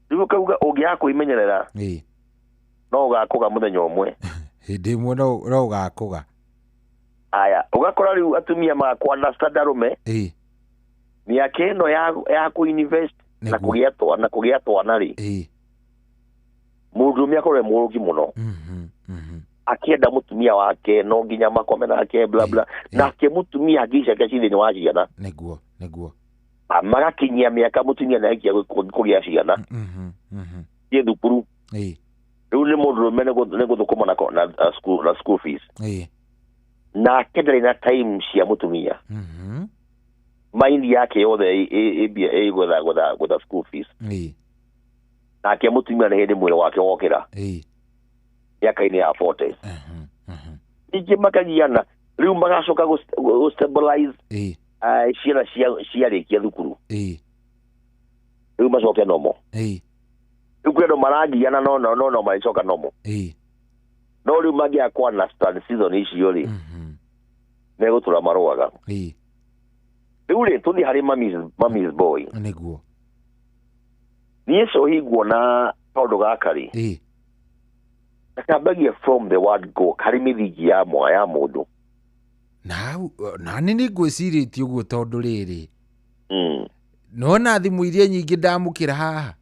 rĩu ũkauga ũngĩaga kwĩmenyerera no ũgakũga mũthenya ũmwe hĩndĩ ĩmwe no ũgakũga aya ũgakora rĩu atumia makwa-understand arũme mĩaka ĩno ya kũ-invest na kũgĩa twana rĩ mũndũrũme akorwo mũrũgi mũno akĩenda mũtumia wake no nginya makome nake bla bla nake mũtumia angĩcake thĩinĩ wa ciana nĩguo magakinyia mĩaka mũtumia nĩaikia kũgĩa ciana thiĩ thukuru rĩu nĩ mũndũrũme nĩ gũthũkũma na school fees nake ndarĩ na time cia mũtumia mind yake yothe gwetha school fees nake mũtumia nĩ hĩndĩ mwĩrĩ wake wokĩra mĩaka-inĩ ya 40 ingĩ makagiana rĩu magacoka gũ-stabilize ciana ciarĩkia thukuru rĩu macoke nomo rĩu kwĩ andũ maragiana no marĩcoka nomo no rĩu mangĩaga kũ-understand season icio rĩ megũtũra marũaga rĩu rĩ tũthiĩ harĩ mami's boy nĩguo niĩ cohi nguona kaũndũ gaka rĩ akambagia from the word go harĩ mĩthingi ya mũndũ nani nĩ ngwĩcirĩtie ũguo tondũ rĩrĩ nona thimũ iria nyingĩ ndamũkĩra haha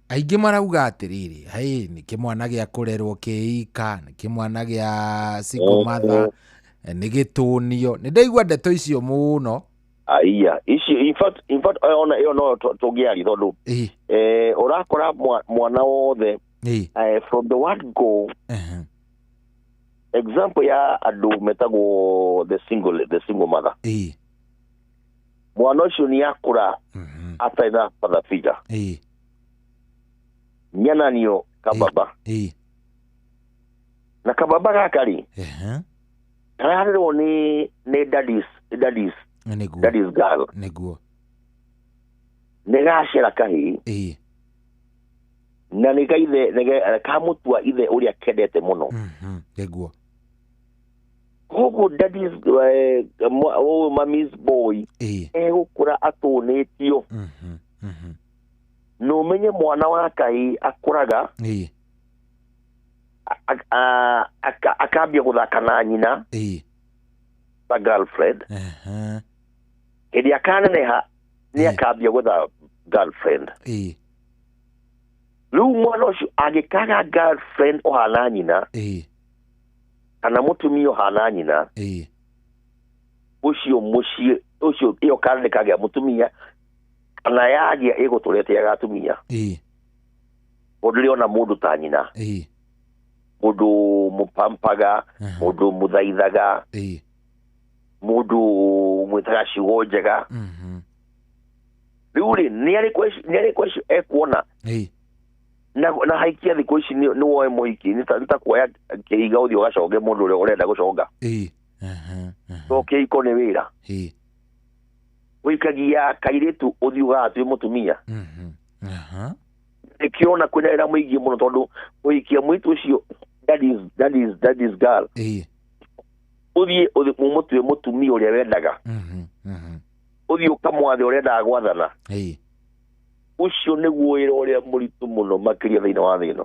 aingĩ marauga atĩrĩrĩ nĩ kĩmwana gĩa kũrerwo kĩika nĩ kĩmwana gĩa single mother nĩ gĩtũnio nĩ ndaigua ndeto icio mũno icio in fact ona ĩyo no tũngĩari tondũ ũrakora mwana wothe from the word go example ya andũ metagwo the single mother mwana ũcio nĩ akũra atarĩ na father figure nyananio kababa na kababa gaka rĩ kararĩrwo nĩ daddy's girl nĩguo nĩ gacera kahĩ na nĩ kamũtua ithe ũrĩa kendete mũno nĩguo koguo daddy's mami's boy egũkũra atũnĩtio na ũmenye mwana wa kahĩ akũraga akambia gũthaka na nyina ta girlfriend hĩndĩ akaneneha nĩ akambia gwetha girlfriend rĩu mwana ũcio angĩkaga girlfriend ũhana nyina kana mũtumia ũhana nyina ũcio mũciĩ ũcio ĩyo kana nĩkagĩa mũtumia kana yagĩa ĩgũtũrete agatumia mũndũ rĩona mũndũ ta nyina mũndũ mũpampaga mũndũ mũthaithaga mũndũ mwĩtaga ciugo njega rĩu rĩ nĩ arĩ kwesio ekuona na haikia thikũ ici nĩ woe mũhiki nĩ ta kuoya kĩhiga ũthiĩ ũgaconge mũndũ ũrĩa ũrenda gũconga so kĩhiko nĩ wĩra wĩikagia kairĩtu ũthiĩ ũgatwĩ mũtumia nĩkĩona kwĩna wĩra mũingĩ mũno tondũ ũhikia mũitu ũcio that is girl ũthiĩ ũmũtue mũtumia ũrĩa wendaga ũthiĩ ũkamwathe ũrĩa endaga gwathana ucio nĩguo wĩra ũrĩa mũritũ mũno makĩria thĩinĩ wa thĩ ĩno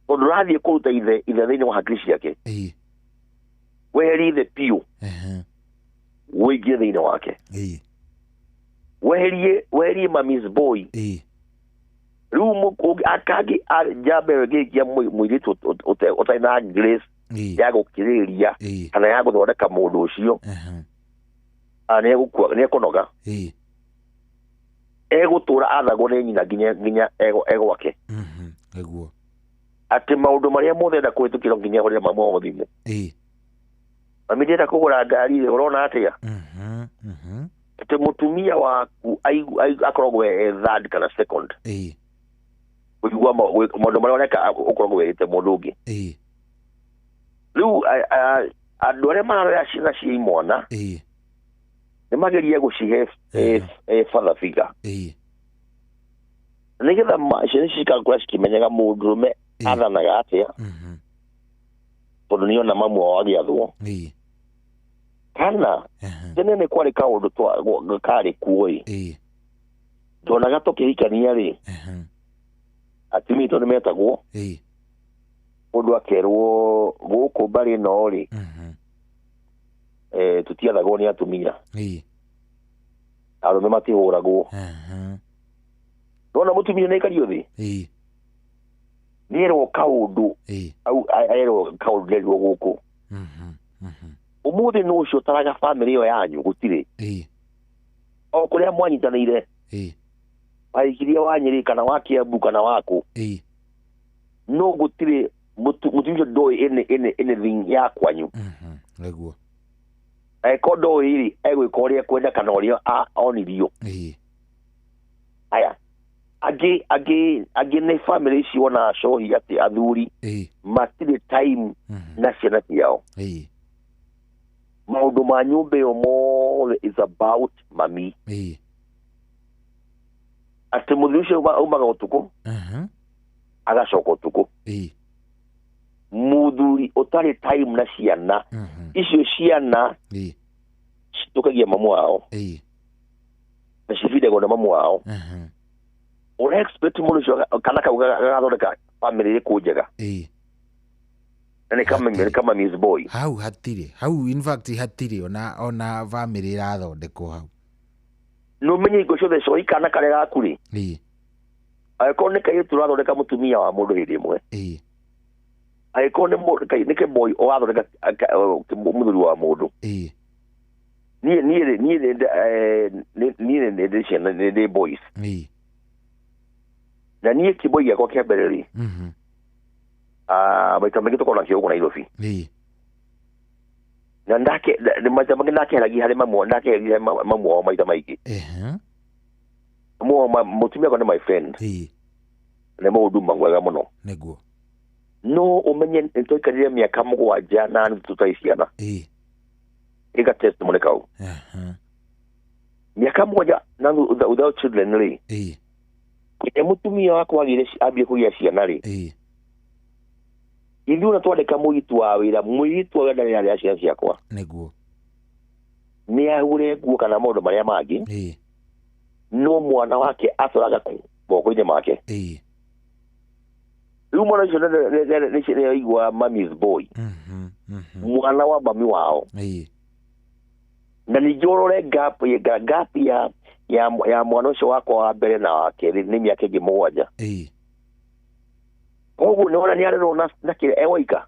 tondũ ũrathiĩ kũruta ithe thĩinĩ wa hakiri ciake weherie ithe piũ wĩingĩre thĩinĩ wake weherie mamis boy rĩu akangi njamba ĩyo ĩngĩikia mũirĩtu ũtarĩ na grace ya gũkirĩrĩria kana ya gũthondeka mũndũ ũcio nĩekũnoga egũtũra athagwo nĩ nyina nginya egwake atĩ maũndũ marĩa mothe enda kũhĩtũkĩra nginya hũrĩre mami wao thimũ mami ndĩrenda kũgũra ngari ũrona atĩa atĩ mũtumia waku akoragwo third kana second kũigua maũndũ marĩa ũreka ũkoragwo wĩrĩte mũndũ ũngĩ rĩu andũ arĩa mararoya ciana cia imwana nĩ magerie gũcihe father figure nĩgetha ciana ici cigakũra cikĩmenyaga mũndũrũme athanaga atĩa tondũ nĩona mamu wao agĩathwo kana tene nĩ kwarĩ kaũndũ karĩ kuo-ĩ ndonaga tũkĩhikania-rĩ atumia aitũ nĩ metagwo mũndũ akerwo gũkũ mbarĩ ĩno-rĩ tũtiathagwo nĩ atumia arũme matihũragwo ndona mũtumia nĩaikario thĩ nĩerwo kaũndũ erwo kaũndũ nderirwo gũkũ ũmũthĩ nĩ ũcio ũtaraga bamĩrĩ ĩyo yanyu gũtirĩ o kũrĩa mwanyitanĩire wahikirie wa Nyĩrĩ kana wa Kiambu kana wakũ no gũtirĩ mũtumia ũcio ndoĩ anything ya kwanyu nĩguo eko ndoĩ-rĩ egwĩka ũrĩa ekwenda kana ũrĩa onirio aya angĩ nĩ bamĩrĩ ici wona cohi atĩ athuri matirĩ time na ciana ciao maũndũ ma nyũmba ĩyo mothe is about mami atĩ mũthuri ũcio aumaga ũtukũ agacoka ũtukũ mũthuri ũtarĩ time na ciana icio ciana citũkagia mamu wao na cibindagwo na mamu wao ũra expect mũndũ ũcio kana kau gagathondeka bamĩrĩ ĩrĩkũ njega na nĩ kama Miss Boy hau in fact hatirĩ ona bamĩrĩ ĩrathondekwo hau no menye igo ciothe cohi kana karĩa gaku-rĩ angĩkorwo nĩ kairĩtu ũrathondeka mũtumia wa mũndũ hĩndĩ ĩmwe angĩkorwo nĩ kĩboy ũrathondeka mũthuri wa mũndũ niĩ nĩ boys na niĩ kĩboy gĩakwa kĩa mbere-rĩ maita maingĩ tũkorwo nakĩo gũkũ Nairobi na maita maingĩ ndakeheragia harĩ mamu wao maita maingĩ mũtumia akwa nĩ my friend nĩ mũndũ mwega mũno no ũmenye nĩtũikarire mĩaka 7 na tũtarĩ ciana ĩga testimony kau mĩaka 7 na without children-rĩ mũtumia wakwa ambie kũgĩa ciana-rĩ ithuĩ twandĩka mũritu wa wĩra mũritu wa wĩra ndarĩ arĩa ciana ciakwa nĩguo nĩ ahũre nguo kana maũndũ marĩa mangĩ no mwana wake atũraga moko-inĩ make rĩu mwana ũcio nĩ aigua Mami's Boy mwana wa mami wao na ningĩ ũrore gap ya mwana ũcio wakwa wa mbere na wa kerĩ nĩ mĩaka ĩngĩ 7 koguo nĩwona nĩarerwo na kĩrĩa ewaika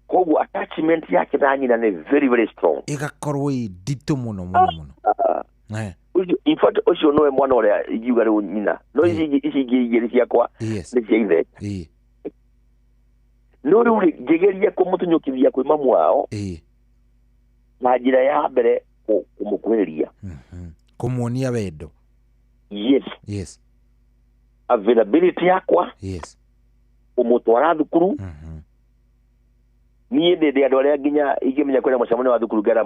koguo attachment yake na nyina nĩ very very strong ĩgakorwo ĩ nditũ mũno mũno in fact ũcio nowe mwana ũrĩa ingiuga rĩu nyina no ici ingĩ igĩrĩ ciakwa nĩ cia ithe no rĩu ngĩgeria kũmũtunyũkithia kwĩ mamu wao na njĩra ya mbere kũmũkuhĩrĩria kũmuonia wendo yes availability yakwa yes umutwara thukuru niĩ ndĩ andũ arĩa nginya ingĩmenya kwĩna mũcemanio wa thukuru ngera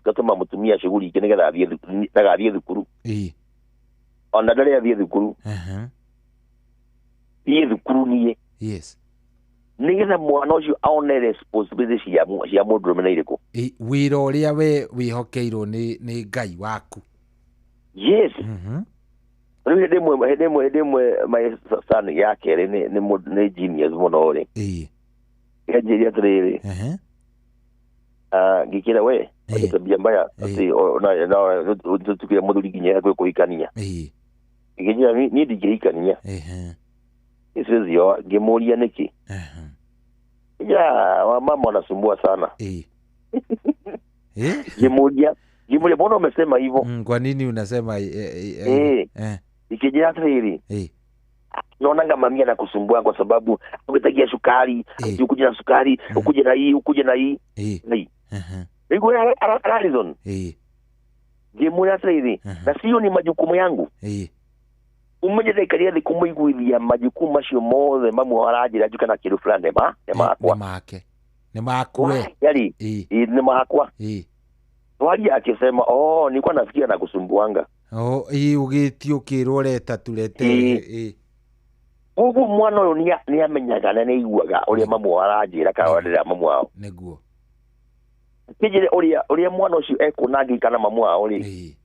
gatũma mũtumia shughuli ingĩ nĩgetha athiĩ thukuru ona ndarĩ athiĩ thukuru thiĩ thukuru niĩ yes nĩgetha mwana ũcio aone responsibility cia mũndũrũme na irĩkũ wĩra ũrĩa we wĩhokeirwo nĩ Ngai waku yes rĩu hĩndĩ ĩmwe my son ya kerĩ nĩ genius mũno rĩ ngĩanjĩria atĩrĩrĩ ngĩkĩra we tabia mbaya atĩ tũtukire mũthuri nginya kũhikania ngĩnjĩra niĩ ndingĩhikania icio ngĩmũria nĩkĩ mama anasumbua sana ngĩmũria mbona umesema hivyo kwa nini unasema ikijia atĩrĩrĩ naonanga mamia na kusumbua kwa sababu umetagia sukari ukuje na sukari ukuje na hii niko reason ngĩmũria atĩrĩrĩ na sio ni majukumu yangu umeje ikaria kumuiguithia majukumu macio mothe mamwe aranjira njukana kindu fulani ni makwe yali ni makwa wali akisema nilikuwa nafikia na kusumbuanga ugitio kirwo leta tulete ugu mwana uyu ni amenyaga na ni iguaga uria mamwe aranjira kawadira mamwe wao niguo kijire uria mwana ucio ekunangi kana mamwe wao ri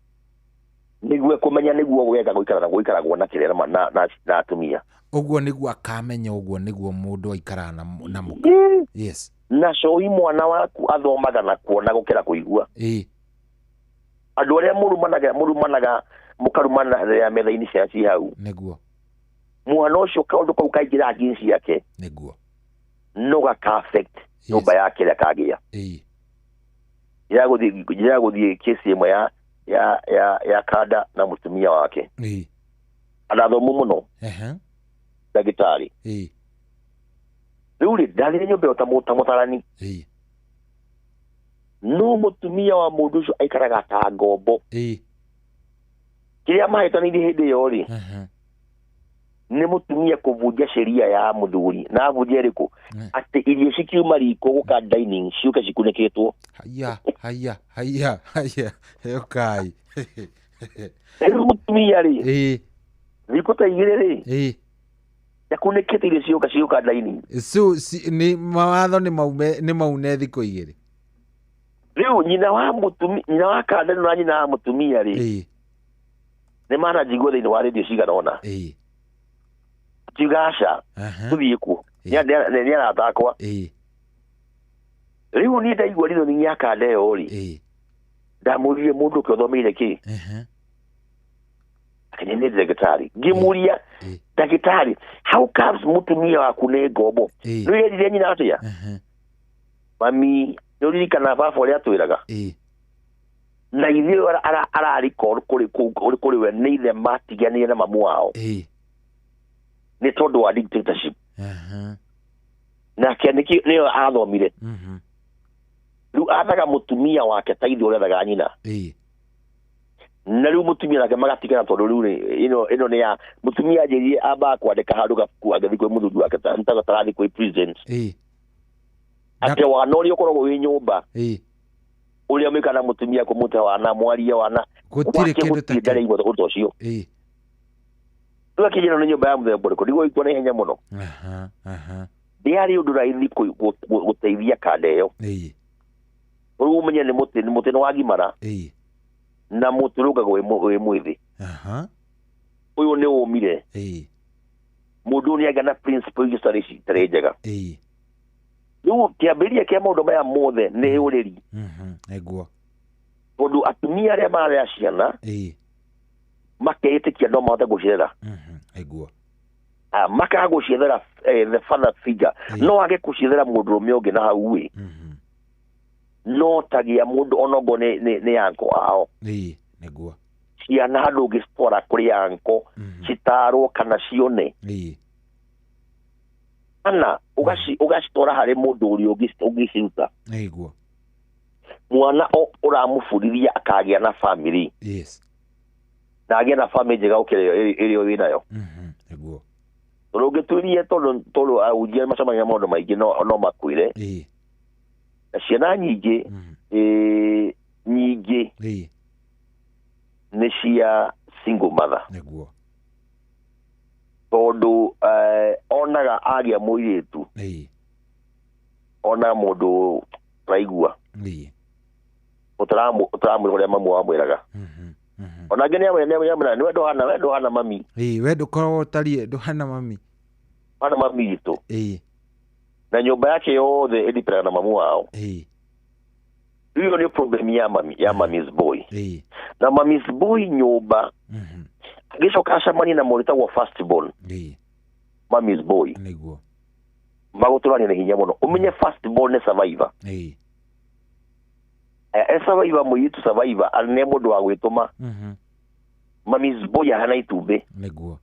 niguo kumenya niguo wega guikara na kirera na atumia uguo niguo akamenya uguo niguo mundu aikara na muka yes na shoi mwana waku athomaga na kuona gukira kuigua andu aria murumanaga mukarumana ya metha-ini cia hau niguo mwana ucio kaundu kau kaingira nginsi yake niguo no gaka affect nyumba yake ria kagia ya guthie kesi imwe ya kada na mutumia wake anathomu muno ndagitari riu ndari nyumba utamutarani no mutumia wa mundu ucio aikaraga ta ngombo kiria mahitanirie hindi iyo ri ni mutumia kuvunja sheria ya muthuri na avunjia riku ati irio cikiuma riko guka dining ciuke cikunikitwo haya yokai mutumia ri riko ta igire ri yakunikite irio ciuka dining so ni mawatho ni maune thiko igire riu nyina wa kandani na nyina wa mutumia ri ni mana jigwo thiini wa radio cigana ona tigasha tuthie ku ni aratakwa riu ni ndaigua ritho ni yakanda yo ri ndamurire mundu kiothomeire ki akanyene ndagitari ngimuria ndagitari how comes mutumia waku ni ngombo no yerire nyina atia mami nurikana baba uria twiraga na ithio arari kuri we ni the matiganire na mamu wao ni tondu wa dictatorship na kianiki niyo athomire riu athaga mutumia wake taithi uria thaga nyina na riu mutumia nake magatigana tondu riu ino ni ya mutumia njĩrie amba kwandĩka handũ gabuku agĩthiĩ kwĩ mũthuri wake tarathi kwĩ president ati wana ũrĩa ũkoragwo wĩ nyũmba ũrĩa mwĩkana mutumia kũmũte wana mwarie wana gũtirĩ kĩndũ ta kĩu ũndũ ũcio riu akĩnjĩra nĩ nyũmba ya mũthemba ũrĩkũ ndigwo ikwo na ihenya mũno ndĩarĩ ũndũ raithi gũteithia kanda ĩyo rĩu ũmenye nĩ mũtĩ nĩ wagimara na mũtĩ ũrũngagwo wĩ mwĩthĩ ũyũ nĩ ũmire mũndũ nĩ agĩa na principle citarĩ njega rĩu kĩambĩrĩria kĩa maũndũ maya mothe nĩ ũreri tondũ atumia arĩa marĩa ciana makeĩtĩkia no mahote gũciethera makaga gũciethera the father figure no age gũciethera mũndũrũme ũngĩ na hau no tagia mũndũ onogo nĩ yanko ao ciana handũ ũngĩcitwara kũrĩ yanko citarwo kana cione kana ũgacitwara harĩ mũndũ ũrĩa ũngĩciruta mwana ũramũbundithia akagĩa na family na agĩa na family njega ũkĩra ĩrĩa wĩ nayo Roge turie tolo aujia macamania maundu maingi no makwire. Ciana nyingi nyingi nĩ cia single mother. Nĩguo. Tondũ onaga agĩa mũirĩtu ona mũndũ raigua ũtaramwĩra ũrĩa mamu wamwĩraga. Ona ngĩ nĩ wendo hana mami. Wendo korwo ũtariĩ ndũhana mami. Hana mami witũ. Na nyũmba yake yothe ĩnditanaga na mamu wao. Hiyo ni problem ya mami's boy. Na mami's boy nyũmba gicoka acamania na mũrita wa first born. Mami's boy. Nĩguo. Magũtũrania na hinya mũno. Ũmenye first born nĩ survivor. Survivor mũirĩtu survivor nĩ mũndũ wa gwĩtũma. Mami's boy hana itumbĩ. Nĩguo.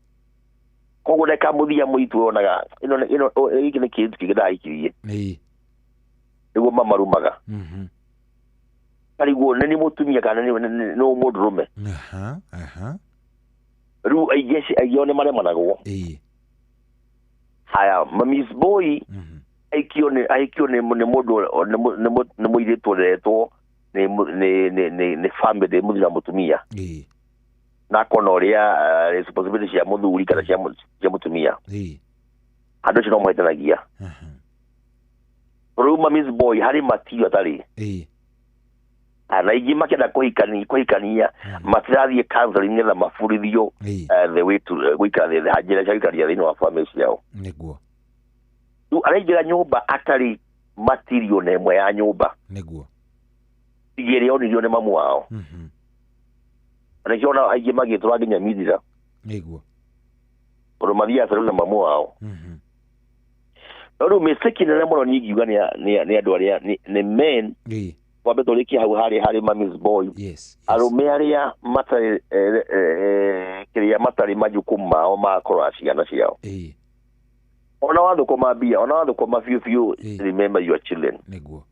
Koguo ndeka mũthia mũirĩtu onaga ĩno gĩkĩ nĩ kĩndũ kĩngĩdahikirie. Nĩguo mamarumaga. Kariguo nĩ mũtumia kana nĩ mũndũrũme. Rĩu aingĩ nĩ maremanagwo. Haya, mami's boy aikio nĩ mũndũ nĩ mũirĩtu ũretwo nĩ family mũthira mũtumia. Na akona ũrĩa responsibility cia mũthuri kana cia mũtumia. Andũ acio no mahĩtanagia. Rĩu mami's boy harĩ matio atarĩ. Na ingi makenda kuhikania matirathiĩ counseling na mafurithio the way to gwikara the njĩra cia gwikaria thĩinĩ wa family ciao. Nĩguo. Rĩu araingĩra nyũmba atarĩ material na ĩmwe ya nyũmba. Nĩguo. Igĩrĩ onirio nĩ mamu wao. Na nĩkĩo ona aingĩ magĩtũra nginya mithira. Nĩguo. Tondũ mathiaga cero na mamu wao. Rĩu mistake nene mũno niĩ ingiuga nĩ andũ arĩa nĩ men. Wambe tũrĩkie hau harĩ mami's boy. Arũme arĩa matarĩ majukumu mao ma kũrora ciana ciao. Ona wathũkũma mbia, ona wathũkũma biũ, remember your children. Nĩguo.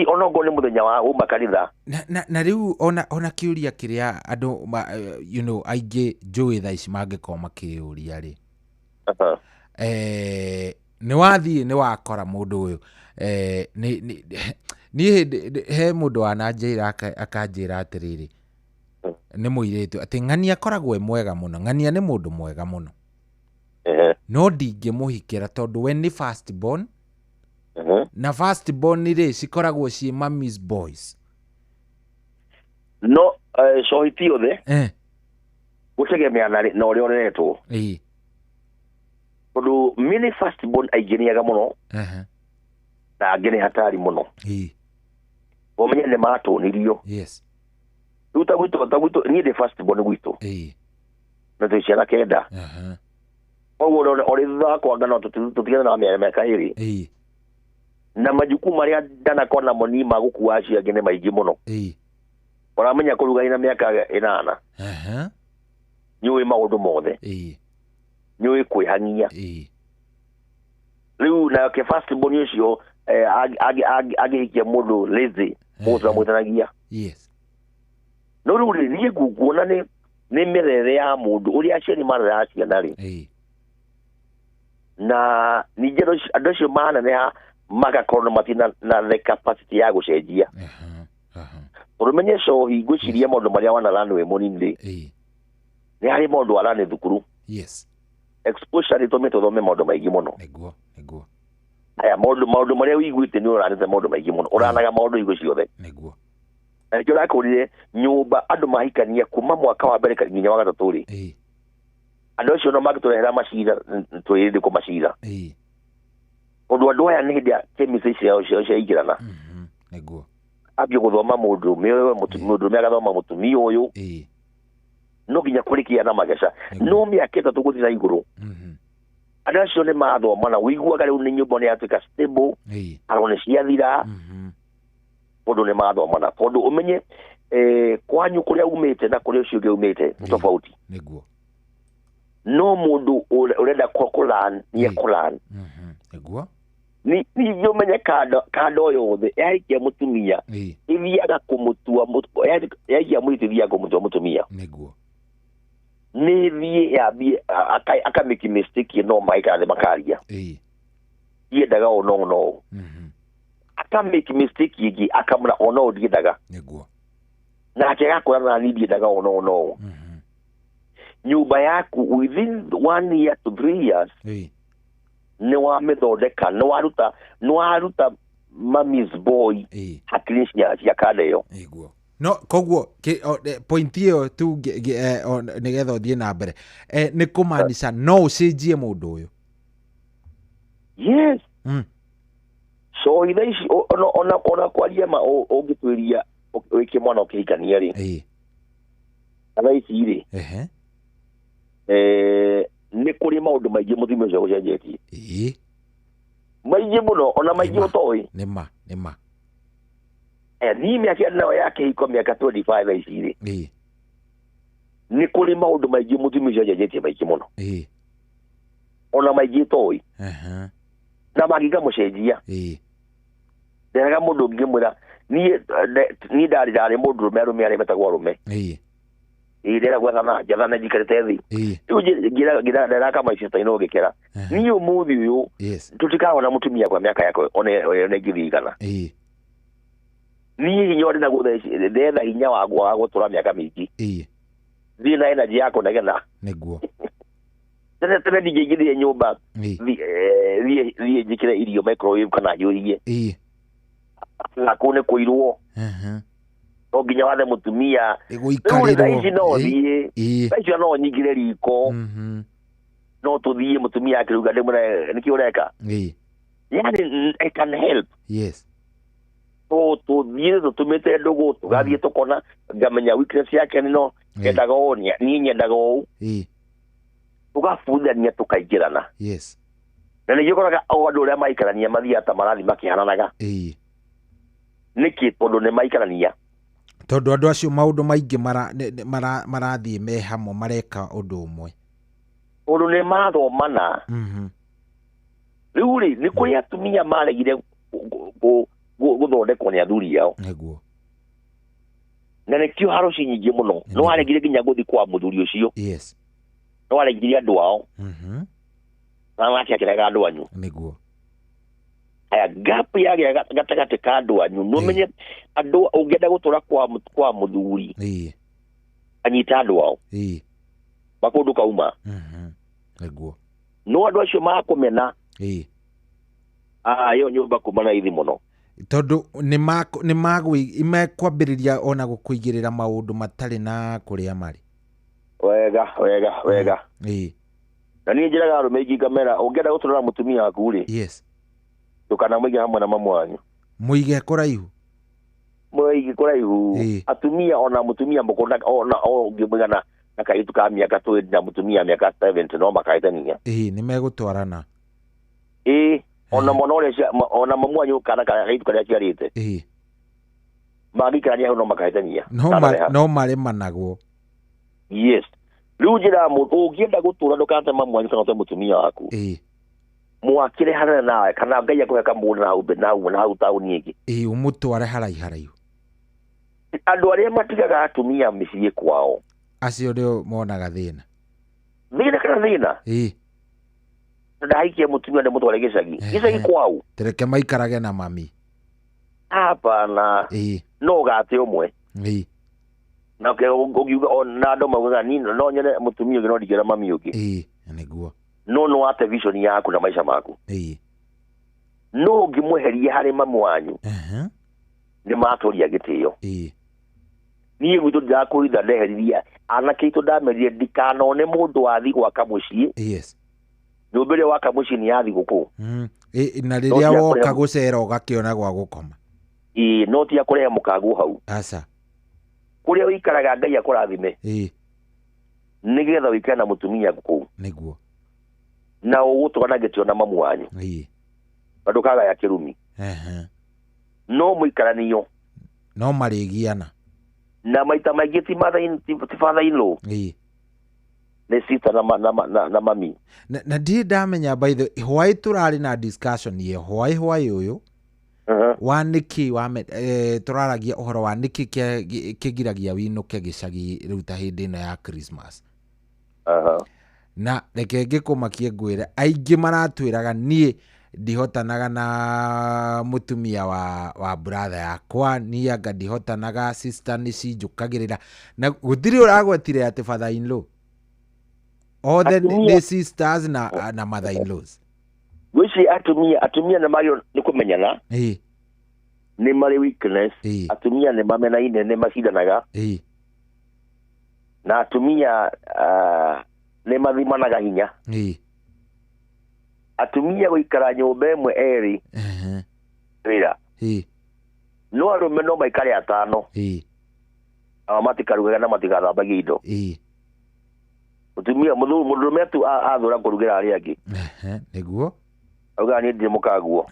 Ona ngo nĩ mũthenya wa uma kanitha. Na rĩu ona kĩũria kĩrĩa andũ aingĩ njũĩ thaa ici mangĩkorwo makĩũria rĩ. Nĩ wathiĩ nĩ wakora mũndũ ũyũ niĩ he mũndũ wananjĩra akanjĩra atĩrĩrĩ nĩ mũirĩtu atĩ ng'ania akoragwo mwega mũno, ng'ania nĩ mũndũ mwega mũno, no ndingĩmũhikĩra tondũ we nĩ first born na first born rĩ cikoragwo ciĩ mami's boys. No cohiti othe gũtegemea na ũrĩa ũreretwo. Tondũ mini first born aingĩ nĩ ega mũno na angĩ nĩ hatari mũno. Ũmenye nĩ matũnirio. Rĩu ta gwitũ niĩ ndĩ first born gwitũ na twĩ ciana kenda. Koguo ũrĩ thutha wakwa ngano tũtigana na mĩaka ĩrĩ na majukumu marĩa ndanakona namo ni ma gũkua acio angĩ nĩ maingĩ mũno. Ũramenya kũruga ina mĩaka 8 nĩũĩ maũndũ mothe, nĩũĩ kwĩhang'ia. Rĩu na ke first born ũcio agĩhikia mũndũ lazy mũndũ amwĩtanagia. No rĩu niĩ nguona nĩ mĩrere ya mũndũ ũrĩa aciari marera ciana rĩ, na ningĩ andũ acio maneneha magakorwo matina na the capacity ya gũcenjia. Ũrũmenye cohi ngwĩciria maũndũ marĩa wanarani wĩ mũnini nĩ harĩ maũndũ arani thukuru. Exposure nĩtũmĩte ũthome maũndũ maingĩ mũno. Aya maũndũ marĩa wĩiguĩte nĩ ũranĩte maũndũ maingĩ mũno, ũranaga maũndũ igũ ciothe. Na nĩkĩo ũrakũrire nyũmba andũ mahikania kuma mwaka wa mbere nginya wa gatatũ rĩ, andũ acio no magĩtũrehera macira twĩrĩndĩ kũmacira. Tondũ andũ aya nĩ hĩndĩ ya chemistry ciao ciaingĩrana. Ambia gũthoma mũndũrũme agathoma mũtumia ũyũ, no nginya kũrĩkia na mageca, no mĩaka 3 gũthiĩ na igũrũ. Andũ acio nĩ mathoma na wĩiguaga rĩu nĩ nyũmba nĩ yatuĩka stable, arone ciathira tondũ nĩ mathoma na tondũ ũmenye kwanyu kũrĩa umĩte na kũrĩa ũcio ũngĩ umĩte nĩ tofauti. No mũndũ ũrenda kũlan nĩ ekũlan. Ningĩ ũmenye kando yothe yahikia mũtumia ithiaga kũmũtua yahikia mũirĩtu ithiaga kũmũtua mũtumia. ni thie ya bi aka make mistake no maika de makaria ye daga no aka make mistake yigi aka mura ono di daga neguo na kega kwa na ni di daga no nyumba yaku within 1 year to 3 years ni wa methondeka ni waruta mommy's boy hakilinya ya kadeo neguo no koguo point hiyo tu nigetha thie na mbere ni kumaanisha no ucenjie mundu uyu yes so idaishi ona kwaria ma ungitwiria wiki mwana ukihikania ri idaishi ri ni kuri maundu maingi muthime ucio gucenjetie maingi muno ona maingi utoi nima ni miaka nayo yake iko miaka 25 ici ni kuri maundu maingi muthime ucio gucenjetie maingi muno ona maingi toi na magiga mucenjia nderaga mundu ngimwira ni ndari mundu rume ari metagwo rume ndera gwethana jathana jikarite thi gira ndera kama icio taino gikera ni umuthi uyu tutikaona mutumia kwa miaka yako one ngithigana ni hinya na guthetha hinya wa gutura miaka mingi thina energy yako ndagena neguo tene digigithie nyumba thie jikire irio microwave kana yurie na kune kuirwo no nginya wathe mutumia iguikarirwo no thie baicio no nyigire riko no tuthie mutumia akiruga ndimure niki ureka yani I can help yes so tuthie tutumite ndugu tugathie tukona ngamenya weakness yake no endaga onia ni nyendaga o tugabuthania tukaingirana yes na nĩ gĩkoraga o andũ arĩa maikarania mathiata marathi makihananaga nĩkĩ tondũ nĩ maikarania tondũ andũ acio maũndũ maingĩ marathiĩ me hamwe mareka ũndũ ũmwe tondũ nĩ mathomana rĩu rĩ nĩ kũrĩ atumia maregire gũthondekwo nĩ athuri ao nĩguo na nĩkĩo haro ci nyingĩ mũno no aregire nginya gũthi kwa mũthuri ũcio yes no aregire andũ ao na makiakĩraga andũ anyu nĩguo aya gap yake gatagatĩ ka andũ anyu no menye andũ ũngĩenda gũtũra kwa mũthuri anyita andũ ao makũndũ kauma nĩguo no andũ acio makũmena yo nyũmba kumana ithi mũno tondũ nĩ mekwambĩrĩria ona gũkũigĩrĩra maũndũ matarĩ na kũrĩa marĩ wega na niĩ njĩraga arũme aingĩ ngamera ũngĩenda gũtũrora mũtumia waku rĩ yes ndũkanamũige hamwe na mamu wanyu mũige kũraihu atumia ona mũtumia mũkũnda ona ũngĩmũiga na kairĩtu ka mĩaka 20 na mũtumia mĩaka 70 no makahĩtania nĩ megũtwarana ona mwana ũrĩa ona mamu wanyu kana kairĩtu karĩa aciarĩte magĩikarania hau no makahĩtania no maremanagwo yes rĩu njĩra ũngĩenda gũtũra ndũkate mamu wanyu kana ũte mũtumia waku mwakire harana nawe kana Ngai akũhe kamũndũ na hau taũni ĩngĩ ũmũtware haraihu andũ arĩa matigaga atumia mĩciĩ kwao acio nĩo monaga thĩna kana thĩna ndahaikia mũtumia ndĩmũtware gĩcagi kwao tereke maikarage na mami hapana no gate ũmwe na ũngiuga ona andũ maugaga ni no nyene mũtumia ũngĩ no ndigĩra mami ũngĩ nĩguo no wate vision yaku na maisha maku no ngĩmweheria harĩ mamu wanyu nĩ matũria gĩtĩo niĩ gwitũ ndĩrakũritha ndeheriria anake itũ ndamerire ndikanone mũndũ wathi gwaka mũciĩ nyũmba ĩrĩa waka mũciĩ nĩ yathi gũkũ na rĩrĩa woka gũcera ũgakĩona gwa gũkoma no ti akũrehe mũkangu hau aca kũrĩa ũikaraga Ngai akũrathime nĩgetha ũikare na mũtumia kũu nĩguo na ũgũtũgana gĩtĩo na mamu wanyu na ndũkagaya kĩrumi no mũikaranio no marĩgiana na maita maingĩ ti father in law nĩ sister na mami na ndiĩ ndamenya by the hwaĩ tũrarĩ na discussion ye hwaĩ ũyũ wa nĩkĩ tũraragia ũhoro wa nĩkĩ kĩgiragia winũke gĩcagi rĩu ta hĩndĩ ĩno ya Christmas na reke ngikumakie ngwire aingĩ maratwĩraga niĩ ndihotanaga na mutumia wa brother yakwa, niĩ anga ndihotanaga, sister nĩ cinjũkagĩrĩra, na gũtirĩ ũragwetire atĩ father in law othe nĩ sisters na mother in laws. Gwĩci atumia nĩ magĩrĩirwo nĩ kũmenyana, nĩ marĩ weakness, atumia nĩ mamenaine, nĩ macindanaga, na atumia nĩ mathimanaga hinya. Atumia gũikara nyũmba ĩmwe erĩ wĩra, no arũme no maikare atano, matikarugaga na matigathambagia indo. Mutumia mũndũrũme tu athũra kũrugĩra arĩa angĩ, nĩguo auga niĩ ndirĩ mũkaguo.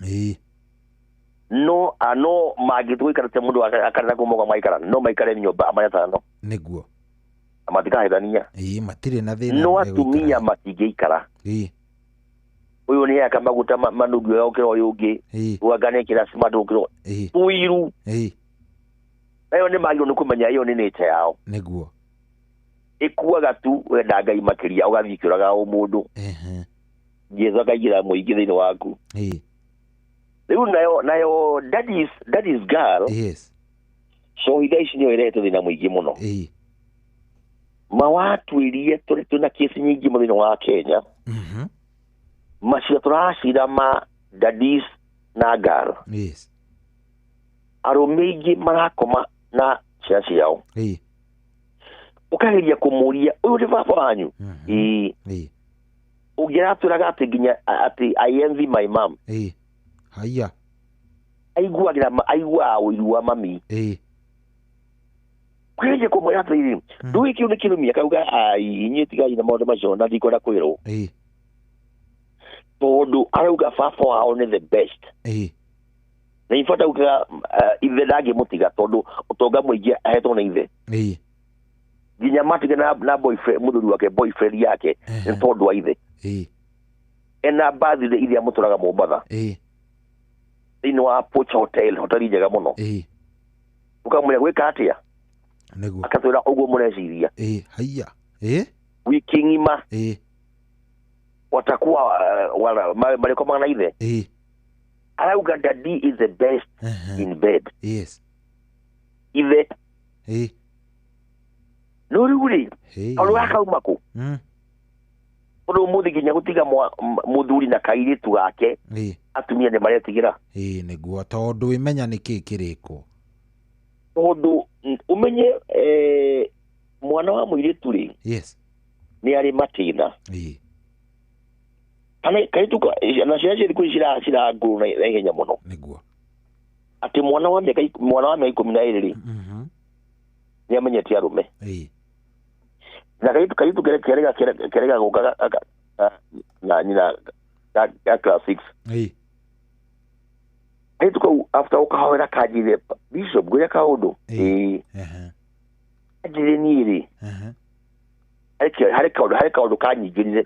No mangĩtũikara te mũndũ akarenda kũmoga maikara, no maikare nyũmba marĩ atano, nĩguo matikahĩtania, matirĩ na thĩna. No atumia matingĩikara, uyu ni aka maguta manungu yokira uyu ungi wangane kira simadukiro uiru ayo ni magiro ni kumenya iyo ni nature yao, niguo ikuaga tu wenda Ngai makiria ugathikiraga umundu Jesu akagira muingi thini waku. Riu nayo that is girl. Yes. So idaici ni irete thina muingi muno. Mawatwirie tuna kesi nyingi muthina wa Kenya. Macira turacira ma daddies na girl. Yes. Arume ingi marakoma na ciana ciao. Ukageria kumuria uyu ni baba wanyu. Ugiraturaga ati nginya ati I envy my mom. Haya. Aigua uiru wa mami. Kweje kumuria ati ndui kiu ni kirumia kauga ai nyitiga ina maundu macio na ndikora kwirwo. Todo arauga baba wao ni the best. Na ifata uka ithe ndage mutiga tondu utonga muingi ahetwo na ithe. Ginya matiga na boyfriend muthuri wake boyfriend yake ni tondu wa ithe. Ena bathi de iria muturaga Mombatha. Ino wa Pocha Hotel njega muno. Ukamwira gwika atia? Niguo. Akatwira uguo mureciria. Haya. Wiki ngima. Watakuwa malikoma na ithe. Arauga daddy is the best in bed. Yes. Ithe. No ruri. Alwaka umako. Odo muthi ginya gutiga muthuri na kairitu gake. Atumia ne maretigira. Niguo tondu imenya niki kiriko. Tondu umenye mwana wa muiritu ri. Yes. Ni ari matina. Ana kaituka na ciaje thiku cira nguru na ihenya muno. Niguo. Ati mwana wa miaka 12 ni amenyete arume. Na kaitu kerega guka na nina class 6. Kaitu ko after ukahora kajire bishop gure ka udu. Ajire niri. Hari ka udu kanyigirize.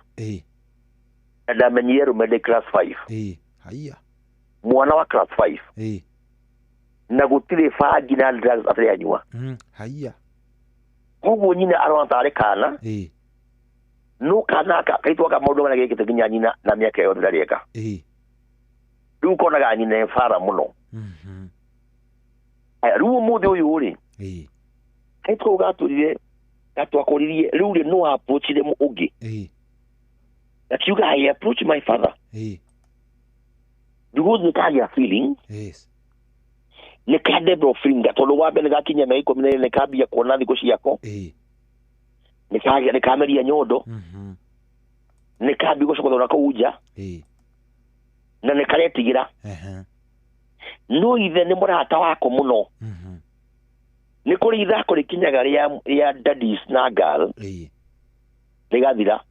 Na menyere rume class 5. Haya. Mwana wa class 5. Na gutire fagi na drugs after yanywa. Haya. Koguo nyina aronta kana. No kana kaitwa ka maundu mana gekite ginya nyina na miaka yo ndareka. Riu konaga nyina efara muno. Riu muthi uyu ri. Kaitwa ugaturire gatwakoririe riu ri no approach them ugi. That you guys approach my father. Because you got your feeling. Yes. Ni kade bro finger tolo wa bene gakinya na iko mine kabia kuona thiko ciako. Ni kaga ni kameria nyodo. Ni kabi go sokothora ko uja. Na ni karetigira. No ithe ni murata wako muno. Ni kuri ithako rikinyaga ria daddies na girl. Rigathira.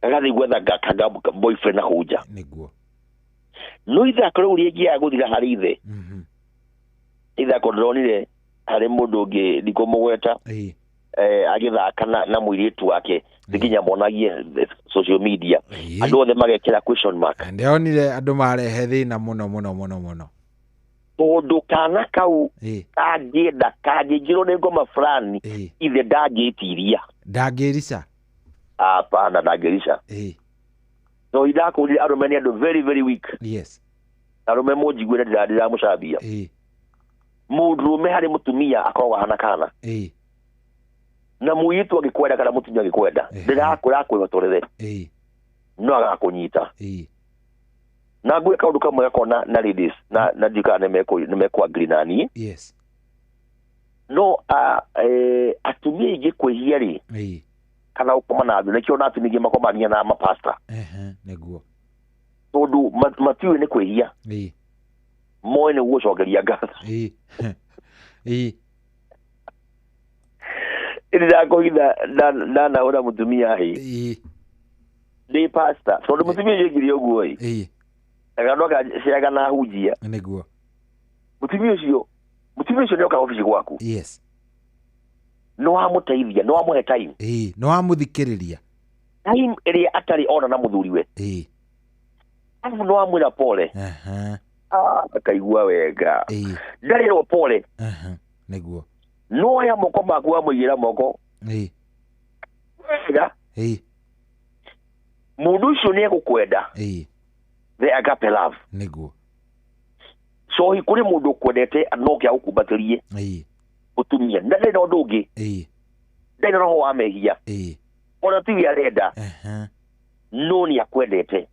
Agathi gwetha gakaga boyfriend na huja. Niguo. No ithako riu rigia guthira hari ithe. Ithako ndronire hari mundu ungi ndikumugweta. Agithaka na muiritu wake nginya monagie social media. Andu othe magekira question mark. Ndionire andu marehe thina muno. Tondu kana kau kangĩenda kangĩnjirwo nĩ ngoma fulani ithe ndangĩtiria. Ndangĩrica. hapana ndagerisha no idako ri aromeni ando very very weak yes arome moji gwera ndira mucabia mundurume hari mutumia akorwa hana kana na muyitu agikwenda kana mutumia agikwenda ndirakura kwihotorere no agakunyita na gwika undu kamwe gakona na ladies na dikane meko agree nani yes no atumia ige kwehia ri kana ukoma na andu nikio natu nige makomania na mapasta neguo tondu matiwe ni kwehia moene gucokeria ngatho ira koitha na ora mutumia hi de pasta tondu mutumia yegiri oguo aganoka ciaga na hujia neguo mutumia ucio ni oka ofisi gwaku yes no amuteithia no amuhe time no amuthikiriria time ria atari ona na muthuriwe afu no amwira pole akaigua wega ndariro pole neguo no ya moko maku amwigira moko wega mundu ucio ni egukwenda the agape love neguo so ikuri mundu kwendete anoke agukumbatirie utumia ndane no ndungi ndane no ho amehia ona tiwi arenda no ni akwendete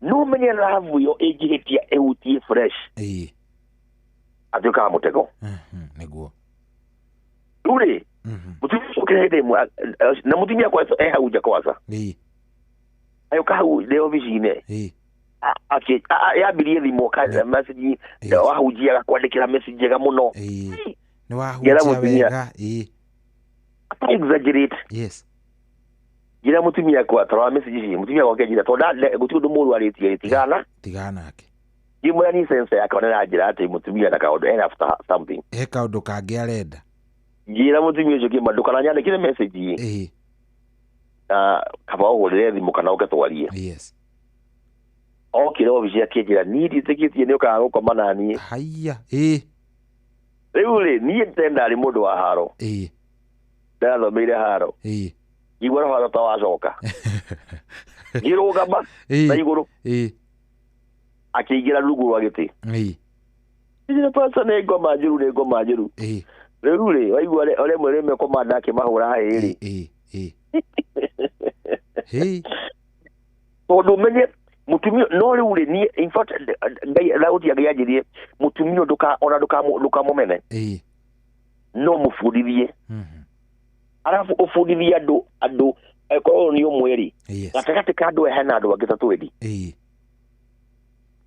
no menye love yo egihetia eutie fresh atuka mutego neguo ure mutumia ukirede na mutumia kwa hauja kwanza ayo kahu leo vijine ake yabirie thimo ka message wa hujia gakwandikira message ga muno ni wa hujia wega exaggerate yes gira mutumia kwa tara message mutumia kwa kejira tonda gutudu muru aritie tigana ake gimwe ni sense yakona ajira ati mutumia ndakaodo after something kaudo kage arenda gira mutumia ucio kimaduka na nyandikire message kaba uhurire thimu kana ugatwarie yes okire obisia kejira nidi tikitie ni ukaga gukoma nani haiya riu ni ntenda ari mundu wa haro ndathomeire haro igwara haro ta wacoka girugamba na iguru akiigira rugu rwa giti ijira pasa ne ngoma njuru riu waigua ore mwere me komanda akimahura hiri tondu menye mutumio no riu ni in fact lauti agiajirie mutumio duka momene no mufundithie arafu ufundithie andu eko ni umweri gatakati ka andu hena andu agitatu edi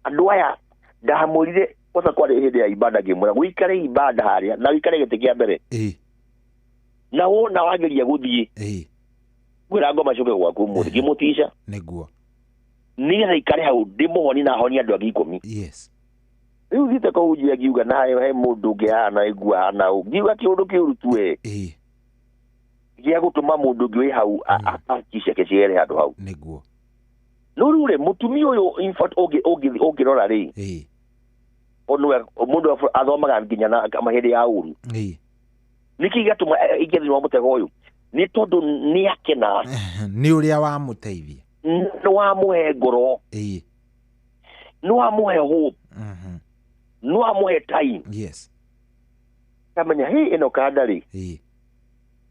andu aya ndahamurire kosa kwa hinde ya ibada ngimura gwikare ibada haria na wikare gitikia mbere na wona wageria guthie gwira ngoma coke gwaku muri gimutisha neguo ni haikare hau ndimuhoni na honi andu agi 10 yes riu thite ko ujia giuga na he mundu ngihana igua hana ugiuga kiundu kiurutwe gia gutuma mundu ngi hau apakisha keciere handu hau neguo no rure mutumia uyu in fact ogi rora ri onwe mundu athomaga nginya na mahiri ya uru niki gatuma igethirwa mutego uyu ni tondu ni akena ni uria wa muteithia no amuhe ngoro no amuhe hope no amuhe time yes kamenya ino kadari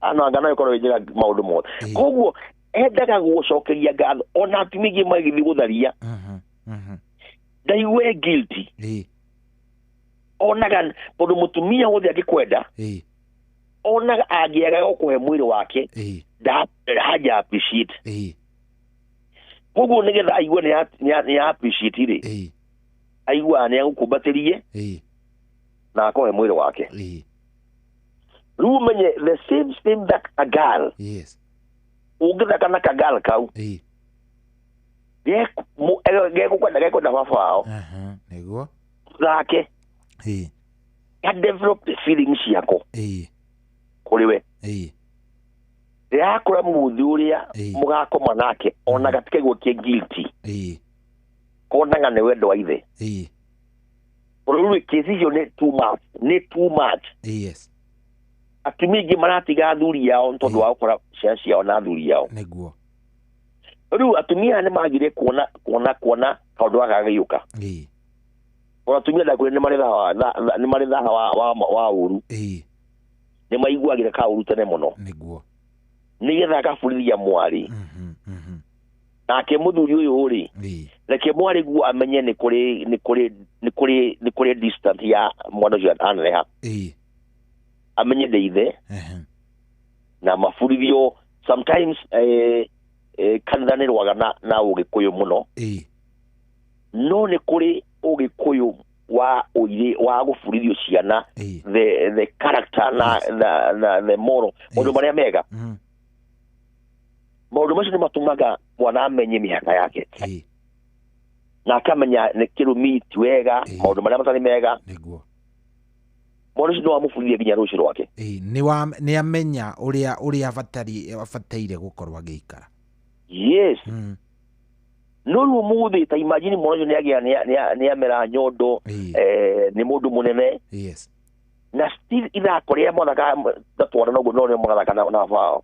ano angana yokoro ijira maundu mothe koguo endaga gucokeria ngatho ona atumigi magithi gutharia ndaiwe guilty onaga tondu mutumia wothe agikwenda onaga angiaga gukuhe mwiri wake haja appreciate koguo nigetha aigua ni appreciate ri aigua ni agukumbatirie na akohe mwiri wake riu menye the same that a girl ungithaka na kagal kau gekukwenda baba wao niguo gake ya develop the feelings yako kuriwe yakura muthi uria mugakoma nake ona gatike gwokie guilty konaga ni wendo wa ithe uru kesi yo ne too much yes atumia maratiga athuri yao tondu wa gukora ciana ciao na athuri yao niguo riu atumia ni magire kuona kaundu agagayuka atumia da kuri ni mari tha wa uru ni maiguagire ka uru tene muno niguo ni getha gaburithia mwari nake muthuri uyu ri reke mwari gu amenye ni kuri distance ya mwana ucio anareha amenye deithe na maburithio sometimes kanithanirwaga na ugikuyu muno no ni kuri ugikuyu wa uire wa guburithio ciana the character na the moral mundu maria mega maundu macio ni matumaga mwana amenye mihaka yake na akamenya ni kirumiti wega maundu maria matari mega niguo mwana ucio no amubundithia nginya rucio rwake ni amenya uria abataire gukorwo agiikara yes no lu muthi ta imagine mwana ucio ni amera nyondo ni mundu munene yes na still ila korea mwana ka tatwara no no mwana kana na fao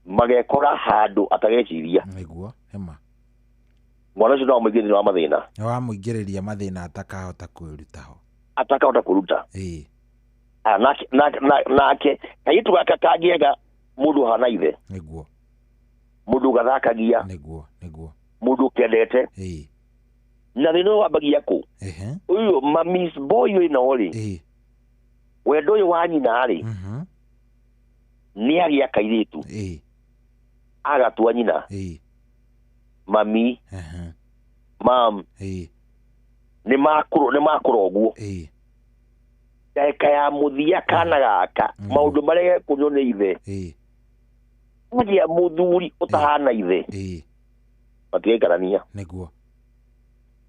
magekora handu atageciria niguo hema mwana ucio no amugirira wa mathina amugiriria mathina atakahota kwirutaho atakahota kuruta nake kaitu gaka kagiega mundu hana ithe niguo mundu gathakagia niguo mundu kendete na thino wabagia ku uyu mamis boy uyu nori wendo uyu wa nyina ri ni agia kairitu agatua nyina mami mam ni makuro guo daika ya muthia kana gaka maundu maria kunyo ni ithe ngia muthuri utahana ithe matigekarania niguo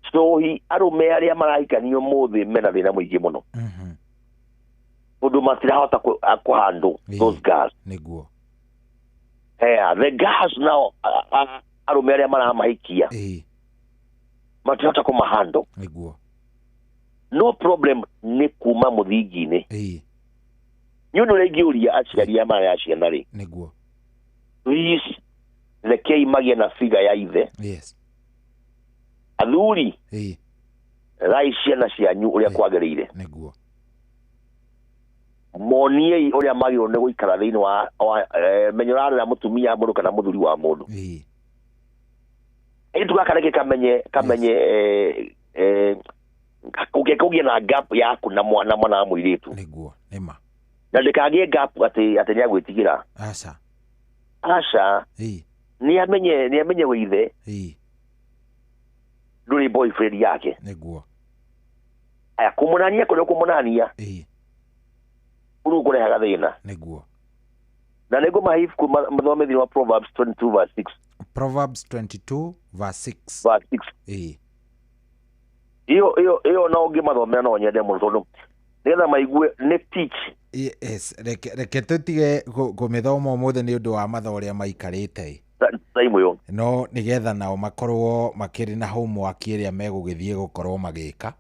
stohi arume aria maraikanio muthi mena thina muingi muno undu matirahota kuhandle those guys niguo the guys now arume aria maramahikia matirahota kumahandle niguo no problem ni kuma muthingine nyundo regiuria aciaria mara ya ciana ri niguo please rekei magie na figa ya ithe yes athuri rai ciana cianyu uria kwagiriire niguo monie uria magiro ne guikara thiini wa menyorare na mutumia mundu kana muthuri wa mundu itu gakareke kamenye kugia na gap yaku na mwana wa muiritu niguo nema na ndikagie gap ati ni agwitigira asha ni amenye withe nduri boyfriend yake niguo aya kumunania kumunania uru kurehaga thina niguo na nego mahifu ku mathomethi wa Proverbs 22 verse 6 Proverbs 22 verse 6 iyo no ngimathomera no nyende muno tondu nigetha maigue ni teach yes reke tutige kumithoma mothe ni undu wa matho uria maikarite taimu yo no nigetha nao makorwo makiri na homework iria megugithie gukorwo magika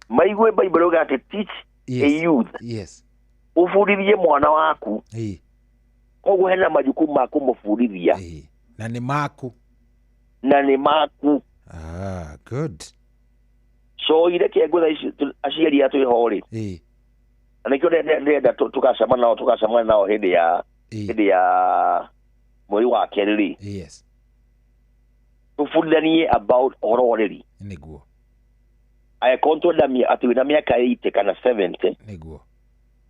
maigue Bible uga ati teach a youth yes ufundithie mwana waku koguo hena majukumu ma kumufundithia na ni maku good so ireke ngutha aciari atu ihori anikio ndenda tukacamana nao hindi ya mweri wa keriri yes tufundithanie about ororeri niguo aya kontodamia ati wina miaka 80 kana 70 niguo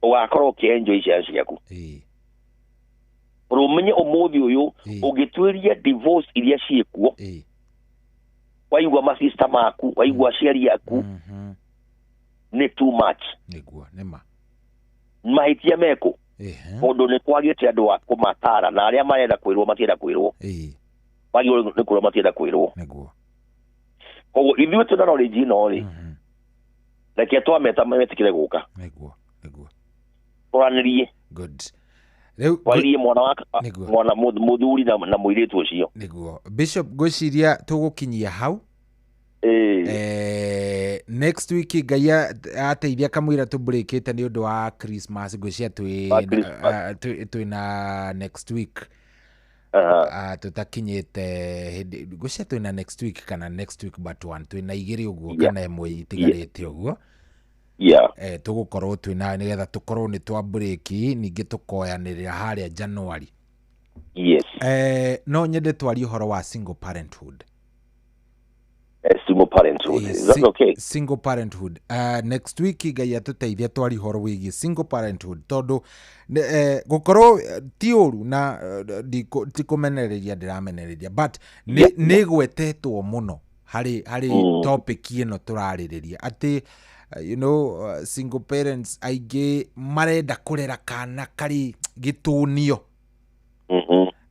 ugakorwo ukienjoy ciana ciaku urumenye umuthi uyu ugitwiria divorce iria ciekuo waigua masista maku waigua ciari yaku ni too much niguo nema mahitia meko undu ni kwagite andu wa kumatara na aria marenda kwirwo matienda kwirwo wagio ni kwirwo matienda kwirwo niguo koguo ithuĩ tuna knowledge ino ri reke twameta metikire guka niguo oranirie good wairie mwana muthuri na muiritu ucio niguo Bishop gwiciria tugukinyia hau next week Ngai ateithia kamwira tu breakite ni undu wa Christmas ngwĩcia twina next week tutakinyite ngwĩcia twina next week kana next week but one twina igĩrĩ ũguo kana ĩmwe itigarĩte ũguo tugukorwo twina nigetha tukorwo ni twa break ningĩ tukoyanĩrĩra harĩa January. No nyende twari ũhoro wa single parenthood. Single parenthood. Is that okay? Single parenthood. Next week Ngai atuteithia twari horo wigi single parenthood tondu gukorwo ti uru na tikumenereria ndiramenereria but ni gwetetwo muno hari topic ino turaririria ati you know single parents aige marenda kurera kana kari gitunio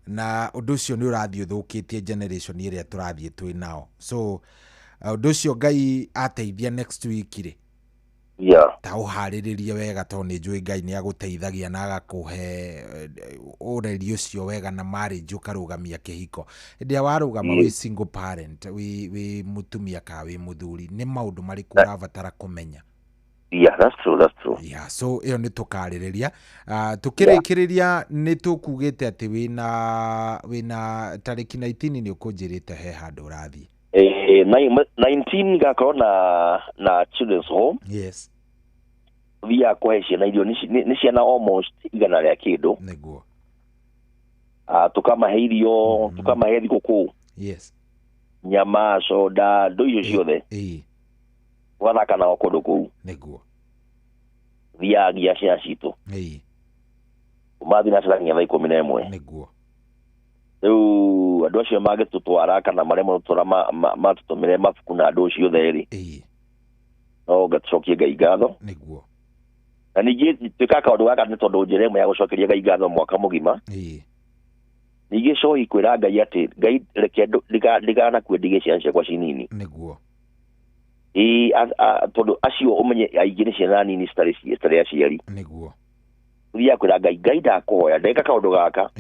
na undu ucio ni urathio thukitie generation iria turathie twi nao so undu ucio Ngai ateithia next week ri ta uhariririe wega to ni njui Ngai ni aguteithagia na agakuhe ureri ucio wega na marriage ukarugamia kihiko ndia warugama wi single parent wi mutumia ka wi muthuri ni maundu mariku urabatara kumenya. That's true. So iyo ni tukaririria tukirikiriria ni tukugite ati wina tariki 19 ni ukunjirite he handu urathi 19 gakorwo na children's home. Yes. Via kweshe na idio ni ciana almost igana ria kindu niguo tukamaheirio tukamahethi guku. Yes. Nyama soda ndo icio ciothe wathaka na okundu kuu niguo via gia cia citu umathi na cirangia thaa 11 niguo riu andu acio magitutwara kana maria marutura matutumire mabuku na andu acio theri no gatucokie Ngai ngatho niguo na ningi twikaka undu gaka ni tondu njira imwe ya gucokeria Ngai ngatho mwaka mugima ningi cohi kwira Ngai ati Ngai reke ndigana kwendige ciana ciakwa cinini niguo tondu acio umenye aingĩ ni ciana nini citarĩ aciari niguo thia kwira Ngai ndakuhoya ndeka kaundu gaka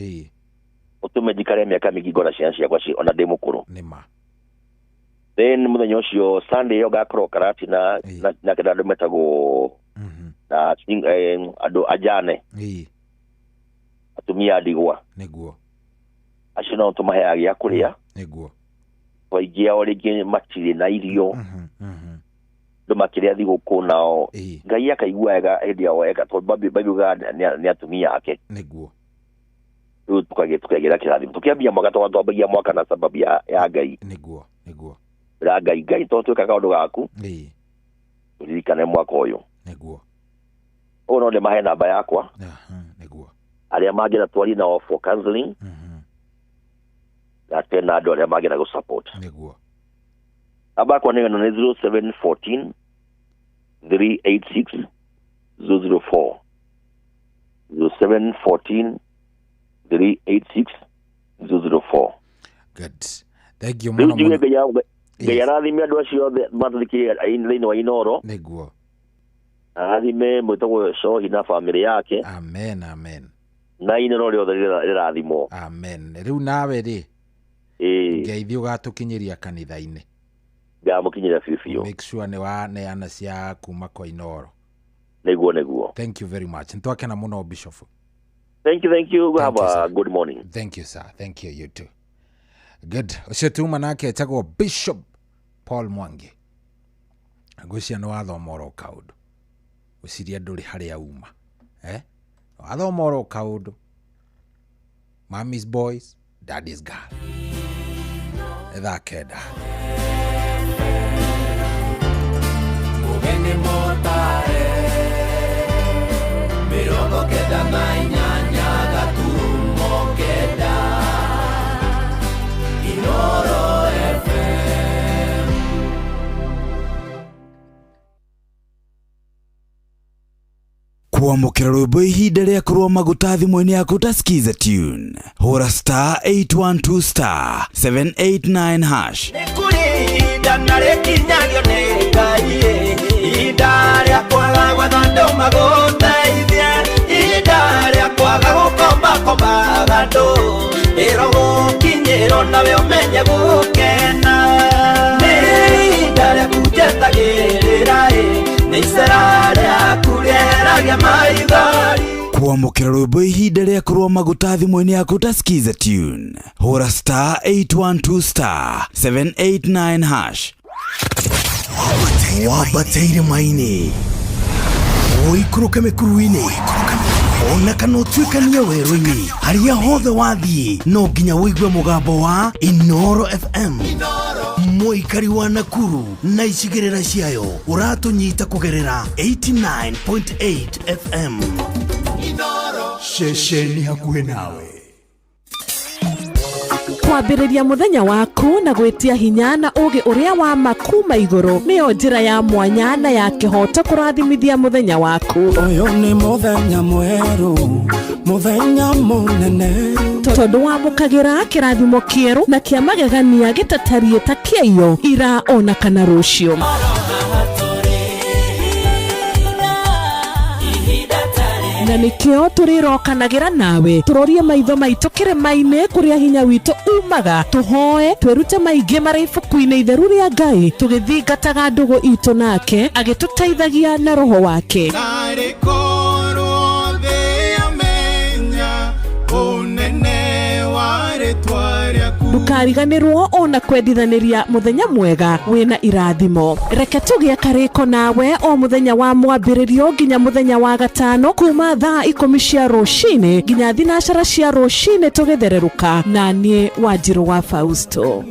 utume njikare miaka mingi ngona ciana ciakwa ona ndi mukuru nima then muthenya ucio Sunday yo gakorwo karati na kenda andu metagwo na andu ajane atumia ndigwa niguo acio no tumaheaga gĩa kũrĩa niguo waingia origi matiri na irio ndo makiria thigũkũ nao Ngai akaigua wega hĩndĩ ya wega tondũ babiuga ni atumia ake niguo rĩu tukagira kĩrathimo tukiambia mwaka twambagia mwaka na sababu ya Ngai niguo ra Ngai tondũ twĩkaga ũndũ gaku ririkane mwaka ũyũ niguo ũũ no ndĩmahe namba yakwa niguo arĩa mangĩra twari nao for counseling na tena andu arĩa mangĩra go support niguo namba kwa nĩgano nĩ 0714 386 004 0714 386 004. Good. Thank you muno muno. Ngai arathime andu acio mathikirie thĩinĩ wa Inoro niguo arathime mwĩtagwo Cohi na family yake. Amen na Inoro rĩothe rĩrathimwo. Amen. Rĩu nawe rĩ Ngeithia ũgatukinyiria kanitha-inĩ ngamukinyira biũ make sure ni waneana cia kuma kwa Inoro niguo. Thank you very much ntwakena muno Bishop. Thank you. Have a good morning. Thank you sir. Thank you, you too. Good. Ucio tuma nake etagwo Bishop Paul Mwangi ngwĩcia nĩ wathoma oro kaũndũ ũciria ndũrĩ harĩa uma wathoma oro kaũndũ mommy's boys daddy's girl etha kenda Ugeni motare mirongo kenda na inyanya gaturumo kenda Inoro FM. Kwamũkĩra rwĩmbo ihinda rĩa kũrũa maguta thimũ-inĩ yaku ta skiza tune hũra star 812 star 789 hash Nĩkũrinda na rĩkinyagio nĩ Ngai ihinda rĩa kwaga gwetha andũ magũteithie ihinda rĩa kwaga gũkomba andũ ĩrogũkinyĩrwo nawe ũmenye gũkena nĩ ihinda rĩa kunjetagĩrĩra Nisera rĩaku rĩeragia maithori. Kwamũkĩra rwĩmbo ihinda rĩa kũrũa maguta thimũ-inĩ yaku ta skiza tune. Hũra star 812 star 789 hash. Wambateire maini ũikũrũke mĩkuru-inĩ ona kana ũtuĩkanie werũ-inĩ harĩa hothe wathiĩ no nginya wĩigue mũgambo wa Inoro FM. Mũikari wa Nakuru na icigĩrĩra ciayo ũratũnyita kũgerera 89.8 FM. Ceceni hakuhĩ nawe. Kwambĩrĩria mũthenya waku na gwĩtia hinya na ũgĩ ũrĩa wa makuma igũrũ nĩyo njĩra ya mwanya na ya kĩhoto kũrathimithia mũthenya waku. Ũyũ nĩ mũthenya mwerũ, mũthenya mũnene, tondũ wamũkagĩra kĩrathimo kĩerũ na kĩa magegania gĩtatariĩ ta kĩayo ira ona kana rũciũ. Na nĩkĩo tũrĩrokanagĩra nawe tũrorie maitho maitũ kĩrĩma-inĩ kũrĩa hinya witũ umaga, tũhoe twĩrute maingĩ marĩ ibuku-inĩ itheru rĩa Ngai tũgĩthingataga ndũgũ itũ nake agĩtũteithagia na roho wake. Ndukariganĩrwo ona kwendithanĩria mũthenya mwega wĩna irathimo. Reke tũgĩe karĩko nawe o mũthenya wa mwambĩrĩrio nginya mũthenya wa gatano kuma thaa 10 cia rũcinĩ nginya thinacara cia rũcinĩ tũgĩthererũka na niĩ Wanjirũ wa Fausto.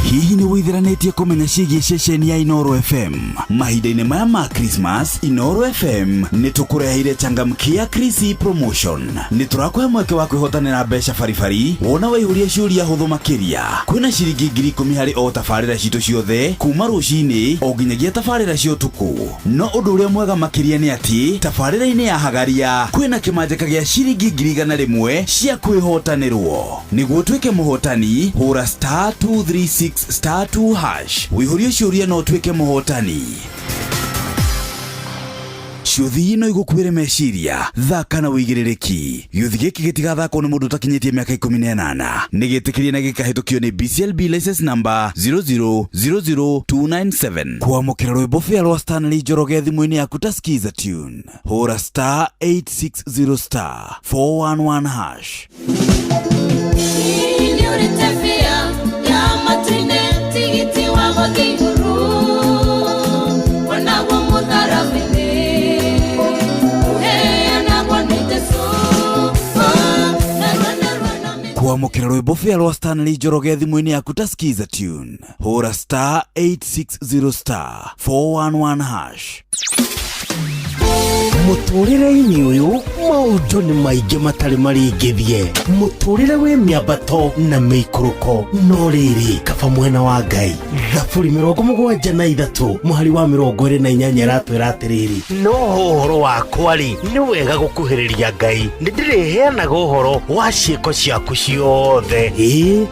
Hihi nĩ wĩtheranĩtie kũmenya ciĩgiĩ ceceni ya Inoro FM? Mahinda-inĩ maya ma Christmas, Inoro FM nĩ tũkũreheire changamkia Krisi promotion. Nĩ tũrakũhe mweke wa kwĩhotanĩra mbeca baribari wona waihũria ciũria hũthũ makĩria. Kwĩna ciringi 10,000 harĩ o tabarĩra citũ ciothe kuma rũcinĩ o nginyagia tabarĩra cia ũtukũ. No ũndũ ũrĩa mwega makĩria nĩ atĩ tabarĩra-inĩ ya Hagaria kwĩna kĩmanjĩka gĩa ciringi 100,000 cia kwĩhotanĩrwo. Nĩguo tuĩke mũhotani, hũra star 236 star 2 hash. Wĩihũrie ciũria no tuĩke mũhotani. Ciũthi no igũkuĩre meciria, thaka na wĩigĩrĩrĩki. Gĩũthi gĩkĩ gĩtigathakwo nĩ mũndũ ũtakinyĩtie mĩaka 18. Nĩ gĩtĩkĩrie na gĩkahĩtũkio nĩ BCLB license number 0000297. Kwamũkĩra rwĩmbo fĩa rwa Stanley Njoroge thimũ-inĩ yaku ta skiza tune. Hũra star 860 star 411 hash. Kwamũkĩra rwĩmbo fĩa rwa Stanley Njoroge thimũ-inĩ yaku ta skiza tune. Hũra star 860 star 411 hash. Mũtũrĩre-inĩ ũyũ maũndũ nĩ maingĩ matarĩ maringithie. Mũtũrĩre wĩ mĩambato na mĩikũrũko, no rĩrĩ kaba mwena wa Ngai. Thaburi 73 mũhari wa 28 ratwĩra atĩrĩrĩ, no ũhoro wakwa-rĩ nĩ wega gũkuhĩrĩria Ngai, nĩ ndĩrĩheanaga ũhoro wa ciĩko ciaku ciothe.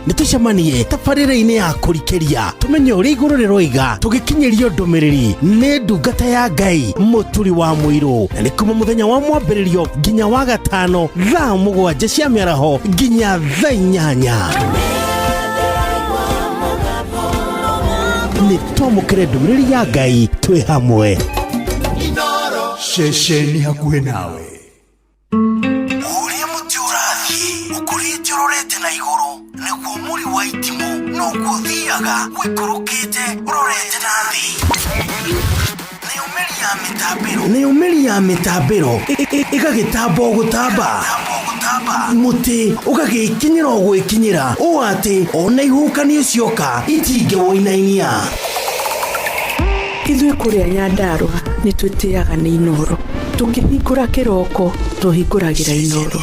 Nĩ tũcemanie tabarĩra-inĩ ya kũrikĩria tũmenye ũrĩa igũrũ rĩroiga tũgĩkinyĩrio ndũmĩrĩri nĩ ndungata ya Ngai mũturi wa mũirũ. Na nĩ kuma mũthenya wa mwambĩrĩrio nginya wa gatano thaa 7 cia mĩaraho nginya thaa 8. Nĩ twamũkĩre ndũmĩrĩri ya Ngai twĩ hamwe. Ceceni hakuhĩ nawe. Ũrĩa mũtĩ ũrathiĩ ũkũrĩte ũrorete na igũrũ, nĩguo mũri wa itimũ noguo ũthiaga wĩkũrũkĩte ũrorete na thĩ. Nĩ ũmĩri ya mĩtambĩro ĩgagĩtamba o gũtamba, mũtĩ ũgagĩkinyĩra o gwĩkinyĩra, ũũ atĩ ona ihuhũkanio cioka itingĩwoinainia. Ithuĩ kũrĩa Nyandarua nĩ twĩtĩaga nĩ Inoro. Tũkĩhingũra kĩroko tũhingũragĩra Inoro.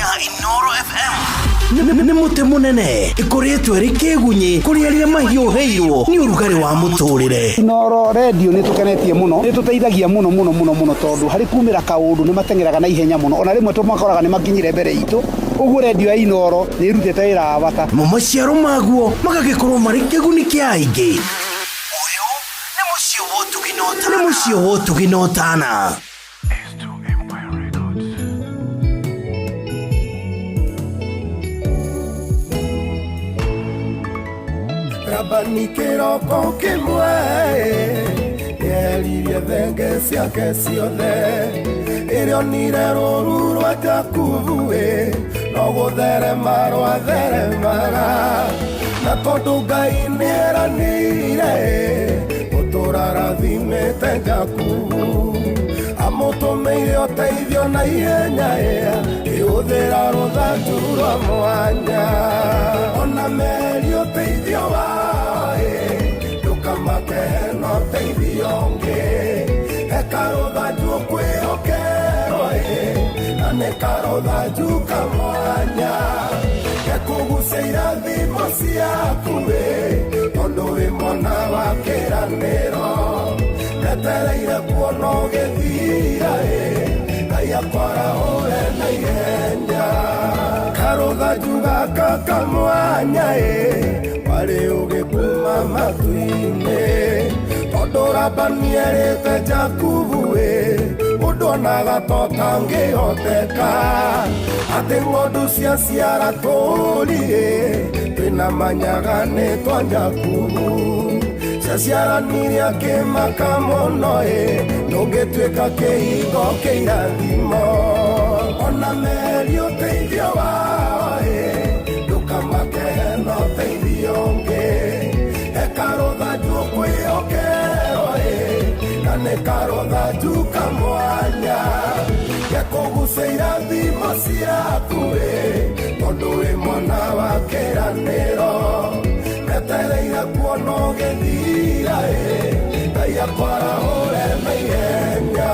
Nĩ mũtĩ mũnene ĩkoretwo ĩrĩ kĩgunyi kũrĩ arĩa mahiũhĩirwo nĩ ũrugarĩ wa mũtũrĩre. Inoro radio nĩ tũkenetie mũno, nĩ tũteithagia mũno tondũ harĩ kumĩra kaũndũ nĩ matengeraga na ihenya mũno, ona rĩmwe tũmakoraga nĩ makinyire mbere itũ. Ũguo radio ya Inoro nĩ ĩrutĩte wĩra wa bata. Maciaro maguo magagĩkorwo marĩ kĩguni kĩa aingĩ. Ũyũ nĩ mũciĩ wa Ũtugi na Ũtana. Labani kĩroko kĩmwe yeririe thenge ciake ciothe ĩrĩonire rũru rwa Jakubu no gũtherema rwatheremaga na tondũ Ngai nĩeranĩire gũtũũra rathimĩte Jakubu amũtũmĩire ũteithio na ihenya ĩhũthĩra rũthanju rwa mwanya ona meri ũteithio wao ndũkamake no ũteithio ũngĩ eka rũthanju ũkwĩhokerwo na nĩ karũthanju kamwanya gekũgucia irathimo ciaku tondũ wĩ mwana wa kĩĩranĩro netereire kuona ũgĩthira Ngai akwarahũre na ihenya karũthanju gaka kamwanya warĩ ũgĩkuma matu-inĩ tondũ Labani erĩte Jakubu ũndũ onaga totangĩhoteka atĩ ng'ondu ciaciara tũũri twĩna manyagane twa Jakubu ciaciaranire akĩmaka mũno ndũngĩtuĩka kĩhingo kĩa irathimo ona meri ũteithio wao ndũkamake no ũteithio ũngĩ eka rũthanju ũkwĩhokerwo na nĩ karũthanju kamwanya gekũgucia irathimo ciaku tondũ wĩ mwana wa kĩĩranĩro netereire kuona ũgĩthira Ngai akwarahũre na ihenya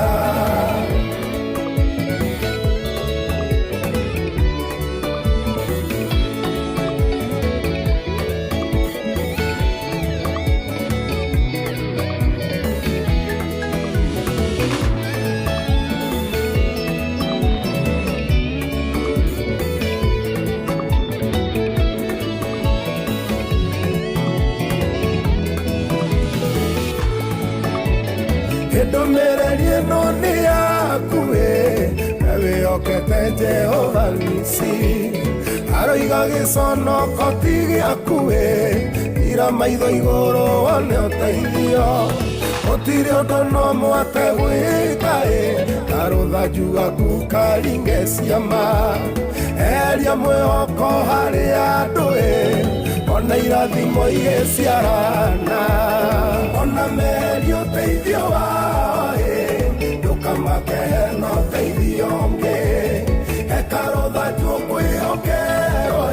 ndũmĩrĩri ĩno nĩ yaku na wĩhokete Jehova Nisi aroiga gĩconoko ti gĩaku ira maitho igũrũ wone ũteithio gũtirĩ ũndũ no mwate gwĩka na rũthanju gaku karinge ciama eheria mwĩhoko harĩ andũ ona irathimo igĩciarana ona meri ũteithio wao ndũkamake no ũteithio ũngĩ eka rũthanju ũkwĩhokerwo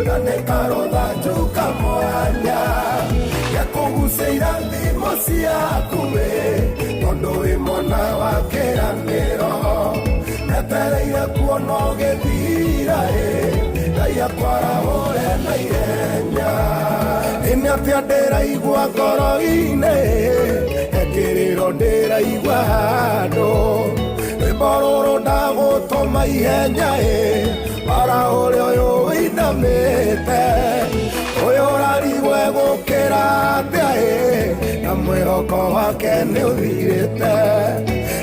na nĩ karũthanju kamwanya gekũgucia irathimo ciaku tondũ wĩ mwana wa kĩĩranĩro netereire kuona ũgĩthira Ngai akwarahũre na ihenya nĩ atĩa ndĩraigua ngoro-inĩ ekĩrĩro ndĩraigua handũ rwĩmbo rũrũ ndagũtũma ihenya warahũre ũyũ wĩinamĩte ũyũ ũrarigwo gũkĩra atĩa na mwĩhoko wake nĩ ũthirĩte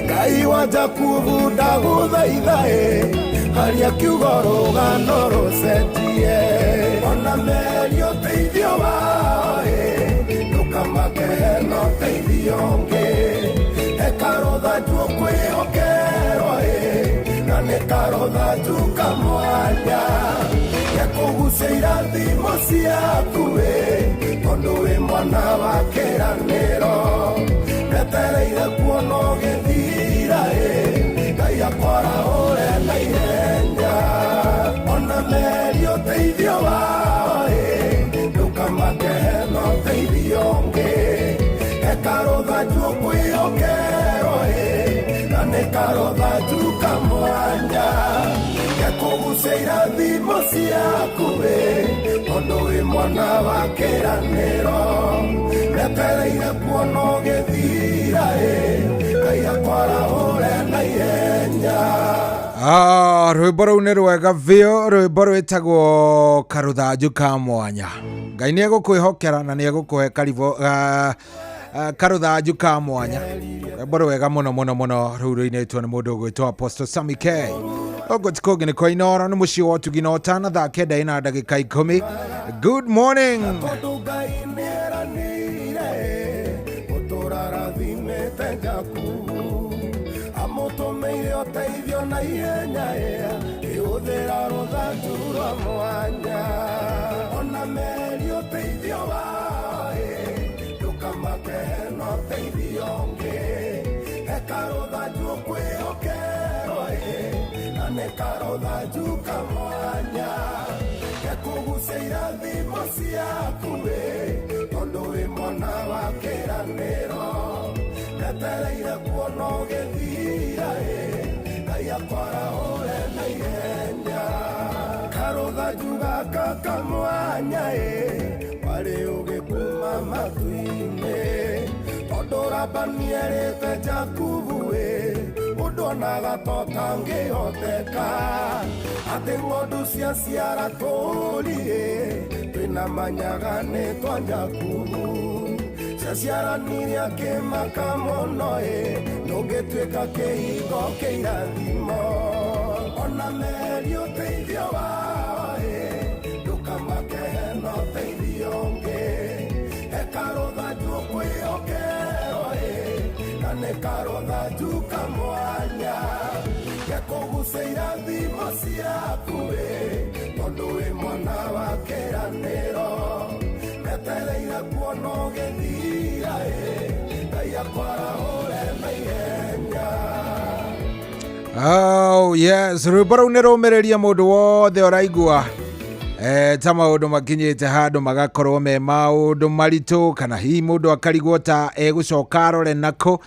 Ngai wa Jakubu ndagũthaitha haria kiugo rũgano rũcenjie ona meri ũteithio wao ndũkamake no ũteithio ũngĩ eka rũthanju ũkwĩhokerwo na nĩ karũthanju kamwanya gekũgucia irathimo ciaku tondũ wĩ mwana wa kĩĩranĩro netereire kuona ũgĩthira Ngai akwarahũre na ihenya ona meri ũteithio wao ndũkamake no ũteithio ũngĩ eka rũthanju ũkwĩhokerwo na nĩ karũthanju kamwanya gekũgucia irathimo ciaku tondũ wĩ mwana wa kĩĩranĩro netereire kuona ũgĩthira Ngai akwarahũre na ihenya rwĩmbo rũu nĩ rwega biũ rwĩmbo rwĩtagwo karũthanju ka mwanya Ngai nĩ egũkwĩhokera na nĩ egũkũhe karũthanju ka mwanya rwĩmbo rwega mũno mũno mũno rũu rũinĩtwo nĩ mũndũ ũgwĩtwo Apostle Sammy K Ogotikoge ni koinora ni mushi wa tuginotana thaa kenda ina ndagika 10. Good morning. Amotomeire oteithio na ihenya ihũthĩra rũthanju rwa mwanya ona meri ũteithio wao ndũkamake hena ũteithio ũngĩ eka rũthanju ũkwĩhokerwo na nĩ karũthanju kamwanya gekũgucia irathimo ciaku tondũ wĩ mwana wa kĩĩranĩro netereire kuona ũgĩthira Ngai akwara ũre na ihenya karũthanju gaka kamwanya warĩ ũgĩkuma matu-inĩ tondũ Labani erĩte Jakubu ũndũ onaga totangĩhoteka atĩ ng'ondu ciaciara tũũri twĩna manyagane twa Jakubu ciaciaranire akĩmaka mũno ndũngĩtuĩka kĩhingo kĩa irathimo ona meri ũteithio wao ndũkamake hena ũteithio ũngĩ eka rũthanju ũkwĩhokerwo na nĩ karũthanju kamwanya gekũgucia irathimo ciaku tondũ wĩ mwana wa kĩĩranĩro netereire kuona ũgĩthira Ngai akwara ũre na ihenya. Oh yes, rwĩmbo rũu nĩ rũmĩrĩria mũndũ wothe ũraigua ta maũndũ makinyĩte handũ magakorwo me maũndũ maritũ kana hihi mũndũ akarigwo ta egũcoka arore nako.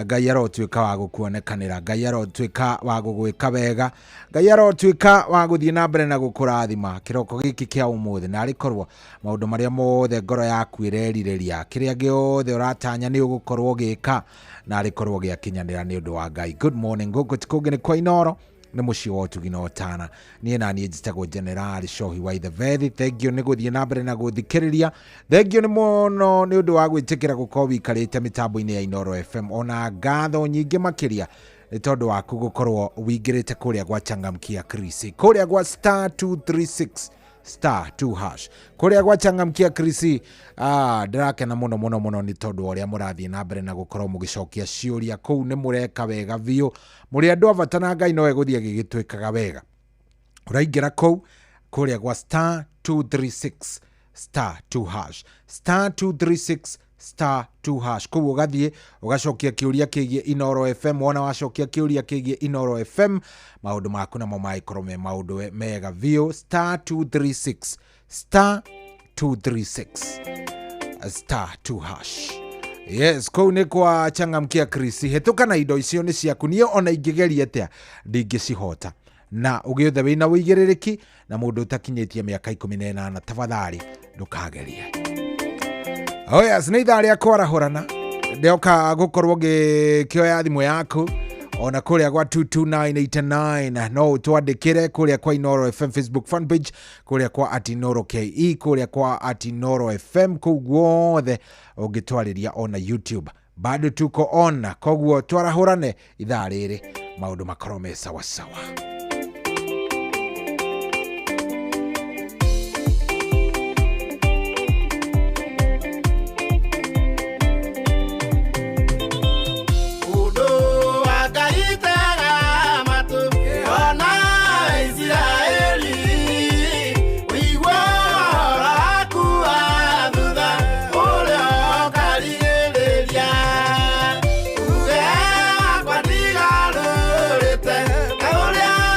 Ngai arotuĩka wa gũkuonekanĩra, Ngai arotuĩka wa gũgwĩka wega, Ngai arotuĩka wa gũthiĩ na mbere na gũkũrathima kĩroko gĩkĩ kĩa ũmũthĩ na arĩkorwo maũndũ marĩa mothe ngoro yaku ĩrerirĩria kĩrĩa gĩothe ũratanya nĩ ũgũkorwo gĩka na arĩkorwo gĩakinyanĩra nĩ ũndũ wa Ngai. Good morning, gũkũ tikũngĩ nĩ kwa Inoro nĩ mũciĩ wa Tuginotana. Niĩ na niĩ njĩtagwo General Shohi wa Ithevethi. Thengiũ nĩ gũthiĩ na mbere na gũthikĩrĩria. Thengiũ nĩ mũno nĩ ũndũ wa gwĩtĩkĩra gũkorwo wĩikarĩte mĩtambo-inĩ ya Inoro FM. Ona ngatho nyingĩ makĩria nĩ tondũ waku gũkorwo wĩingĩrĩte kũrĩa gwa Changamkia Chris, kũrĩa gwa *236 *2#. Kũrĩa gwa Changamkia Chris ndĩrakena mũno mũno mũno nĩ tondũ ũrĩa mũrathiĩ na mbere na gũkorwo mũgĩcokia ciũria kũu nĩ mũreka wega biũ. Mũrĩ andũ a bata na Ngai no egũthiĩ gĩgĩtuĩkaga wega. Ũraingĩra kũu kũrĩa gwa *236 *2#, *236 *2#. Kũu ũgathiĩ ũgacokia kĩũria kĩgiĩ Inoro FM. Wona wacokia kĩũria kĩgiĩ Inoro FM, maũndũ maku namo maikorwo me maũndũ mega biũ. *236 *236 yes, kũu nĩ kwa Changamkia Chris. Hetũka na indo icio nĩ ciaku. Niĩ ona ingĩgeria atĩa ndingĩcihota. Na ũgĩothe wĩna ũigĩrĩrĩki na mũndũ ũtakinyĩtie mĩaka 18 tafadhali ndũkagerie. Oh yes, nĩ ithaa rĩa kwarahũrana. Ndĩoka gũkorwo gĩkĩoya thimũ yaku ona kũrĩa gwa 22989 no ũtwandĩkĩre kũrĩa kwa Inoro FM Facebook fan page, kũrĩa kwa @InoroKE, kũrĩa kwa @Inoro FM, kũu guothe ũngĩtwarĩria ona YouTube. Bado tuko on, koguo twarahũrane ithaa rĩrĩ maũndũ makorwo me sawa sawa. Kaulia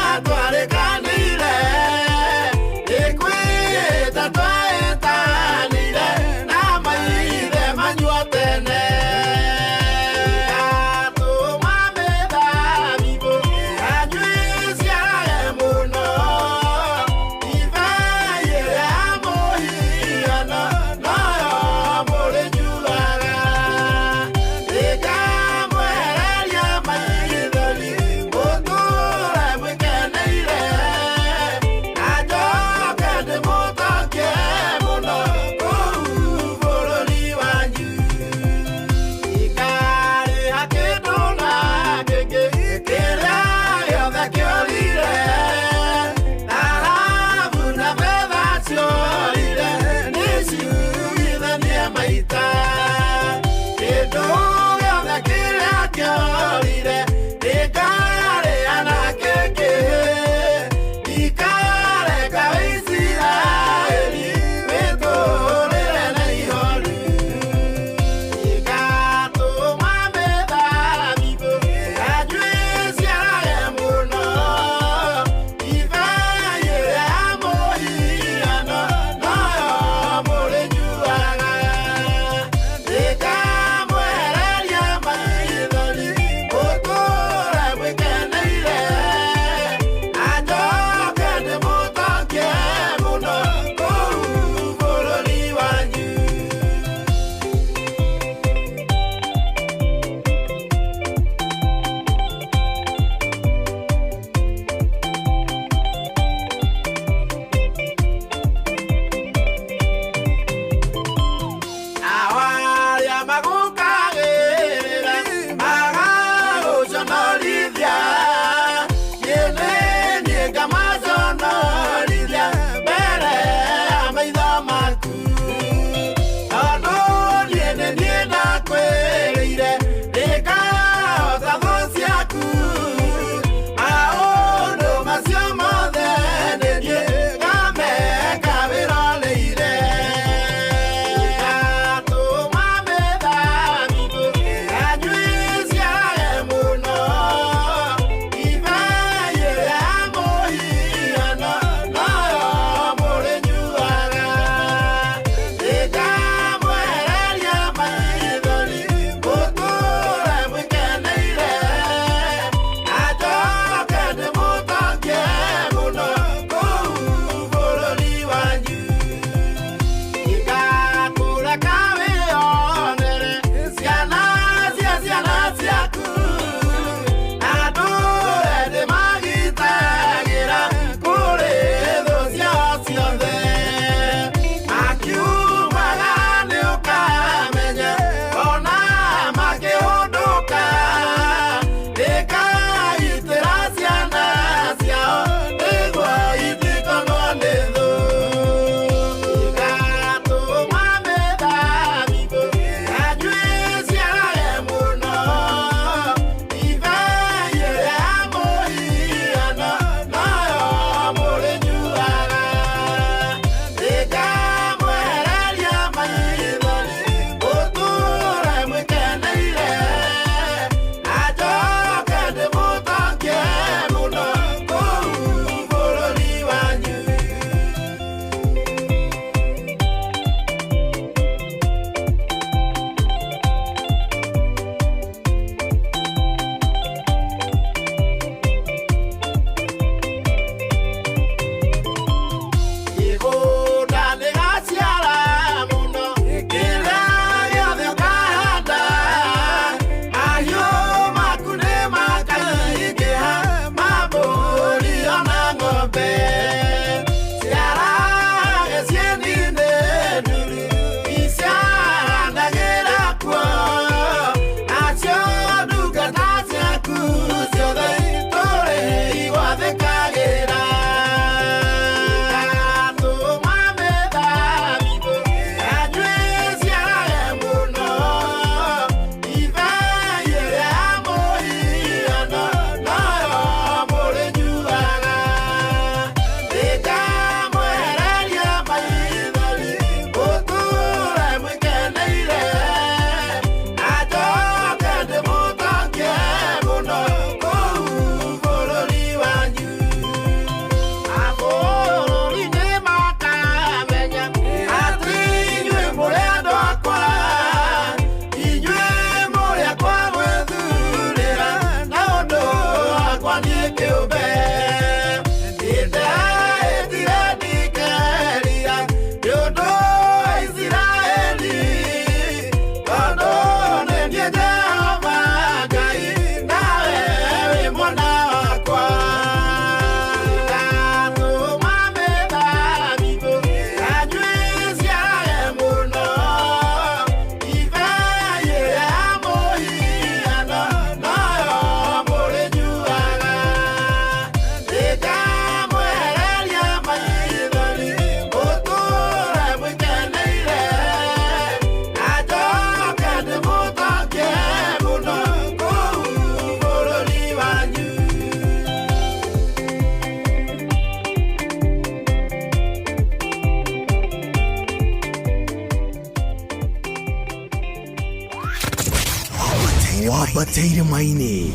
wabateire maini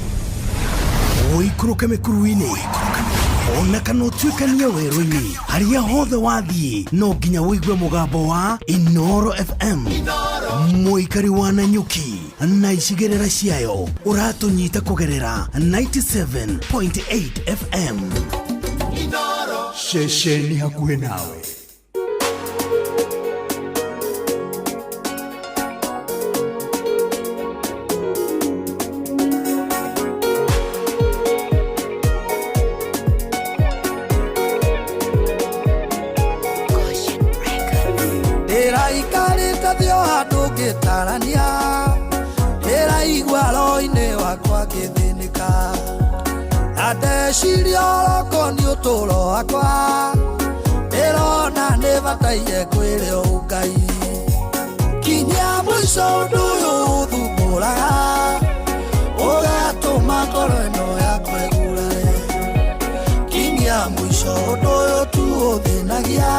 oikũrũke mĩkuru-inĩ ona kana ũtuĩkanie werũ-inĩ harĩa hothe wathiĩ no nginya wĩigue mũgambo wa Inoro FM mũikari wa Nanyuki na icigĩrĩra ciayo ũratũnyita kũgerera 97.8 FM Inoro ceceni hakuhĩ nawe. Tarania era igualo-inĩ wakwa ngĩthĩnĩka na ndeciria orokoni ũtũũro wakwa ndĩrona nĩbataire kwĩrĩo Ngai kinya mũico ũndũ ũyũ ũthumbũraga ũgatũma ngoro ĩno yakwa ĩgurare kinya mũico ũndũ ũyũ tu ũthĩnagia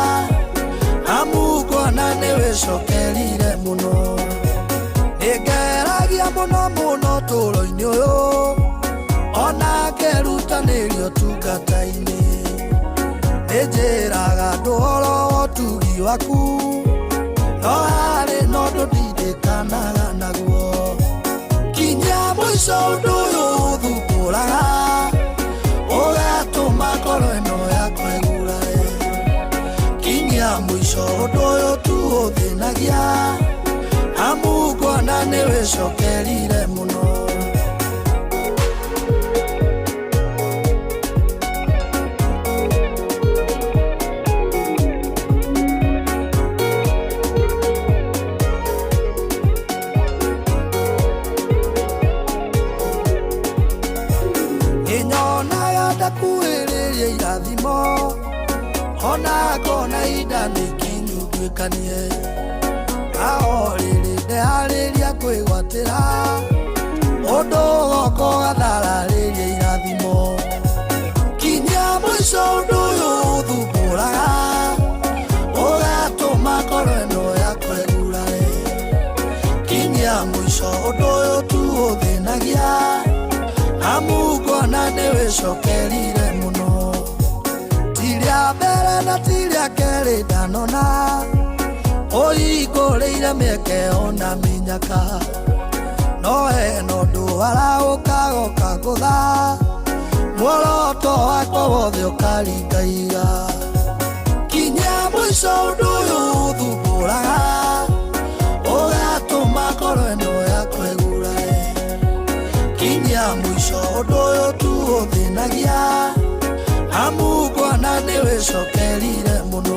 amukona nĩwĩcokerire mũno ngeragia mũno tũũro-inĩ ũyũ ona ngerutanĩria ũtungata-inĩ nĩnjĩraga andũ ũhoro wa ũtugi waku no harĩ na ũndũ ndindĩkanaga naguo kinya mũico ũndũ ũyũ ũthumbũraga ũgatũma ngoro ĩno yakwa ĩgurare kinya mũico ũndũ ũyũ tu ũthĩnagia amukona nĩwĩcokerire mũno nĩnyonaga ndakuhĩrĩria irathimo ona ngona ida nĩkinyu nduĩkanie aorĩrĩ ndeharĩria kwĩgwatĩra ũndũ goko gathararĩria irathimo kinya mũico ũndũ ũyũ ũthumbũraga ũgatũma ngoro ĩno yakwa ĩgurare kinya mũico ũndũ ũyũ tu ũthĩnagia amukona nĩwĩcokerire mũno tirĩa mbere na tirĩa kerĩ ndanona ũhingũrĩire mĩeke ona mĩnyaka no hena ũndũ araũkagoka ngũtha muoroto wakwa wothe ũkaringaiga kinya mũico ũndũ ũyũ ũthumbũraga ũgatũma ngoro ĩno yakwa ĩgurare kinya mũico ũndũ ũyũ tu ũthĩnagia amukona nĩwĩcokerire mũno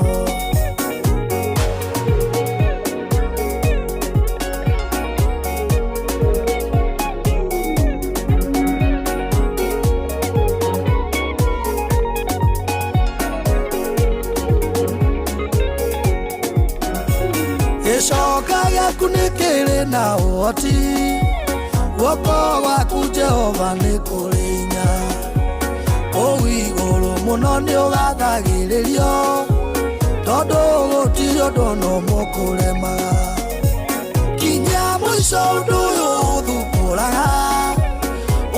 gĩcoka gĩaku nĩkĩrĩ na ũhoti guoko gwaku Jehova nĩ kũrĩ hinya kũu igũrũ mũno nĩũgathagĩrĩrio tondũ gũtirĩ ũndũ no mũkũremaga kinya mũico ũndũ ũyũ ũthumbũraga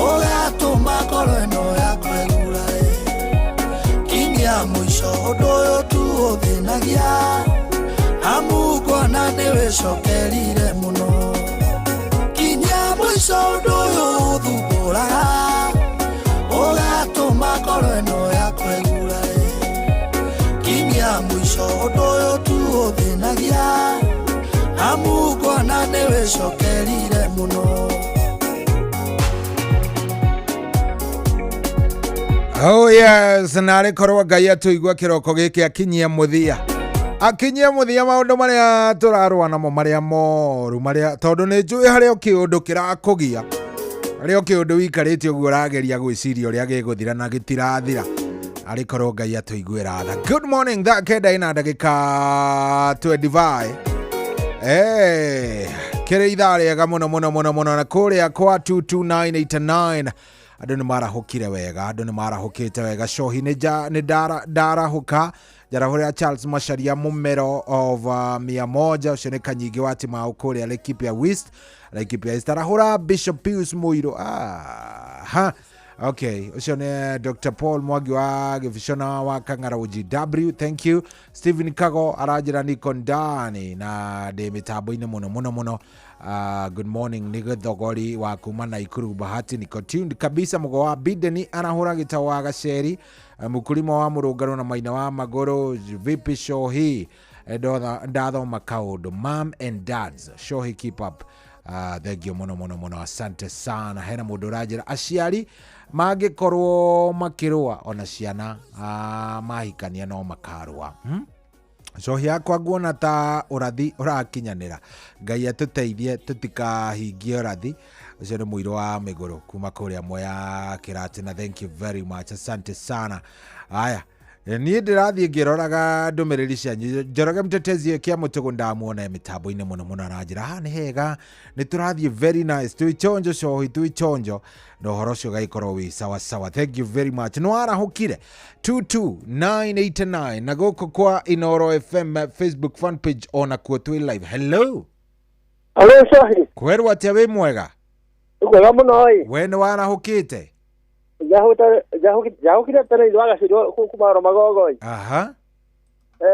ũgatũma ngoro ĩno yakwa ĩgurare kinya mũico ũndũ ũyũ tu ũthĩnagia amukona nĩwĩcokerire mũno kinya mũico ũndũ ũyũ ũthumbũraga ũgatũma ngoro ĩno yakwa ĩgurare kinya mũico ũndũ ũyũ tu ũthĩnagia amukona nĩwĩcokerire mũno Oh yes, narĩ korwo Ngai atũigua kĩroko gĩkĩ akinyia mũthia maũndũ marĩa tũrarũa namo marĩa moru marĩa tondũ nĩ njũĩ harĩa kĩũndũ kĩrakũgia harĩa kĩũndũ wikarĩte ũguo ũrageria gwĩciria ũrĩa gĩgũthira na gĩtirathira arĩ korwo Ngai atũigwe ratha. Good morning, thaa kenda ina ndagĩka 25 kĩrĩ ithaa rĩega mũno na kũrĩa kwa 22989 andũ nĩ marahũkire wega, andũ nĩ marahũkĩte wega. Cohi nĩ ndarahũka Jarahũrĩa Charles Macharia mũmero of 100 ũcio nĩ Kanyingi wa Timau kũrĩa Laikipia West. Laikipia East arahura Bishop Pius Muiro okay ucio ne Dr. Paul Mwangi wa Givishona wa Kangara UGW thank you. Stephen Kago arajira niko ndani na de mitambo-ini muno good morning nigo thogori wa kuma Naikuru Bahati niko tuned kabisa. Mugo wa Bideni arahura gitawa Gaceri mukulima wa Murungano na Maina wa Magoro vipi show hii ndatho makaundo mom and dads show hii keep up. Thank you muno asante sana. Hena mundu urajira aciari magikorwo makirwa ona ciana mahikania no makarwa so yakwa nguona ta urathi urakinyanira. Ngai atuteithie tutikahingie urathi ucio ni muiro wa Miguru kuma kuria Mwea Kirati na thank you very much asante sana. Haya niĩ ndĩrathiĩ ngĩroraga ndũmĩrĩri cianyu. Njoroge Mtetezi kia Mũtugu ndamuona mitambo-ini muno aranjira nĩ hega nĩ tũrathiĩ very nice twichonjo shohi twichonjo na ũhoro ũcio gaikorwo wĩ sawa. Thank you very much. Nĩ warahũkire 22989 na gũkũ kwa Inoro FM Facebook fan page ona kuo twĩ live. Hello shohi kwerwo atĩa wĩ mwega? Kwega mũno we nĩ warahũkĩte? Jahukire tene idwaga cirio kumaro magogoi.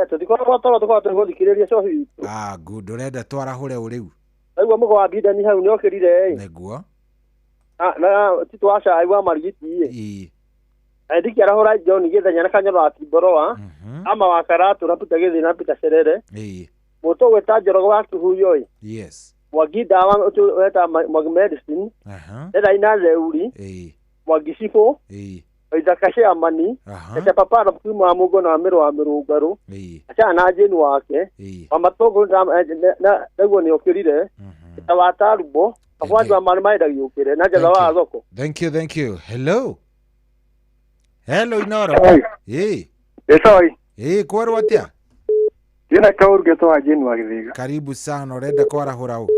Tutikora toro tukora tugothikiriria shohi. Good urenda twarahure uriu. Aigua mugo wa Bideni hau nĩ okirire Neguo. Na titwasha aigua marigiti. Ndiki arahura John githenya na kanyoro atiboroa. Ama wakaratu raputa githina pita serere. Moto weta Njoroge wa Kihuyo. Yes. Wagida wa weta medicine. Eda ina leuri. Mwagisipo Izakashe amani Echa papa na mkimu wa Mugo na Amiro wa Mirungaru Acha na ajeni wake Wamatogo na Nego ni okirire Tawatarubo Afwaju wa marimaida yukire Naja wa azoko. Thank you. Hello Inoro. Kwaru atia? Jina kauru geto wa ajeni wa Githiga. Karibu sana urenda kwarahura u.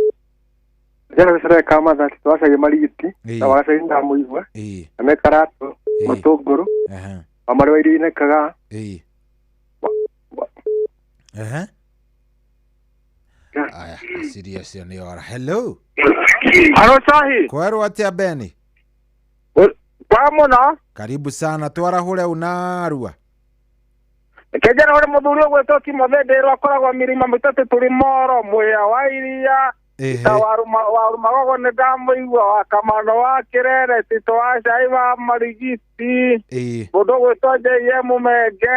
Jana sere kama that twasha marigiti na wasainda muigwa amekarato matogoro amarwa irine kaga aya serious ni ora. Hello sahi kweru atia Beni? Pamona karibu sana twarahure unarua kejana ore muthuri ogweto Timotheo akoragwa mirima mitatu turi moro Mwea wa Iria waru magogo ne ndamuigwa wa Kamano wa Kirere titwasha iwa marigiti mudogo toje ye mumenge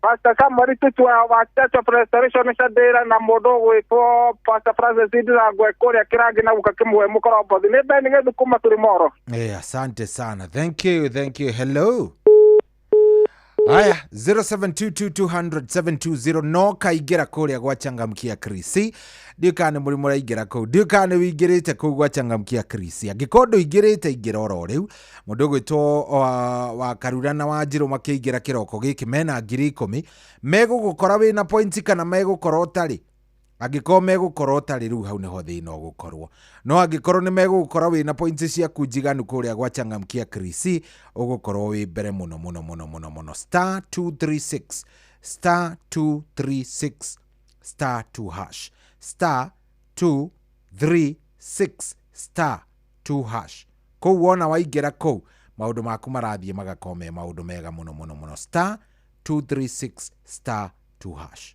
Pastor Kamari tutwa wa Church of Restoration shadera na mudogo to Pastor Francis Idra gwekoria kirangi na gukakimwe mukoro bothi ne beni ngedukuma turi moro. Asante sana. Thank you. Hello Aya 0722200720 no kaigera kuria gwa changamkia Krisi ndikane muri muraigera ku ndikane wingirite ku gwa changamkia Krisi agikondo igirite igiroro riu mundu gwitwo wa Karurana wa Njiro makiigera kiroko giki mena 10,000 megugukora wina points kana megukora utari agiko megukora utari riu hau neho thina gukorwo no agikoro ni megukora wina points cia kunjiganu kuria gwa changamkia Krisi ugukorwo wi mbere muno *236 *236 *236 kou wona waingera kou maundu maku marathie magakome maundu mega muno *236 *2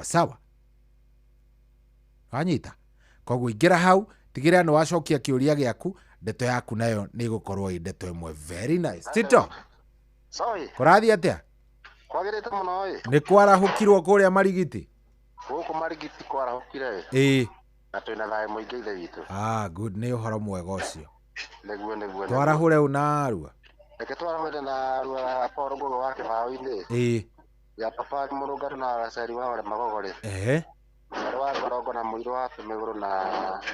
sawa anyita koguo ingira hau tigira no wacokia kiuria giaku ndeto yaku nayo ni gukorwo i ndeto imwe very nice Tito kurathi atia kwagirite muno ni kwarahukirwo kuria marigiti guku marigiti kwarahukire na twina thae muingi ithe witu good ni uhoro mwega ucio neguo twarahure unarua reke twarahure na rua Paul Ngogo wake bawi-ini ya papa Murungano na Gaceri wa magogore Rwa Ngorongo na Muiro wa Miguru na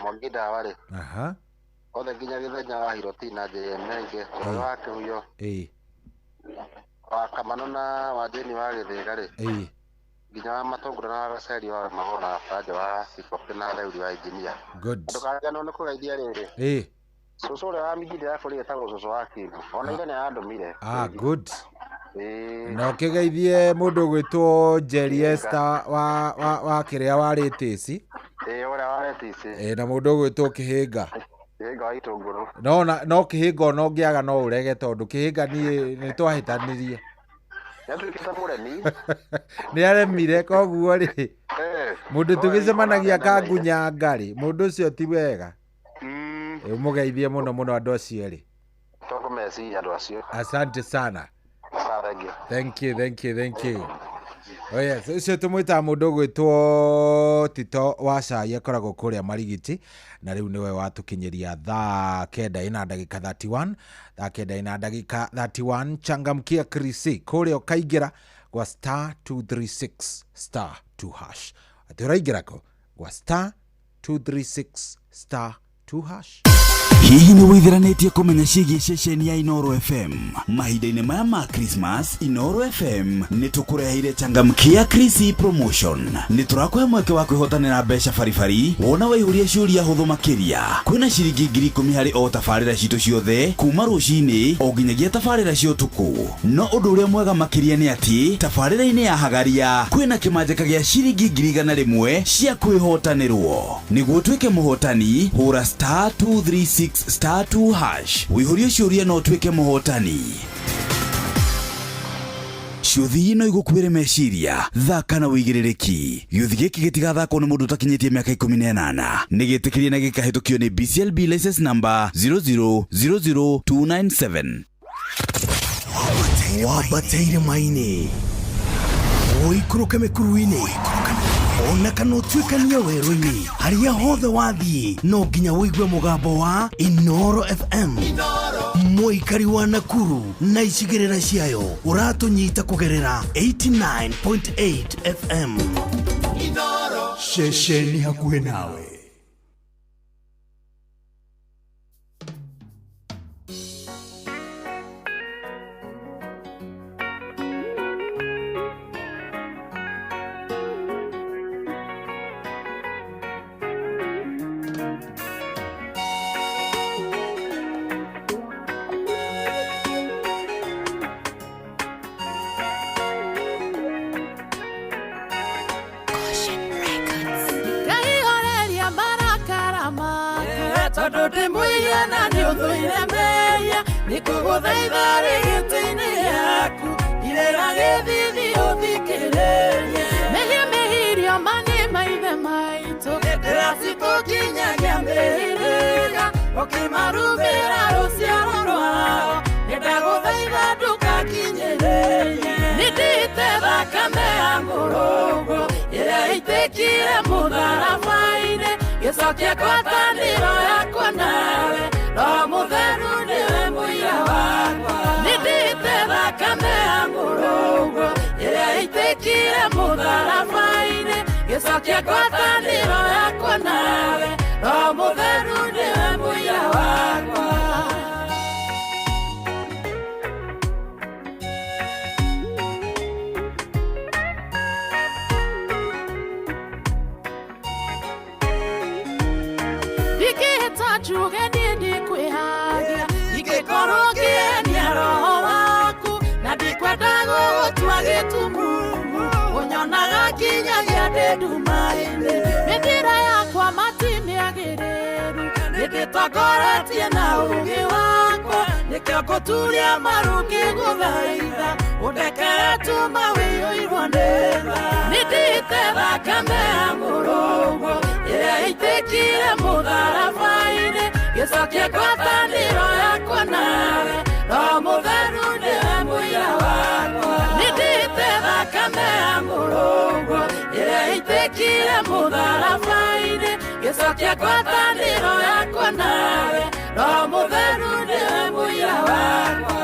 Mwangida wale othe nginya githenya wa Hirotina JMenge wa Kihuyo wa Kamano na wajeni wa Githiga nginya wa Matongoro na Gaceri wa magona Faraja wa Sikope na Leuri wa engineer ndukagano ni kugeithia riri Soso wa migide ya kuri etagwo Soso wa Kindu ona ile ne andumire good No kigeithie mundu gwitwo Jerry Esther wa kiria wa Ritisi. Ora wa Ritisi. Na mundu gwitwo Kihinga. Kihinga Itunguru. No Kihinga no ngiaga no urege tondu Kihinga ni twahitanirie. Yatwikita muremi. Ni aremire koguo ri. Mundu tugicemanagia kangunya ngari. Mundu ucio ti wega. Umugeithie muno andu acio ri. Toko mesi andu acio. Asante sana. Thank you. Oh yes, ucio tumwita mundu gwitwo Tito wa Cai akoragwo kuria Marigiti na riu niwe watukinyeria thaa 9 ina ndagika 31 thaa 9 ina ndagika 31 changamkia krisi kuria ukaingira gwa star 236 star 2 hash atiraingira ko gwa star 236 star 2 hash. Hihi ni withiranetie kumenya ciĩgiĩ ceceni ya Inooro FM mahinda-inĩ maya ma Christmas? Inooro FM nĩ tũkũreheire changamkia Christmas promotion. Nĩ tũrakũhe mweke wa kwĩhotanĩra mbeca baribari wona waihũria ciũria hũthũ makĩria. Kwĩna ciringi 10,000 harĩ o tabarĩra citũ ciothe kuma rũcinĩ o nginyagia tabarĩra cia ũtukũ. No ũndũ ũrĩa mwega makĩria nĩ atĩ tabarĩra-inĩ ya Hagaria kwĩna kĩmanjĩka gĩa ciringi 100,000 cia kwĩhotanĩrwo. Nĩguo ũtuĩke mũhotani hũra star 236 star 2 hash wihũrie ciũria no tuĩke mũhotani. Ciũthi ino igũkuĩre meciria thaka na wĩigĩrĩrĩki. Gĩũthi gĩkĩ gĩtigathakwo nĩ mũndũ ũtakinyĩtie mĩaka 18 nĩgĩtĩkĩrie na gĩkahĩtũkio nĩ BCLB license number 00297. Wabateire maini oikũrũke mĩkuru-inĩ ona kana ũtuĩkania werũ-inĩ harĩa hothe wathiĩ no nginya wĩigue mũgambo wa Inooro FM. Mũikari wa Nakuru na icigĩrĩra ciayo ũratũnyita kũgerera 89.8 FM. Inooro ceceni hakuhĩ nawe. Sokia kwataniro yako nawe no mutheru niwe muira wakwa nindite thakame ya mũrũgũ ĩrĩa itekire mũtharaba-inĩ gĩcokia kwataniro yako nawe no mutheru niwe muira wakwa. Chuge nini kwihagia ikikorogia ni roho waku na ndikwenda gũgũtua gĩtumumu ũnyonaga kinyagia ndĩ nduma-inĩ mĩthira yakwa matimĩagĩrĩru nĩndĩtongoretie na ũgĩ wakwa nĩkĩo ngũturia maru ngĩgũthaitha ũndekere tuma wĩiyũirwo nĩ tha nĩndite thakame ya mũrũgũ ĩrĩa itekire mũtharaba-inĩ gĩcokia kwatanĩro yakwa nawe no mũtheru nĩwe mũira wakwa nĩndite thakame ya mũrũgũ ĩrĩa itekire mũtharaba-inĩ gĩcokia kwatanĩro yakwa nawe no mũtheru nĩwe mũira wakwa.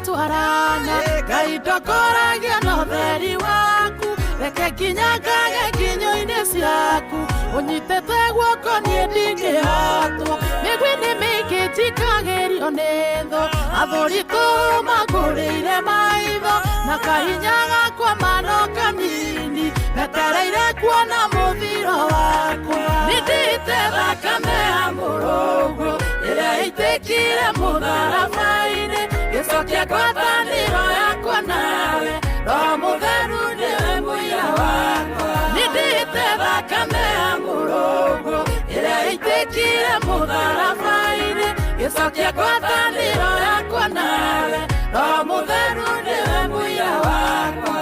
Twarana Ngai ndokoragia na ũtheri waku reke kinyangage kinyo-inĩ ciaku ũnyitĩte guoko niĩ ndingĩhatwo mĩgwi nĩ mĩingĩ njikagĩrio nĩ thũ mathuritu magurire maitho na kahinya gakwa mano kanini metereire kuona muthiro wakwa nindite thakame ya mũrũgũ ĩrĩa itikire mũtharaba-inĩ gĩcokia ngwatanĩro yakwa nawe Roho Mũtheru nĩwe mũira wakwa nindite thakame ya mũrũgũ ĩrĩa itikire mũtharaba-inĩ gĩcokia ngwatanĩro yakwa nawe Roho Mũtheru nĩwe mũira wakwa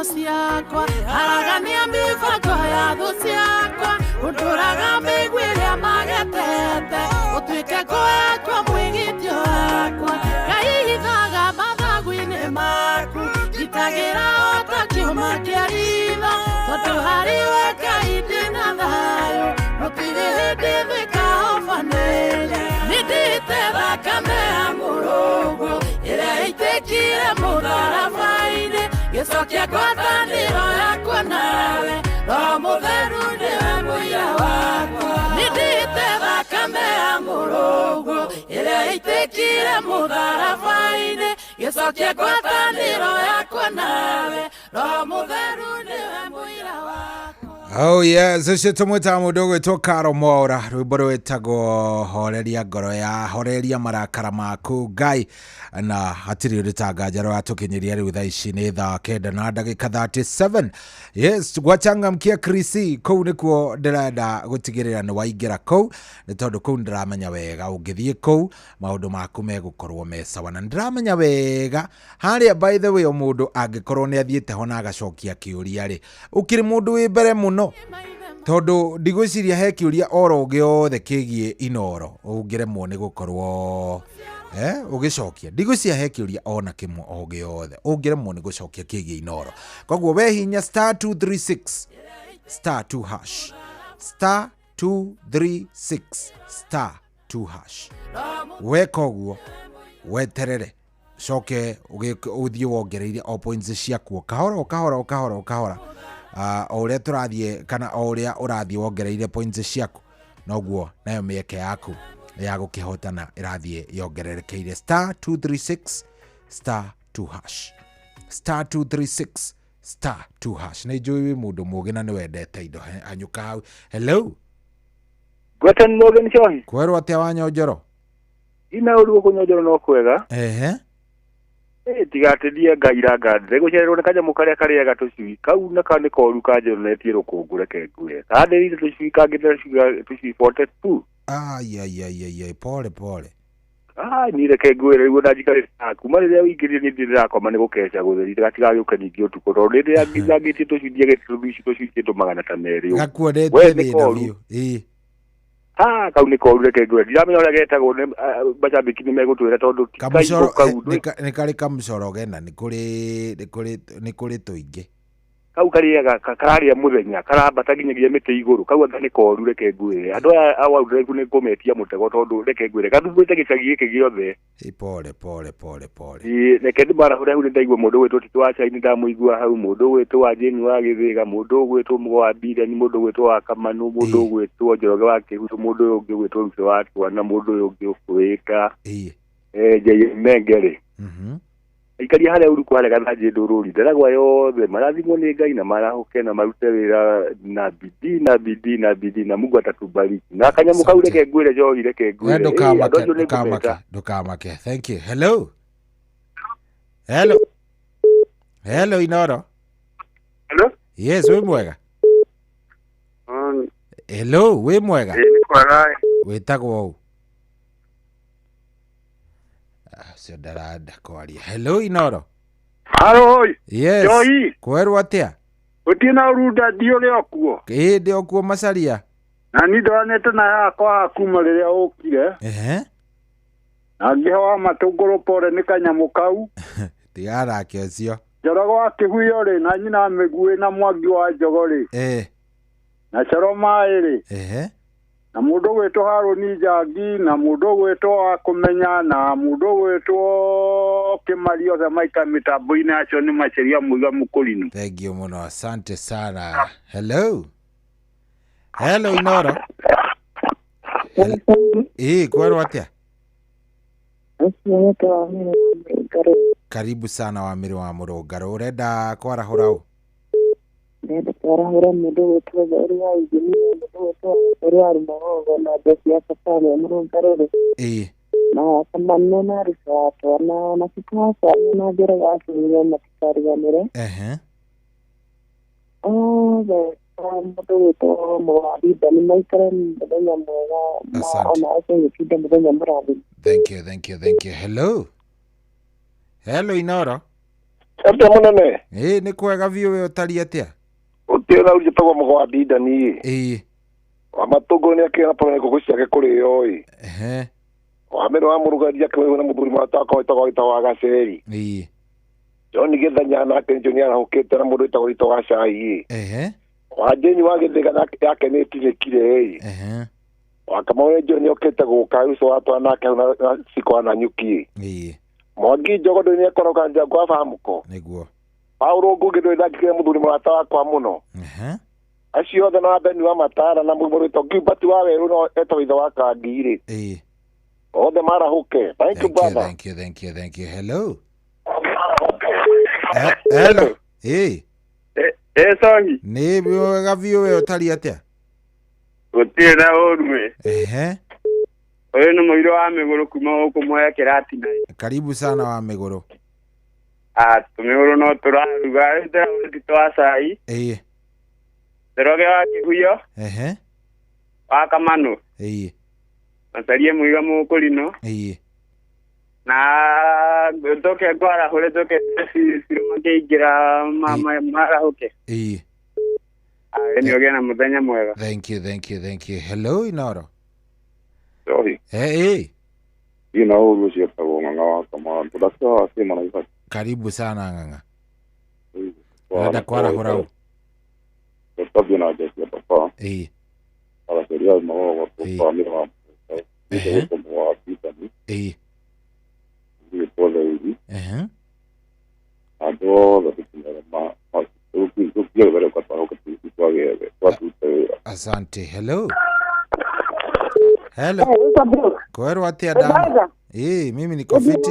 Siakwa aragania mibango ya thũ ciakwa ũndũraga mĩigua ĩrĩa magetete ũtuĩke ngũ yakwa mwĩgitio wakwa kaihithaga mathagu-inĩ maku gitagĩra o ta kĩũma kĩa ritho tondũ harĩ we Ngai ndĩna thayũ gũtirĩ hĩndĩ thĩ kahobanĩria nindite thakame ya mũrũgũ ĩrĩa ĩitĩkire mũtharaba-inĩ gĩcokia ngwatanĩro yakwa nawe Roho Mũtheru nĩwe mũira wakwa nindite thakame ya mũrũgũ ĩrĩa ĩitĩkire mũtharaba-inĩ gĩcokia ngwatanĩro yakwa nawe Roho Mũtheru nĩwe mũira wakwa. Oh yes, ucio tumwita mundu gwitwo Karo Mwaura rwimbo rwitagwo horeria ngoro ya horeria marakara maku Ngai na hatiri ritanga rwatukinyiria riu thaa ici ni thaa 9:37. Yes, gwachangamkia Krisi kou nikuo ndirenda gutigirira ni waingira kou ni tondu kou ndiramenya wega ungithie kou maundu maku megukorwo me sawa na ndiramenya wega haria by the way mundu angikorwo ni athiete hona agacokia kiuria ri ukiri mundu wi mbere muno tondu ndigwiciria he kiuria oro giothe kigie Inoro ungiremwo ni gukorwo ugicokia ndigwiciria he kiuria ona kimwe o giothe ungiremwo ni gucokia kigie Inoro koguo we hinya *236 *2# *236 *2# we koguo weterere coke uthie wongereire o points ciaku kahora o uria turathie kana o uria urathie wongereire points ciaku noguo nayo mieke yaku ya gukihotana irathie yongererekeire *236 *2# *236 *2# ni njui mundu mugina ni wendete indo anyuka hau. Hello Gwetan Morgan Chohi kwerwo atia wanyonjoro ina uru kunyonjoro no kwega tigatedia ngaira ngadire gucererwo ni kanyamu karia kariega tucui kau na kane koru kanjonetie rukungure kengure kadiri tucui kangire tucui 42 ai pole nire kengure riu ndajikare kuma riria wingirie ni ndirakoma ni gukeca gutheri gatigagiuka ningi utuko tondu riria ngitagite tucui ndiege tucui kindu magana ta meri gakuonete thina biu kau ni koru kengure ndiramenya uria getagwo bacambiki ni megutwira tondu ni kari kamcoro gena ni kuri tuingi kau kariega kararia muthenya karambata nginyagia miti iguru kau anga ni koru reke ngwire andu awa ndreku ni kumetia mutego tondu reke ngwire gathubite gicagi giki giothe pole reke ndimara huria hu ndaigua mundu gwitwo Tito wa Chai ndamuigua hau mundu gwitwo wa Jeni wa Githiga mundu gwitwo Mugo wa Bira ni mundu gwitwo wa Kamanu mundu gwitwo Njoroge wa Kihutu mundu ungi gwitwo Ruto wa Twana mundu ungi ukuika Jeye Mengere ikaria haria uru kware gathaje ndururi ndaragwa yothe marathimwo ni Ngai na marahuke na marute wira na bidii na Mungu atatubariki na kanyamu kau reke ngwire Njohi reke ngwire ndukamake thank you. Hello Inoro yes we mwega hello we mwega witagwo u sio darada kwaria. Hello Inoro yes Njohi kwerwo atia utina urunda dio leo kuo ndio kuo macaria na ni ndonete na yakwa kuma riria ukire na ngihoa matunguru pore ni kanyamu kau tiara kĩocio Njoroge akihuyo ri na nyina migui na Mwangi wa Njogori na Coro mai ri na mundu gwetwo Haruni Jangi na mundu gwetwo Kumenya na mundu gwetwo Kimario za maika mitambo-ini acio ni maceria muiga mukurino. Thank you muno, asante sana. Hello Inoro. Kwero atia? Karibu sana Wamiri wa Murungaro. Urenda kwarahura u? Ndenda kwarahura mundu wetwo Ria Injinia, mundu wetwo Ria Rumagogo na Besi ya Safari ya Murungaro. Na Kamano na Rusato na Sikasa na Jera Gasi na Tikariganire. Mundu wetwo Mwabida ni maikare muthenya mwega ona acio yikinde muthenya murathi. Thank you. Hello Inoro. Ate munene. Ni kwega biu we utari atia? Utira ujitagwo Mwabida ni. Wamatugo ni akira pone ko kuciake kuri yoi. Wamero wa Murugaria kwewe na muthuri mataka witagwo Gaceri. Joni Githanya na kenjo ni arahukite na mundu witagwo Cai. Wajeni wagithega yake ni kire. Wakamawe Joni okete guka uso watu anake na siko na nyuki. Mwangi jogodo ni akoroka nja kwa famuko. Niguo. Paulo ngugido ndakire muthuri mwata kwa muno. Acio othe na beni wa Matara na mundu Gilbert wa Weru no etwa wa Kangire. Othe marahuke. Thank you brother. Thank you. Hello. Sorry. Ni biu we utari atia? Utira orwe. Oyo no muiro wa Miguru kuma huko moya Kiratina. Karibu sana wa Miguru. Tumiguru no turaruga ndera nditwa Cai. Teroge wa Kihuyo. Wa Kamano. Masarie muiga mukurino. Na doke gwara hore doke siruma keigira mara hoke. Ni ogena muthenya mwega. Thank you. Hello Inoro. Sorry. Ina uru cia tawo nganga wa kama tudasa sema na ifati. Karibu sana nganga. Nenda kwarahura u. Tabia na jeshi papa. Ala seria mo kwa family wa. Wa pita ni. Ni pole hivi. Ado la tukio vile kwa sababu kwa watu. Asante. Hello. Kwero atia damu. Mimi niko fiti.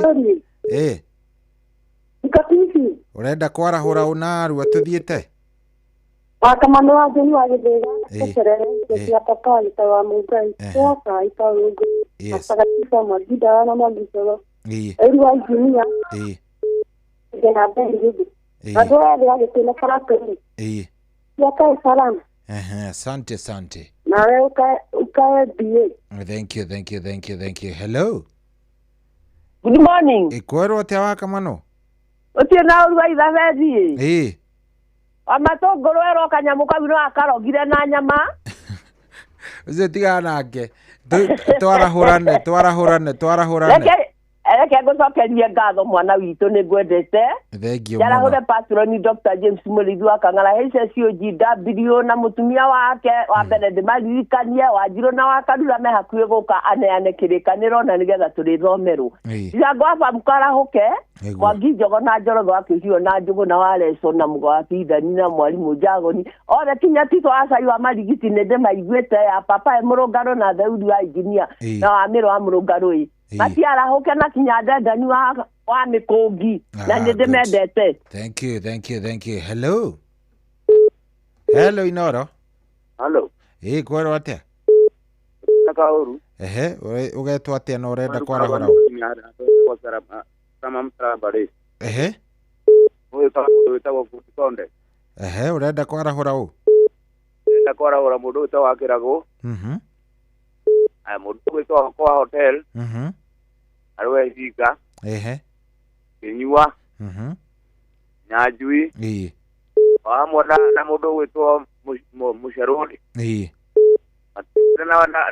Nikafiti. Urenda kwarahura unaru atuthiete? Wakamano wa Jeni wa Githega. Serere ya papa itawa Mugai. Kwa itawa Mugai. Atakatifa Mwabida na Mwagisoro. Ria Injinia. Jena Bendi. Adoa ya Githega karakari. Yakae salama. Asante. Na wewe ukae bie. Thank you. Hello. Good morning. Kwero atia wa Kamano? Utie na urwa ithabethi. amatongoro eroka nyamu kabino akarogire na nyama uze tiga nake twarahurane Eke ngocokerie ngatho mwana witũ nĩ ngwendete. Thank you. Yarahure patroni Dr. James Muridhi wa Kang'ara HCOGW na mutumia wake wa mbere ndĩmaririkanie Wanjirũ na Wakarura me hakuhĩ gũka aneane kĩrĩkanĩro na nĩgetha tũrĩthomerwo. Ira ngwamba mukarahuke Mwangi Njogo na Njoroge wa Kĩhiũ na Njũgũ na Waleso na Mũgo wa Pithani na Mwarimũ Njagoni. Othe kinya Tito Acai wa Marigiti nĩ ndĩmaiguĩte ya papa Mũrũngarũ na Daudi wa Injinia na wa Mĩrũ wa Mũrũngarũ. Matiara hoke na kinya ndani wa mikongi na ndimendete. Thank you. Hello Inoro. Hello. Kwero atia? Nakauru. Ugetwa atia na urenda kwara hora? Kama mtrabare. Wewe kama utawa kutonde. Urenda kwara hora u? Urenda kwara hora mundu utawakirago. Mundu witwa kwa hotel. Arwe Thika. Kinyua. Nyajui. Wamona na mundu witwa Musharuri.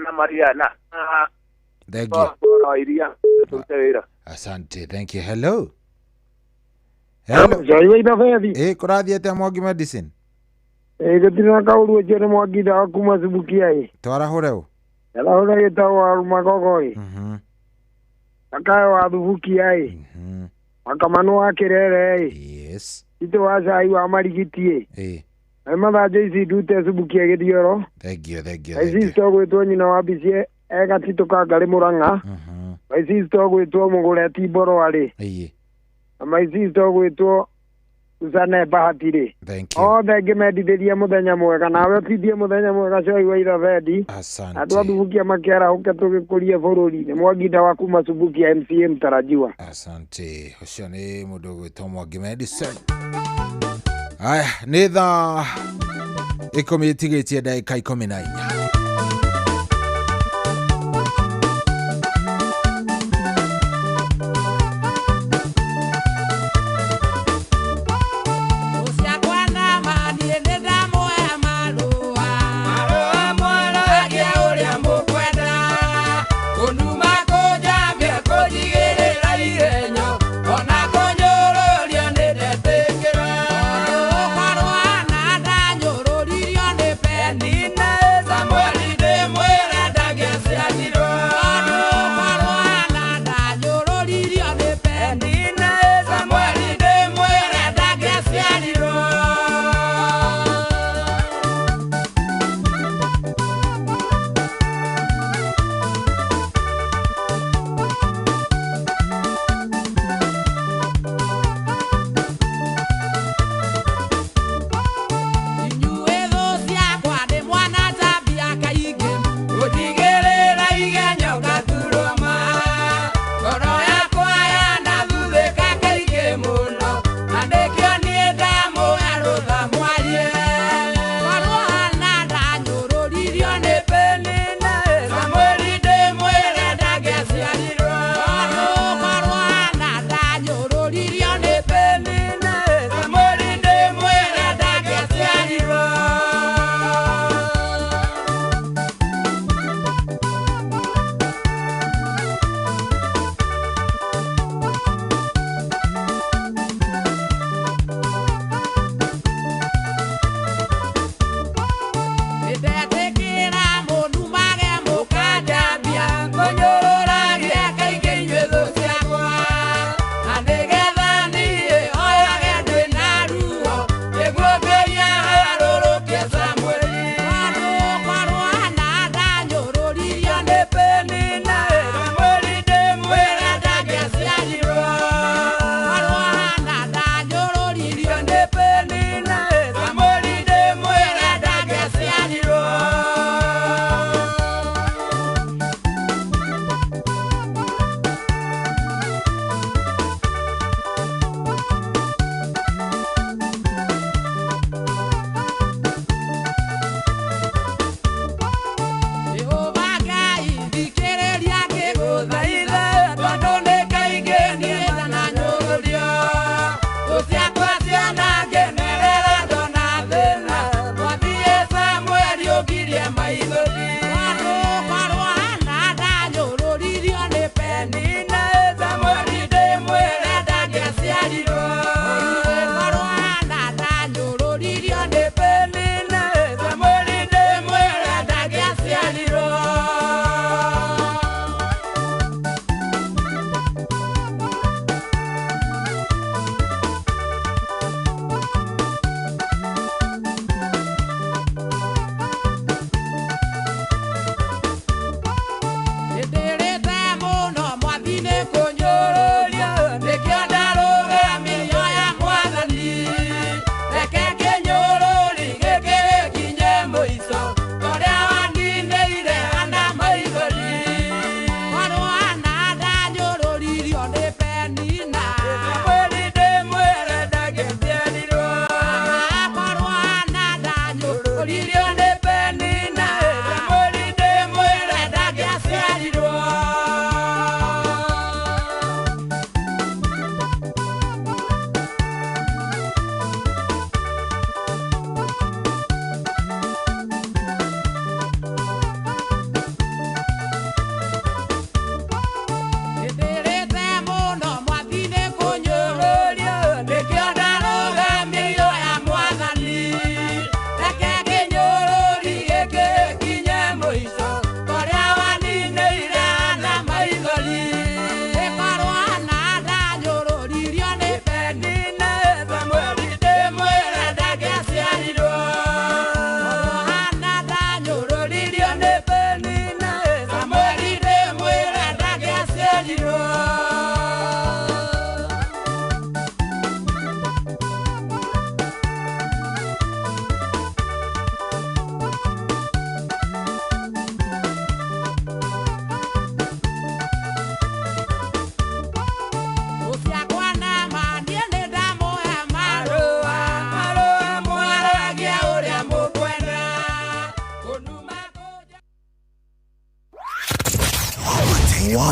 Na Maria na thank you. Asante, thank you. Hello. Joy Davethi. Kurathi ate Mwangi medicine. Gĩtirĩ na kaũru njĩre Mwangi da kuma Subukia. Twara hore u. Yala ora geta wa magogoi. Akae wa thubuki ai. Akamano wa kirere. Yes. Ito wa sai wa marigitie. Emada JC dute subuki agedioro. Thank you. Isi stogo to nyina wa bicie ega titoka ngari muranga. Isi stogo to mugure tiboro ari. Isi stogo to Usane bahatire. Thank you. Oh, thenge medithĩrie mũthenya mwega nawe ũtithie mũthenya mwega coi wa irathendi. Asante. Andũ athubukia makĩara ũke tũgĩkũrie bũrũri-inĩ. Mwanginda waku Masubukia MCA mtarajiwa. Asante. Ũcio nĩ mũndũ ũgwĩtwo Mwangi Medicine. Aya, nĩ thaa 10 ĩtigĩtie ndagĩka 14. Nina esa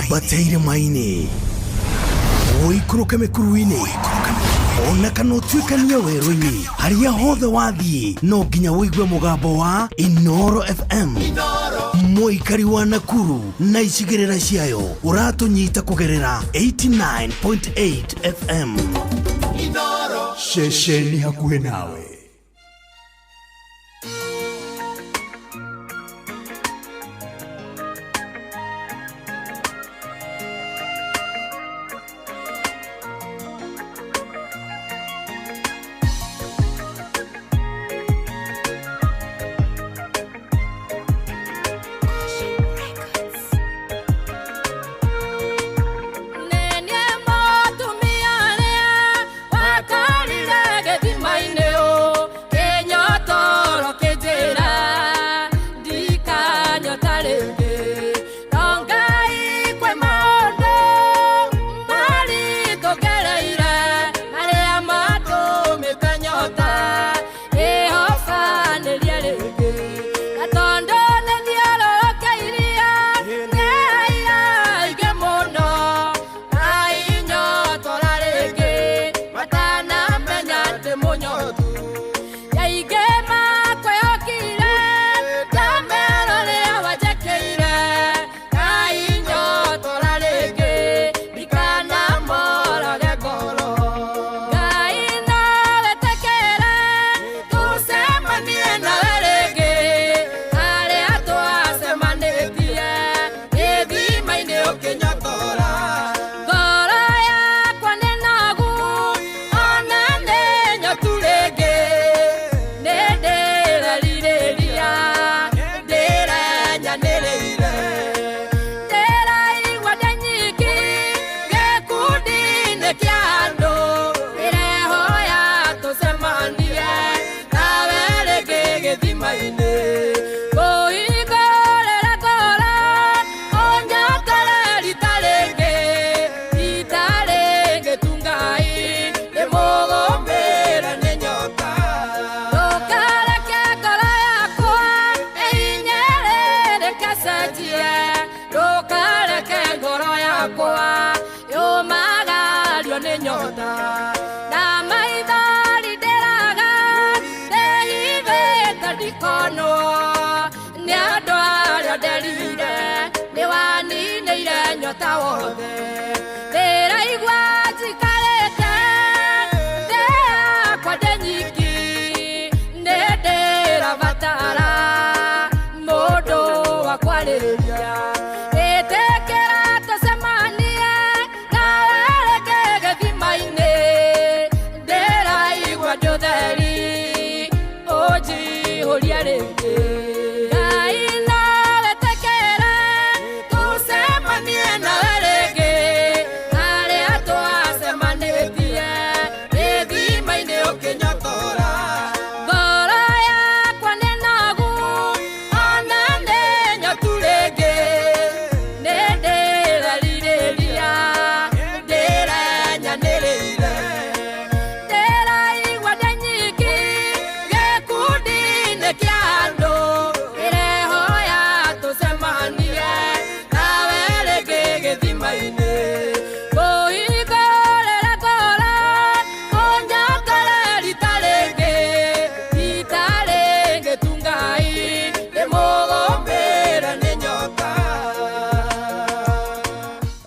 wambateire maini uikuruke mikuruini ona kana utuikania werũ-inĩ harĩa hothe wathiĩ no nginya wĩigue mũgambo wa Inoro FM. Mũikari wa Nakuru na icigĩrĩra ciayo ũratũnyita kũgerera 89.8 FM. Inoro ceceni hakuhĩ nawe.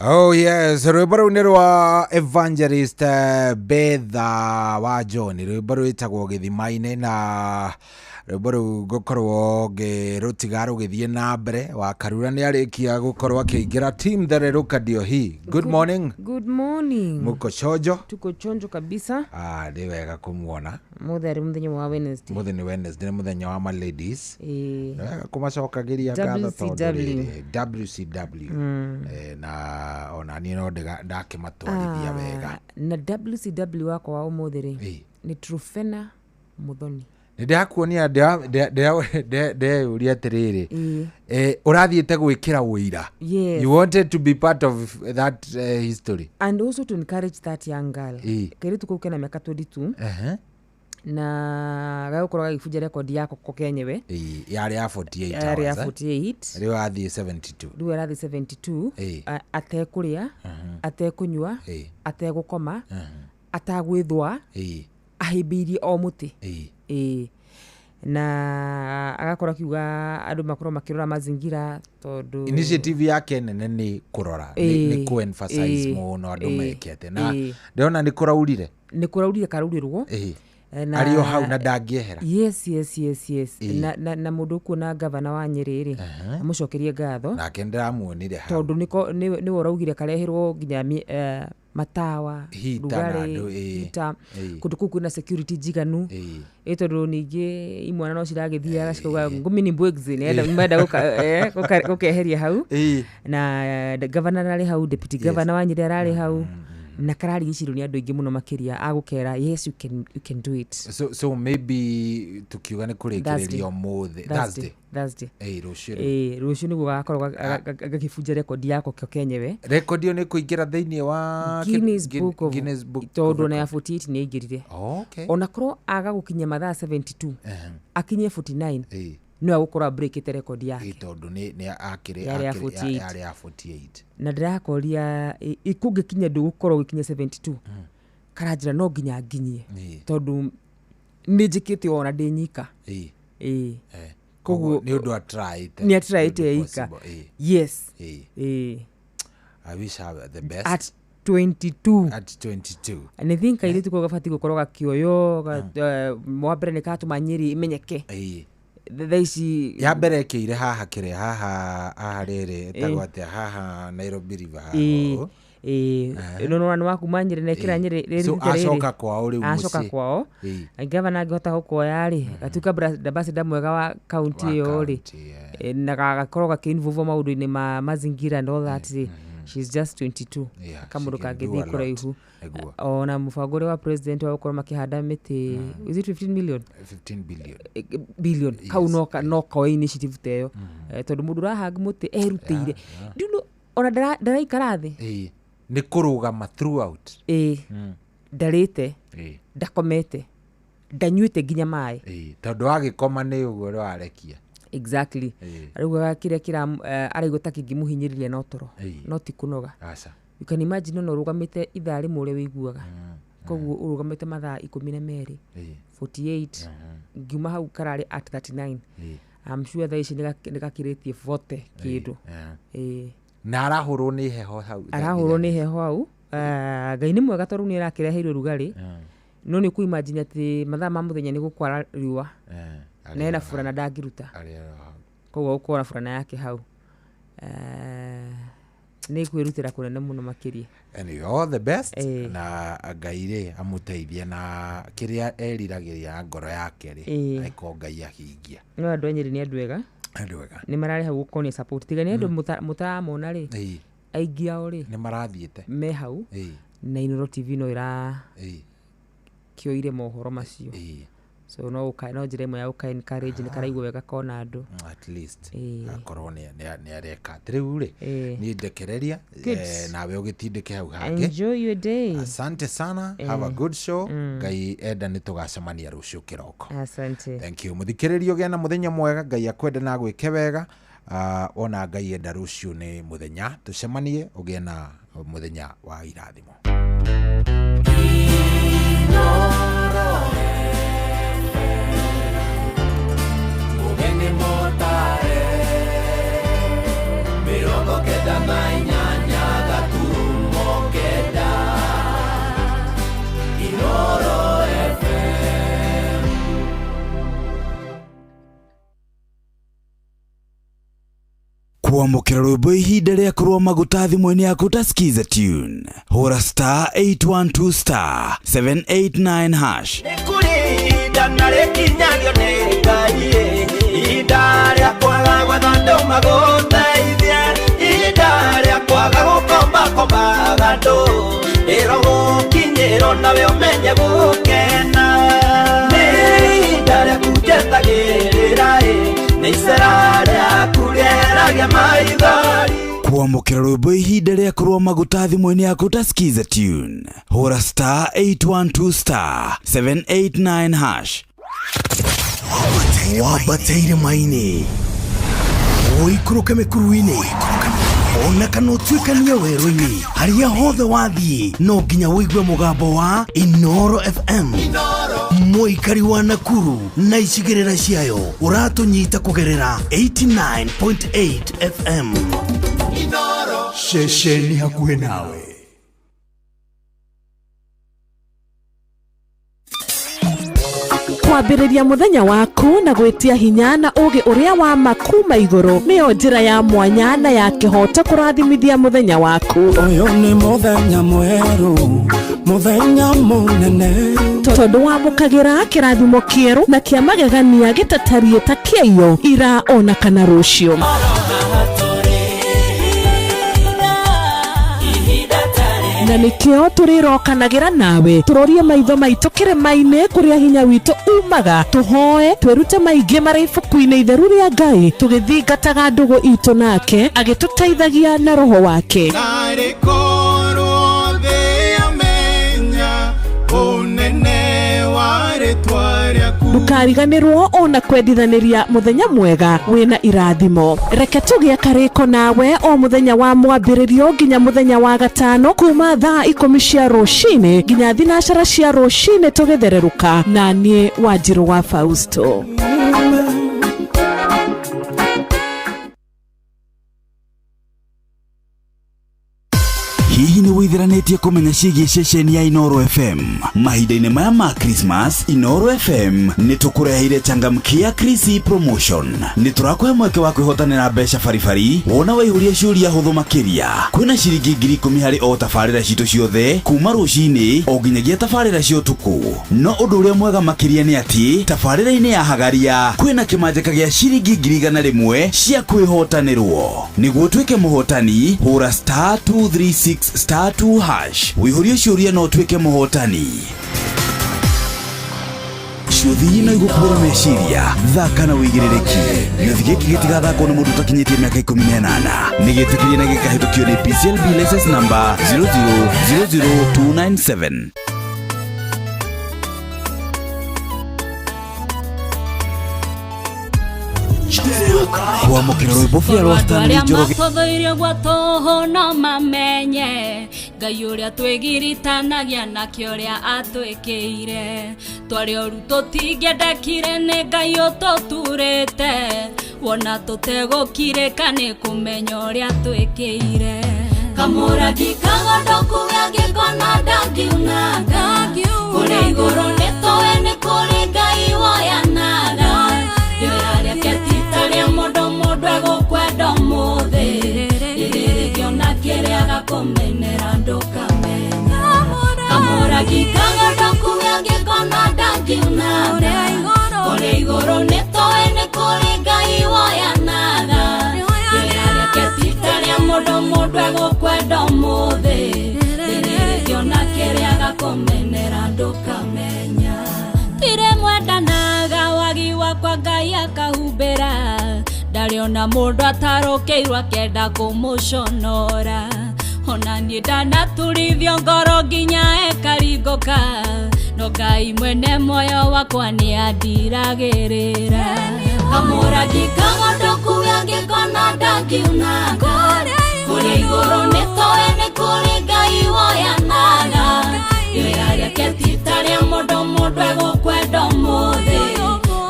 Oh yes, rwĩmbo rũu nĩ rwa Evangelist Betha wa John, rwĩmbo rwĩtagwo Gĩthima-inĩ, na rwĩmbo rũu ngũkorwo ngĩrũtiga rũgĩthiĩ na mbere. Wa Karura nĩ arĩkia gũkorwo akĩingĩra team thereruka ndio hii. Good morning. Good morning. Muko chonjo? Tuko chonjo kabisa. Nĩ wega kumuona. Mũtheri mũthenya wa Wednesday. Mũthenya Wednesday nĩ mũthenya wa ma ladies. Wega kũmacokagĩria ngatho tondũ WCW. Na ona niĩ no ndakĩmatwarithia wega. Na WCW wako wa ũmũthĩ nĩ Trufena Muthoni. Ndakuonia ndeyũria atĩrĩrĩ, ũrathiĩte gwĩkĩra ũira. Yes. You wanted to be part of that history. And also to encourage that young girl. Kairitu kau kena miaka 22. na gagũkorwo gagĩbunja record yako ko kenyewe yarĩ ya 48 rĩu athiĩ 72 atekũrĩa atekũnyua ategũkoma atagwĩthwa ahĩmbĩirie o mũtĩ na agakorwo kiuga andũ makorwo makĩrora mazingira tondũ initiative yake nene nĩ kũrora nĩ ku-emphasize mũno andũ mekete na ndĩrona nĩ kũraurire karaurirwo ario hau na ndangĩehera yes na mũndũ kuona gavana wa Nyeri amũcokerie ngatho nake ndĩramuonire hau tondũ nĩ ũraugire kareherwo nginya matawa hita kũndũ kũu kwĩna security njiganu tondũ ningĩ imwana no ciragĩthiaga cikauga ngũmini mbwegzi nĩenda gũkeheria hau na gavana ararĩ hau deputy governor wa Nyeri ararĩ hau na kararigicirwo nĩ andũ aingĩ mũno makĩria agũkera yes you can do it so maybe tukiuga nĩ kũrĩkĩrĩria ũmũthĩ Thursday rũciũ nĩguo gakorwo gakĩbunja record yako kenyewe record ĩyo nĩ kũingĩra thĩinĩ wa Guinness Book tondũ na ya 48 nĩ aingĩrire ona korwo aga gũkinya mathaa 72 akinye 49 no agũkorwo breakite record yake tondũ nĩ akĩrĩ ya 48 na ndĩrakoria ikũngĩkinya ndũgũkorwo gĩkinya 72 karanjĩra no nginya nginyie tondũ nĩ njĩkĩte ona ndĩ nyika koguo nĩ ũndũ nĩ atraite ika yes I wish her the best at 22 and I think I need to go gabati gũkorwo gakĩoyo mwambere nĩ katũma Nyeri imenyeke thaici ya mbere kĩire haha kĩrĩa haha rĩrĩ etagwo atĩa haha Nairobi River no waku Nyeri na kĩra Nyeri rĩrĩ acoka kwao rĩu acoka kwao gavana angĩhota gũkoya rĩ gatuĩka ambassador mwega wa county ĩyo rĩ na gakorwo gakĩinvolve maũndũ-inĩ ma mazingira and all that rĩ she's just 22 kamũndũ kangĩthiĩ kũraihu ona mũbango ũrĩa wa president wa gũkorwo makĩhanda mĩtĩ is it 15 billion kau no koe initiative ta ĩyo tondũ mũndũ ũrahanga mũtĩ erutĩire ona ndaraikara thĩ nĩ kũrũgama throughout ndarĩte ndakomete ndanyuĩte nginya maĩ tondũ agĩkoma nĩ ũguo warekia exactly araugaga kĩrĩa araigua ta kĩngĩmũhinyĩrĩria no toro no ti kũnoga you can imagine no ũrũgamĩte ithaa rĩmwe ũrĩa wĩiguaga koguo ũrũgamĩte mathaa 12 48 ngiuma hau kararĩ at 39 I'm sure thaa ici nĩ gakĩrĩtie 40 kĩndũ na arahũrwo nĩ heho hau Ngai nĩ mwega tondũ nĩ arakĩreheirwo rugarĩ no nĩ kuimagine atĩ mathaa ma mũthenya nĩ gũkwara riũa na ena furana ndangĩruta koguo ũkona furana yake hau nĩ kwĩrutĩra kũnene mũno makĩria and all the best na Ngai rĩ amũteithie na kĩrĩa eriragĩria ngoro yake rĩ aiko Ngai ahingia no andũ a Nyeri nĩ andũ ega nĩ mararĩ hau gũkonia support tiga nĩ andũ mũtaramona rĩ aingĩ ao rĩ nĩ marathiĩte me hau na Inooro TV no kĩoire mohoro macio so no njĩra ĩmwe ya encourage nĩ karaigua wega kona andũ at least akorwo nĩ areka rĩu rĩ niĩ ndekereria nawe ũgĩtindĩke hau hangĩ enjoy your day asante sana have a good show Ngai enda nĩ tũgacemania rũciũ kĩroko asante thank you mũthikĩrĩria ũgĩa na mũthenya mwega Ngai akwende na gwĩke wega ona Ngai enda rũciũ nĩ mũthenya tũcemanie ũgĩa na mũthenya wa irathimo kwamũkĩra rwĩmbo ihinda rĩa kũrũa maguta thimũ-inĩ yaku ta skiza tune hũra star 812 star 789 hash nĩkũrĩnda na rĩkinyagio nĩ Ngai ihinda rĩa kwaga gwetha andũ magũteithie ihinda rĩa kwaga gũkombakombaga andũ ĩro gũkinyĩrwo nawe ũmenye gũkena nĩ ihinda rĩa kunjetagĩrĩra nĩ icera rĩaku rĩeragia maithori Kuamukira rwimbo ihinda rĩa kũrũa maguta thimũ-inĩ yaku ta skiza tune. Hũra star 812 star 789 hash. Wabateire maini Oikũrũke mĩkuru-inĩ ona kana ũtuĩkanie werũ-inĩ harĩa hothe wathiĩ no nginya wĩigue mũgambo wa Inoro FM. Mũikari wa Nakuru na icigĩrĩra ciayo ũratũnyita kũgerera 89.8 FM. Inoro ceceni hakuhĩ nawe. Kwambĩrĩria mũthenya waku na gwĩtia hinya na ũgĩ ũrĩa wa makuma igũrũ nĩyo njĩra ya mwanya na ya kĩhoto kũrathimithia mũthenya waku. Ũyũ nĩ mũthenya mwerũ, mũthenya mũnene, tondũ wamũkagĩra kĩrathimo kĩerũ na kĩa magegania gĩtatariĩ ta kĩayo ira ona kana rũciũ. Na nĩkĩo tũrĩrokanagĩra nawe tũrorie maitho maitũ kĩrĩma-inĩ kũrĩa hinya witũ umaga, tũhoe twĩrute maingĩ marĩ ibuku-inĩ itheru rĩa Ngai tũgĩthingataga ndũgũ itũ nake agĩtũteithagia na roho wake. Ndũkariganĩrwo ona kwendithanĩria mũthenya mwega wĩna irathimo. Reke tũgĩe karĩko nawe o mũthenya wa mwambĩrĩrio nginya mũthenya wa gatano kuma thaa 10 cia rũcinĩ nginya thinacara cia rũcinĩ tũgĩthererũka na niĩ Wanjirũ wa Fausto. Hihi nĩ wĩtheranĩtie kũmenya ciĩgiĩ ceceni ya Inoro FM? Mahinda-inĩ maya ma Christmas, Inoro FM nĩ tũkũreheire changamkia Krisi promotion. Nĩ tũrakũhe mweke wa kwĩhotanĩra mbeca baribari wona waihũria ciũria hũthũ makĩria. Kwĩna ciringi 10,000 harĩ o tabarĩra citũ ciothe kuma rũcinĩ o nginyagia tabarĩra cia ũtukũ. No ũndũ ũrĩa mwega makĩria nĩ atĩ tabarĩra-inĩ ya Hagaria kwĩna kĩmanjĩka gĩa ciringi 100,000 cia kwĩhotanĩrwo. Nĩguo tuĩke mũhotani, hũra star 236 star 2 hash. Wĩihũrie ciũria no tuĩke mũhotani. Ciũthi ino igũkuĩra meciria, thaka na wĩigĩrĩrĩki. Gĩothi gĩkĩ gĩtigathakwo nĩ mũndũ ũtakinyĩtie mĩaka 18. Nĩgĩtĩkĩrie na gĩkahĩtũkio nĩ PCLB license number 0000297. Kuamũkĩra rwĩmbo bia rwa Stanley Njoroge matũthĩirio gwatũhũ no mamenye Ngai ũrĩa twĩgiritanagia nakĩo ũrĩa atwĩkĩire. Twarĩ oru tũtingĩendekire nĩ Ngai ũtũturĩte, wona tũtegũkirĩka nĩ kũmenya ũrĩa twĩkĩire. Kamũrangi kagondoku gagĩkona ndangiunaga, kũrĩ igũrũ nĩ tũĩ nĩ kũrĩ Ngai woyanaga. Rĩrĩa rĩakĩtita mũndũ egũkwenda mũthĩ, rĩrĩrĩkĩona kĩrĩa gakũmenera ndũkamenya. Kamũrangi kagondoku gagĩkona ndangiunaga, kũrĩ igũrũ nĩ tũĩ nĩ kũrĩ Ngai woyanaga. Rĩrĩa rĩakĩtita mũndũ egũkwenda mũthĩ, rĩrĩrĩkĩona kĩrĩa gakũmenera ndũkamenya. Tire mwendanaga wagi wakwa Ngai akahumbĩra, ndarĩ ona mũndũ atarũkĩirwo akĩenda kũmũconora. Ona niĩ ndanaturithio ngoro nginya ĩkaringũka, no Ngai mwene muoyo wakwa nĩ andiragĩrĩra. Kamũrangi kagondoku gagĩkona ndangiunaga, kũrĩ igũrũ nĩ tũĩ nĩ kũrĩ Ngai woyanaga. Rĩrĩa rĩakĩtita mũndũ egũkwenda mũthĩ,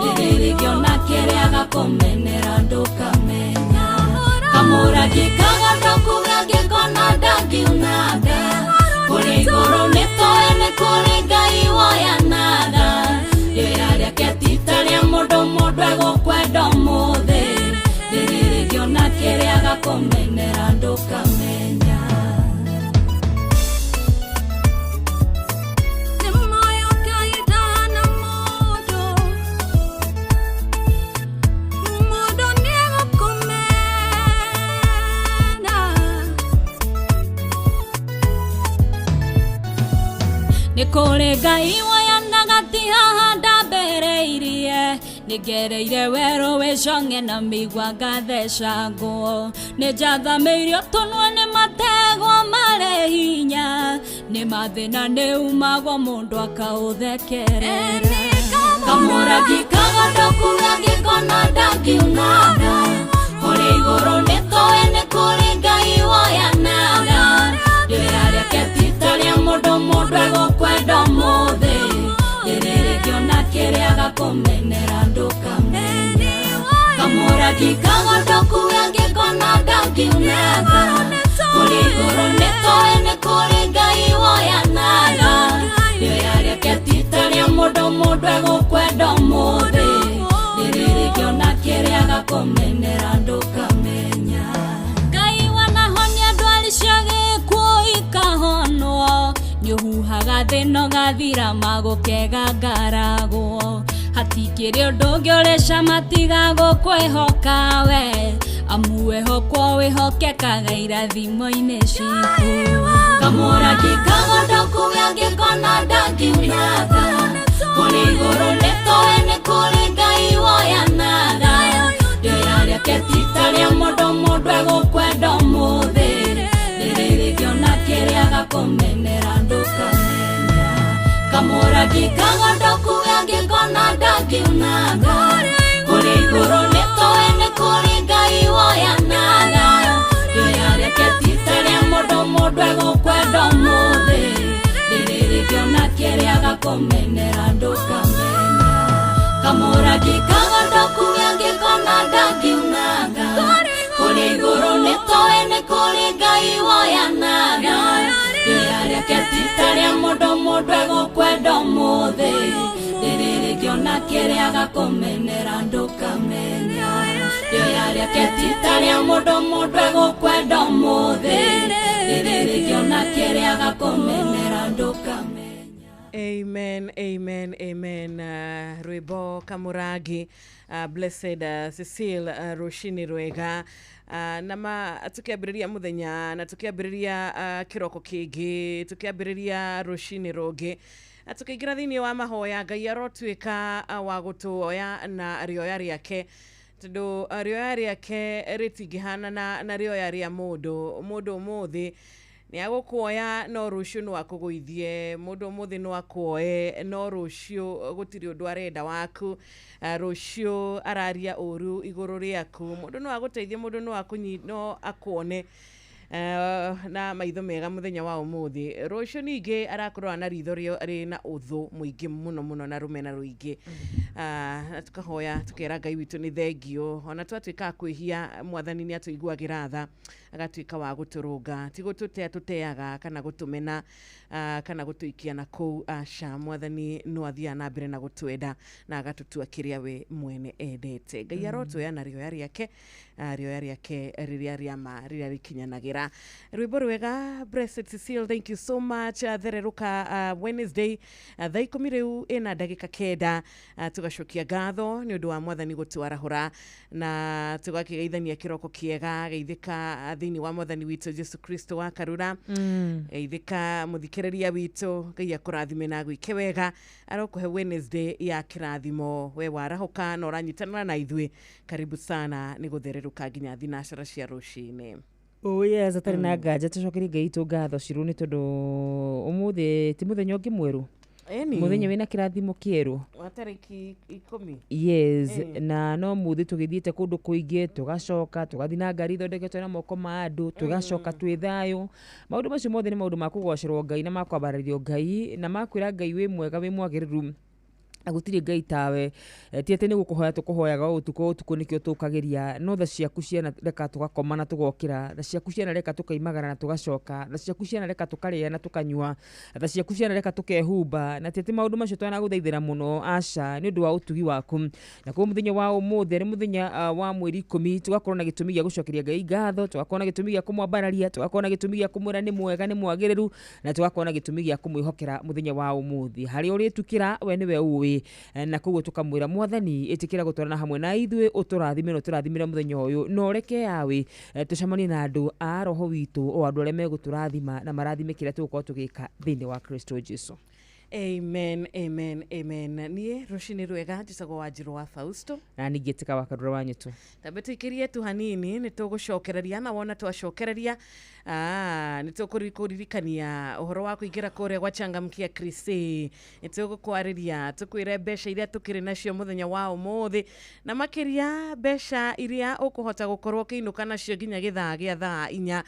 rĩrĩrĩkĩona kĩrĩa gakũmenera ndũkamenya. Kamũrangi kagondoku gagĩkona ndangiunaga, kũrĩ igũrũ nĩ tũĩ nĩ kũrĩ Ngai woyanaga. Rĩrĩa rĩakĩtita mũndũ egũkwenda mũthĩ, rĩrĩrĩkĩona kĩrĩa gakũmenera ndũkamenya. Nĩ kũrĩ Ngai woyanaga ti haha ndambĩrĩirie, nigereire wero weshonge na migwa gathesha ngo nijathameirio tunwa ni matego mare hinya ni mathina ni umagwo mundu akauthekerera kamuragi kagadokuga gikona ndakiunaga kuri iguru nitoe ni kuri ngai woyanaga ndĩrarĩa ketita rĩa mũndũ egũkwenda mũthĩ ndĩrĩrĩkĩona kĩrĩa gakũmenera ndũkamenya kamũragi kagondoku gangĩkona ndakiunaga kũrĩ igũrũ nĩtũĩ nĩ kũrĩ ngai woyanaga ndĩrarĩa ketita rĩa mũndũ egũkwenda mũthĩ ndĩrĩrĩkĩona kĩrĩa gakũmenera ndũkamenya ngai wanahonia ndwari ciagĩkuo ikahonwo nĩũhuhaga thĩno gathira magũkega ngaragwo hatikĩrĩ ũndũ ũngĩ ũrĩ cama tiga gũkwĩhoka we amu wĩhokwo wĩhokekaga irathimo-inĩ citũ kamũragi kagondoku gangĩkona ndakiunaga kũrĩ igũrũ nĩtũĩ nĩ kũrĩ ngai woyanaga ndĩrarĩa ketita rĩa mũndũ egũkwenda mũthĩ ndĩrĩrĩkĩona kĩrĩa gakũmenera ndũkamenya kamũragi kagondoku gangĩkona ndakiunaga kũrĩ igũrũ nĩtũĩ nĩ kũrĩ ngai woyanaga ndĩrarĩa ketita rĩa mũndũ egũkwenda mũthĩ ndĩrĩrĩkĩona kĩrĩa gakũmenera ndũkamenya kamũragi kagondoku gangĩkona ndakiunaga kũrĩ igũrũ nĩtũĩ nĩ kũrĩ ngai woyanaga ndĩrarĩa ketita rĩa mũndũ egũkwenda mũthĩ ndĩrĩrĩkĩona kĩrĩa gakũmenera ndũkamenya ndĩrarĩa ketita rĩa mũndũ egũkwenda mũthĩ ndĩrĩrĩkĩona kĩrĩa gakũmenera ndũkamenya. Amen, amen, amen. Rwĩmbo Kamũrangi, Blessed Cecile Roshini Rwega. Nama tukiambĩrĩria mũthenya na tukiambĩrĩria kĩroko kĩngĩ tukiambĩrĩria rũcinĩ rũngĩ tukaingĩra thĩinĩ wa mahoya Ngai arotuĩka wa gũtuoya na rĩoya rĩake tondũ rĩoya rĩake rĩtingĩhanana na rĩoya rĩa mũndũ ũmũthĩ nĩ agũkuoya no rũciũ no akũgũithie mũndũ ũmũthĩ no akuoye no rũciũ gũtirĩ ũndũ arenda waku rũciũ araria ũru igũrũ rĩaku mũndũ no agũteithie mũndũ no akuone na maitho mega mũthenya wa ũmũthĩ rũciũ ningĩ arakorwo na ritho rĩ na ũthũ mũingĩ mũno na rũmena rũingĩ tukahoya tukera Ngai witũ nĩ thengio ona twatuĩka kwĩhia mwathani nĩ atũiguagĩra tha agatuĩka wa gũtũrũnga ti gũtũtea tũteaga kana gũtũmena kana gũtũikia na kũu aca mwathani no athiaga na mbere na gũtwenda na agatũtua kĩrĩa we mwene endete Ngai arotuoya na rĩoya rĩake rĩrĩa rĩama rĩrĩa rĩkinyanagĩra rwĩmbo rwega Blessed Cecile, thank you so much. Thereruka Wednesday thaa 10 rĩu ĩna ndagĩka 9 tugacokia ngatho nĩ ũndũ wa mwathani gũtwarahũra na tugakĩgeithania kĩroko kĩega geithĩka thĩinĩ wa mwathani witũ Jesu Kristo wa Karura geithĩka mũthikĩrĩria witũ Ngai akũrathime na gwĩke wega arokũhe Wednesday ya kĩrathimo we warahũka na ũranyitanĩra na ithuĩ karibu sana nĩ gũthererũka nginya thinacara cia rũcinĩ. Oh yes, atarĩ na nganja tucokerie Ngai itũ ngatho cirũ nĩ tondũ ũmũthĩ ti mũthenya ũngĩ mwerũ mũthenya wĩna kĩrathimo kĩerũ wa tarĩki 10 yes na no mũthĩ tũgĩthiĩte kũndũ kũingĩ tũgacoka tũgathiĩ na ngari ithondeketwo na moko ma andũ tũgacoka twĩ thayũ maũndũ macio mothe nĩ maũndũ ma kũgocerwo Ngai na ma kwambarĩrio Ngai na makwĩra Ngai wĩ mwega wĩ mwagĩrĩru agũtirĩ Ngai tawe ti atĩ nĩ gũkũhoya tũkũhoyaga ũtukũ nĩkĩo tũkagĩria no tha ciaku ciana reka tũgakoma na tũgokĩra tha ciaku ciana reka tũkaimagara na tũgacoka tha ciaku ciana reka tũkarĩa na tũkanyua tha ciaku ciana reka tũkehumba na ti atĩ maũndũ macio twanagũthaithĩra mũno aca nĩ ũndũ wa ũtugi waku na kwa mũthenya wa ũmũthĩ arĩ mũthenya wa mweri 10 tũgakorwo na gĩtũmi gĩa gũcokeria Ngai ngatho tũgakorwo na gĩtũmi gĩa kũmwambararia tũgakorwo na gĩtũmi gĩa kũmwĩra nĩ mwega nĩ mwagĩrĩru na tũgakorwo na gĩtũmi gĩa kũmwĩhokera mũthenya wa ũmũthĩ harĩa ũrĩtukĩra we nĩwe ũĩ na koguo tukamwĩra mwathani ĩtĩkĩra gũtwarana hamwe na ithuĩ ũtũrathime na ũtũrathimĩre mũthenya ũyũ no reke yawe tũcemanie na andũ a roho witũ o andũ arĩa megũtũrathima na marathime kĩrĩa tũgũkorwo tũgĩka thĩinĩ wa Kristo Jesu. Amen, amen, amen. Niĩ Rũciinĩ Rwega njĩtagwo Wanjirũ wa Fausto. Na ningĩ tika wa Karura wa Nyũtũ. Tambe tũikĩrie tu hanini nĩ tũgũcokereria na wona twacokereria nĩ tũkũririkania ũhoro wa kũingĩra kũrĩa gwa Changamkia Crusade. Nĩ tũgũkwarĩria tũkwĩre mbeca iria tũkĩrĩ nacio mũthenya wa ũmũthĩ na makĩria mbeca iria ũkũhota gũkorwo kĩinũka nacio nginya gĩthaa gĩa thaa 4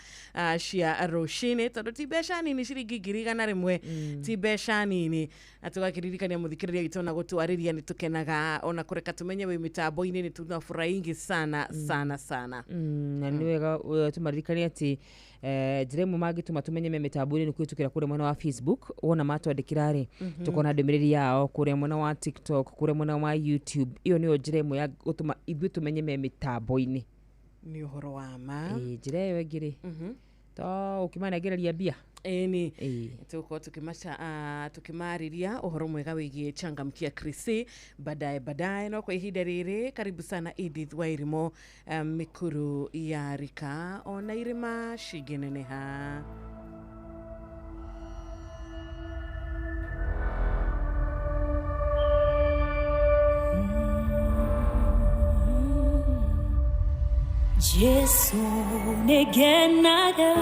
cia rũciinĩ, tondũ ti mbeca nini, ciringi 100 ti mbeca nini. Atũgakĩririkania mũthikĩrĩria witũ na gũtwarĩria nĩ tũkenaga ona kũreka tũmenye wĩ mĩtambo-inĩ nĩ tunafurahingi sana sana sana. Na nĩ wega tũmaririkania atĩ njĩra ĩmwe mangĩtũma tumenye me mĩtambo-inĩ nĩ kwĩtũkĩra kũrĩa mwena wa Facebook, wona matwandĩkĩra rĩ tukona ndũmĩrĩri yao kũrĩa mwena wa TikTok, kũrĩa mwena wa YouTube. Iyo nĩyo njĩra ĩmwe ya gũtũma ithuĩ tũmenye me mĩtambo-inĩ. Nĩ ũhoro wa ma. Njĩra ĩyo ĩngĩ rĩ to ũkĩmanengereria mbia eni tuko tukimarĩria ũhoro mwega wĩgiĩ Changamkia Crusade baadaye no kwa ihinda rĩrĩ. Karibu sana Edith Wairimo, Mikuru ya Rika ona irima cigeneneha. Jesu negenaga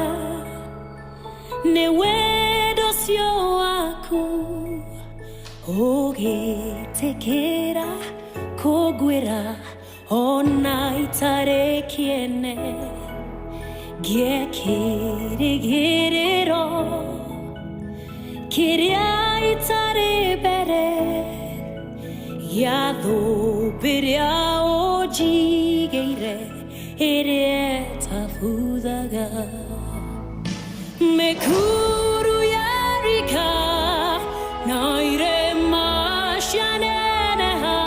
ne wendo sio wako ogetekera kogwera ona itare kiene giekirigiriro kiria itare bere yadho biria ojigeire Ireta fudaga Mekuru ya Rika Naire mashaneneha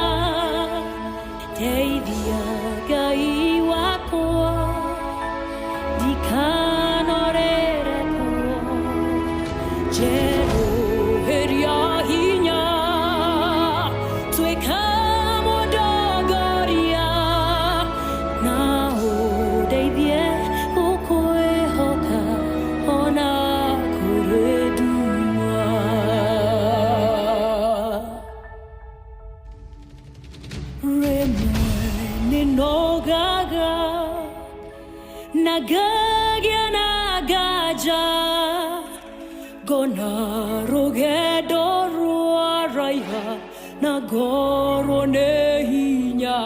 Teivia gai wako Dikanorere ko Jero heria hinya Tuekamo dogoria Nagagia nagaja Gona rogedo ruaraiha Nagoro nehinya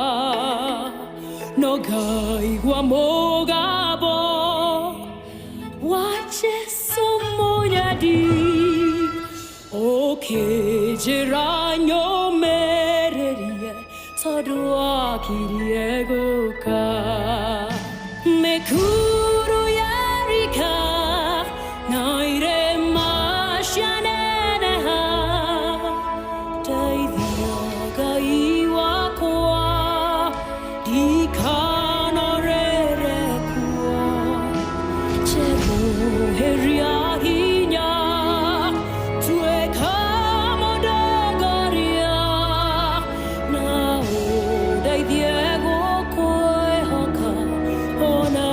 Nogai guamogabo Wache sumoyadi Oke jiranyo mererie Sodua kiriegoka Mekuru ya Rika Naire mashaneneha Taivia gai wakwa Dikanorere kuwa Chebo heria hinya Tueka modogoria Na odai diego koe hoka Ona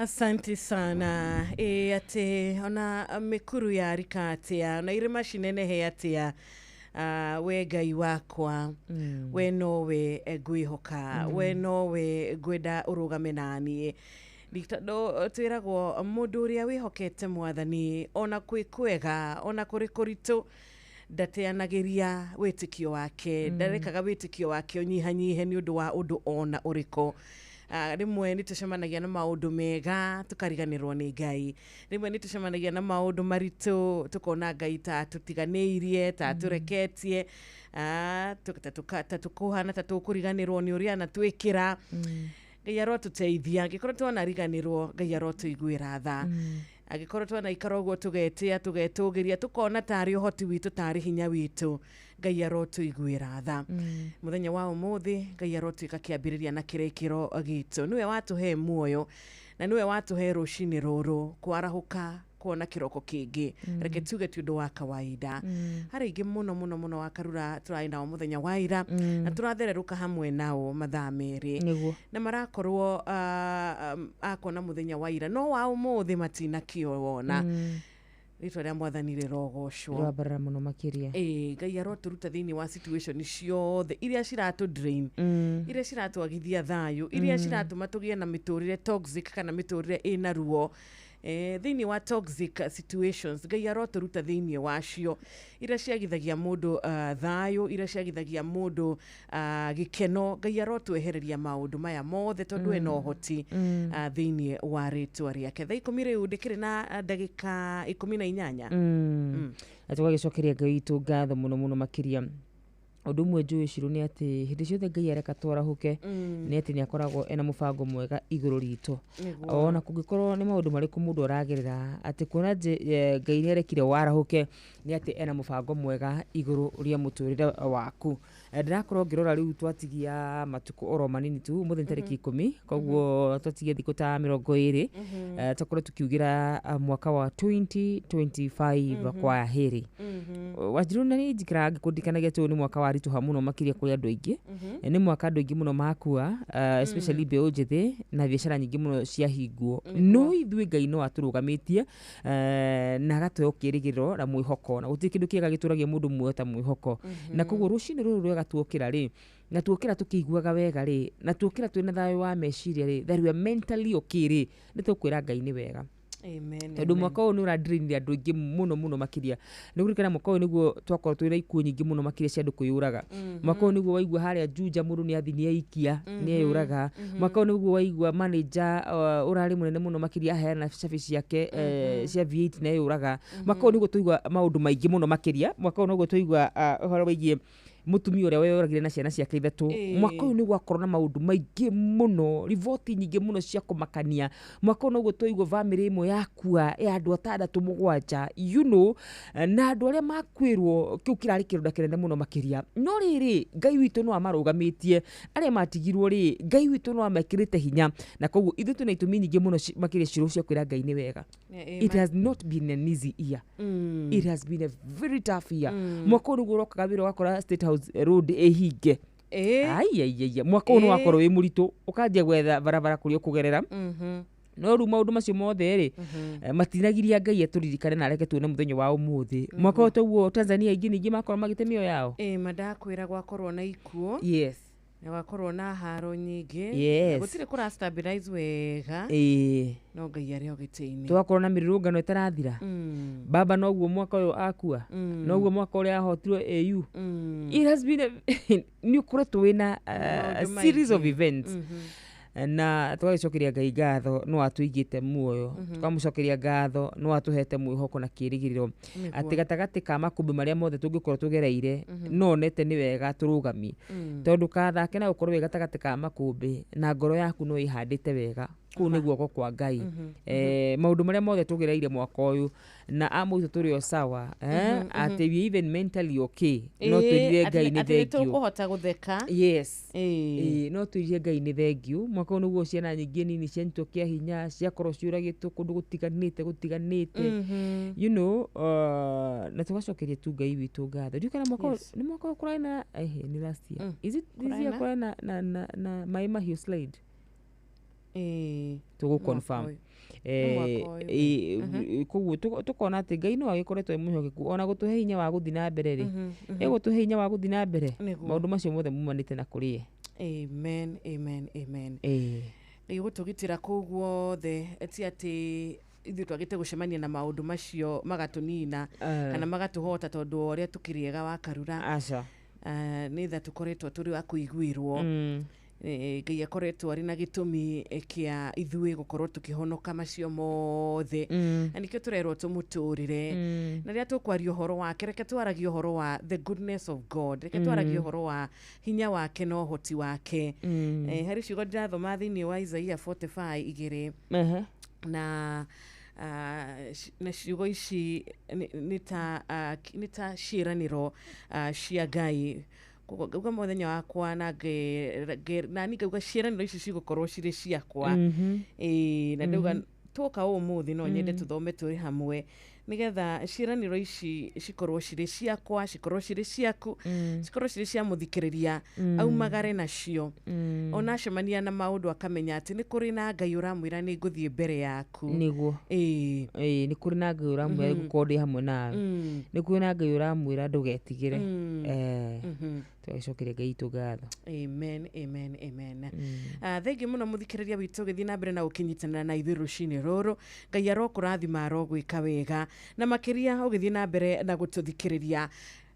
Asante sana. Ate ona mikuru ya rika atia ona irima shinene he atia we Ngai wakwa we nowe ngwihoka we nowe ngwenda urugame nanie Dictado twiragwo mundu uria wihokete mwathani ona kwega ona kuri kuritu ndateanagiria witikio wake ndarekaga witikio wake unyihanyihe ni undu wa undu ona uriko rimwe ni tucemanagia na maundu mega tukariganirwo ni Ngai rimwe ni tucemanagia na maundu maritu tukona Ngai ta tutiganeirie ta tureketie tukuhana ta tukuriganirwo ni uria na twikira Ngai arotuteithia angikorwo twanariganirwo Ngai arotuiguira tha angikorwo twanaikara uguo tugetia tugetugiria tukona tari uhoti witu tari hinya witu Ngai arotuiguira tha muthenya wa umuthi Ngai arotuika kiambiriria na kirekiro gitu niwe watuhe muoyo na niwe watuhe rucini ruru kwarahuka kuona kiroko kingi reke tuge ti undu wa kawaida hari ingi muno wakarura turaina o muthenya wa ira na turathereruka hamwe nao mathaa meri na marakorwo akona muthenya wa ira no wa umuthi matina kiona ritwa ria mwathani rirogocwo rwabara muno makiria Ngai aroturuta thiini wa situation ciothe iria ciratu drain iria ciratu agithia thayu iria ciratu matugie na miturire toxic kana miturire ina ruo thiini wa toxic situations Ngai aroturuta thiini wacio iria ciagithagia mundu thayu iria ciagithagia mundu gikeno Ngai arotwehereria maundu maya mothe tondu eno hoti thiini wa ritwa riake thaa 10 riu ndikiri na ndagika 18 atwagicokeria Ngai witu ngatho muno makiria undu mwe njui ciru ni ati hindi ciothe Ngai areka twarahuke ni ati ni akoragwo ena mubango mwega iguru ritu ona kungikorwo ni maundu mariku mundu aragerera ati kuona Ngai ni arekire warahuke ni ati ena mubango mwega iguru ria muturire waku ndirakorwo ngirora riu twatigia matuku oro manini tu muthenya tariki 10 koguo twatigia thiku ta 20 tukorwo tukiugira mwaka wa 2025 kwa heri wajiru ni njikira ngikundikanagia tu ni mwaka wa rituha muno makiria kuri andu aingi ni mwaka andu aingi muno makua especially mbeu njithi na biashara nyingi muno cia hingwo no ithui Ngai no aturugamitie na gatwe ukirigiro na mwihoko na guti kindu kiega gituragia mundu muoyo ta mwihoko na koguo rucini ruru rwega tuokira ri na tuokira tukiguaga wega ri na tuokira twina thayo wa meciria ri that we are mentally okay ri ni tukwira Ngai ni wega amen tondu mwaka uyu ni uradrain andu aingi muno makiria nigurikana mwaka uyu niguo twakorwo twina ikuo nyingi muno makiria cia andu kuyuraga mwaka uyu niguo waigua haria Juja mundu ni athini aikia ni ayuraga mwaka uyu niguo waigua manager urari munene muno makiria aheana service yake cia V8 ni ayuraga mwaka uyu niguo tuigua maundu maingi muno makiria mwaka uyu niguo tuigua uhoro wigie mutumia uria weyuragire na ciana ciake ithatu mwaka uyu ni gwakorwo na maundu maingi muno rivoti nyingi muno cia kumakania mwaka uyu niguo tuigua family imwe yakua ya andu 6-7 you know na andu aria makwirwo kiu kirari kironda kinene muno makiria no riri Ngai witu no amarugamitie aria matigirwo ri Ngai witu no amekirite hinya na koguo ithu tuna itumi nyingi muno makiria ciru cia kwira Ngai ni wega it has not been an easy year it has been a very tough year mwaka uyu niguo rokaga wira wakora State House Road ehinge ai mwaka uyu wakorwo wi muritu ukanjia gwetha barabara kuria kugerera no ru maundu macio mothe ri matinagiria Ngai aturirikane na areke tuone muthenya wa umuthi mwaka uyu Tanzania ingi ningi makorwo magite mio yao madakwira gwakorwo na ikuo yes na wakorwo na haro nyingi gutire kura stabilize wega no Ngai ario gitini twakorwo na mirurungano itarathira baba no guo mwaka uyu akua no guo mwaka uria ahotirwo AU it has been ni kuretu wina a series of events na twagicokeria Ngai ngatho no atuigite muoyo tukamucokeria ngatho no atuhete mwihoko na kirigiriro ati gatagati ka makumbi maria mothe tungikorwo tugereire no nete ni wega turugami tondu kathake na ukorwo wega gatagati ka makumbi na ngoro yaku no ihandite wega ku ni guoko kwa Ngai maundu maria mothe tugereire mwaka uyu na amuitu turi o sawa ati we even mentally okay no turire Ngai ni thank you kuhota gutheka yes no turire Ngai ni thank you mwaka uyu niguo ciana nyingi nini cianto kia hinya ciakorwo ciuragitwo kundu gutiganite you know na tugacokeria tu Ngai witu ngatho ndikana mwaka ni mwaka kuraina ni last year is it this year kuraina na Mai Mahiu slide tugu confirm koguo tukona atä Ngai no agikoretwo mwĩhokeku ona gũtũhe hinya wa gũthiĩ na mbere rĩ egũtũhe hinya wa gũthiĩ na mbere maũndũ macio mothe mumanĩte na kũrĩ ye. Amen, amen, amen. Gũtũgitĩra koguo the ti atĩ ithuĩ twagĩte gũcemania na maũndũ macio magatũnina kana magatũhota tondũ ũrĩa tũkĩrĩega wa Karura nĩ tha tũkoretwo tũrĩ wa kũiguĩrwo Ngai akoretwo arĩ na gĩtũmi kĩa ithuĩ gũkorwo tũkĩhonoka macio mothe na nĩkĩo tũrerwo tũmũtũrĩre na rĩrĩa tũkwaria ũhoro wake reke twaragie ũhoro wa the goodness of God, reke twaragie ũhoro wa hinya wake na ũhoti wake. Harĩ ciugo ndĩrathoma thĩinĩ wa Isaia 45:2 na ciugo ici nĩ ta ciĩranĩro cia Ngai. Gauga mũthenya wakwa na nani ngauga ciĩranĩro ici cigũkorwo cirĩ ciakwa. Na ndauga twoka ũmũthĩ no nyende tũthome tũrĩ hamwe nigetha ciĩranĩro ici cikorwo cirĩ ciakwa, cikorwo cirĩ ciaku, cikorwo cirĩ cia mũthikĩrĩria aumagare nacio. Ona acemania na maũndũ akamenya atĩ nĩ kũrĩ na Ngai ũramwĩra nĩ ngũthiĩ mbere yaku. Nĩguo nĩ kũrĩ na Ngai ũramwĩra gũkorwo ndĩ hamwe nawe, nĩ kũrĩ na Ngai ũramwĩra ndũgetigĩre. Tũcokeria Ngai witũ ngatho. Amen, amen, amen. Thengiũ mũno mũthikĩrĩria witũ gĩthiĩ na mbere na gũkĩnyitanĩra na ithuĩ rũcinĩ rũrũ. Ngai arokũrathima arogwĩka wega na makĩria ũgĩthiĩ na mbere na gũtũthikĩrĩria.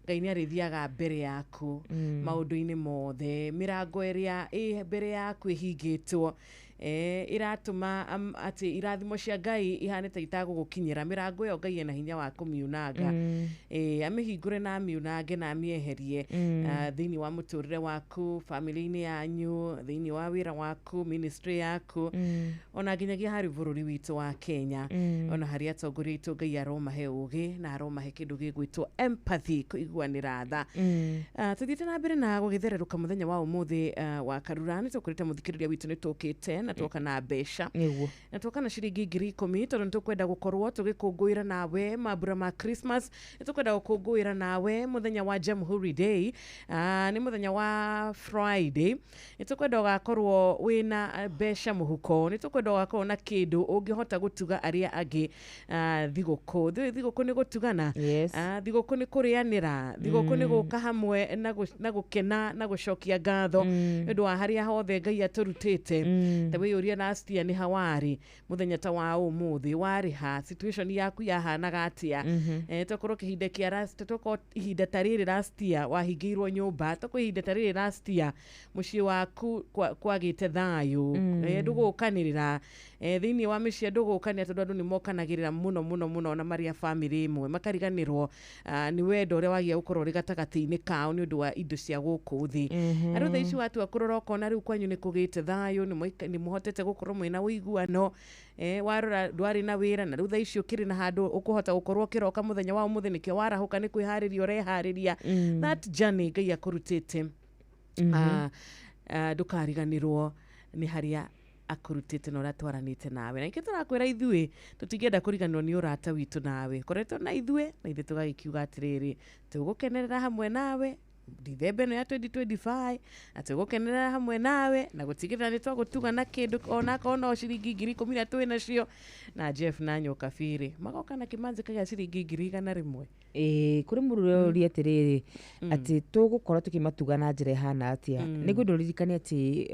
Ngai nĩ arĩthiaga mbere yaku maũndũ-inĩ mothe. Mĩrango ĩrĩa ĩ mbere yaku ĩhingĩtwo iratũma atĩ irathimo cia Ngai ihane ta itagũgũkinyĩra. Mĩrango ĩyo Ngai ena hinya wa kũmiunanga, amĩhingũre na amĩunange na amĩeherie thĩinĩ wa mũtũrĩre waku, family-inĩ yanyu, thĩinĩ wa wĩra waku, ministry yaku, ona nginyagia harĩ bũrũri witũ wa Kenya, ona harĩ atongoria aitũ Ngai aromahe ũgĩ na aromahe kĩndũ gĩgwĩtwo empathy, kũiguanĩra tha. Tũthiĩte na mbere na gũgĩthererũka mũthenya wa ũmũthĩ wa Karura. Nĩ tũkũrĩte mũthikĩrĩria witũ nĩ tũkĩte na twoka na mbeca na twoka na ciringi 10,000 tondũ nĩ tũkwenda gũkorwo tũgĩkũngũĩra nawe mambura ma Christmas. Nĩ tũkwenda gũkũngũĩra nawe mũthenya wa Jamhuri Day, nĩ mũthenya wa Friday. Nĩ tũkwenda ũgakorwo wĩna mbeca mũhuko, nĩ tũkwenda ũgakorwo na kĩndũ ũngĩhota gũtuga arĩa angĩ thigũkũ. Thigũkũ nĩ gũtugana, thigũkũ nĩ kũrĩanĩra, thigũkũ nĩ gũka hamwe na gũkena na gũcokia ngatho nĩ ũndũ wa harĩa hothe Ngai atũrutĩte. Wĩyũria last year nĩ hawarĩ mũthenya ta wa ũmũthĩ warĩ ha, situation yaku yahanaga atĩa. Tokorwo kĩhinda kĩa last, tokorwo ihinda ta rĩrĩ last year wahingĩirwo nyũmba, tokorwo ihinda ta rĩrĩ last year mũciĩ waku kwagĩte thayũ, ndũgũkanĩrĩra thĩinĩ wa mĩciĩ, ndũgũkanĩra tondũ andũ nĩ mokanagĩrĩra mũno mũno mũno na marĩa family ĩmwe makariganĩrwo nĩ wendo ũrĩa wagia gũkorwo ũrĩ gatagatĩ-inĩ kao nĩ ũndũ wa indo cia gũkũ thĩ. Andũ thaa ici watua kũrora ũkona rĩu kwanyu nĩ kũgĩte thayũ, nĩ mũhotete gũkorwo mwĩna ũiguano, warora ndwarĩ na wĩra na rĩu thaa ici ũkĩrĩ na handũ ũkũhota gũkorwo ũkĩroka mũthenya wa ũmũthĩ nĩkĩo warahũka nĩ kwĩharĩria ũreharĩria. That journey Ngai akũrutĩte ndũkariganĩrwo nĩ harĩa akũrutĩte na ũrĩa twaranĩte nawe. Na nĩkĩo tũrakwĩra ithuĩ tũtingĩenda kũriganĩrwo nĩ ũrata witũ nawe. Koretwo na ithuĩ na ithuĩ tũgagĩkiuga atĩrĩrĩ tũgũkenerera hamwe nawe Dithemba ĩno ya 2025 na tũgũkenerera hamwe nawe na gũtigĩrĩra nĩ twagũtuga na kĩndũ onako no ciringi 10,000 na twĩ nacio na Jeff na Nyoka Bĩrĩ magoka na kĩmanjĩka gĩa ciringi 100,000. Kũrĩ mũndũ ũrĩa atĩrĩrĩ atĩ tũgũkorwo tũkĩmatuga na njĩra ihana atĩa. Nĩ ngwenda ũririkane atĩ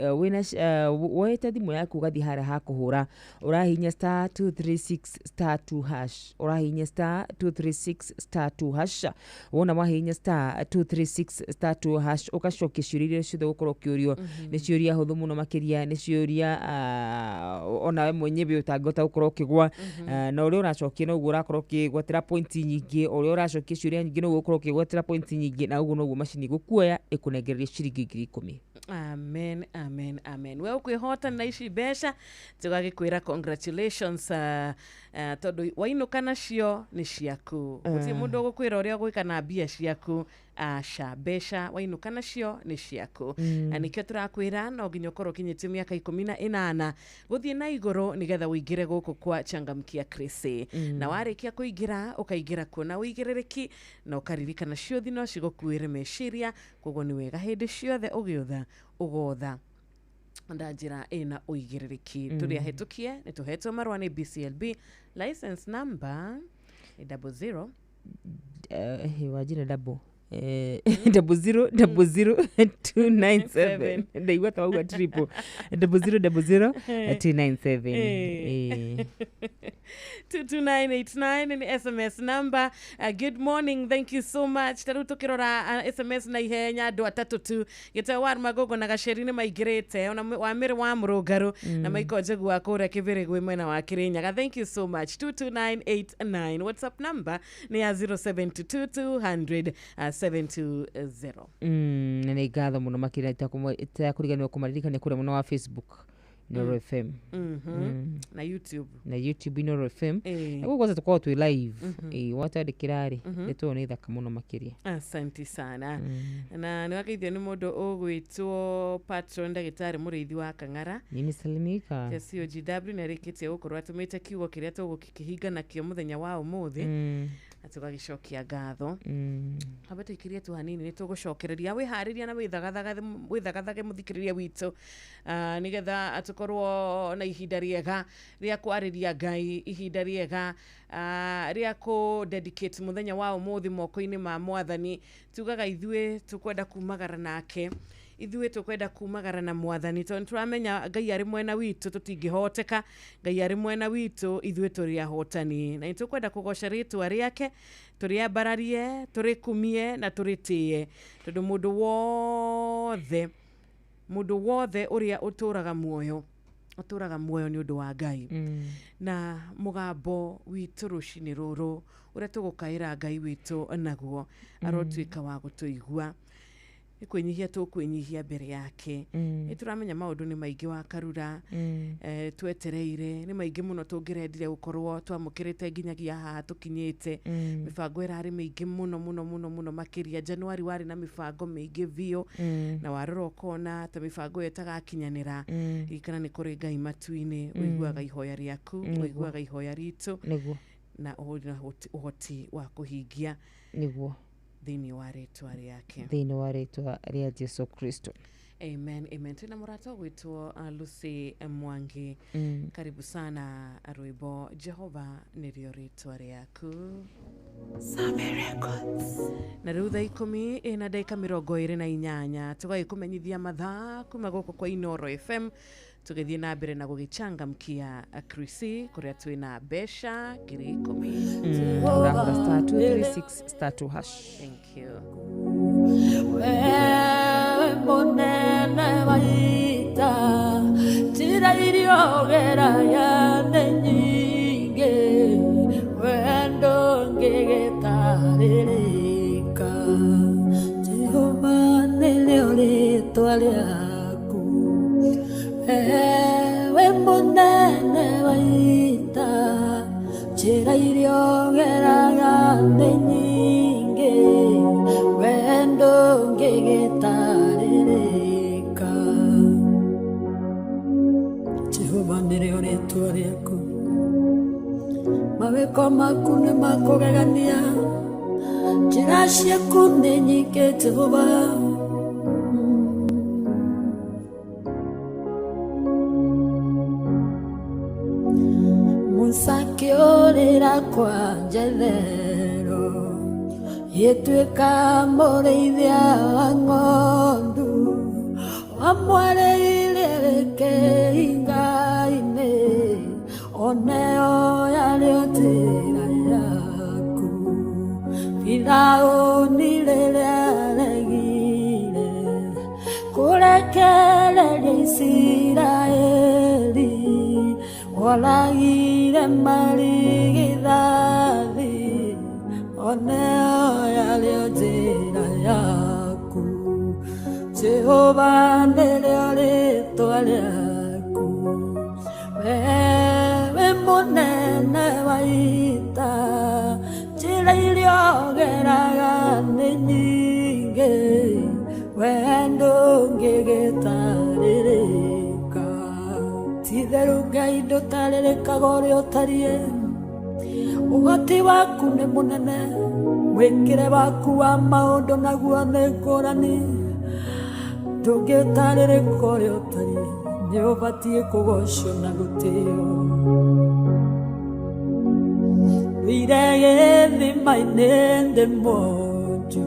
woete thimũ yaku ũgathiĩ harĩa ha kũhũra, ũrahihinya *236*2#, ũrahihinya *236*2#. Wona wahihinya *236*2#, ũgacokia ciũria iria ciothe ũgũkorwo ũkĩũrio. Nĩ ciũria hũthũ mũno makĩria, nĩ ciũria onawe mwenyewe ũtangĩhota gũkorwo ũkĩgwa, na ũrĩa ũracokia noguo ũrakorwo ũkĩgwatĩra pointi nyingĩ, ũrĩa ũracokia ciũria nyingĩ noguo ũkorwo ũkĩgwatĩra pointi nyingĩ, na ũguo noguo macini gũkuoya ĩkũnengereria ciringi 10,000. Amen, amen, amen. We ũkwĩhota na ici mbeca tũgagĩkwĩra congratulations, tondũ wainũka nacio nĩ ciaku. Gũtirĩ mũndũ ũgũkwĩra ũrĩa ũgwĩka na mbia ciaku, aca mbeca wainũka nacio nĩ ciaku. Na nĩkĩo tũrakwĩra no nginya ũkorwo ũkinyĩtie mĩaka 18 gũthiĩ na igũrũ nĩgetha ũingĩre gũkũ kwa Changamkia Crusade. Na warĩkia kũingĩra ũkaingĩra kuona ũigĩrĩrĩki na ũkaririkana ciũthi no cigũkuĩre meciria, koguo nĩ wega hĩndĩ ciothe ũgĩotha ũgotha ndajira ina uigiriki turia hetukie ni tuhetwo marwa ni BCLB license number 00 wajira double 0000297 ndaigua tawa triple 0000297 22989 ni SMS number. Good morning, thank you so much. Taruto kirora SMS na ihenya ndo atatu tu gitawar magogo na gaceri ni maigirete ona wa miri wa murugaru na maiko jegu akore kivire gwe mwena wa Kirinyaga. Thank you so much. 22989 WhatsApp number ni ya 0722200720. Nene gatho muno makira itakuriganwa kumaririkania kure muno wa Facebook Inoro FM na YouTube Inoro FM ego kwanza tukao tu live wata dikirari leto ni thaka muno makiria. Asante sana na ni wakaithio ni mundu ogwitwo patron ndagitari muriithi wa Kang'ara nini salimika COGW na rikite ukorwa tumite kiugo kiria tugukihinga nakio muthenya wa umuthi atugagicokia gatho abate ikiria tu hanini nitugucokereria wihariria na withagathage muthikiriria witu nigetha atukorwo na ihinda riega ria kwariria Ngai, ihinda riega ria ku dedicate muthenya wa umuthi moko-ini ma Mwathani. Tugaga ithue tukwenda kumagara nake, ithue tukwenda kumagara na Mwathani tondu turamenya Ngai ari mwena witu, tutingihoteka. Ngai ari mwena witu, ithue turi ahotani na tukwenda kugoca ritwa riake, turiambararie, turikumie na turitie tondu mundu wothe uria uturaga muoyo ni undu wa Ngai. Na mugambo witu rucini ruru uria tugukaira Ngai witu naguo arotuika wa gutuigua ikwenyihia tukwenyihia mbere yake. Turamenya maundu ni maingi wa karura twetereire, ni maingi muno tungirendire gukorwo twamukirite nginyagia haha tukinyite. Mibango irari maingi muno makiria. Januari wari na mibango maingi vio na warora ukona ta mibango yetagakinyanira ikana ni kuri Ngai matu-ini uiguaga ihoya riaku, uiguaga ihoya ritu na uhoti wa kuhingia niguo thini wa ritwa riake, thini wa ritwa ria Jesu Kristo. Amen, amen. Tuna murato gwitwo Lucy Mwangi. Karibu sana rwimbo Jehova nirio ritwa riaku. Same Records. Na riu thaa 10 na dakika 28 tugagikumenyithia mathaa kuma guku kwa Inoro FM tugithie na mbere na gugichangamkia Krisi kuria twina besha ngiri 10 *236*2#. Thank you. Monene waita tira irio gera ya nyinge wendo ngegetaririka Jehova nilio ritwa riaku we monene waita tira irio gera ya nyinge wendo ngegetaririka Jehova nilio ritwa riaku maweko maku nĩ makũgegania njĩra ciaku nĩ nyingĩ Jehova Musa akĩũrĩra kwa Jethero gĩtuĩka mũrĩithia wa ng'ondu wamwarĩire kĩhinga-inĩ oneo yarĩo njĩra yaku Firaũni rĩrĩa aregire kũrekereria Isiraeli oragire marigithathi oneo yarĩo njĩra yaku Jehova nĩrĩo rĩtwa rĩaku wewe mũnene wa ita njĩra iria ũgeraga nĩ nyingĩ wendo ngĩgĩtarĩrĩka ti-itherũ Ngai ndũtarĩrĩkaga ũrĩa ũtariĩ ũhoti waku nĩ mũnene mwĩkĩre waku wa maũndũ naguo nĩ ngũrani ndũngĩtarĩrĩka ũrĩa ũtariĩ nĩ ũbatiĩ kũgocwo na gũtĩo wĩrege thĩma-inĩ ndĩ mũnju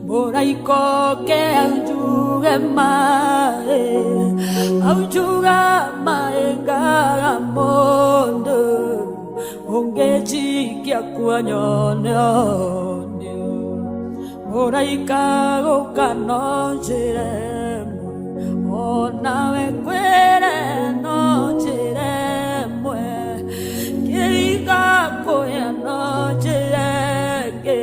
mũraikoke aujuge maĩ ngaga mũndũ ũngĩjikia kuonyonio mũraika gũkano njĩre onawe kwĩre no njĩre mwe kĩiga kũya no njĩre ngĩ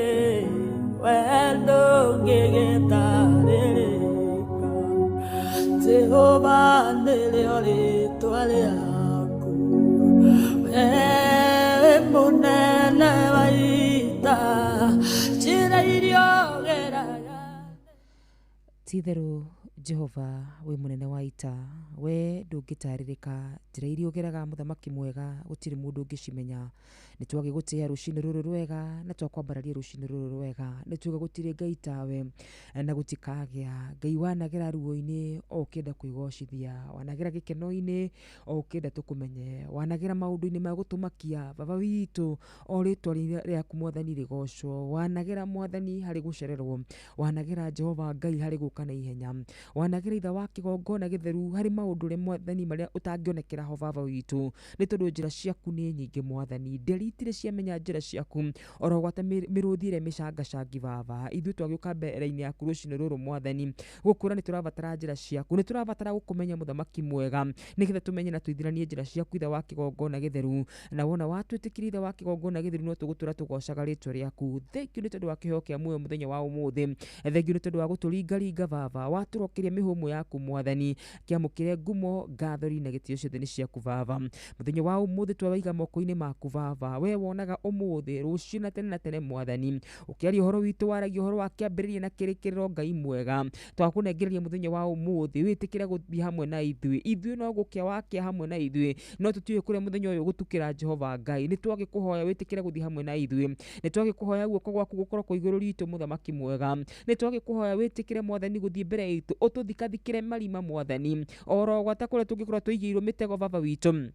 wendo ngĩgĩtarĩrĩka Jehova nĩrĩo rĩtwa rĩaku we mũnene wa ita njĩra iria ũgeraga titherũ Jehova we munene wa ita we ndũngĩtarĩrĩka njĩra iria ũgeraga mũthamaki mwega gũtirĩ mũndũ ũngĩcimenya nĩ twagĩgũtĩĩa rũcinĩ rũrũ rwega na twakwambararia rũcinĩ rũrũ rwega nĩ tuga gũtirĩ ngai tawe na gũtikagĩa ngai wanagera ruo-inĩ o ũkĩenda kwĩgocithia wanagera gĩkeno-inĩ o ũkĩenda tũkũmenye wanagera maũndũ-inĩ ma gũtũmakia baba witũ o rĩtwa rĩaku mwathani rĩgocwo wanagera mwathani harĩ gũcererwo wanagera Jehova ngai harĩ gũka na ihenya wanagera itha wa kĩgongona gĩtheru harĩ maũndũ mwathani marĩa ũtangĩonekera ho baba witũ nĩ tondũ njĩra ciaku nĩ nyingĩ mwathani nderitire ciamenya njĩra ciaku orogwata mĩrũthi ĩrĩa mĩcangacangi baba ithuĩ twagĩũka mbere-inĩ yaku rũcinĩ rũrũ mwathani gũkũra nĩ tũrabatara njĩra ciaku nĩ tũrabatara gũkũmenya mũthamaki mwega nĩgetha tũmenye na tũithiranie njĩra ciaku itha wa kĩgongona gĩtheru na wona watwĩtĩkĩria itha wa kĩgongona gĩtheru no tũgũtũra tũgocaga rĩtwa rĩaku thengiũ nĩ tondũ wa kĩheo kĩa muoyo mũthenya wa ũmũthĩ thengiũ nĩ tondũ wa gũtũringaringa baba watũrokeria mĩhũmũ yaku mwathani kĩamũkĩre ngumo ngathori na gĩtĩo ciothe nĩ ciaku baba mũthenya wa ũmũthĩ twawaiga moko-inĩ maku baba we wonaga ũmũthĩ rũciũ na tene mwathani ũkĩaria ũhoro witũ waragia ũhoro wa kĩambĩrĩria na kĩrĩkĩrĩro ngai mwega twakũnengereria mũthenya wa ũmũthĩ wĩtĩkĩre gũthiĩ hamwe na ithuĩ no gũkĩa wakĩa hamwe na ithuĩ no tũtiũĩ kũrĩa mũthenya ũyũ gũtukĩra Jehova Ngai nĩ twagĩkũhoya wĩtĩkĩre gũthiĩ hamwe na ithuĩ nĩ twagĩkũhoya guoko gwaku gũkorwo kwa igũrũ ritũ mũthamaki mwega nĩ twagĩkũhoya wĩtĩkĩre mwathani gũthiĩ mbere itũ ũtũthikathikĩre marima mwathani oro gwata kũrĩa tũngĩkorwo tũigĩirwo mĩtego baba witũ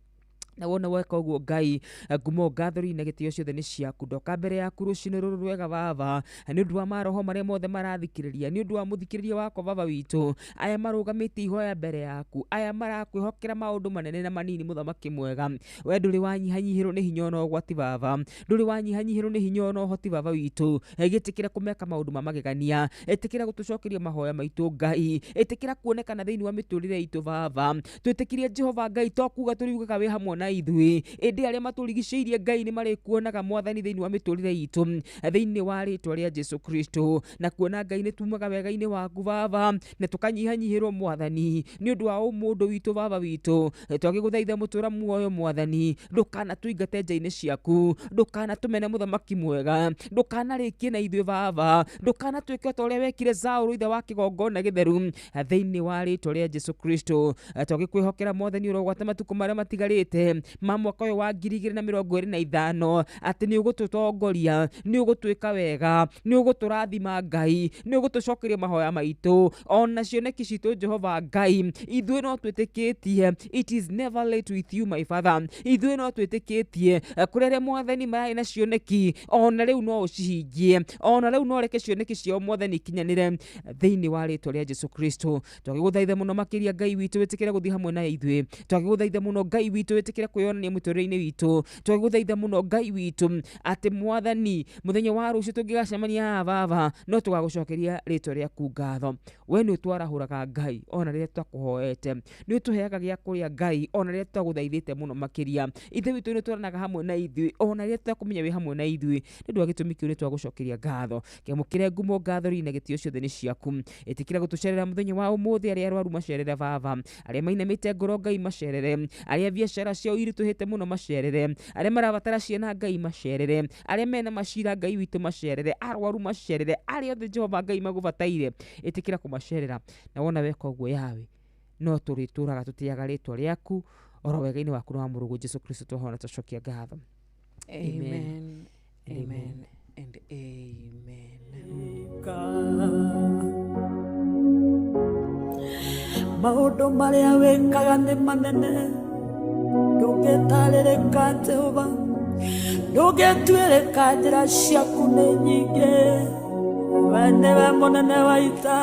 na wona weka ũguo ngai ngumo ngathori na gĩtĩo ciothe nĩ ciaku ndoka mbere yaku rũcinĩ rũrũ rwega baba nĩ ũndũ wa maroho marĩa mothe marathikĩrĩria nĩ ũndũ wa mũthikĩrĩria wako baba witũ aya marũgamĩte ihoya mbere yaku aya marakwĩhokera maũndũ manene na manini mũthamaki mwega we ndũrĩ wanyihanyihĩrwo nĩ hinya ona ũgwati baba ndũrĩ wanyihanyihĩrwo nĩ hinya ona ũhoti baba witũ gĩtĩkĩra kũmeka maũndũ ma magegania ĩtĩkĩra gũtũcokeria mahoya maitũ ngai ĩtĩkĩra kuonekana thĩinĩ wa mĩtũrĩre itũ baba twĩtĩkĩrie Jehova Ngai tokuga tũriugaga wĩ hamwe na ithuĩ ĩndĩ arĩa matũrigicĩirie Ngai nĩ marĩkuonaga mwathani thĩinĩ wa mĩtũrĩre itũ thĩinĩ wa rĩtwa rĩa Jesu Kristo na kuona Ngai nĩ tumaga wega-inĩ waku baba na tũkanyihanyihĩrwo mwathani nĩ ũndũ wa ũmũndũ witũ baba witũ twagĩgũthaitha mũtũra muoyo mwathani ndũkanatũingate nja-inĩ ciaku ndũkanatũmene mũthamaki mwega ndũkanarĩkie na ithuĩ baba ndũkanatuĩke ta ũrĩa wekire Saũlũ ithe wa kĩgongona gĩtheru thĩinĩ wa rĩtwa rĩa Jesu Kristo twagĩkwĩhokera mwathani ũrogwata matukũ marĩa matigarĩte ma mwaka ũyũ wa 2025 atĩ nĩ ũgũtũtongoria nĩ ũgũtwĩka wega nĩ ũgũtũrathima Ngai nĩ ũgũtũcokeria mahoya maitũ ona cioneki citũ Jehova Ngai ithuĩ no twĩtĩkĩtie it is never late with you my father ithuĩ no twĩtĩkĩtie kũrĩa mwathani marĩ na cioneki ona rĩu no ũcihingie ona rĩu no reke cioneki ciao mwathani ikinyanĩre thĩinĩ wa rĩtwa rĩa Jesu Kristo twagĩgũthaitha mũno makĩria Ngai witũ wĩtĩkĩre gũthiĩ hamwe na ithuĩ twagĩgũthaitha mũno Ngai witũ wĩtĩkĩre kwĩyonania mũtũrĩre-inĩ witũ twagĩgũthaitha mũno Ngai witũ atĩ mwathani mũthenya wa rũciũ tũngĩgacemania haha baba no tũgagũcokeria rĩtwa rĩaku ngatho we nĩ ũtwarahũraga Ngai ona rĩrĩa twakũhoete nĩ ũtũheaga gĩa kũrĩa Ngai ona rĩrĩa twagũthaithĩte mũno makĩria ithe witũ nĩ ũtwaranaga hamwe na ithuĩ ona rĩrĩa twakũmenya wĩ hamwe na ithuĩ nĩ ũndũ wa gĩtũmi kĩu nĩ twagũcokeria ngatho kĩamũkĩre ngumo ngathori na gĩtĩo ciothe nĩ ciaku ĩtĩkĩra gũtũcerera mũthenya wa ũmũthĩ arĩa arwaru macerere baba arĩa mainamĩte ngoro Ngai macerere arĩa biacara ciao iritũhĩte mũno macerere arĩa marabatara ciana Ngai macerere arĩa mena macira Ngai witũ macerere arwaru macerere arĩa othe Jehova Ngai magũbataire ĩtĩkĩra kũmacerera na wona weka ũguo yawe no tũrĩtũraga tũtĩaga rĩtwa rĩaku oro wega-inĩ waku na wa mũrũgũ Jesu Kristo twahona tũcokia ngatho amen amen and amen maundu maria wikaga ni manene ndũngĩtarĩrĩka Jehova ndũngĩtuĩrĩka njĩra ciaku nĩ nyingĩ we nĩwe mũnene wa ita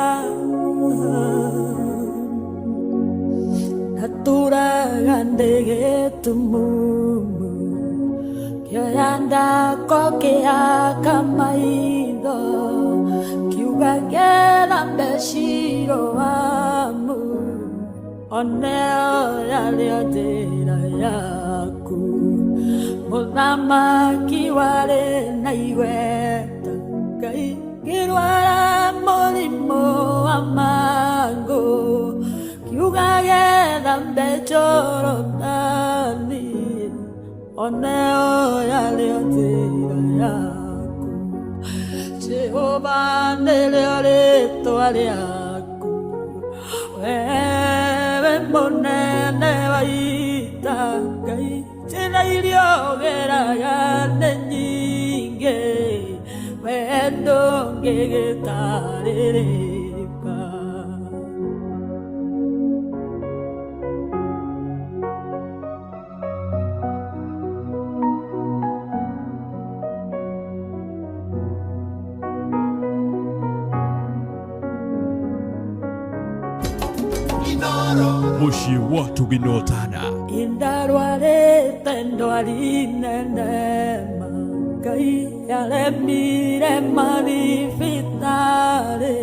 naturaga ndĩgĩtumumu kĩoya ndako kĩaka maitho kiuga gĩra mbeciro wamu oneo yarĩo njĩra yaku mũthamaki warĩ na igweta Ngai ngĩrwara mũrimũ wa mangũ kiuga gethambe Jorodani oneo yarĩo njĩra yaku Jehova nĩrĩo rĩĩtwa rĩaku wewe mũnene wa ita Ngai njĩra iria ũgeraga nĩ nyingĩ we ndũngĩgĩtarĩrĩka Mushi watu ginotana indarwarĩte ndwari nene Ngai yaremire mathibitarĩ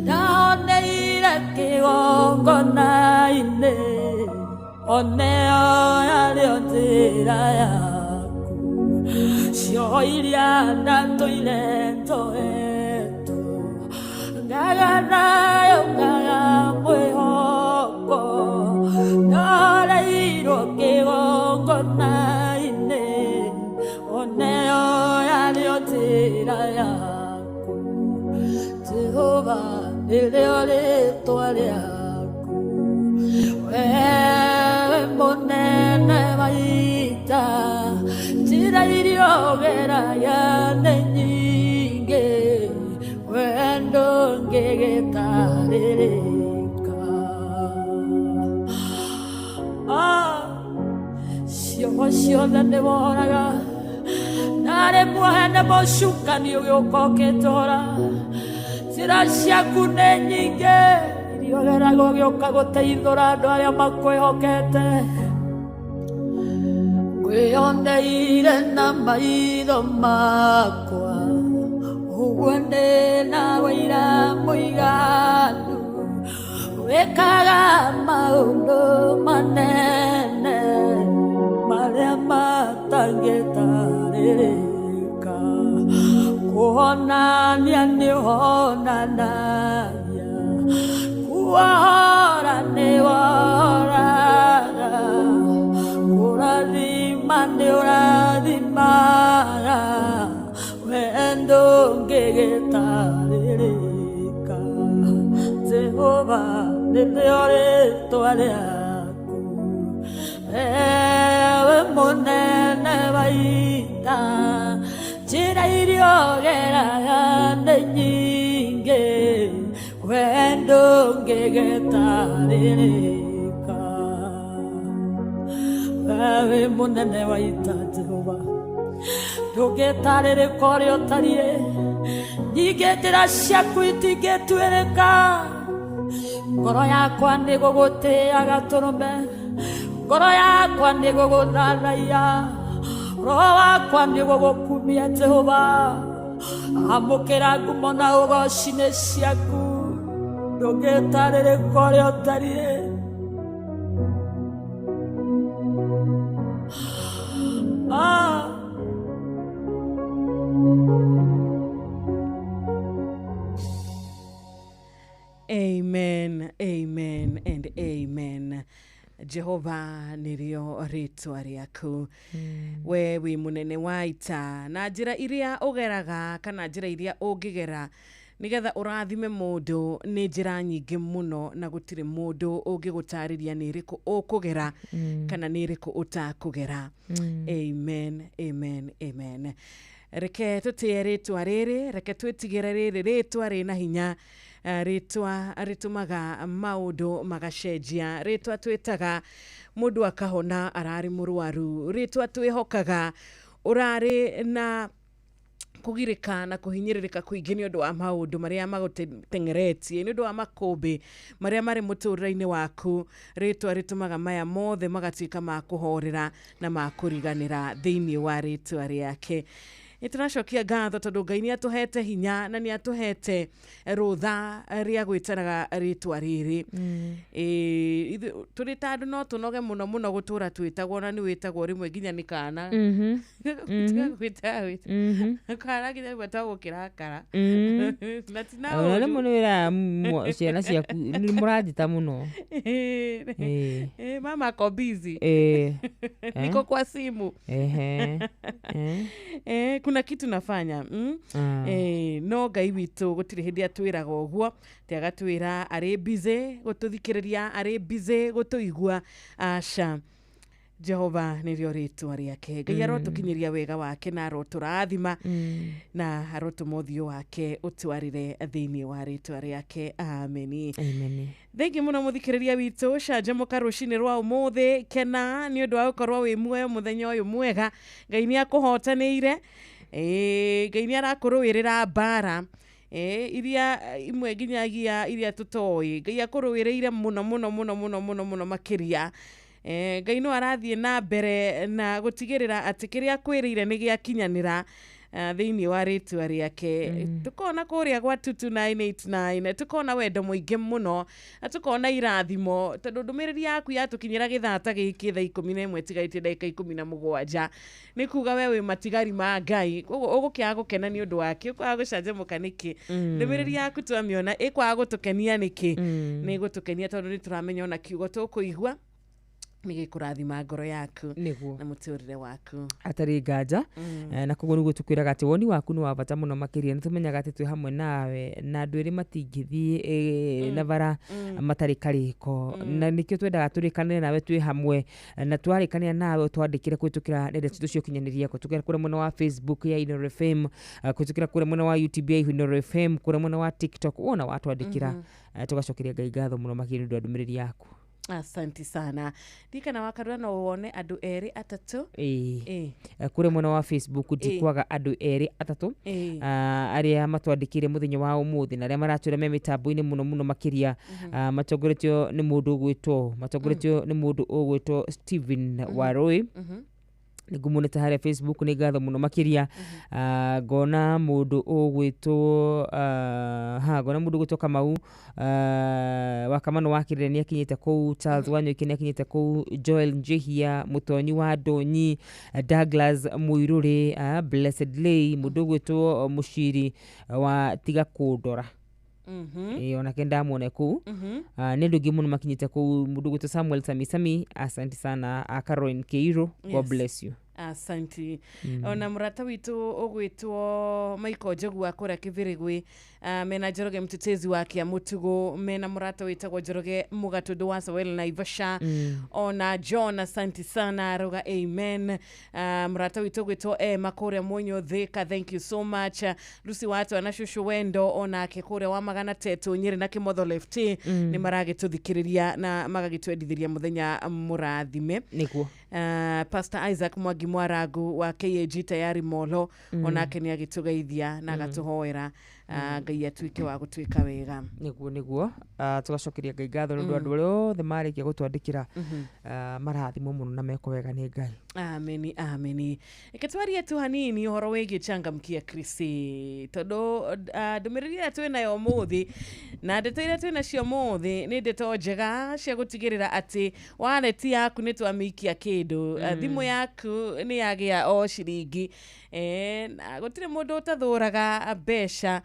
ndaoneire kĩgongona-inĩ oneo yarĩo njĩra yaku cio iria ndatũire njohetwo ngaganayo ngaga mwĩhoko ndoreirwo kĩgongona-inĩ oneo yarĩo njĩra yaku Jehova nĩrĩo rĩĩtwa rĩaku wewe mũnene wa ita njĩra iria ũgeraga nĩ nyingĩ we ndũngĩgĩtarĩrĩka ciongo ciothe nĩ woraga narĩ muohene mũcukani ũgĩũka ũkĩnjora njĩra ciaku nĩ nyingĩ iria ũgeraga ũgĩũka gũteithũra andũ arĩa makwĩhokete ngwĩoneire na maitho makwa ũguo ndĩna wĩira mũiganu wĩkaga maũndũ manene marĩa matangĩtarĩrĩka kuonania nĩ ũhonanagia kuohora nĩ wohoraga kũrathima nĩ ũrathimaga we ndũngĩgĩtarĩrĩka Jehova nĩrĩo rĩĩtwa rĩaku wewe mũnene wa ita njĩra iria ũgeraga nĩ nyingĩ we ndũngĩgĩtarĩrĩka wewe mũnene wa ita Jehova ndũngĩtarĩrĩka ũrĩa ũtariĩ nyingĩ njĩra ciaku itingĩtuĩrĩka ngoro yakwa nĩ gũgũtĩaga tũrũme ngoro yakwa nĩ gũgũthathaiya roho wakwa nĩ gũgũkumia Jehova amũkĩra ngumo na ũgooci-inĩ ciaku ndũngĩtarĩrĩka ũrĩa ũtariĩ Amen, amen, and amen. Jehova nĩrĩo rĩĩtwa rĩaku we wĩ mũnene wa ita na njĩra iria ũgeraga kana njĩra iria ũngĩgera nĩgetha ũrathime mũndũ nĩ njĩra nyingĩ mũno na gũtirĩ mũndũ ũngĩgũtarĩria nĩ ĩrĩkũ ũkũgera kana nĩ ĩrĩkũ ũtakũgera. Amen, amen, amen. Reke tũtĩe rĩĩtwa rĩrĩ, reke twĩtigĩre rĩrĩ rĩĩtwa rĩna hinya ritwa ritumaga maundu magacenjia, ritwa twitaga mundu akahona arari murwaru, ritwa twihokaga urari na kugirika na kuhinyiririka kuingi ni undu wa maundu maria magutengeretie, ni undu wa makumbi maria mari muturire-ini waku, ritwa ritumaga maya mothe magatuika ma kuhorera na ma kuriganira thiini wa ritwa riake. Ituracokia ngatho tondu Ngai ni atuhete hinya na ni atuhete rutha ria gwitanaga ritwa riri. Turi tandu no tunoge muno muno gutura twitagwo na ni witagwo rimwe nginya ni kana. Kana nginya wetagwo kirakara. Na tina ona muno wira ciana ciaku ni murathita muno. Mama ko busy. Niko kwa simu. Kuna kitu nafanya no Ngai witu gutiri hindi atwiraga uguo tiaga twira ari busy gututhikiriria, ari busy gutuigua. Aca Jehova nirio ritwa riake. Ngai arotukinyiria wega wake na aroturathima na arotumothio wake utwarire thiini wa ritwa riake. Amen. Amen. Thengi muno muthikiriria witu canjamuka rucini rwa umuthi, kena ni undu wa gukorwo wi muoyo muthenya uyu mwega. Ngai ni akuhotaniire, Ngai ni arakuruwirira mbara iria imwe nginyagia iria tutoi. Ngai akuruwiriire muno muno muno muno muno muno makiria. Ngai no arathie na mbere na gutigirira ati kiria kwirire ni giakinyanira thiini wa ritwa riake. Tukona kuria gwa 22989, tukona wendo muingi muno, tukona irathimo tondu ndumiriri yaku yatukinyira githata giki thaa 11 tigaitie ndagika 17 ni kuga we wi matigari ma Ngai ugukia gukena ni undu wake, kwa gucanjamuka niki ndumiriri yaku twamiona ikwa gutukenia niki ni gutukenia tondu ni turamenya ona kiugo tukuigua nige kurathima ngoro yaku na muturire waku atari nganja. Na koguo niguo tukwiraga ati woni waku ni wa bata muno makiria, ni tumenyaga ati twi hamwe nawe na andu eri matingithii na bara matari kariko, na nikio twendaga turikanire nawe twi hamwe, na twarikania nawe twandikire kwitukira nende citu cio kinyaniria kutukira kure mwena wa Facebook ya Inoro FM, kutukira kure mwena wa YouTube ya Inoro FM, kure mwena wa TikTok ona watwandikira. Tugacokeria Ngai ngatho muno makiria ndu ndumiriri yaku. Asante sana. Dika na wakarua na uone adu eri atatu. Kure mwena wa Facebook ndikwaga adu eri atatu. Aria matwandikire muthenya wa umuthi na aria maratwira me mitambo-ini muno muno makiria. Matongoretio ni mundu ugwitwo Steven Warui. Nigumunete haria Facebook ni ngatho muno makiria. Ngona mundu ugwitwo ngona mundu ugwitwo Kamau wa Kamano wakirire ni akinyite kou, Charles Wanyoike ni akinyite kou, Joel Njihia, Mutonyi wa Ndonyi, Douglas Muiruri, Blessed Lay, mundu ugwitwo Mushiri wa Tiga Kundora. Ona kenda muone kou. Ni ndugi muno makinyite kou, mundu ugwitwo Samuel Samisami. Asante sana. Caroline Keiro, God bless you. Asante. Ona murata witu ugwitwo Michael Njogu akora Kibirigwi, mena Njoroge mtetezi wake Mutugo, mena murata witagwo Njoroge Mugatudu wa Sawel na Ivasha. Ona John, asante sana roga amen. Murata witu ugwitwo Makore Monyo Thika, thank you so much. Lucy watu anashushu wendo ona kekore wa magana tetu Nyeri na Kimotho lefti ni marage tuthikiriria na magagitwendithiria muthenya murathime. Nikuo Pastor Isaac Mwagi Mwaragu wa KAG tayari Molo onake ni agitugeithia na agatuhoera Ngai atuike wa gutuika wega. Niguo tugacokeria Ngai ngatho ndu andu othe marikia gutwandikira marathimo muno na meko wega ni Ngai. Amen, amen. Ikatwaria tu hanini uhoro wegi changamkia Krisi tondu ndumiriri tu nayo muthi na ndeto ira tu nacio muthi ni ndeto njega cia gutigirira ati wallet yaku ni twamikia kindu, thimu yaku ni yagia o ciringi, na gutire mundu utathuraga mbeca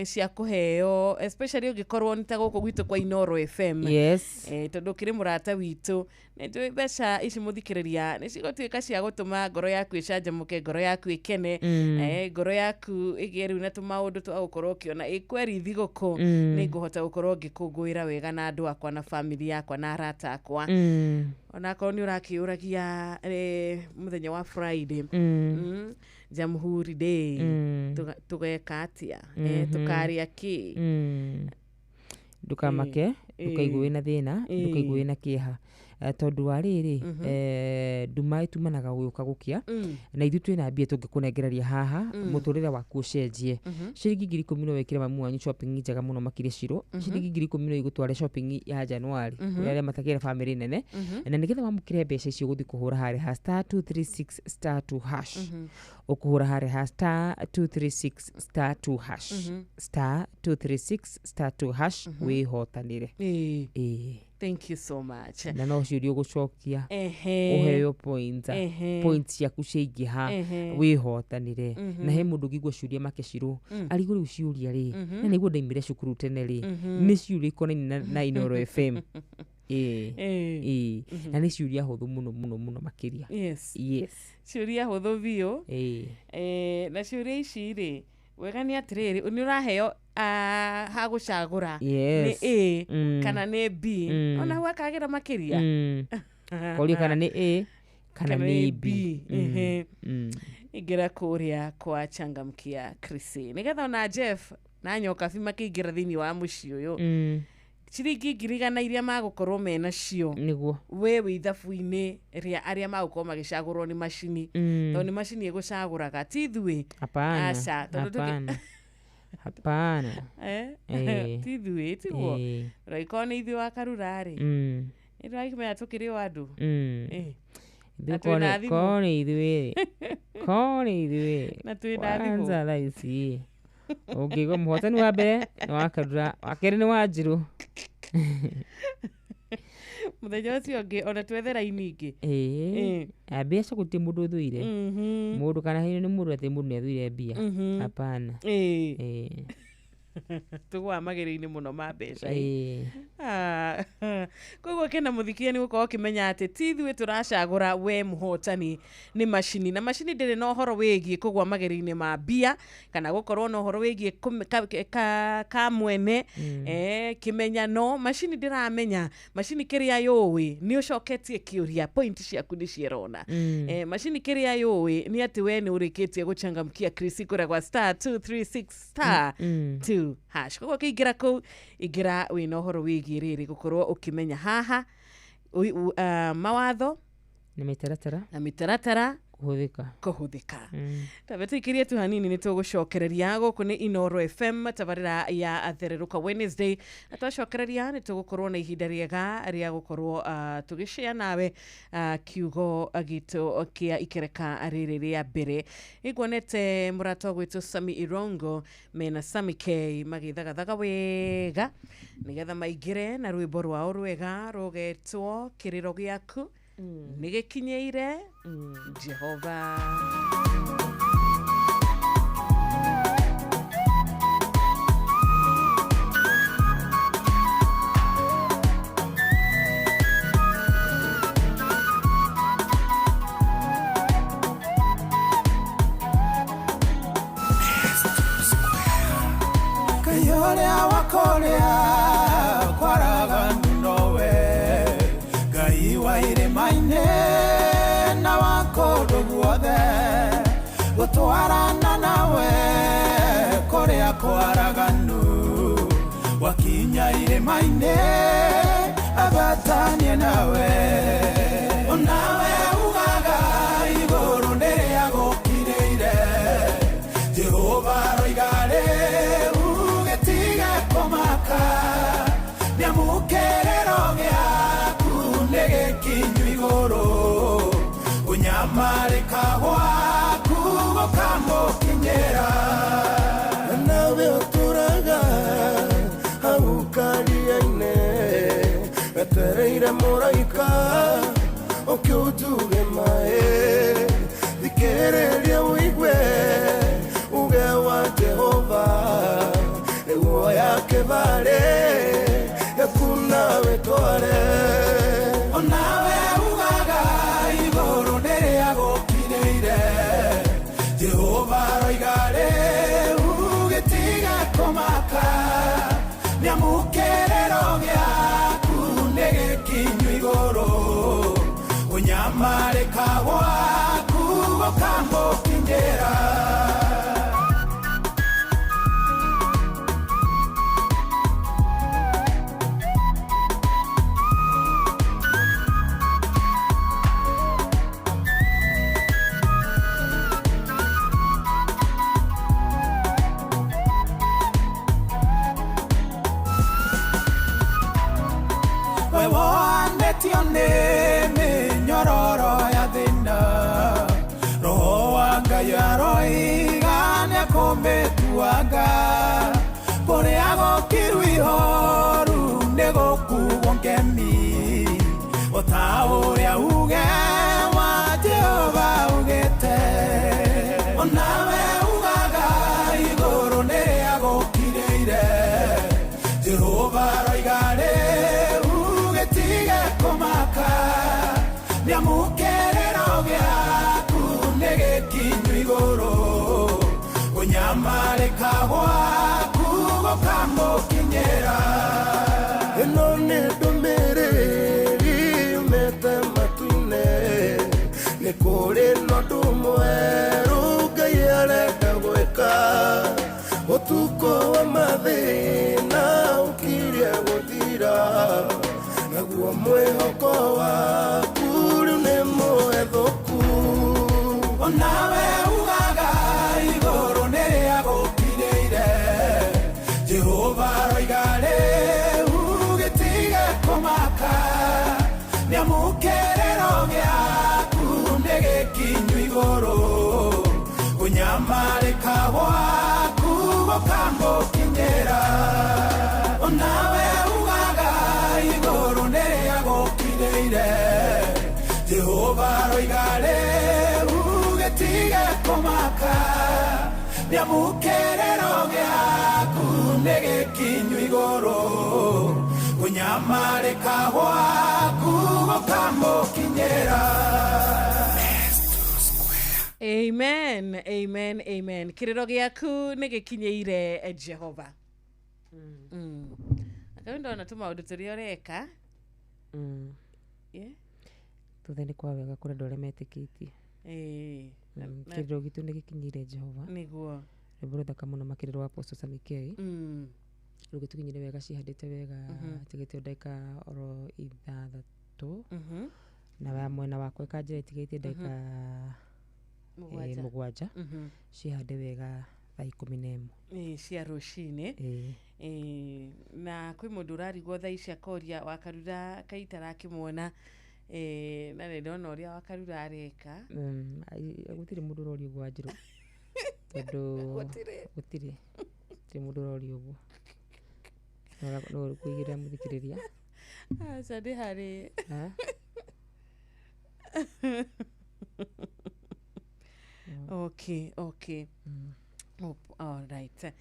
cia kuheo, especially ugikorwo ni ta guku gwitu kwa Inoro FM. Yes. Tondu kiri murata witu ni tu mbeca ici muthikiriria ni cigotuika cia gutuma ngoro yaku icanjamuke, ngoro yaku ikene, ngoro yaku igeru na tu maundu tu gukorwo kiona ikweri thiguku ni nguhota gukorwo ngikungwira wega na andu akwa na family yakwa na arata akwa. Ona ko ni urakiuragia muthenya wa Friday Jamhuri Day tugeka atia tukaria ki ndukamake ndukaigwe wina thina ndukaigwe wina kieha tondu wa riri nduma itumanaga guka gukia na ithu twina mbia tungikunengereria haha muturire waku ucenjie ciringi 10,000 no wekire mamu wanyu shopping njega muno makire ciro ciringi 10,000 no igutware shopping ya Januari uria matakire family nene na nigetha wamukire mbeca icio guthi kuhura hari *236*2# ukuhura hari *236*2# *236*2# wihotanire. Thank you so much. Na no ciurio gucokia uheo points ciaku ciaingĩha wihotanire na he mundu ngigwa ciuria make ciru arigo riu ciuria ri na niguo ndaimire cukuru tene ri ni ciuria ikonainie na Inooro FM na ni ciuria huthu muno makiria. Yes ciuria huthu bio na ciuria ici ri wega ni atiriri ni uraheo ha gucagura ni A kana ni B ona huwa kagira makiria kori kana ni A kana ni B igira kuria kwa Changamkia Chrissy nigetha na Jeff na nyoka fima kigira thini wa muci uyu ciringi 100 iria magukorwo mena cio niguo wewe ithabu-ini ria aria magukorwo magicagurwo ni macini tondu ni macini igucaguraga ti thui hapana ti thui tiguo raiko ni ithui wa karurari iraikimenya tukiri wandu kone ithui na twina thimu tha ici ukigo muhotani wa mbere ni wa karura wa keri ni wa Njiru muthenya ucio ngi ona twethera iningi mbia cia gutie mundu thuire mundu kana hino ni mundu ati mundu ni thuire mbia hapana tugwa magiri-ini muno ma mbeca koguo kena muthikia ni gukorwo kimenya ati ti thui turacagura we muhotani ni macini na macini ndiri no horo wigie kugwa magiri-ini ma mbia kana gukorwo no horo wigie ka mwene kimenya no macini ndiramenya macini kiria yui ni ucoketie kiuria point ciaku ni cierona macini kiria yui ni ati we ni urikitie guchangamkia Chrissy kura kwa *236*2# koguo kiingira ku igira wina horo wigie riri gukorwo ukimenya haha mawatho na mitaratara kuhuthika tabetikirie tu hanini ni tugucokereria guku ni Inooro FM tabarira ya athereruka Wednesday atwacokereria ni tugukorwo na ihinda riega ria gukorwo tugishia nawe kiugo gitu kia ikereka riri ria mbere igwonete murato gwitu Sami Irongo mena Sami K magithagathaga wega nigetha maigire na rwimbo rwao rwega rugetwo kiriro giaku nigekinyeire Jehova. Kayorea wakorea kwaraga nowe Gai waire maine na wakodo guothe gutwarana nawe korea kwaraganu wakinya ire maine agatania nawe onawe ugaga iguru nderia gukireire Jehova roigare ugetiga komaka niamukerero giaku negekinyu iguru unyamarika gwaku gukamukinyira nawe uturaga aukariaine wetereire muraika ukiutuge mae thikiriria uigwe uge wa Jehova niguo yake bare yakuna wetware onawe ugaga iguru nderia gukireire Jehova roigare ugitiga komaka niamukerero giaku negekinyu iguru unyamarika gwaku gukamukinyira Ũhotio nĩ mĩnyororo ya thĩna, Roho wa Ngai aroiga nĩakũmĩtuanga, kũrĩa gũkirwo ihoru nĩgũkuo ngemi, ota ũrĩa uge wa Jehova ugĩte. Onawe ugaga igũrũ nĩrĩagũkirĩire, Jehova roiga rĩu gĩtige kũmaka, nĩamũkĩrĩro gĩaku nĩgĩkinyu igũrũ, kũnyamarĩka gwaku gũkamũkinyĩra. Ĩno nĩ ndũmĩrĩri yumĩte matu-inĩ, nĩ kũrĩ na ũndũ mwerũ Ngai arenda gwĩka. Ũtukũ wa mathĩna ũkirie gũthira, naguo mwĩhoko waku rĩu nĩ mũhethũku. Onawe ugaga igũrũ nĩrĩagũkirĩire, Jehova roiga rĩu gĩtige kũmaka, nĩamũkĩrĩro gĩaku nĩgĩkinyu igũrũ, kũnyamarĩka gwaku gũkamũkinyĩra. Onawe ugaga igũrũ nĩrĩagũkirĩire, Jehova roiga rĩu gĩtige kũmaka, nĩamũkĩrĩro gĩaku nĩgĩkinyu igũrũ, kũnyamarĩka gwaku gũkamũkinyĩra. Amen, amen, amen. Kiriro gĩaku nĩgĩkinyĩire Jehova. Akawe ndona tũmaũndũ tũrĩa ũreka. Tuthe nĩ kwa wega kũrĩ andũ arĩa metĩkĩtie. Kĩrĩro gitũ nĩgĩkinyĩire Jehova. Nĩguo. Rwĩmbo rũthaka mũno makĩrĩro wa Apostle Sami K. Rũu gĩtũkinyĩire wega, cihandĩte wega, tigĩtio ndagĩka oro ithathatũ. Na wa mwena wakwa ĩkanjĩra itigĩtie ndagĩka mũgwanja. Cihande wega thaa 11 cia rũcinĩ. Na kwĩ mũndũ ũrarigwo thaa ici akoria Wakarura Kaĩ itarakĩmuona, na nĩndona ũrĩa Wakarura areka. Gũtirĩ mũndũ ũroria ũguo Wanjirũ, tondũ gũtirĩ mũndũ ũroria ũguo. No kũigĩrĩra mũthikĩrĩria. Aca ndĩ harĩ. Okay. All right.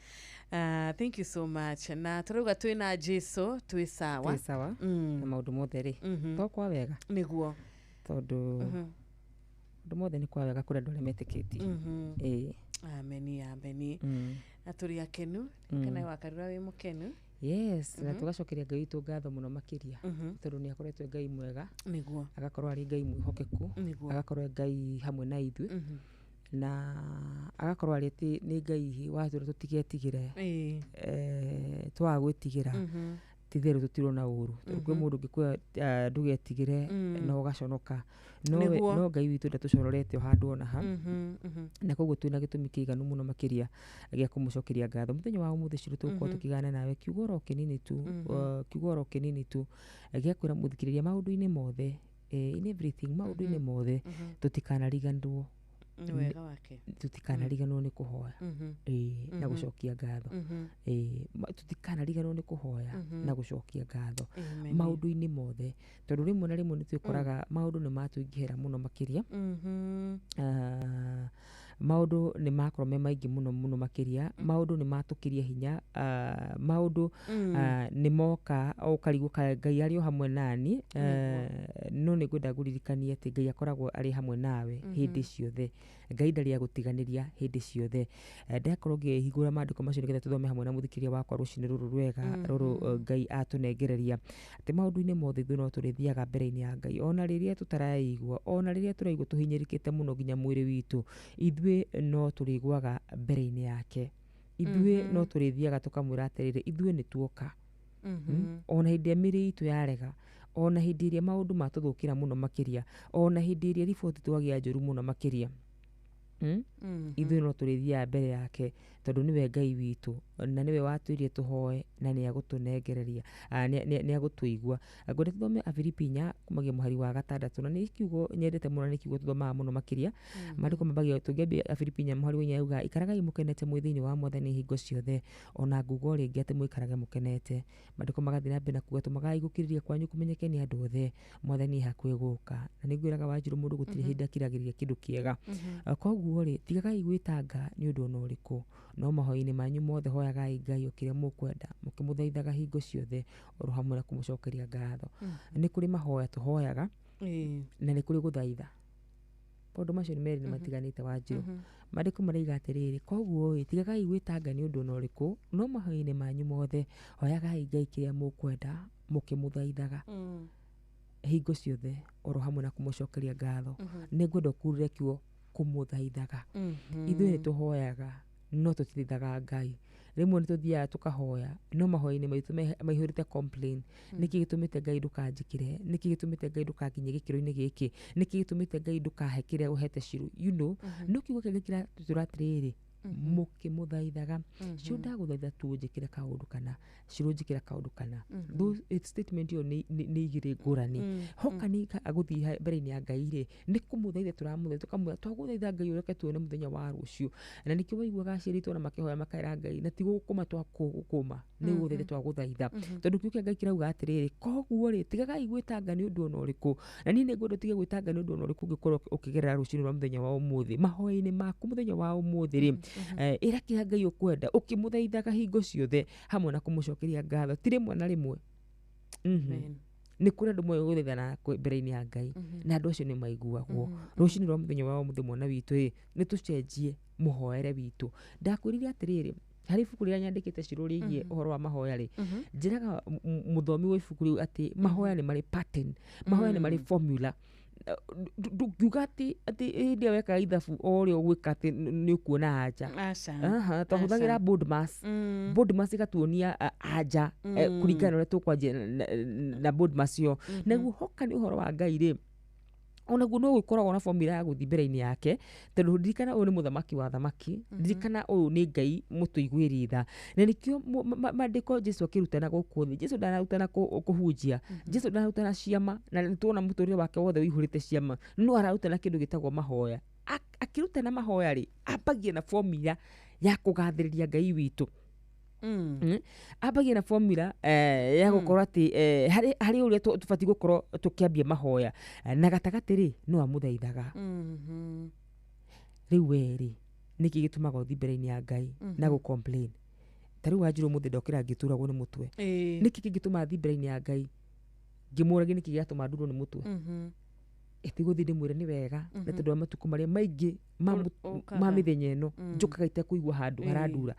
Thank you so much. Na tũrauga twĩna Jesũ twĩ sawa. Twĩ sawa. Na maũndũ mothe rĩ, to kwa wega. Nĩguo. Tondũ maũndũ mothe nĩ kwa wega kũrĩ andũ arĩa metĩkĩtie. Ameni. Na tũrĩ akenu, kana Wakarura wĩ mũkenu. Yes, na tugacokeria Ngai witũ ngatho mũno makĩria, tondũ nĩ akoretwo Ngai mwega. Nĩguo. Agakorwo arĩ Ngai mwĩhokeku. Agakorwo Ngai hamwe na ithuĩ. Na agakorwo arĩ atĩ nĩ Ngai watwĩra tũtigetigĩre, twaga gwĩtigĩra, ti therũ tũtirona ũru. Tondũ kwĩ mũndũ ũngĩkwĩra ndũgetigĩre na ũgaconoka, no Ngai witũ ndatũcororete o handũ ona ha. Na koguo twĩna gĩtũmi kĩiganu mũno makĩria gĩa kũmũcokeria ngatho. Mũthenya wa ũmũthĩ Cirũ tũgũkorwo tũkĩgana nawe kiugo oro kĩnini tu gĩa kwĩra mũthikĩrĩria maũndũ-inĩ mothe, in everything, maũndũ-inĩ mothe tũtikanariganĩrwo. Wega wake. Tũtikanariganĩrwo nĩ kũhoya na gũcokia ngatho. Tũtikanariganĩrwo nĩ kũhoya na gũcokia ngatho maũndũ-inĩ mothe, tondũ rĩmwe na rĩmwe nĩ twĩkoraga maũndũ nĩ matũingĩhĩra mũno makĩria. Maũndũ nĩ makorwo me maingĩ mũno makĩria, maũndũ nĩ matũkĩria hinya, maũndũ nĩ moka ũkarigwo Ngai arĩ o hamwe nani, no nĩ ngwenda ngũririkanie atĩ Ngai akoragwo arĩ hamwe nawe hĩndĩ ciothe. Ngai ndarĩ agũtiganĩria hĩndĩ ciothe. Ndakorwo ngĩhingũra maandĩko macio nĩgetha tũthome hamwe na mũthikĩrĩria wakwa rũcinĩ rũrũ rwega rũrũ Ngai atũnengereria, atĩ maũndũ-inĩ mothe ithuĩ no tũrĩthiaga mbere-inĩ ya Ngai, ona rĩrĩa tũtaraigua, ona rĩrĩa tũraigua tũhinyĩrĩkĩte mũno nginya mwĩrĩ witũ, ithuĩ no tũrĩguaga mbere-inĩ yake. Ithuĩ no tũrĩthiaga tũkamwĩra atĩrĩrĩ, ithuĩ nĩ tuoka. Ona hĩndĩ ĩrĩa mĩĩrĩ itũ yarega, ona hĩndĩ ĩrĩa maũndũ matũthũkĩra mũno makĩria, ona hĩndĩ ĩrĩa riboti twagĩa njũru mũno makĩria, ithuĩ no tũrĩthiaga mbere yake tondu niwe Ngai witu na niwe watwirie tuhoe na ni agutunengereria ni agutuigua. Ngwende tuthome Afilipi 4 kumagia muhari wa 6 na ni kiugo nyendete muno, ni kiugo tuthomaga muno makiria. Maandiko mabagia tungĩambia Afilipi 4 muhari wa 4 auga ikaragai mukenete mwithiini wa Mwathani hingo ciothe, ona ngugo ringi ati muikarage mukenete. Maandiko magathii na mbere na kuga tumagai gukiriria kwanyu kumenyeke ni andu othe, Mwathani hakuhĩ guka. Na nĩngwĩraga Wanjiru mũndũ gũtirĩ hĩndĩ akiragĩrĩria kĩndũ kĩega. Koguo rĩ, tigagai gwĩtanga nĩ ũndũ ona ũrĩkũ, no mahoya-inĩ manyu mothe hoyagai Ngai o kĩrĩa mũkwenda mũkĩmũthaithaga hingo ciothe oro hamwe na kũmũcokeria ngatho. Nĩ kũrĩ mahoya tũhoyaga na nĩ kũrĩ gũthaitha. Maũndũ macio nĩ merĩ nĩ matiganĩte Wanjiru. Maandĩko maraiga atĩrĩrĩ, koguo ĩ tigagai gwĩtanga nĩ ũndũ ona ũrĩkũ, no mahoya-inĩ manyu mothe hoyagai Ngai kĩrĩa mũkwenda mũkĩmũthaithaga hingo ciothe oro hamwe na kũmũcokeria ngatho. Nĩ ngwenda ũkurure kiugo kũmũthaithaga. Ithuĩ nĩ tũhoyaga no tũtithaithaga Ngai. Rĩmwe nĩ tũthiaga tũkahoya no mahoya-inĩ maitũ maihũrĩte complain. Nĩkĩ gĩtũmĩte Ngai ndũkanjĩkĩre? Nĩkĩ gĩtũmĩte Ngai ndũkanginyie gĩkĩro-inĩ gĩkĩ? Nĩkĩ gĩtũmĩte Ngai ndũkahe kĩrĩa ũhete Shiru? You know, no kiugo kĩngĩ kĩratwĩra atĩrĩrĩ, mũkĩmũthaithaga. Shiru ndagũthaitha tu ũnjĩkĩre kaũndũ kana Shiru njĩkĩre kaũndũ kana. Statement ĩyo nĩ igĩrĩ ngũrani. Hoka nĩ agũthiĩ mbere-inĩ ya Ngai rĩ, nĩ kũmũthaitha tũramũthaitha tũkamwĩra twagũthaitha Ngai ũreke tuone mũthenya wa rũciũ. Na nĩkĩo waiguaga aciari aitũ ona makĩhoya makaĩra Ngai na ti gũkũma twakũma, nĩ gũthaitha twagũthaitha. Tondũ kiugo kĩa Ngai kĩrauga atĩrĩrĩ, koguo rĩ tigagai gwĩtanga nĩ ũndũ ona ũrĩkũ. Na niĩ nĩ ngwenda ũtige gwĩtanga nĩ ũndũ ona ũrĩkũ ũngĩkorwo ũkĩgerera rũciinĩ rwa mũthenya wa ũmũthĩ. Mahoya-inĩ maku mũthenya wa ũmũthĩ rĩ, ĩra kĩrĩa Ngai ũkwenda ũkĩmũthaithaga hingo ciothe hamwe na kũmũcokeria ngatho. Ti rĩmwe na rĩmwe. Nĩ kũrĩ andũ moĩ gũthaithana mbere-inĩ ya Ngai na andũ acio nĩ maiguagwo. Rũciinĩ rwa mũthenya wa ũmũthĩ mwana witũ ĩ, nĩ tũcenjie mũhoere witũ. Ndakwĩrire atĩrĩrĩ, harĩ ibuku rĩrĩa nyandĩkĩte Shiru rĩgiĩ ũhoro wa mahoya rĩ, njĩraga mũthomi wa ibuku rĩu atĩ mahoya nĩ marĩ pattern, mahoya nĩ marĩ formula. Ndũkiuga atĩ hĩndĩ ĩyo wekaga ithabu o ũrĩa ũgwĩka atĩ nĩ ũkuona anja. Twahũthagĩra board mass. Board mass ĩgatuonia anja kũringana na ũrĩa tũkwanjia na board mass ĩyo. Naguo hoka nĩ ũhoro wa Ngai rĩ, onaguo no gũkoragwo na formula ya gũthiĩ mbere-inĩ yake, tondũ ndirikana ũyũ nĩ mũthamaki wa thamaki, ndirikana ũyũ nĩ Ngai mũtũiguĩri tha. Na nĩkĩo maandĩko Jesũ akĩrutana gũkũ thĩ. Jesũ ndanarutana kũhunjia, Jesũ ndanarutana ciama, na nĩtuona mũtũrĩre wake wothe ũihũrĩte ciama, no ararutana kĩndũ gĩtagwo mahoya. Akĩrutana mahoya rĩ, ambagia na formula ya kũgathĩrĩria Ngai witũ. Ambagia na formula ya gũkorwo atĩ harĩ ũrĩa tũbatiĩ gũkorwo tũkĩambia mahoya na gatagatĩ rĩ no amũthaithaga. Rĩu rĩ nĩkĩ gĩtũmaga ũthiĩ mbere-inĩ ya Ngai na gũ-complain? Ta rĩu Wanjiru mũthĩ ndokĩra ngĩturagwo nĩ mũtwe. Nĩkĩ kĩngĩtũma thiĩ mbere-inĩ ya Ngai ngĩmũũragia nĩkĩ gĩatũma ndurwo nĩ mũtwe? Ĩtigũthiĩ ndĩmwĩre nĩ wega na tondũ wa matukũ marĩa maingĩ ma mĩthenya ĩno njũkaga itekũigua handũ harandura.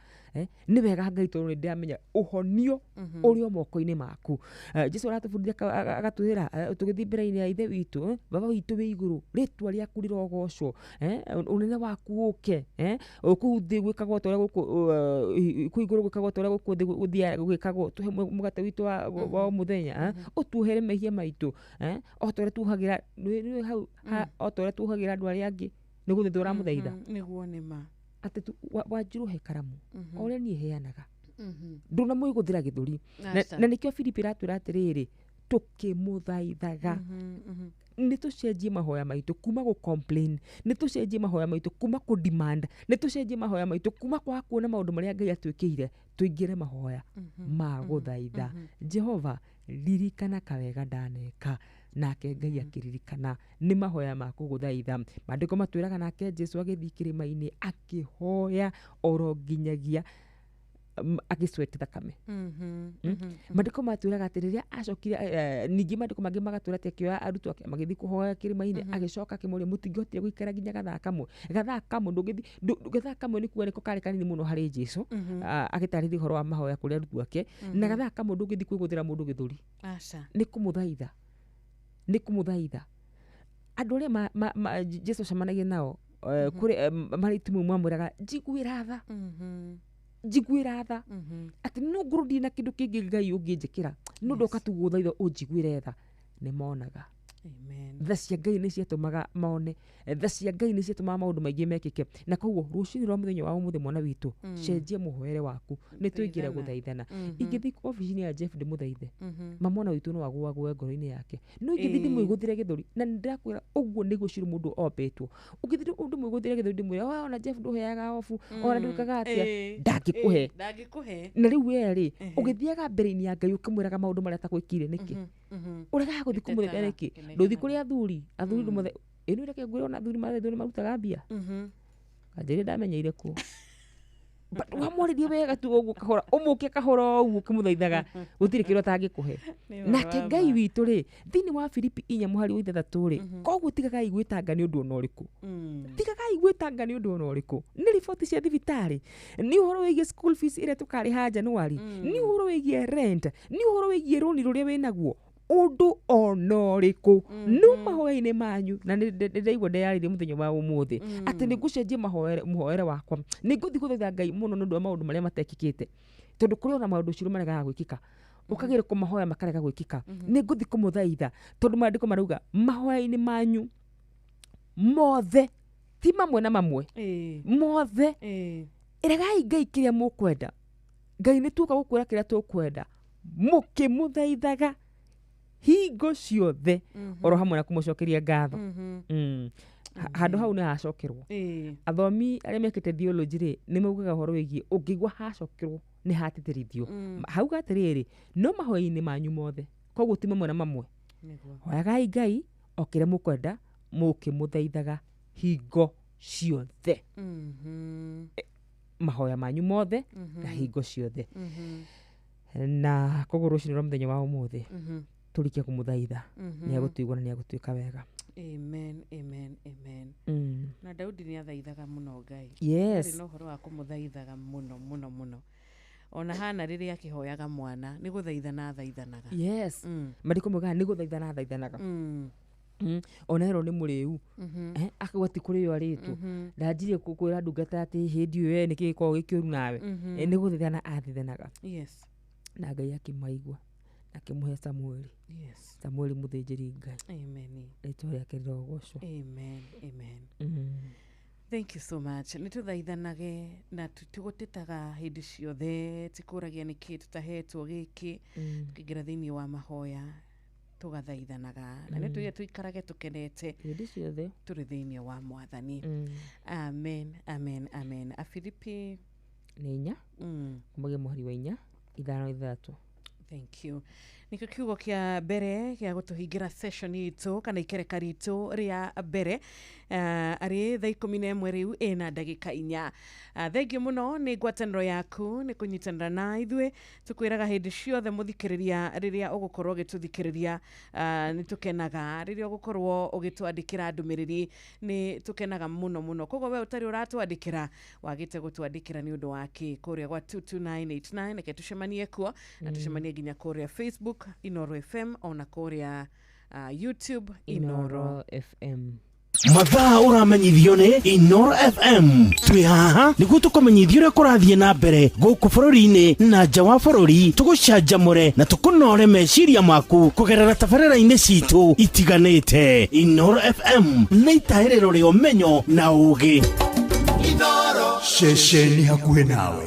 Nĩ wega Ngai tondũ nĩ ndĩramenya ũhonio ũrĩ o moko-inĩ maku. Jesũ aratũbundithia agatwĩra tũgĩthiĩ mbere-inĩ ya ithe witũ, baba witũ wĩ igũrũ, rĩtwa rĩaku rĩrogocwo, ũnene waku ũke, kũu thĩ gwĩkagwo ta ũrĩa gũkũ, kũu igũrũ gwĩkagwo ta ũrĩa gũkũ thĩ gũthiaga gwĩkagwo, tũhe mũgate witũ wa o mũthenya, ũtuohere mehia maitũ, o ta ũrĩa tuohagĩra hau o ta ũrĩa tuohagĩra andũ arĩa angĩ. Nĩ gũthaitha ũramũthaitha nĩguo nĩma atĩ Wanjiru he karamu o ũrĩa niĩ heanaga ndũnamũigũthĩra gĩthũri. Na nĩkĩo Filipi ratwĩra atĩrĩrĩ, tũkĩmũthaithaga. Nĩ tũcenjie mahoya maitũ kuma gũ-complain, nĩ tũcenjie mahoya maitũ kuma kũ-demand, nĩ tũcenjie mahoya maitũ kuma kwaga kuona maũndũ marĩa Ngai atwĩkĩire, tũingĩre mahoya ma gũthaitha. Jehova ririkana kawega ndaneka, nake Ngai akĩririkana. Nĩ mahoya ma kũgũthaitha. Maandĩko matwĩraga nake Jesũ agĩthiĩ kĩrĩma-inĩ akĩhoya oro nginyagia agĩsweat thakame. Maandĩko matwĩraga atĩ rĩrĩa acokire, ningĩ maandĩko mangĩ magatwĩra atĩ akĩoya arutwo ake magĩthiĩ kũhoya kĩrĩma-inĩ, agĩcoka akĩmoria mũtingĩhotire gũikara nginya gathaa kamwe. Gathaa kamwe ndũngĩthiĩ, gathaa kamwe nĩ kuga nĩko karĩ kanini mũno harĩ Jesũ agĩtarĩria ũhoro wa mahoya kũrĩ arutwo ake, na gathaa kamwe ndũngĩthiĩ kwĩgũthĩra mũndũ gĩthũri. Nĩ kũmũthaitha, nĩ kũmũthaitha. Andũ arĩa Jesũ acemanagia nao kũrĩ marĩtu mau mamwĩraga njiguĩra tha, njiguĩra tha, atĩ no ngũrũ ndirĩ na kĩndũ kĩngĩ Ngai ũngĩnjĩkĩra, no ndoka tu gũthaitha ũnjiguĩre tha. Nĩ monaga tha cia Ngai nĩ ciatũmaga maone, tha cia Ngai nĩ ciatũmaga maũndũ maingĩ mekĩke. Na koguo rũciinĩ rwa mũthenya wa ũmũthĩ mwana witũ, cenjia mũhoere waku, nĩ tũingĩra gũthaithana. Ingĩthiĩ ofici-inĩ ya Jeff ndĩmũthaithe, mama mwana witũ no agũagũe ngoro-inĩ yake. No ingĩthiĩ ndĩmũigũthĩre gĩthũri, na nĩndakwĩra ũguo nĩguo cirĩ mũndũ ombĩtwo. Ũngĩthiĩ ndĩmũigũthĩre gĩthũri ndĩmwĩre ona Jeff ndũheaga obu, ona ndũikaga atĩa, ndangĩkũhe. Na rĩu we-rĩ, ũgĩthiaga mbere-inĩ ya Ngai ũkĩmwĩraga maũndũ marĩa atakũĩkire nĩkĩ? Ũregaga gũthiĩ kũmũthaitha nĩkĩ? Ndũthiĩ kũrĩ athuri ndũmũthaitha. Ĩno reke ngwĩre ona athuri mathaithwo nĩ marutaga mbia. Kanjĩrĩ ndamenyeire kuo. Wamwarĩrie wega tu ũguo kahora, ũmũkie kahora ũguo ũkĩmũthaithaga, gũtirĩ kĩrĩa atangĩkũhe. Nake Ngai witũ-rĩ, thĩinĩ wa Filipi 4:6-rĩ, koguo tigagai gwĩtanga nĩ ũndũ ona ũrĩkũ. Tigagai gwĩtanga nĩ ũndũ ona ũrĩkũ. Nĩ riboti cia thibitarĩ, nĩ ũhoro wĩgiĩ school fees ĩrĩa tũkarĩha Januari, nĩ ũhoro wĩgiĩ rent, nĩ ũhoro wĩgiĩ rũni rũrĩa wĩnaguo. Ũndũ ona ũrĩkũ no mahoya-inĩ manyu, na nĩndaigua ndeyarĩire mũthenya wa ũmũthĩ atĩ nĩngũcenjia mũhoere wakwa, nĩngũthiĩ gũthaitha Ngai mũno nĩ ũndũ wa maũndũ marĩa matekĩkĩte, tondũ kũrĩ ona maũndũ ciũru maregaga gwĩkĩka, ũkagĩrĩra kũmahoya makarega gwĩkĩka. Nĩngũthiĩ kũmũthaitha tondũ maandĩko marauga mahoya-inĩ manyu mothe, ti mamwe na mamwe, mothe ĩregai Ngai kĩrĩa mũkwenda. Ngai nĩ tuoka gũkwĩra kĩrĩa tũkwenda mũkĩmũthaithaga hingo ciothe, oro hamwe na kũmũcokeria ngatho. Handũ hau nĩ hacokerwo. Athomi arĩa mekĩte theology-rĩ nĩ maugaga ũhoro wĩgiĩ ũngĩigua hacokerwo nĩ hatĩtĩrithio. Hauga atĩrĩrĩ, no mahoya-inĩ manyu mothe, koguo ti mamwe na mamwe, hoyagai Ngai o kĩrĩa mũkwenda mũkĩmũthaithaga hingo ciothe. Mahoya manyu mothe na hingo ciothe. Na koguo rũciinĩ rwa mũthenya wa ũmũthĩ tũrĩkia kũmũthaitha, nĩ agũtũigua na nĩ agũtuĩka wega. Amen, amen, amen. Na Daudi nĩ athaithaga mũno Ngai. Yes. Nĩ ũhoro wa kũmũthaithaga mũno mũno mũno. Ona Hana rĩrĩa akĩhoyaga mwana nĩ gũthaithana athaithanaga. Yes. Maandĩko moigaga nĩ gũthaithana athaithanaga. Ona ero nĩ mũrĩu, akauga ti kũrĩ yo arĩtwo, ndanjirie kwĩra ndungata atĩ hĩndĩ ĩyo nĩkĩ gĩkoragwo gĩkĩũru nawe, nĩ gũthaithana athaithanaga. Yes. Na Ngai akĩmaigua akĩmũhe Samueli. Yes. Samueli mũthĩnjĩri Ngai. Amen. Rĩtwa rĩake rĩrogocwo. Amen, amen. Thank you so much. Nĩ tũthaithanage na tũtigũtĩtaga hĩndĩ ciothe, tikũragia nĩkĩ tũtahetwo gĩkĩ, tũkĩingĩra thĩinĩ wa mahoya tũgathaithanaga, na nĩ tũige tũikarage tũkenete hĩndĩ ciothe tũrĩ thĩinĩ wa Mwathani. Amen, amen, amen. Afilipi nĩ 4 kumagia mũhari wa 4:5-6. Thank you. Nĩkĩo kiugo kĩa mbere gĩa gũtũhingĩra session itũ kana ikereka ritũ rĩa mbere, arĩ thaa 11 rĩu ĩna ndagĩka 4. Thengiũ mũno nĩ ngwatanĩro yaku nĩ kũnyitanĩra na ithuĩ, tũkwĩraga hĩndĩ ciothe mũthikĩrĩria rĩrĩa ũgũkorwo ũgĩtũthikĩrĩria, nĩ tũkenaga rĩrĩa ũgũkorwo ũgĩtwandĩkĩra ndũmĩrĩri, nĩ tũkenaga mũno mũno. Koguo we ũtarĩ ũratwandĩkĩra, wagĩte gũtwandĩkĩra nĩ ũndũ wake kũrĩa gwa 22989, reke tũcemanie kuo na tũcemanie nginya kũrĩa Facebook Inoro FM, ona kũrĩa YouTube Inoro FM. Mathaa ũramenyithio nĩ Inoro FM. Twĩ haha nĩguo tũkũmenyithia ũrĩa kũrathiĩ na mbere gũkũ bũrũri-inĩ na nja wa bũrũri, tũgũcanjamũre na tũkũnore meciria maku kũgerera tabarĩra-inĩ citũ itiganĩte. Inoro FM nĩ itaĩrĩro rĩa ũmenyo na ũũgĩ. Inoro ceceni hakuhĩ nawe.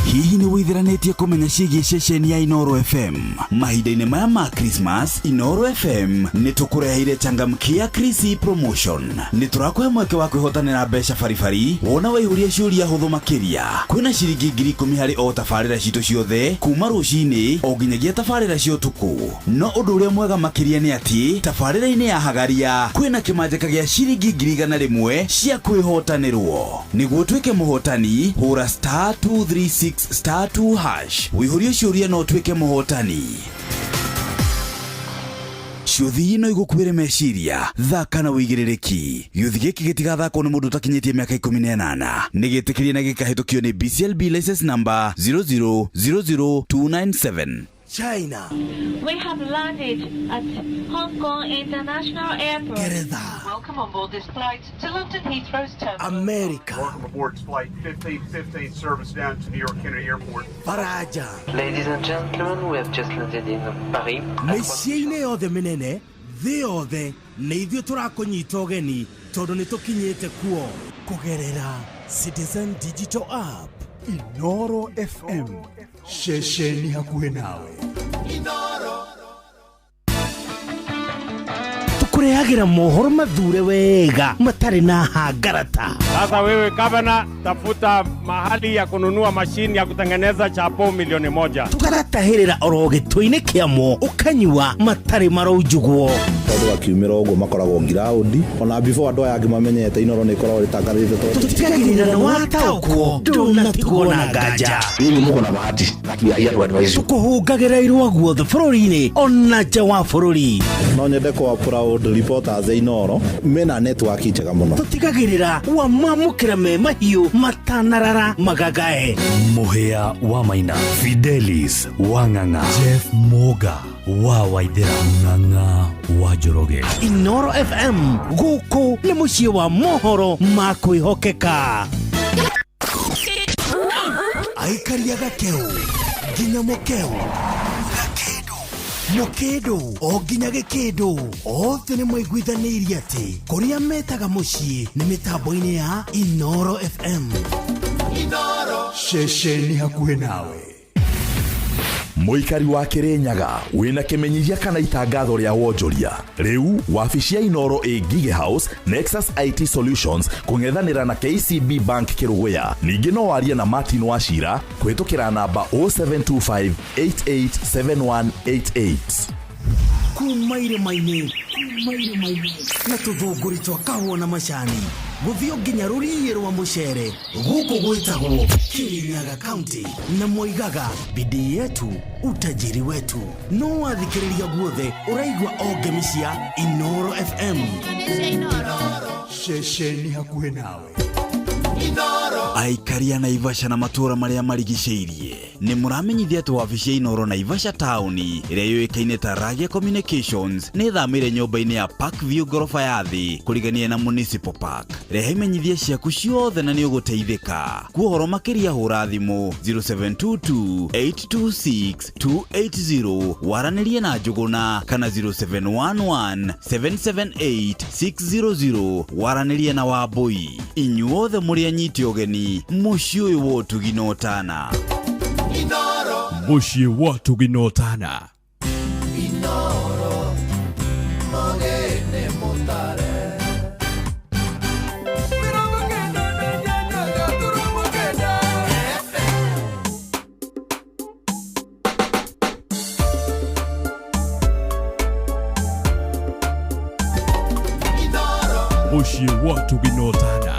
Hihi nĩ wĩtheranĩtie kũmenya ciĩgiĩ ceceni ya Inoro FM? Mahinda-inĩ maya ma Christmas, Inoro FM nĩ tũkũreheire changamkia Chrissy promotion. Nĩ tũrakũhe mweke wa kwĩhotanĩra mbeca baribari wona waihũria ciũria hũthũ makĩria. Kwĩna ciringi 10,000 harĩ o tabarĩra citũ ciothe kuma rũcinĩ o nginyagia tabarĩra cia ũtukũ. No ũndũ ũrĩa mwega makĩria nĩ atĩ tabarĩra-inĩ ya Hagaria kwĩna kĩmanjĩka gĩa ciringi 100,000 cia kwĩhotanĩrwo. Nĩguo tuĩke mũhotani, hũra *236*2# wĩihũrie ciũria no tuĩke mũhotani. Ciũthi ino igũkuĩre meciria, thaka na wĩigĩrĩrĩki. Gĩũthi gĩkĩ gĩtigathakwo nĩ mũndũ ũtakinyĩtie mĩaka 18. Nĩ gĩtĩkĩrie na gĩkahĩtũkio nĩ BCLB license number 0000297. China. We have landed at Hong Kong International Airport. Canada. Welcome on board this flight to London Heathrow's terminal. America. Welcome aboard flight 1515 service down to New York Kennedy Airport. Faraja. Ladies and gentlemen, we have just landed in Paris. Meciĩ-inĩ yothe mĩnene, thĩ yothe nĩ ithuĩ tũrakũnyita ũgeni tondũ nĩ tũkinyĩte kuo kũgerera Citizen Digital App. Inoro FM, shesheni hakuhĩ nawe. Inoro tukurehagira mohoro mathure wega matari na hangarata. Sasa wewe gavana, tafuta mahali ya kununua mashini ya kutengeneza chapo 1,000,000. Tukaratahirira orogitwine kiamo ukanywa matari maraujuguo. Tondu akiumira uguo makoragwo ground ona before andu aya ngimamenyete Inoro ni ikoragwo ritangathite to tutigagirira na wataukwo ndunatigwo na nganja. Ninyi muko na bahati ya andu advice tukuhungagira irwa guothe bururi-ini ona nja wa bururi. No nyende kwa proud reporters Inoro mena network njega muno. Tutigagirira wa mamukira me mahiu matanarara magagae. Muhea wa Maina, Fidelis wa Ng'ang'a, Jeff Moga wa Waithera, Ng'ang'a wa Njoroge. Inoro FM guku ni muciĩ wa mohoro ma kwĩhokeka. Aikaria gakeu nginya mukeu Mokedo o nginya Gĩkĩndũ othe nĩ maiguithanĩirie atĩ kũrĩa metaga mũciĩ nĩ mĩtambo-inĩ ya Inoro FM. Inoro shesheni hakuhĩ nawe. Muikari wa Kirinyaga wina kimenyithia kana itangatho ria wonjoria riu wabici ya Inoro ĩ Gige House Nexus IT Solutions kung'ethanĩra na KCB Bank Kiruguya. Ningĩ no warie na Martin Wachira kũhĩtũkĩra namba 0725887188. Kumaire maini na tũthũngũri twa kahũa na macani gũthio nginya rũriĩ rwa mũcere gũkũ gwĩtagwo Kirinyaga County na moigaga bidii yetu utajiri wetu. No wathikĩrĩria guothe ũraigua o ngemi cia Inoro FM. Shesheni hakuhĩ nawe. Aikaria Naivasha na matura maria marigicĩirie ni muramenyithia tu wabici ya Inoro Naivasha town ĩrĩa yũĩkaine ta Ragia Communications nĩ thamĩre nyũmba-inĩ ya Parkview gorofa ya thĩ kũrigania na Municipal Park. Rehe imenyithia ciaku ciothe na nĩ ũgũteithĩka. Kuohoro makĩria hũra thimũ 0722826280 waranĩrie na Njũgũna kana 0711778600 waranĩrie na Wambui. Inyuothe mũrĩ anyiti ũgeni mũciĩ ũyũ wa ũtugi na ũtana. Mũciĩ wa ũtugi na ũtana. Inoro mogene motare. Mũciĩ wa ũtugi na ũtana.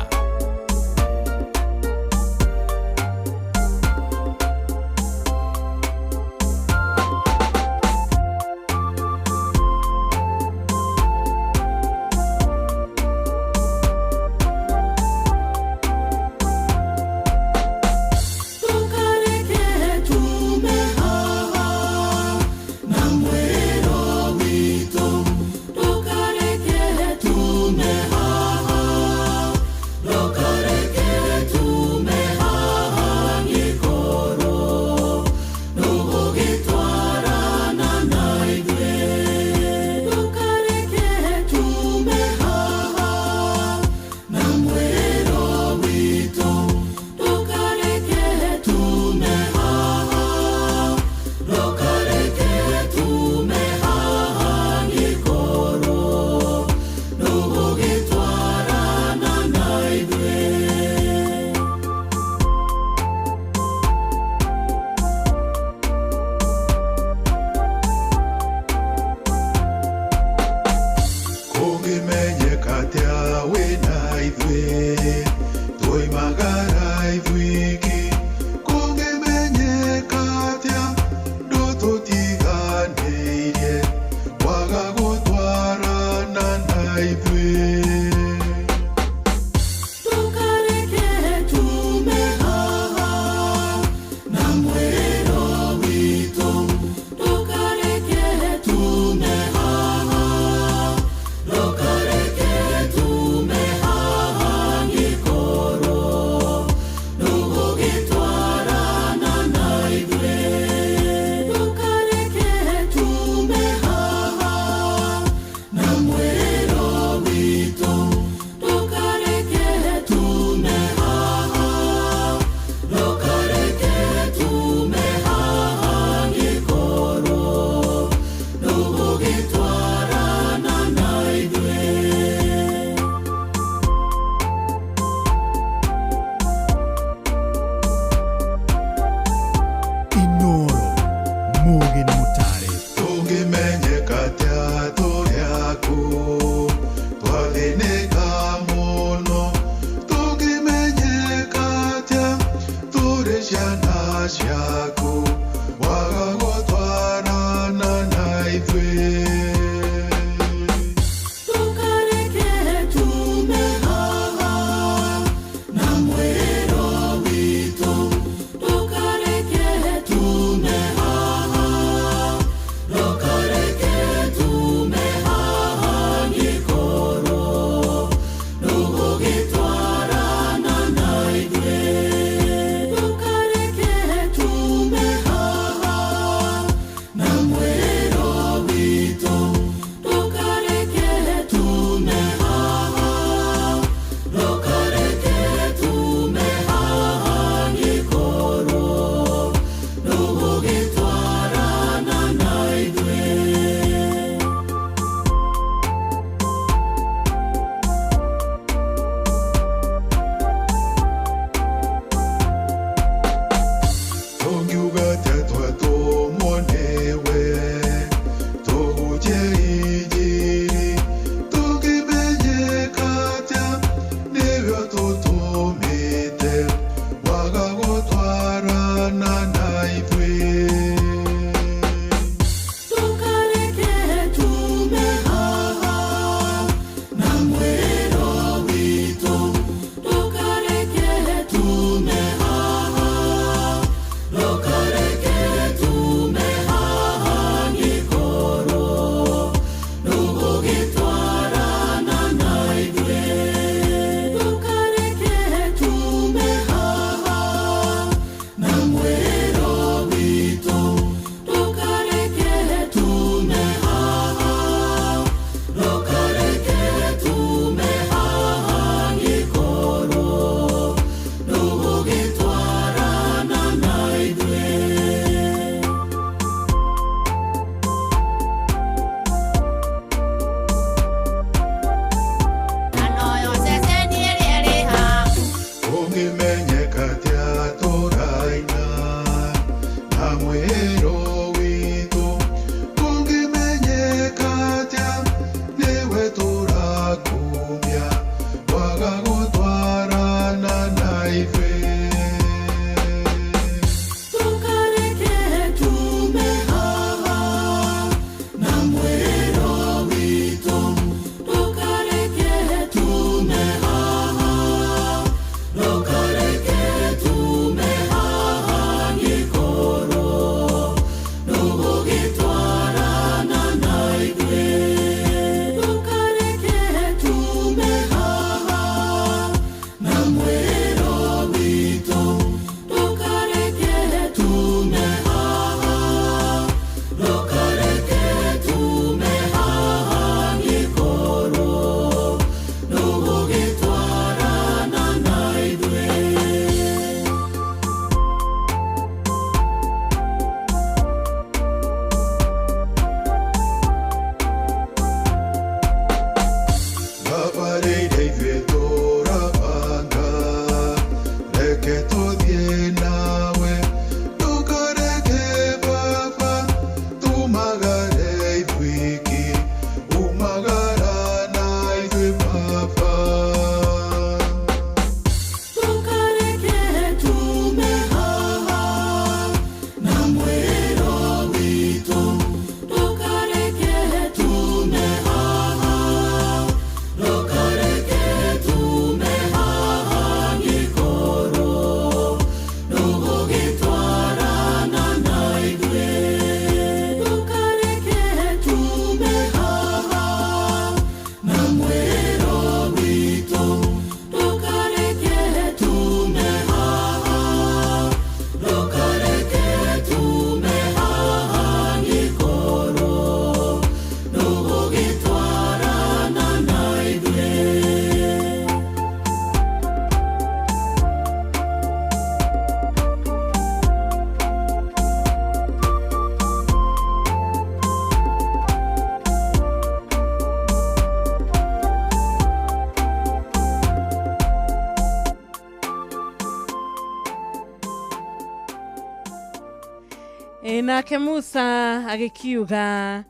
nake Musa agikiuga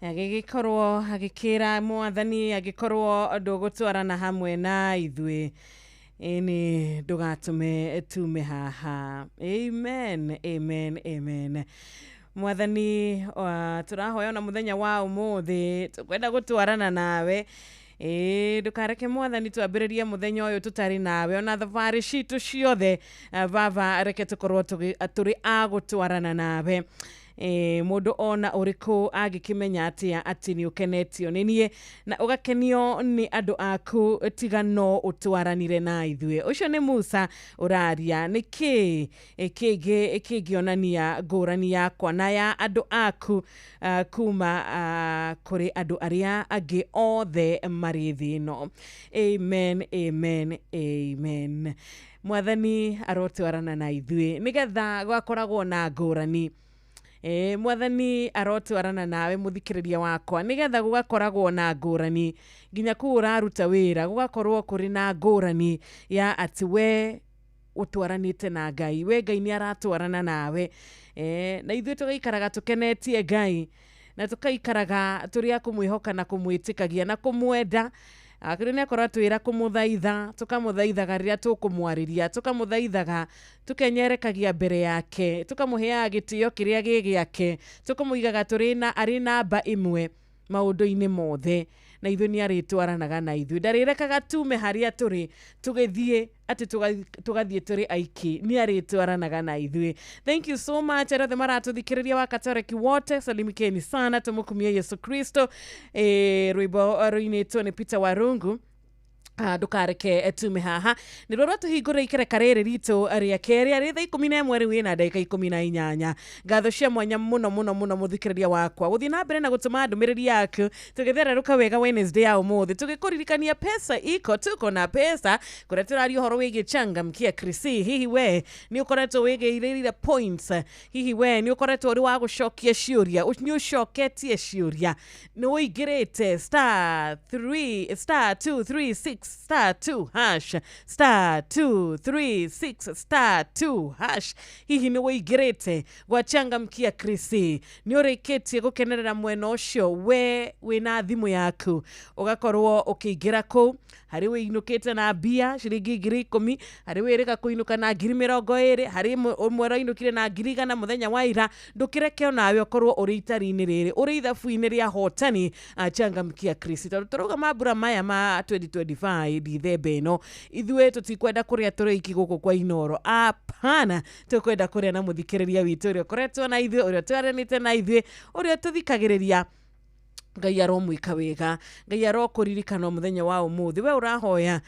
agigikorwo agikira mwathani agikorwo ndugutwarana hamwe na ithwe eni ndugatume tume haha. Amen, amen, amen. mwathani turahoya na muthenya wa umuthi tukwenda gutwarana nawe ndukareke mwathani twambiririe muthenya uyu tutari nawe ona thabarĩ citũ ciothe baba reke tukorwo turi agutwarana nawe mundu ona uriku agikimenya atia ati ni ukenetio ninie na ugakenio ni andu aku tigano utwaranire na ithue ucio ni Musa uraria niki ikigionania ngurani yakwa na ya andu aku kuma kuri andu aria agi othe mari thino. Amen, amen, amen. Mwathani arotwarana na ithue nigetha gwakoragwo na ngurani. Mwathani arotwarana nawe muthikiriria wakwa nigetha gugakoragwo na ngurani nginya ku uraruta wira gugakorwo kuri na ngurani ya ati we utwaranite na Ngai, we Ngai ni aratwarana nawe na ithuĩ tugaikaraga tukenetie Ngai na tukaikaraga turi akumwihoka na kumwitikagia na kumwenda. Akiri ni akorwo twira kumuthaitha tukamuthaithaga riria tukumwariria tukamuthaithaga tukenyerekagia mbere yake tukamuhea gitio kiria gigiake tukumuigaga turi na ari namba imwe maundu-ini mothe na ithuĩ ni aritwaranaga na ithuĩ ndarirekaga tume haria turi tugithie ati tugathie turi aiki ni aritwaranaga na ithuĩ. Thank you so much arothe maratuthikiriria wakatoreki wote salimikeni sana tumukumie Yesu Kristo. Rwimbo ruinitwo ni Peter Warungu ndukareke tume haha ni rorwa tuhingure ikereka riri ritu ria keri ari thaa 11 riu na ndagika 18 ngatho cia mwanya muno muno muno muthikiriria wakwa guthii na mbere na gutuma ndumiriri yaku tugithererũka wega Wednesday ya umuthi tugikuririkania pesa iko tuko na pesa kuria turari uhoro wigi changamkia Krisi. Hihi we ni ukoretwo wigiirira points, hihi we ni ukoretwo uri wa gucokia ciuria ni ucoketie ciuria ni uigirite star 236 star 2 hash star 236 star 2 hash. Hihi ni uigirite gwachangamkia Krisi ni urikitie gukenerera mwena ucio we wina thimu yaku ugakorwo ukiingira ku hari we inukite na bia ciringi 10,000 hari we reka kuinuka na 20,000 hari mwera inukire na 100,000 muthenya wa ira ndukireke nawe ukorwo uri itari-ini riri uri ithabu-ini ria hotani changamkia Krisi. Turuga mabura maya ma 2025 dithemba ino ithuĩ tutikwenda kuria turi iki guku kwa Inoro, apana tukwenda kuria na muthikiriria witu uria koretwo na ithuĩ uria twaranite na ithuĩ uria tuthikagiriria. Ngai aromwika wega, Ngai arokuririkana muthenya wa umuthi. We urahoya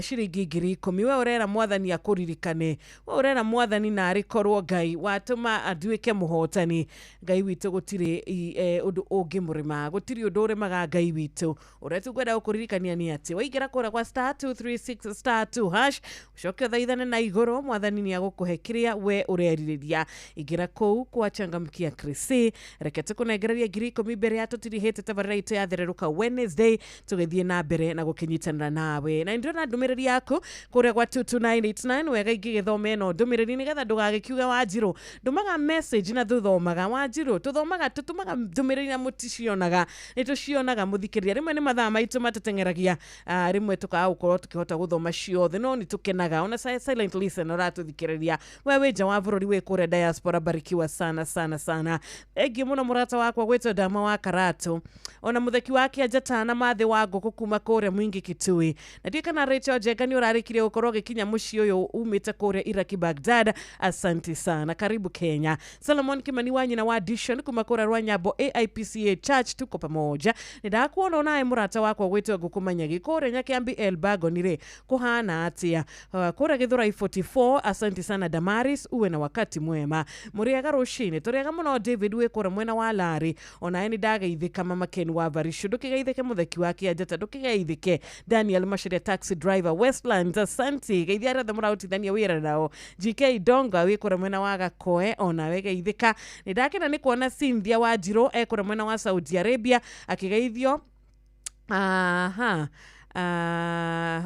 ciringi 10,000 we urera mwathani akuririkane, we urera mwathani na arikorwo Ngai watuma anduike muhotani. Ngai witu gutiri undu ungi murima, gutiri undu urimaga Ngai witu. Uria tukwenda gukuririkania ni ati waingira kura kwa star 236 star 2 hash ucoke thaithane na iguru mwathani ni agukuhe kiria we ureririria. Ingira kuu kwa changamkia Krisi reke tukunengereria 10,000 mbere ya tutirihite tabarira itu yathereruka Wednesday tugithie na mbere na gukinyitanira nawe na ndio na ndumiriri yaku kuria kwa 22989 wega igithome no ndumiriri nigetha ndugagikiuga Wanjiru ndumaga message na thuthomaga Wanjiru tuthomaga tutumaga ndumiriri na muticionaga nitucionaga muthikiriria rimwe ni mathaa maitu matutengeragia rimwe tukaukorwo tukihota guthoma ciothe no ni tukenaga ona silent listen uratuthikiriria wewe nja wa bururi we kuria diaspora barikiwa sana sana sana. Egi muno murata wakwa gwetwo Dama wa Karatu ona mutheki wake ajatana mathe wa ngũkũ kuma kuria Mwingi Kitui na ndika na Rachel Jega ni urarikirie gukorwo gikinya muci uyu umite kuria Iraki Baghdad. Asante sana, karibu Kenya. Solomon Kimani wa nyina wa Dishon kuma kuria Rwanyambo AIPCA Church tuko pamoja. Nidakuona naye murata wakwa gwetwo ngũkũ Manyagi kuria Nyakiambi Elbago nire kuhana atia kuria Githurai 44. Asante sana Damaris, uwe na wakati mwema. Muriaga rushini turiaga muno David we kuria mwena wa Lari ona ni ndagaithika Mama Ken wa Varishu ndukigaithike mutheki wake ajata ndukigaithike Daniel Masharia taxi driver Westlands. Asante geithiara the murautithania wira nao GK Donga we kuria mwena wa Gakoe ona we geithika ni ndakena ni kuona Cynthia Wanjiru kuria mwena wa Saudi Arabia akigaithio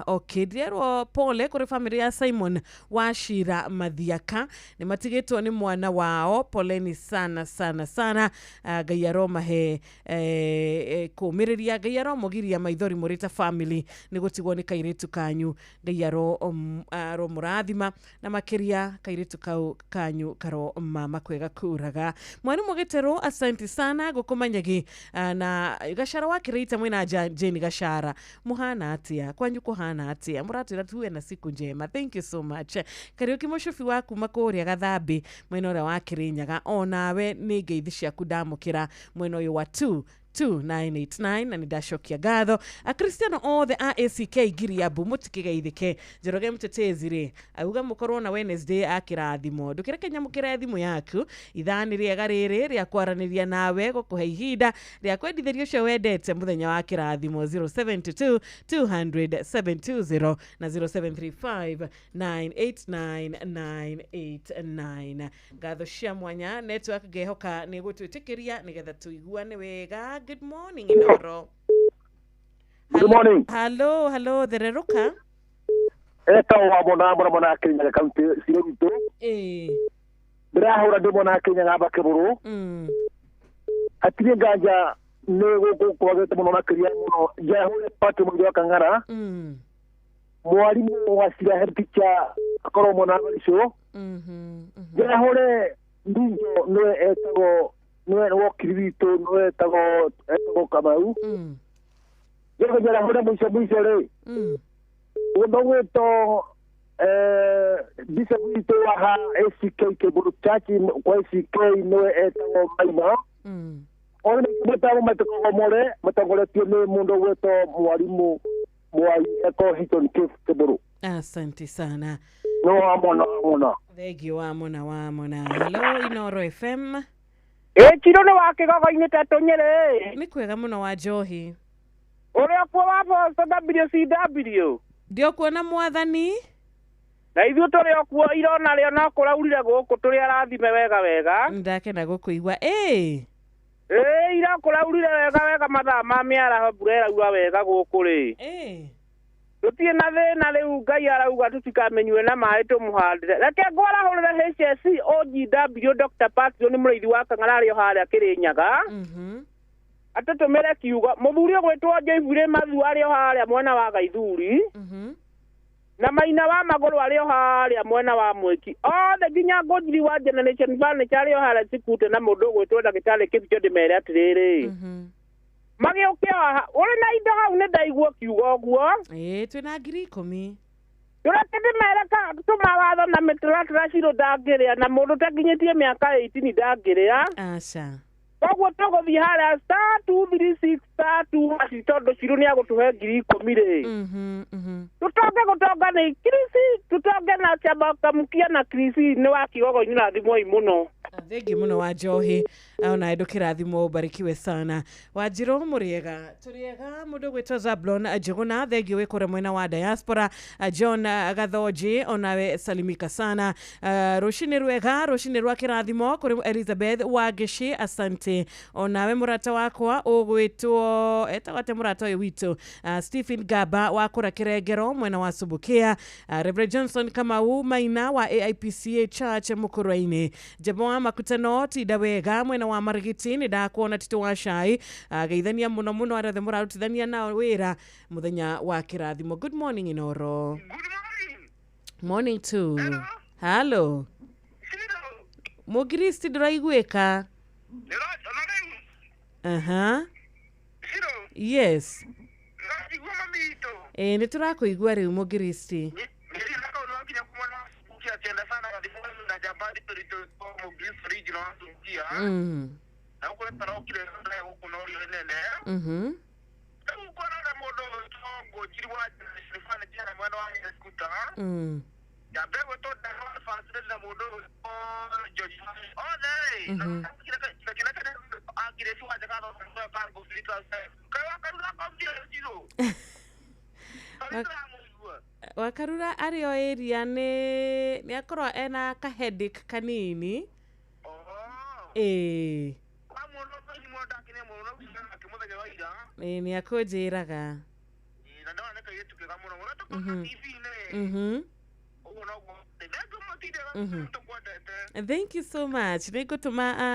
okay, ndirwo pole kuri family ya Simon Wachira Mathiaka ni matigitwo ni mwana wao, poleni sana sana sana. Ngai aromahe kumiriria, Ngai aromugiria maithori murita family ni gutigwo ni kairitu kanyu, Ngai aromurathima na makiria kairitu kanyu karo mama kwega kuraga. Mwarimu Gitero, asante sana gukumanyagi na Gashara wakirita mwina Jane Gashara, muhana atia kwanyu kuhana atia, muratwira tuwe na siku njema. Thank you so much. Kariuki mushofi waku makuria Gathambi mwena ura wa Kirinyaga, onawe ni ngeithi ciaku ndamukira mwena uyu wa 2989 na nidashokia gatho. Cristiano o the ACK Giriabu mutikigeithike Njoroge Mutetezi ri auga mukorwo na Wednesday akirathimo, ndukireke nyamukira thimu yaku ithani riega riri ria kwaraniria nawe gukuhe ihinda ria kwendithĩria cio wendete muthenya wa kirathimo 0722 200 720 na 0735 989 gatho cia mwanya. Network gehoka ni gutwitikiria nigetha tuiguane wega. Good morning, Inoro. Good morning. Hello, Thereruka. Eta wa mona Kenya county Sirito. Brahura de mona Kenya ngaba keburu. Atire ganja nego ko ko mona Kenya mono ja hole patu mo kangara. Mwalimu wa sira herticha akoro mona show. Ja hole ndizo no etago no wakirito no etago kamau. Yo jara hole mwisho le. Unaweto disability wa ACK ke burutachi kwa ACK no etago maina. Ona mutaro matoko more matongole tiene mundo weto mwalimu mwai eko hiton ke buru. Asante sana. No amona. Thegi wa mona. Hello Inoro FM. Chirono wake gogo-ini tatonyere. Ni kwega muno wa Johi. Uria kwa wapo WCW. Ndio kuona mwathani. Na ithuĩ tũrĩ okuo irona rĩo no kũraurire gũkũ tũrĩ arathime wega. Ndakena gũkũigua. Ira kũraurire wega mathaa ma mĩaraho mbura ĩraura wega gũkũ rĩ. Tũtirĩ na thĩna rĩu Ngai arauga tũtikamenyue na maĩ tũmũhandĩre. Reke ngwarahũrĩre HSC OGW Dr. Patson nĩ mũrĩithi wa Kang'ara arĩ o harĩa Kĩrĩnyaga. Atatũmĩre kiugo mũthuri ũgwĩtwo Joyfrey Mathu arĩ o harĩa mwena wa Gaithuri. Na Maina wa Magũrũ arĩ o harĩa mwena wa Mwiki. Othe nginya Ngũnjiri wa Generation Furniture arĩ o harĩa Cikute na mũndũ ũgwĩtwo ndagĩtarĩ Kĩbĩcho ndĩmere atĩrĩrĩ. Magĩũkĩa haha ũrĩ na indo hau nĩ ndaigua kiugo ũguo. Twĩna ngiri 10. Tũreke ndĩmere tũmawatho na mĩtaratara cirũ ndangĩrĩa na mũndũ ũtakinyĩtie mĩaka 18 ndangĩrĩa. Aca. Koguo tũgũthiĩ harĩa *236 *2 tondũ cirũ nĩ agũtũhe ngiri 10 rĩ. Tutonge gutonga ni Krisi, tutonge na Chabakamkia na Krisi ni wa kigogo-ini na thimo imuno. Thengi muno wa Johi, ona edu kirathimo barikiwe sana. Wajiro muriega, turiega mundu gwitwa Zablon Njuguna, thengi wikore mwena wa diaspora. John Gathoji, onawe salimika sana. Rushini rwa kirathimo kuri Elizabeth Wagishi, asante. Onawe murata wakwa ugwitwo etawate murata uyu witu Stephen Gaba wa kura Kirengero mwena wa Subukia. Reverend Johnson Kamau Maina wa AIPCA Church Mukuraini. Jabo makutano tida wega mwena wa Marigiti ni ndakuona Tito wa Shai. Geithania muno arathe murarutithania na wira muthenya wa kirathimo. Good morning Inoro. Morning too. Hello. Mugiristi nduraiguika. Yes. Ni turakuigua riu Mugiristi. Wakarura ario area ni akorwo ena ka headache kanini. Ni akujiraga. Thank you so much.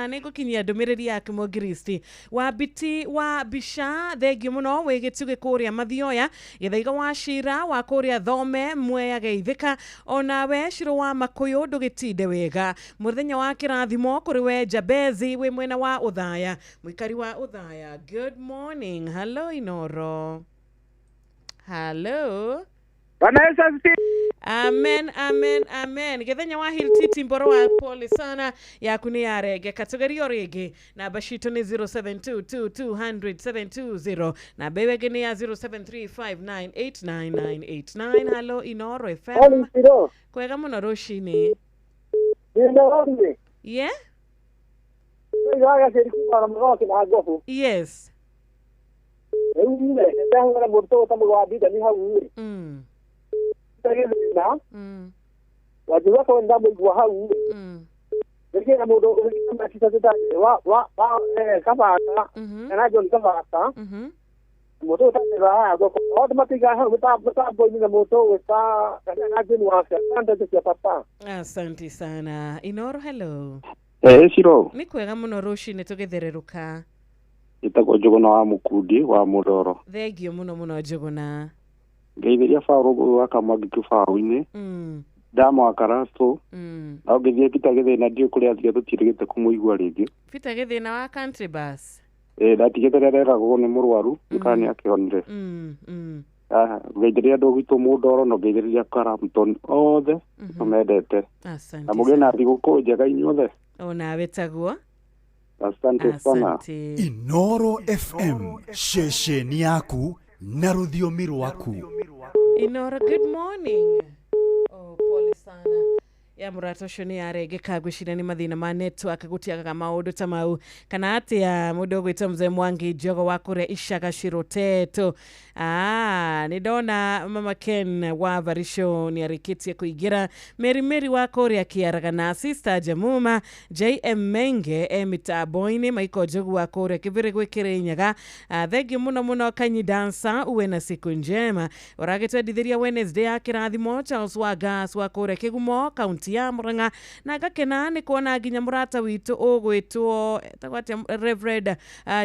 Nego kinyia ndumiriri yake mo Kristi. Wa biti wa bisha thengio muno wigituge kuria mathioya githaiga wa shira wa kuria thome mwe geithika ona we shiro wa makuyu ndugitinde wega muthenya wa kirathimo kuri we Jabezi we mwena wa Uthaya mwikari wa Uthaya. Good morning. Hello Inoro. Hello. Vanessa. Amen, amen, amen. Githenya wa Hiltiti mboro wa pole sana ya kuniarege kategorio rege na bashito ni 0722200720 na bewege ni ya 0735989989. Hello Inoro FM. Kwega muno roshini. Yeah? Yes. Wajua kwa ndambo kwa hau na modo kama sita kama na John kama moto tata kwa automatic hau mta boy ni moto sa na John wa asante kwa papa. Asante sana. Inoro hello. Shiro. Ni kwega muno rushini tugethereruka. Itako Jogona wa Mukudi wa Mudoro. Thengio muno Jogona. Ngeitheria faru waka magitu faru-ini ndamo akarasto au ngithie Peter Githina ndio kuria thia tutirigite kumuigua ringi Peter Githina wa country bus ndatigete reragwo ni murwaru ndikani akionire ngeitheria ndu gitu Mudoro no ngeitheria Karampton othe nomendete na mugena thiguku njega inyuothe ona wetagwo. Asante sana. Inoro FM shesheni yaku na rudhiomi rwaku. Inoro, good morning. Oh, pole sana. Ya murato shoni arege kagwishira ni mathina ma network gutiaga maundu ta mau kana ati ya mudogo itamze Mwangi Jogo wakure Ishaga Shiroteto. Ni dona Mama Ken wa Varisho ni arikitie kuigira Meri wa Korea kiaraga na sister Jamuma JM Menge mitaboini Maiko Jogo wa Korea kivire gwikire nyaga. Thegi muno kanyi dansa uwe na siku njema. Uragitwa dithiria Wednesday ya kirathimo Charles Wagas wa Korea kigumo county ya Murang'a na gakena ni kuona ginya murata witu ogwitwo tagwati Reverend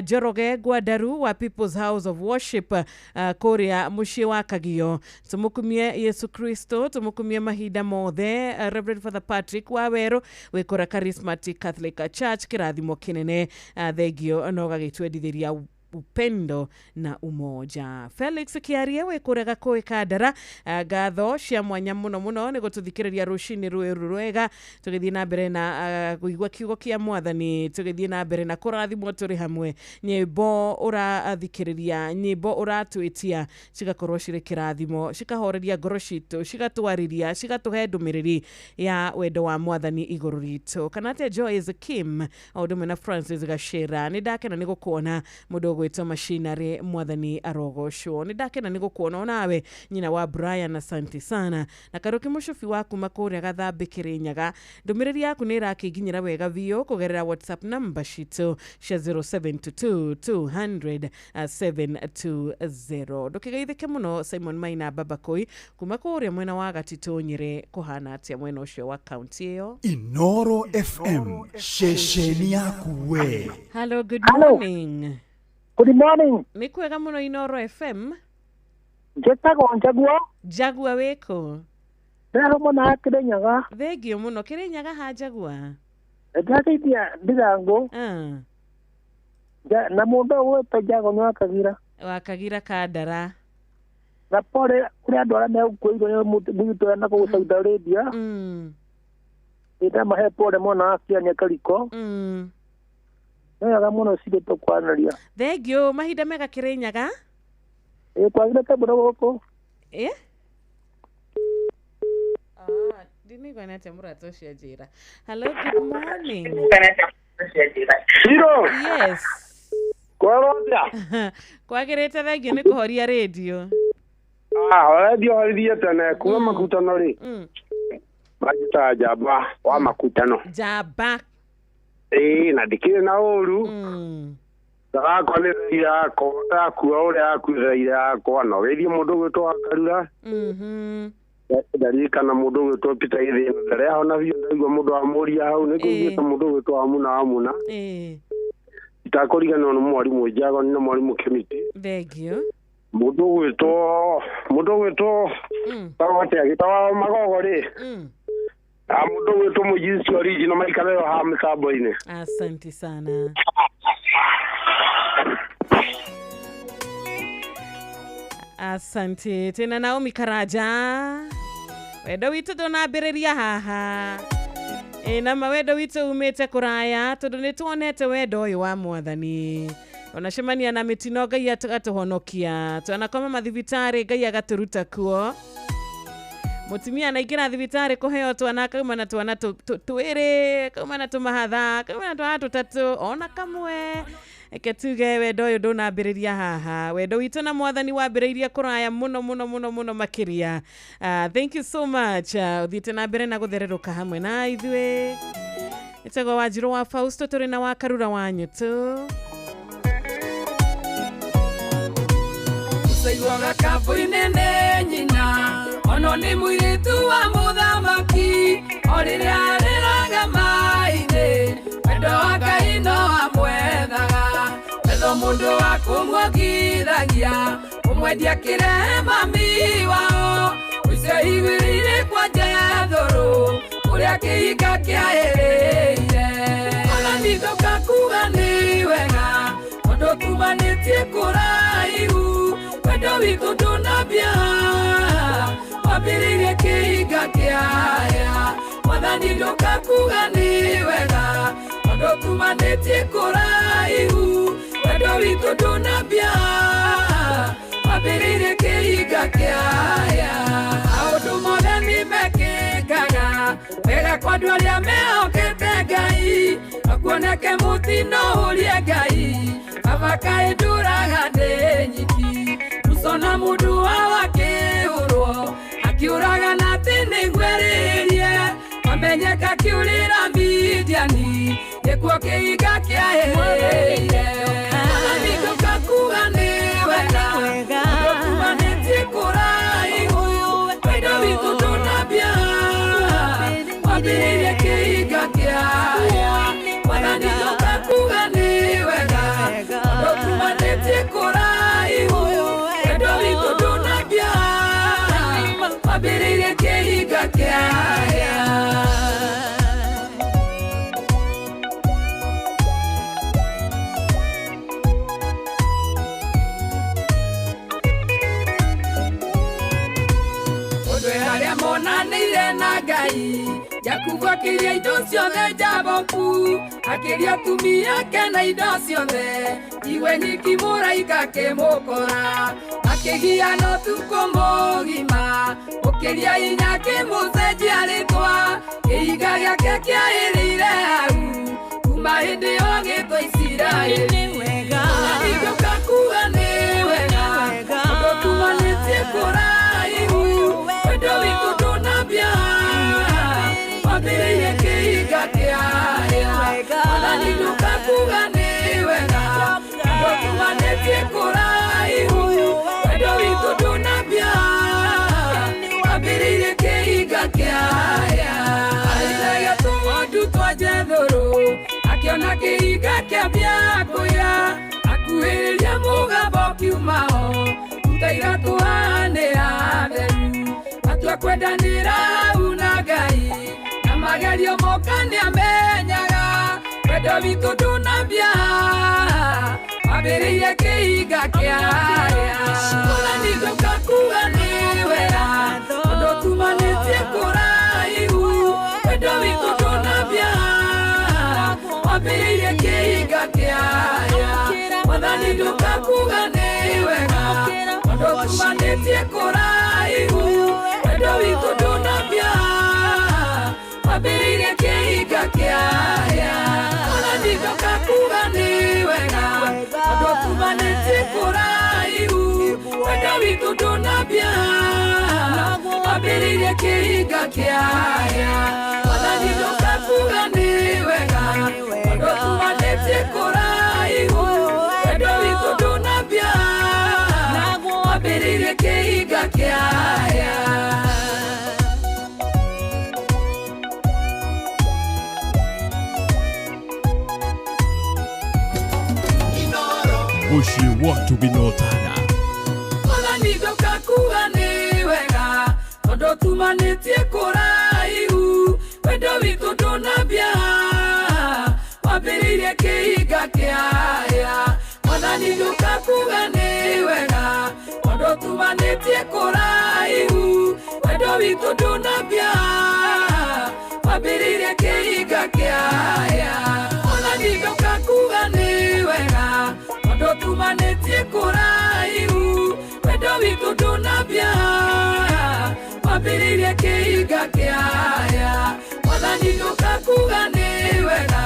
Joroge Gwadaru wa People's House of Worship Korea mushie wa Kagio. Tumukumie Yesu Kristo, tumukumie mahinda mothe. Reverend Father Patrick Waweru wekora Charismatic Catholic Church kirathimo kinene. Thegio no gagitwendithiria upendo na umoja. Felix Kiarie wekurega koe kadara gatho cia mwanya muno ni gututhikiriria rushini rwega tugithie na mbere na kuigwa kiugo kia Mwathani tugithie na mbere na kurathimwo turi hamwe nyimbo urathikiriria nyimbo uratwitia cigakorwo ciri kirathimo cikahoreria ngoro citu cigatwariria cigatuhe ndumiriri ya wendo wa Mwathani iguru ritu kana te Joyce Kim audume na Francis Gashera ni ndakena ni gukuona mudogo ito machinery Mwathani arogoshwo ni ndakena ni gukuona nawe nyina wa Brian asante sana na karoki mushofi waku makuria gathambikire nyaga ndumiriri yaku ni rakiginyira wega vio kugerera WhatsApp number shitu 0722000720 ndukigeithike muno Simon Maina Babakoi kuma kuria mwena wa Gatito Nyire kuhana atia mwena ucio wa county iyo. Inoro FM shesheni yaku we. Hello, good morning. Good morning. Ni kwega muno Inoro FM. Njetago Jagua weko. Rero mona Kirinyaga. Thegio muno Kirinyaga ha Jagua. Ndateithia ndirango. Na mundu wetu Jago ni wakagira kadara. Na pole kuri andu ara megukuirwo ni mutu na ku Saudi Arabia. Ita mahe pole mona akia ni kariko. Nega muno sigito kwanaria. Thegio mahinda mega Kirinyaga. Kwagire tabura goko. Dini gwana temura toshia jira. Hello, good morning. Shiro. Yes. Kwagire. Kwagirete thegio ni kuhoria radio. Radio horia tene kuma makutano ri. Magita Jaba wa makutano. Jaba. Na dikire na oru. Ndagakwa nĩ thaira yako yakuua ũrĩa yakuire thaira yakwa no wĩthie mũndũ gwĩtwo Akarura ndarikana mũndũ gwĩtwo Peter Githĩna ndarehona biũ ndaigua mũndũ wa mũria hau nĩ kũiguĩte mũndũ gwĩtwo Wamuna itakũriganĩrwo nĩ mwarimũ Njago na mwarimũ Kimiti thengio mũndũ gwĩtwo tawate agĩtawa Magogo rĩ mũndũ gwĩtwo Mũjisi original maikareo ha mĩtambo-inĩ. Asante sana. Asante tena Naomi Karaja wendo witũ ndũnambĩrĩria haha na mawendo witũ umĩte kũraya tondũ nĩ tuonete wendo ũyũ wa Mwathani onacemania na mĩtino Ngai agatũhonokia twanakoma mathibitarĩ Ngai agatũruta kuo mutumia anaingĩra thibitarĩ kũheo twana kauma na twana twĩrĩ kauma na tũmahatha kauma na twana tũtatũ ona kamwe eke tuge wendo ũyũ ndũnambĩrĩria haha wendo witũ na Mwathani wambĩrĩirie kũraya mũno makĩria. Thank you so much ũthiĩte na mbere na gũthererũka hamwe na ithuĩ ĩtagwo Wanjirũ wa Fausto tũrĩ na wa Karura wanyu tu Saigwaga kabu-inĩ nĩ nyina ono nĩ mũirĩtu wa mũthamaki o rĩrĩa arĩraga maĩ-inĩ wendo wa Ngai no amwethaga wendo mũndũ wa kũmwongithagia ũmwendia kĩrehe mami wao ũcio igwĩrĩire kwa Jethũrũ ũrĩa kĩhinga kĩaĩrĩire ona nithoka kuga nĩ wega ũndũ tumanĩtie kũraihu wendo witũ ndũnambia wambĩrĩirie kĩhinga kĩaya Mwathani ndoka kuga nĩ wega ũndũ tumanĩtie kũraihu wendo witũ ndũnambia wambĩrĩirie kĩhinga kĩaya maũndũ mothe nĩmekĩkaga wega kwa andũ arĩa mehokete Ngai akuoneke mũtino ũrie Ngai abakaĩ ndũraga ndĩ nyiki Musona mũndũ wakĩũrwo akiũraga na atĩ nĩgwerĩrie wamenyeka kiũrĩra Midiani gĩkuo kĩhinga kĩaĩrĩire nĩndoka kuga nĩ wega ndũkumanĩtie kũraihu wendo witũ ndũnambia wambĩrĩirie kĩhinga kĩaya Mwathani ndoka kuga nĩ wega ndũkumanĩtie kũraihu wendo witũ ndũnambia wambĩrĩirie kĩhinga kĩaya arĩa monanĩire na Ngai Jakubu akĩria indo ciothe Jaboku akĩria atumia ake na indo ciothe iwe nyiki mũraika kĩmũkora akĩgia no tukũ mũgima ũkĩria hinya kĩmũcenjia rĩtwa kĩhinga gĩake kĩaĩrĩire hau kuma hĩndĩ ĩyo gĩtwo Isiraeli nĩndoka kuga nĩ wega ũndũ tumanĩtie kũraihu wendo witũ ndũnambia wambĩrĩirie kĩhinga kĩaya Mwathani ndoka kuga nĩ wega ũndũ tumanĩtie kũraihu wendo witũ ndũnambia wambĩrĩirie kĩhinga kĩaya arĩrega tũgondu twa Jethũrũ akĩona kĩhinga kĩambia kũya akuhĩrĩria mũgambo kiumao ruta iratũ hanĩra theru atua kwendanĩra hau na Ngai na magerio moka nĩamenyaga wendo witũ ndũnambia wambĩrĩirie kĩhinga kĩaya Mwathani ndoka kuga nĩ wega ũndũ tumanĩtie kũraihu wendo witũ ndũnambia wambĩrĩirie kĩhinga kĩaya Mwathani ndoka kuga nĩ wega ũndũ tumanĩtie kũraihu wendo witũ ndũnambia wambĩrĩirie kĩhinga kĩaya Mwathani ndoka kuga nĩ wega ũndũ tumanĩtie kũraihu wendo witũ ndũnambia wambĩrĩirie kĩhinga kĩaya Mwathani ndoka kuga nĩ wega ũndũ tumanĩtie kũraihu Muciĩ wa Tũginotana. Ona nĩndoka kuga nĩ wega tondũ tumanĩtie kũraihu wendo witũ ndũnambia wambĩrĩirie kĩhinga kĩaya. Ona nĩndoka kuga nĩ wega tondũ tumanĩtie kũraihu wendo witũ ndũnambia wambĩrĩirie kĩhinga kĩaya. Ona nĩndoka kuga nĩ wega tondũ tumanĩtie kũraihu wendo witũ ndũnambia wambĩrĩirie kĩhinga kĩaya. Ona nĩndoka kuga nĩ wega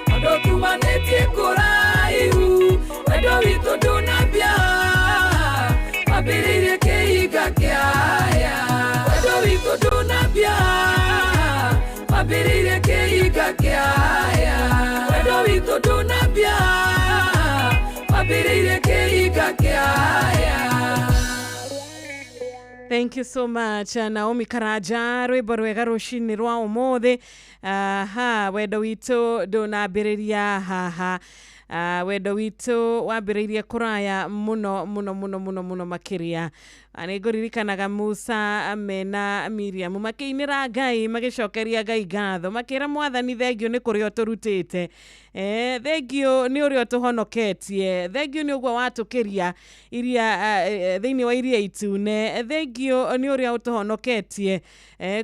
tondũ tumanĩtie kũraihu wendo witũ ndũnambia wambĩrĩirie kĩhinga kĩaya. Wendo witũ ndũnambia wambĩrĩirie kĩhinga kĩaya. Wendo witũ ndũnambia wambĩrĩirie kĩhinga kĩaya. Thank you so much, Naomi Karaja. Rwĩmbo rwega rũcinĩ rwa ũmũthĩ. Wendo witũ ndũnambĩrĩria haha. Wendo witũ wambĩrĩirie kũraya mũno makĩria. Nĩngũririkanaga Musa mena Miriam makĩinĩra Ngai magĩcokeria Ngai ngatho makĩra Mwathani thengio nĩ kũrĩa ũtũrutĩte. Thengio nĩ ũrĩa ũtũhonoketie. Thengio nĩ ũguo watũkĩria iria thĩinĩ wa iria itune. Thengio nĩ ũrĩa ũtũhonoketie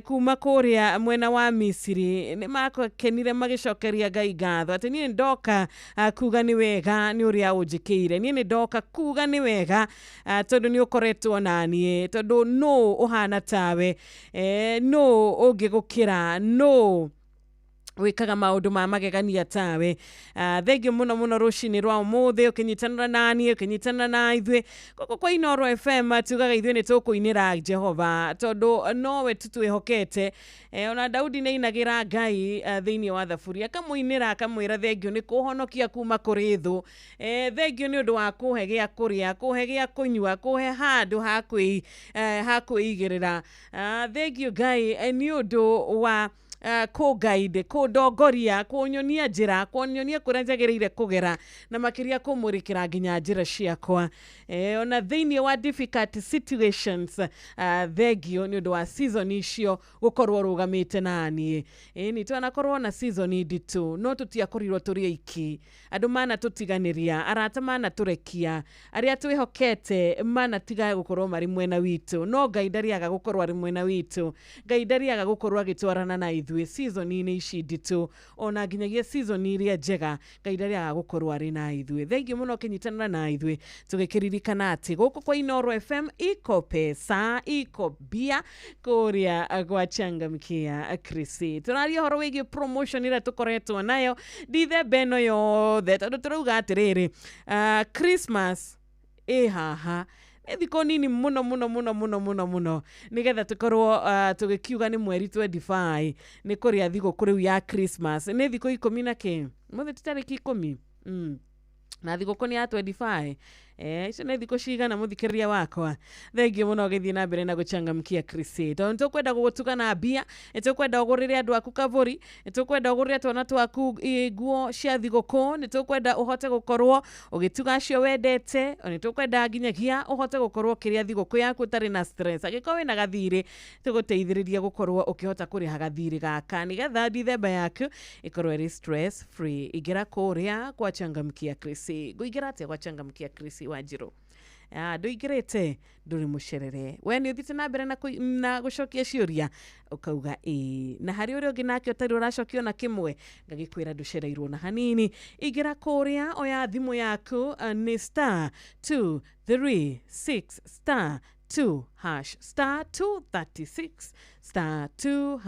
kuma kũrĩa mwena wa Misiri. Nĩ makenire magĩcokeria Ngai ngatho atĩ niĩ ndoka kuga nĩ wega nĩ ũrĩa ũnjĩkĩire. Niĩ nĩ ndoka kuga nĩ wega tondũ nĩ ũkoretwo naniĩ. Tondũ no ũhana tawe. No ũngĩgũkĩra. No wikaga maũndũ ma magegania tawe. Thengio mũno rũcinĩ rwa ũmũthĩ ũkĩnyitanĩra naniĩ ũkĩnyitanĩra na ithuĩ gũkũ kwa Inooro FM tugaga ithuĩ nĩ tũkũinĩra Jehova tondũ nowe tũtwĩhokete. Ona Daudi nĩainagĩra Ngai thĩinĩ wa thaburi akamũinĩra akamwĩra thengio nĩ kũhonokia kuma kũrĩ thũ. Thengio nĩ ũndũ wa kũhe gĩa kũrĩa kũhe gĩa kũnyua kũhe handũ ha kwĩigĩrĩra. Thengio Ngai nĩ ũndũ wa kũngaide kũndongoria kũnyonia njĩra kũnyonia kũrĩa njagĩrĩire kũgera na makĩria kũmũrĩkĩra nginya njĩra ciakwa. Ona thĩinĩ wa difficult situations thengio nĩ ũndũ wa season icio gũkorwo rũgamĩte naniĩ. Nĩ twanakorwo na season nditũ no tũtiakorirwo tũrĩ aiki. Andũ manatũtiganĩria arata manatũrekia arĩa twĩhokete manatiga gũkorwo marĩ mwena witũ. No Ngai ndariaga gũkorwo arĩ mwena witũ. Ngai ndariaga gũkorwo agĩtwarana na ithuĩ season-inĩ ici nditũ ona nginyagia season iria njega. Ngai ndariaga gũkorwo arĩ na ithuĩ. Thengio mũno ũkĩnyitanĩra na ithuĩ tũgĩkĩririkana atĩ gũkũ kwa Inooro FM iko pesa iko bia kũrĩa gwa Changamkia Krisi. Tũraria ũhoro wĩgiĩ promotion ĩrĩa tũkoretwo nayo ndithemba ĩno yothe tondũ tũrauga atĩrĩrĩ Christmas haha thikũ nini mũno nigetha tũkorwo tũgĩkiuga nĩ mweri 25 nĩ kũrĩa thigũkũ rĩu ya Christmas. Nĩ thikũ 10 na kĩ mũthĩ ti tarĩki 10 na thigũkũ nĩ ya 25. Icio nĩ thikũ cigana mũthikĩrĩria wakwa. Thengio mũno ũgĩthiĩ na mbere na gũchangamkia Krisi. Tondũ tũkwenda gũgũtuga na mbia, tũkwenda ũgũrĩre andũ aku kaburi, tũkwenda ũgũrĩre twana twaku nguo cia thigũkũ, tũkwenda ũhote gũkorwo ũgĩtuga acio wendete, tũkwenda nginyagia ũhote gũkorwo kĩrĩa thigũkũ yaku ũtarĩ na stress. Angĩkorwo wĩna gathirĩ tũgũteithĩrĩria gũkorwo ũkĩhota kũrĩha gathirĩ gaka nĩgetha ndithemba yaku ĩkorwo ĩrĩ stress free. Ingĩra kũrĩa kwa Changamkia Krisi. Ngũingĩra atĩa kwa Changamkia Krisi Wanjiru? Ndũingĩrĩte ndũrĩ mũcerere. We nĩ ũthiĩte na mbere na gũcokia ciũria ũkauga na harĩ ũrĩa ũngĩ nake ũtarĩ ũracokio na kĩmwe ngagĩkwĩra ndũcereirwo na hanini. Ingĩra kũrĩa oya thimũ yaku nĩ *236*2 *236 *2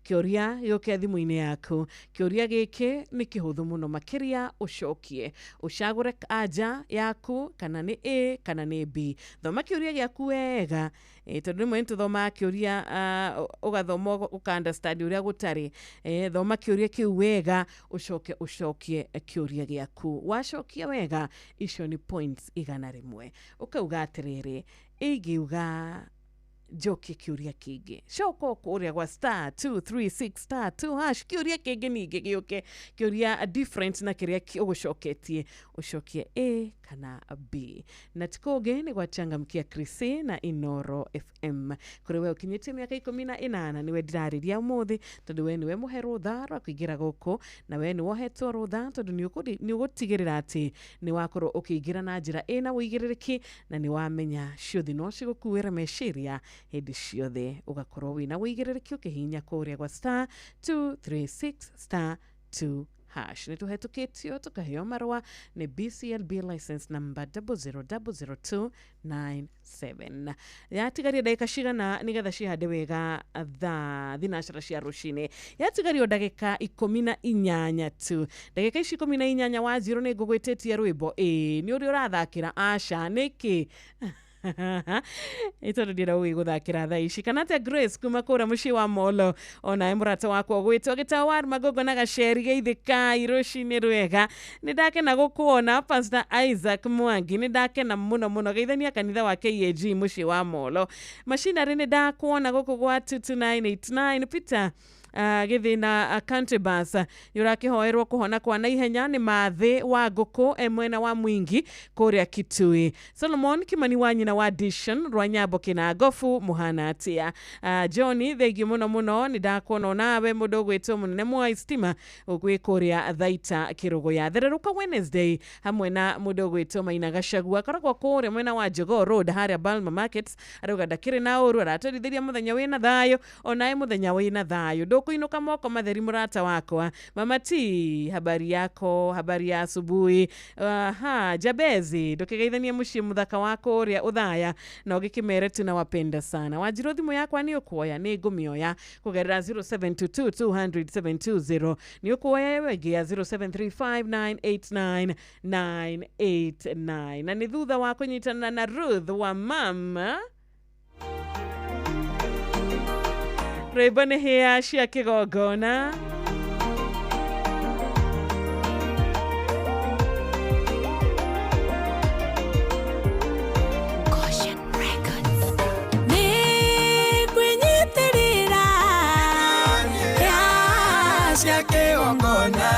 kĩũria gĩũke thimũ-inĩ yaku. Kĩũria gĩkĩ nĩ kĩhũthũ mũno makĩria ũcokie ũcagũre anja yaku kana nĩ A kana nĩ B. Thoma kĩũria gĩaku wega tondũ rĩmwe nĩtũthomaga kĩũria ũgathoma ũka-understand ũrĩa gũtarĩ. Thoma kĩũria kĩu wega ũcokie kĩũria gĩaku. Wacokia wega icio nĩ points 100. Ũkauga atĩrĩrĩ ingiuga njokie kiuria kingi coko kuria gwa star 236 star 2 hash kiuria kingi ningi gioke kiuria different na kiria ugucoketie ucokie A kana B na tikoge ni gwachangamkia Krisi na Inoro FM kuri we ukinyite miaka 18 niwe ndirariria muthi tondu we niwe muheru thara kuigira guku na we ni wohetwo rutha tondu ni ugutigirira ati ni wakorwo ukiigira na njira ina wigiririki na ni wamenya ciuthi no cigukuira meciria hindi ciothe ugakorwo wina wigiririki ukihinya kuria gwa star 236 star 2 hash nituhetukitio tukaheo marwa ni BCLB license number 0000297 yatigaria dakika cigana nigetha cihande wega thinashara cia rucini yatigario dakika 18 tu dakika ici 18 wa 0 ni ngugwititie rwimbo ni uri urathakira aca niki itondo ndira guthakira thaa ici kana te Grace kuma kura muci wa Molo ona emurata wakwa gwitwo gitawar magogo na gaceri geithika irucini rwega ni ndakena gukuona Pastor Isaac Mwangi ni ndakena muno geithania kanitha wa KAG muci wa Molo machinery ni ndakuona guku gwa 22989 Peter githina country bus yurakihoerwo kuhona kwa naihenya ni mathi wa nguku emwena wa Mwingi kuria Kitui Solomon Kimani wa nyina wa Addition Rwanyabo kina Gofu muhana atia Johnny thegi muno ni ndakuona nawe mudo gwitwo munene mwa istima ugwikuria thaita kirugo ya thereruka Wednesday hamwe na mudo gwitwo Maina Gachagua karagwa kuria mwena wa Jogoo Road haria Balma Markets aruga ndakire na uru aratwarithiria muthenya wina thayo onae muthenya wina thayo kuinuka moko matheri murata wakwa Mama T habari yako habari ya asubuhi Jabezi ndukigeithania muci muthaka wako uria uthaya na ugikimere tunawapenda sana wajiro thimu yakwa ni ukuoya ni ngumioya kugerera 0722000720 ni ukuoya yewe gia 0735989989 na ni thutha wa kunyitana na Ruth wa mama Rebane hea cia kigongona ni kunyitirira hea cia kigongona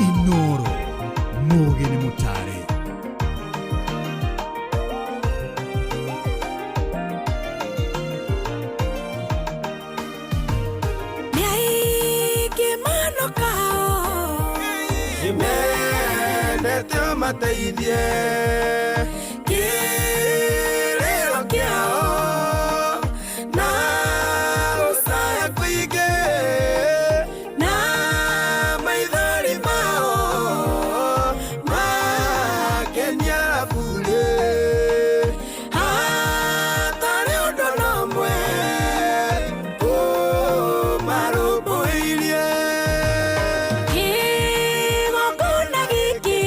Inoro Mugen Mutare. Mateithie kiriro kiao na usaya kuige na maithori mao makenya bure hatari undu nomwe umarumbuirie kigongona giki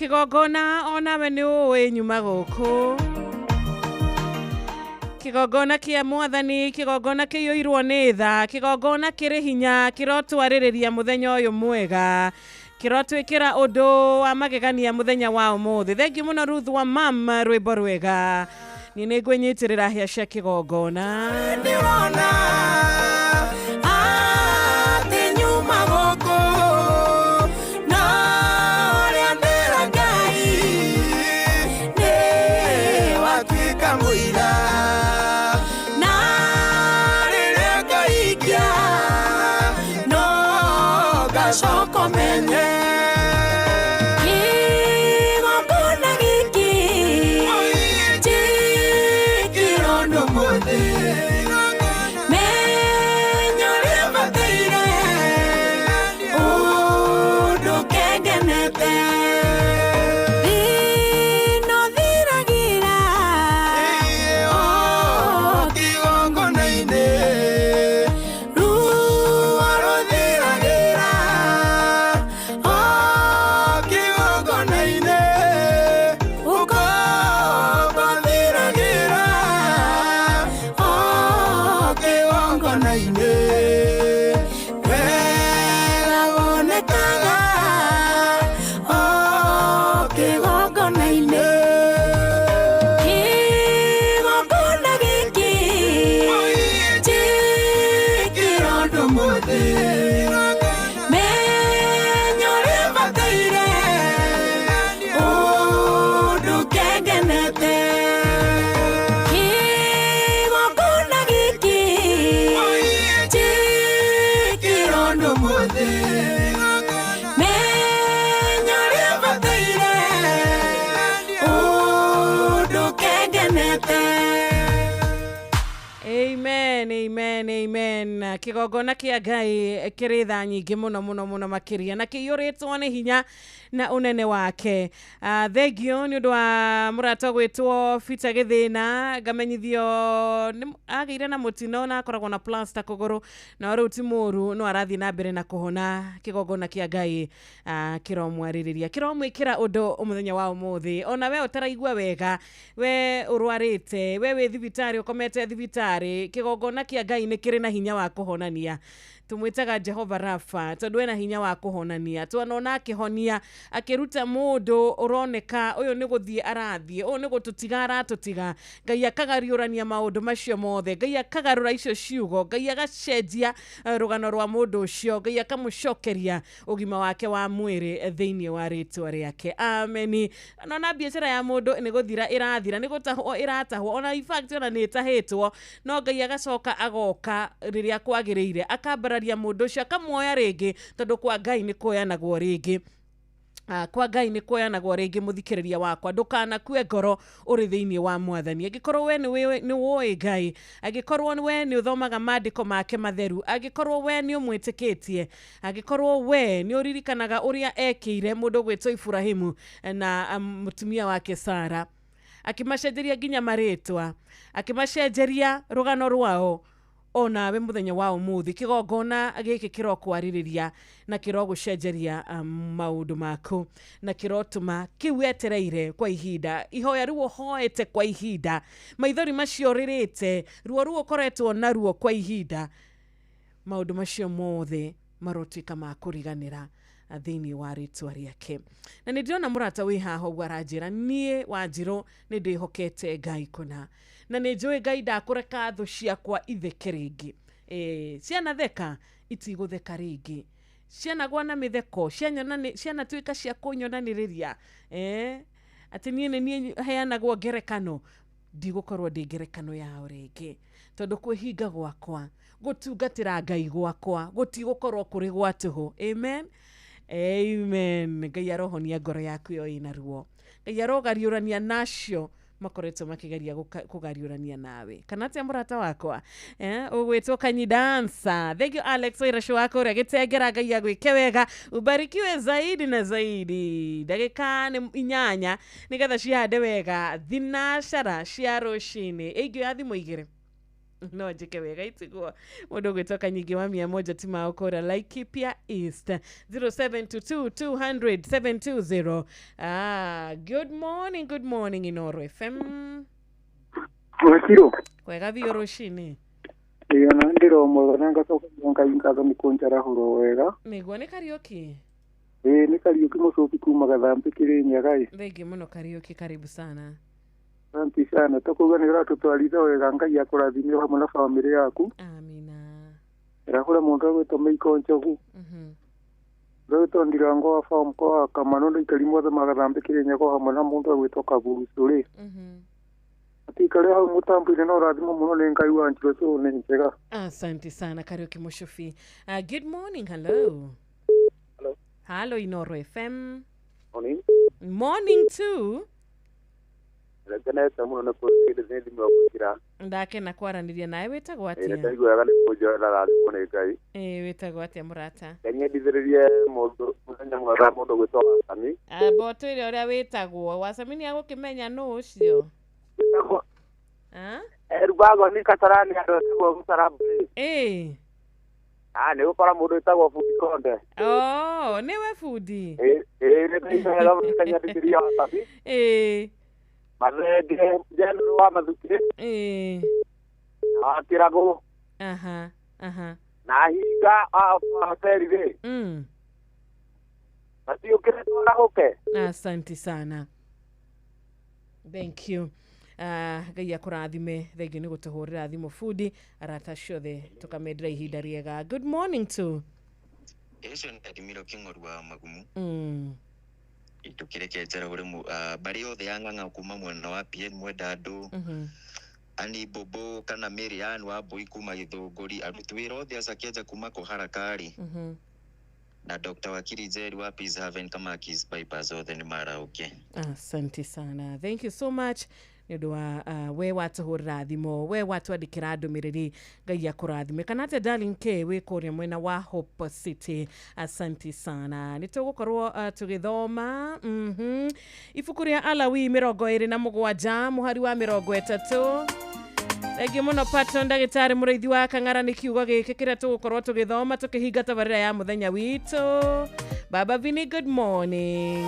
kigogona onawe nĩ ũĩ nyuma gũkũ. Kigogona kia mwathani, kigogona kĩiyũirwo nĩ tha, kigogona kĩrĩ hinya, kĩrotwarĩrĩria mũthenya ũyũ mwega, kĩrotwĩkĩra ũndũ wa magegania mũthenya wa ũmũthĩ. Thengiũ mũno Ruth wa Mam, rwĩmbo rwega. Niĩ nĩ ngwĩnyitĩrĩra hĩa cia kigogona. Soko menye kigogona gĩkĩ kĩrondo mũthĩ menya ũrĩa bataire ũndũ kengenete inothiragira kigogona-inĩ Amen. Kigogona kia Ngai kĩrĩ tha nyingĩ mũno makĩria na kĩiyũrĩtwo nĩ hinya na ũnene wake. Thengio nĩ ũndũ wa mũrata gwĩtwo Peter Gĩthĩna, ngamenyithio agĩire na mũtino na akoragwo na plaster kũgũrũ na rĩu ti mũru no arathiĩ na mbere na kũhona. Kigogona kia Ngai kĩromwarĩrĩria, kĩromwĩkĩra ũndũ mũthenya wa ũmũthĩ. Ona we ũtaraigua wega, we ũrwarĩte, we wĩ thibitarĩ ũkomete thibitarĩ, kigogona kia Ngai nĩ kĩrĩ na hinya wa kũhonania. Tumwitaga Jehova Rafa tondu ena hinya wa kuhonania. Twanona akihonia akiruta mundu uroneka uyu ni guthie arathie, uyu ni gututiga aratutiga. Ngai akagariurania maundu macio mothe, Ngai akagarura icio ciugo, Ngai agacenjia rugano rwa mundu ucio, Ngai akamucokeria ugima wake wa mwiri thiini wa ritwa riake. Amen. Nona biashara ya mundu ni guthira irathira, ni gutahwo iratahwo, ona in fact ona ni itahitwo, no Ngai agacoka agoka riria kwagiriire akabararia mundu ucio akamuoya ringi tondu kwa Ngai ni kuoyanagwo ringi. Kwa Ngai ni kuoyanagwo ringi muthikiriria wakwa, ndukanakue ngoro uri thiini wa mwathani. Agikorwo we ni woi Ngai, agikorwo we ni uthomaga maandiko make matheru, agikorwo we ni umwitikitie, agikorwo we ni uririkanaga uria ekire mundu gwitwo Ibrahimu na mutumia wake Sara, akimacenjeria nginya maritwa, akimacenjeria rugano rwao. Ona we muthenya wa umuthi kigogona giki kirokwaririria na kirogucenjeria maundu maku na kirotuma kiwetereire kwa ihinda. Ihoya ruo hoete kwa ihinda, maithori macio ririte, ruo koretwo naruo kwa ihinda, maundu macio mothe marotuika ma kuriganira thiini wa ritwa riake. Na ndirona murata wi haha gwaranjira nie Wanjiru ni ndihokete Ngai kuna na nĩ njũĩ Ngai ndakũreka thũ ciakwa itheke rĩngĩ. Ciana theka itigũtheka rĩngĩ, ciana gwa na mĩtheko, ciana tuĩka cia kũnyonanĩrĩria, atĩ niĩ heanagwo ngerekano, ndigũkorwo ndĩ ngerekano yao rĩngĩ, tondũ kwĩhinga gwakwa gũtungatĩra Ngai gwakwa gũtigũkorwo kũrĩ gwa tũhũ. Amen. Amen. Ngai arohonia ngoro yaku yo ina ruo, Ngai arogariũrania nacio makoretwo makigeria kugariurania nawe. Kana tia murata wakwa ugwitwo Kanyi Dancer. Thank you Alex Wairasho wako uria gitengera. Ngai agwike wega, ubarikiwe zaidi na zaidi. Ndagika ni 8 nigetha cihande wega thinashara cia rucini. Ingĩ ya thimo igire no njike wega itiguo mundu gwitoka nyingi wa 100 tima ukora Laikipia East 0722200720. Good morning Inooro FM. Mwakiro kwega bio rushini na ndiro mwega ngacoka ngai mikonjara huro wega niguo ni karaoke ni karaoke mucoki kuma Gathambi Kirinyaga thengi muno karaoke karibu sana. Asante sana tukuganira tutwarize wega ngai akurathimire hamwe na family yaku amina irakura mundu gwitwo Mikonjogu Roto ndirango wa farm kwa Kamano ndikari mothe Gathambi Kirinyaga hamwe na mundu gwitwo Kaburucuri atikare hau mutambire no rathimo muno ni ngai wa njiro so ni njega. Asante sana karaoke mushofi. Good morning. Hello Inooro FM. Morning too. Rekana tamu na kusikira zindi mwakira ndake na kwaraniria nawe wetagwo atia ndaigo yaga ni kujora rathimo ni ngai wetagwo atia murata kenya ndithiririe mundu muthenya mwega mundu gwitwa Wasami boto ile uria wetagwo Wasami ni agukimenya no ucio Rubago ni Katarani ando twa Musarabri ni ukora mundu wetagwo Fudi Konde niwe Fudi ni ndaiga kenya ndithiririe Wasami Marege jeno wa madhuki atirago na higa hoteli ve basi ukire tora hoke. Asante sana, thank you. Gaya kurathime thegi ni gutuhurira thimu Fudi arata ciothe tukamendera ihinda riega. Good morning to Asian Admiral Kingorwa Magumu itukireke jera uri bari othe yanganga kuma mwena wa PN Mwendando ani Bobo kana Marian wa Boy kuma Githunguri arutwira othe asakeja kuma ko harakari na Dr. Wakiri Zeri wa Peace Haven kama Kiss bypass othe ni marauke. Asante sana, thank you so much. Nidwa we watu hurathimo we watu adikira ndumiriri Ngai akurathime kana te darling ke we kore mwena wa Hope City. Asante sana, nitugukorwo tugithoma ibuku ria Alawi 27 muhari wa 30. Thank you muno patron ndagitari muriithi wa Kang'ara ni kiugo giki kiria tugukorwo tugithoma tukihinga tabarira ya muthenya witu. Baba Vini, good morning.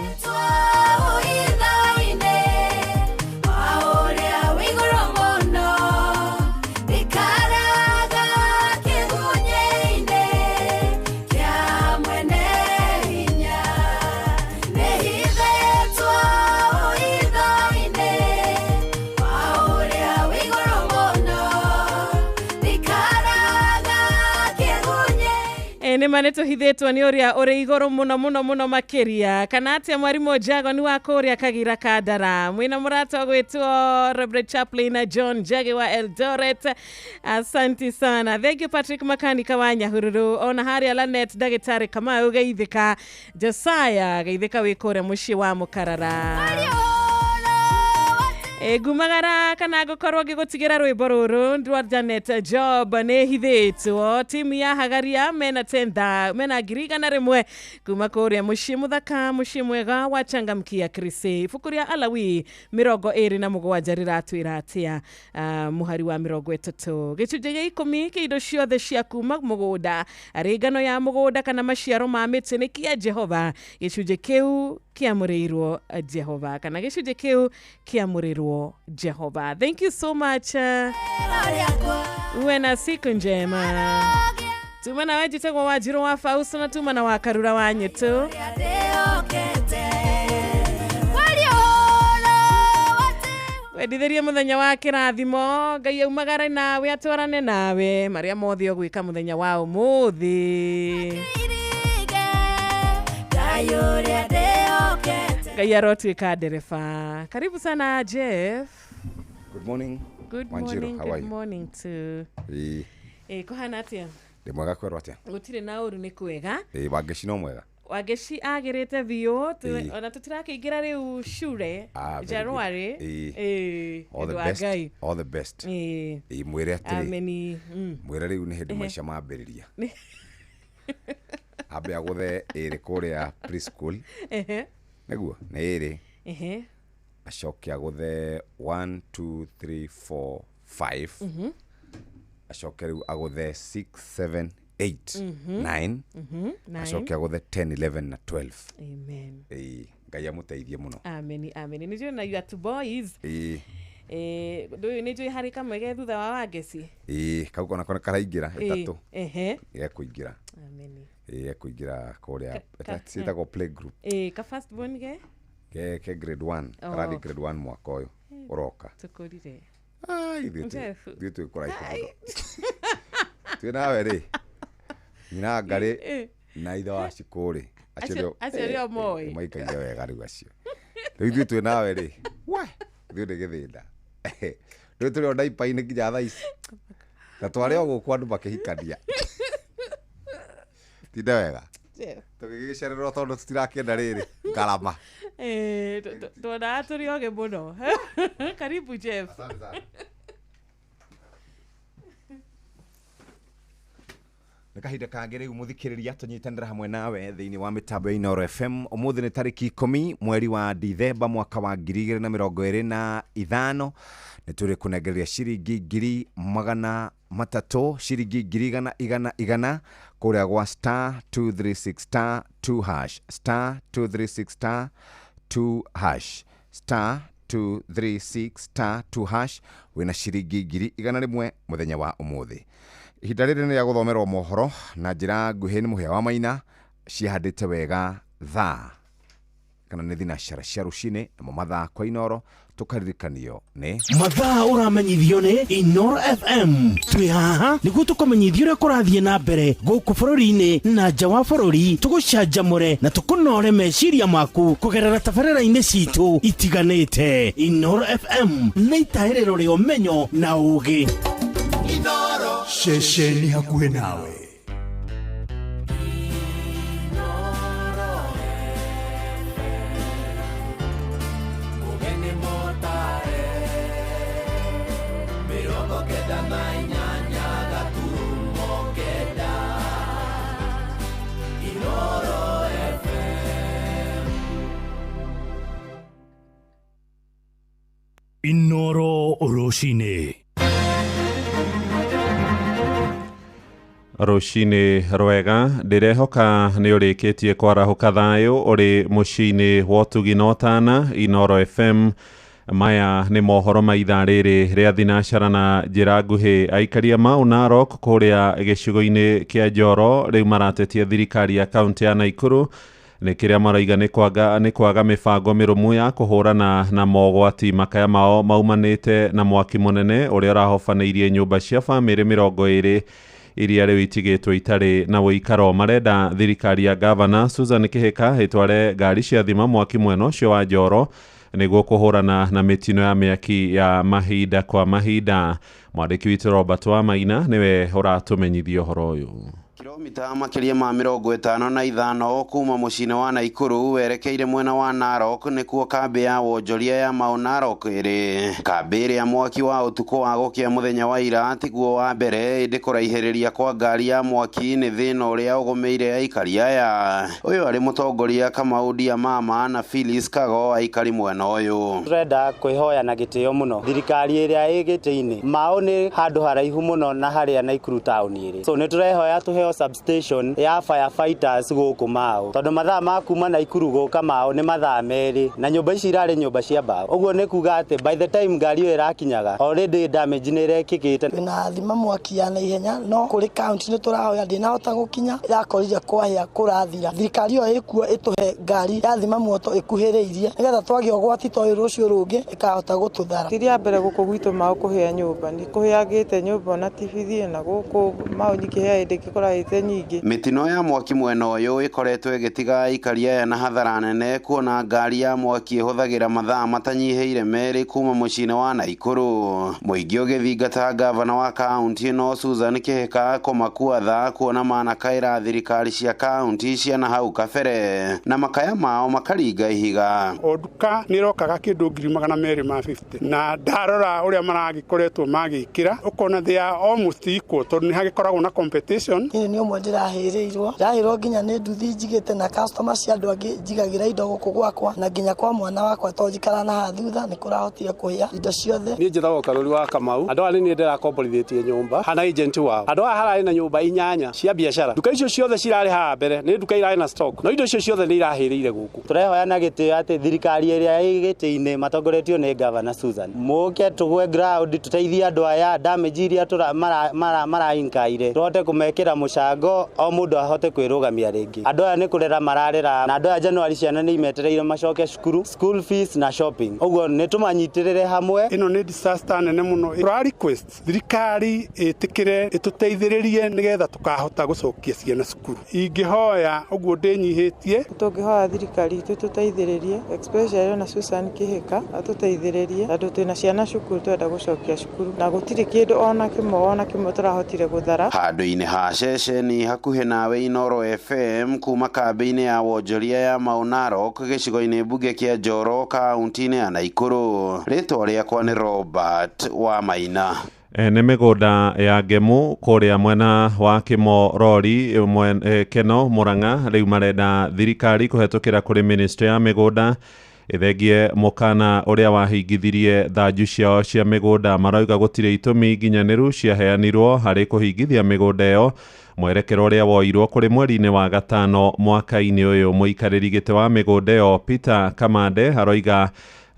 Ni maneto hithetwa ni uria uri igoro muno makiria kana atia mwarimu Jago ni wa kuria Kagira Kadara mwina murata gwetwo Reverend Chaplain John Jage wa Eldoret. Asante sana, thank you Patrick Makani Kawanya Hururu ona hari Alanet Dagitari Kamau geithika Josiah geithika wikore mushi wa Mukarara gumagara kana gukorwo gigutigira rwimbo ruru ndwa Janet Job ne hithetwo timu ya Hagaria mena 10 mena girigana rimwe kuma kuria mushi muthaka mushi mwega wa Changamkia Krisi. Ibuku ria Alawi 27 riratwira atia muhari wa 30 gicunje gia 10 kiindo ciothe cia kuma mugunda aringano ya mugunda kana maciaro ma miti ni kia Jehova gicunje kiu kiamurirwo Jehova kana gicunje kiu kiamurirwo Jehova. Thank you so much. Uwe na siku njema. Tumana wajitego Wajiro wa Fausto na tumana wa Karura wa Nyetu. Wedithirie muthenya wa kirathimo Ngai aumagara nawe atwarane nawe maria mothe ogwika muthenya wa umuthi Ngai arotwika ndereba. Karibu sana Jeff. Good morning. Good Wanjiro, morning. how are Good you? morning too. Kuhana atia? Ndi mwega kwero atia? Gutire na uru ni kwega. Wageci no mwega. Wageci agirite biyo ona tutirakiingira riu shure January. All the best. All the best. Mwire atiri. Ameni. Mwire riu ni hindi maisha mambiriria. Abe aguthe iri kuria preschool. Neguo na iri. Acoke aguthe 1 2 3 4 5. acoke riu aguthe 6 7 8 9 acoke aguthe 10 11 na 12. Amen. Ngai amuteithie muno. Amen. Ni jona you are two boys. Do you need to hari kamwe thutha wa Wangeci? Kau kona karaingira etatu. Kuingira. Amen. Kuingira kuria etako play group. Ka first born ge? Ke grade 1. Karathi grade 1 mwaka uyu uroka. Tukurire. Thiĩ twĩkũraihu twĩ nawe rĩ nyina Ngarĩ na ithe wa Cikũ rĩ acio o moĩ maikaire wega rĩu acio rĩu ithuĩ twĩ nawe rĩ ithuĩ nĩ gĩthĩnda rĩu tũrĩ o ndaipa-inĩ nginya thaa ici na twarĩ o gũkũ andũ makĩhikania tinde wega tũgĩgĩcererwo tondũ tũtirakĩenda rĩrĩ ngarama tuonaga tũrĩ ogĩ mũno. Karibu Jeff. Nĩ kahinda kangĩ rĩu mũthikĩrĩria tũnyitanĩra hamwe nawe thĩinĩ wa mĩtambo ya Inooro FM. Ũmũthĩ nĩ tarĩki 10 mweri wa Dithemba mwaka wa 2025. Nĩ tũrĩ kũnengereria ciringi 300 ciringi 100 kũrĩa gwa star 236 2 hash star 236 2 hash star 236 2 hash wĩna ciringi 100 mũthenya wa ũmũthĩ. Ihinda rĩrĩ nĩ rĩa gũthomerwo mohoro na njĩra nguhĩ nĩ Mũhĩa wa Maina cihandĩte wega thaa kana nĩ thinacara cia rũcinĩ namo mathaa kwa Inooro tukaririkanio nĩ mathaa ũramenyithio nĩ Inooro FM. Twĩ haha nĩguo tũkũmenyithia ũrĩa kũrathiĩ na mbere gũkũ bũrũri-inĩ na nja wa bũrũri, tũgũcanjamũre na tũkũnore meciria maku kũgerera tabarĩra-inĩ citũ itiganĩte. Inooro FM nĩ itaĩrĩro rĩa ũmenyo na ũũgĩ. Inooro ceceni hakuhĩ nawe. Inooro rũcinĩ. Rũcinĩ rwega, ndĩrehoka nĩ ũrĩkĩtie kwarahũka thayũ ũrĩ mũciĩ-inĩ wa Ũtugi na Ũtana. Inooro FM. Maya nĩ mohoro ma ithaa rĩrĩ rĩa thinacara na njĩra nguhĩ. Aikaria ma Narok kũrĩa gĩcigo-inĩ kĩa Njoro rĩu maratetia thirikari ya kaunti ya Naikuru nĩ kĩrĩa maraiga nĩ kwaga mĩbango mĩrũmu ya kũhũrana na mogwati makaya mao maumanĩte na mwaki mũnene ũrĩa ũrahobanĩirie nyũmba cia bamĩrĩ 20 iria rĩu itigĩtwo itarĩ na wĩikaro. Marenda thirikari ya Gavana Susan Kĩhĩka ĩtware ngari cia thima mwaki mwena ũcio wa Njoro nĩguo kũhũrana na mĩtino ya mĩaki ya mahinda kwa mahinda. Mwandĩki witũ Robert wa Maina nĩwe ũratũmenyithia ũhoro ũyũ. Kilomita makĩria ma 55 kuma mũciĩ wa Naikuru werekeire mwena wa Narok nĩkuo kambĩ ya wonjoria ya Mau Narok ĩrĩ. Kambĩ ĩrĩa mwaki wa ũtukũ wa gũkĩa mũthenya wa ira tiguo wa mbere ĩndĩ kũraihĩrĩria kwa ngari ya mwaki nĩ thĩna ũrĩa ũgũmĩire aikari aya. Ũyũ arĩ mũtongoria Kamau Ndiamama na Phyllis Kago aikari mwena ũyũ. Tũrenda kwĩhoya na gĩtĩo mũno thirikari ĩrĩa ĩ gĩtĩ-inĩ. Mau nĩ handũ haraihu mũno na harĩa Naikuru town ĩrĩ. So nĩ tũrehoya tũheo substation ya firefighters gũkũ Mau, tondũ mathaa ma kuma Naikuru gũka Mau nĩ mathaa merĩ na nyũmba ici irarĩ nyũmba cia mbaũ. Ũguo nĩ kuga atĩ by the time ngari ĩyo ĩrakinyaga already damage nĩ ĩrekĩkĩte. Twĩna thima mwaki ya naihenya no kũrĩ county nĩ tũrahoya ndĩnahota gũkinya irakorire kwahĩa kũrathira. Thirikari ĩyo ĩkuo ĩtũhe ngari ya thima moto ĩkuhĩrĩirie nĩgetha twagĩa ũgwati toĩ rũciũ rũngĩ ĩkahota gũtũthara. Tiria mbere gũkũ gwitũ Mau kũhĩa nyũmba nĩ kũhĩagĩte nyũmba na TV na gũkũ Mau nyikĩhĩa ĩndĩ kĩkoragĩte nyingĩ. Mĩtino ya mwaki mwena ũyũ ĩkoretwo ĩgĩtiga aikari aya na hathara nene kuona ngari ya mwaki ĩhũthagĩra mathaa matanyihĩire merĩ kuma mũciĩ wa Naikuru. Mũingĩ ũgĩthingata gavana wa kaunti no Susan Kĩhĩka kũmakua thaa kuona manakaĩra thirikari cia kaunti cia na hau kabere na makaya mao makaringa ihiga. Onduka nĩ rokaga kĩndũ 250 na ndarora ũrĩa maragĩkoretwo magĩkĩra ũkona they are almost equal tondũ nĩ hagĩkoragwo na competition. Nĩ umwe ndirahirirwo ndahirwo nginya nĩ nduthi njigĩte na customer cia andũ angĩ njigagĩra indo gũkũ gwakwa na nginya kwa mwana wakwa to njikara na haha thutha nĩ kũrahotire kũhĩa indo ciothe. Niĩ njĩtagwo Karũri wa Kamau, andũ aya nĩ niĩ ndĩrakomborithĩtie nyũmba hana agent wao. Andũ aya hararĩ na nyũmba 8 cia biacara, nduka icio ciothe cirarĩ haha mbere nĩ nduka irarĩ na stock, no indo icio ciothe nĩ irahĩrĩire gũkũ. Tũrehoya na gĩtĩo atĩ thirikari ĩrĩa ĩ gĩtĩ-inĩ matongoretio nĩ Governor Susan, mũke tũgwe ground tũteithie andũ aya damage iria marainkaire tũhote kũmekĩra mũcango o mũndũ ahote kwĩrũgamia rĩngĩ. Andũ aya nĩ kũrera mararĩra na andũ aya January ciana nĩ imetereire macoke cukuru, school fees na shopping, ũguo nĩ tũmanyitĩrĩre hamwe. Ĩno nĩ disaster nene mũno. Tũra request thirikari ĩtĩkĩre ĩtũteithĩrĩrie nĩgetha tũkahota gũcokia ciana cukuru. Ingĩhoya ũguo ndĩnyihĩtie, tũngĩhoya thirikari itũ tũteithĩrĩrie, especially na Susan Kĩhĩka atũteithĩrĩrie andũ twĩna ciana cukuru twenda gũcokia cukuru na gũtirĩ kĩndũ ona kĩmwe tũrahotire gũthara. Handũ-inĩ ha ceceni hakuhĩ nawe Inoro FM kuma kambĩ-inĩ ya wonjoria ya Mau Narok gĩcigo-inĩ mbunge kĩa Njoro kaunti-inĩ ya Naikuru. Rĩtwa rĩakwa nĩ Robert wa Maina. Nĩ mĩgũnda ya ngemu kũrĩa mwena wa Kĩmorori Keno Mũrang'a rĩu marenda thirikari kũhetũkĩra kũrĩ ministry ya mĩgũnda ithengie mũkana ũrĩa wahingithirie thanju ciao cia mĩgũnda. Marauga gũtirĩ itũmi nginyanĩru ciaheanirwo harĩ kũhingithia mĩgũnda ĩyo. Mwerekero ũrĩa woirwo kũrĩ mweri-inĩ wa gatano mwaka-inĩ ũyũ. Mũikarĩri gĩtĩ wa mĩgũnda ĩyo Peter Kamande aroiga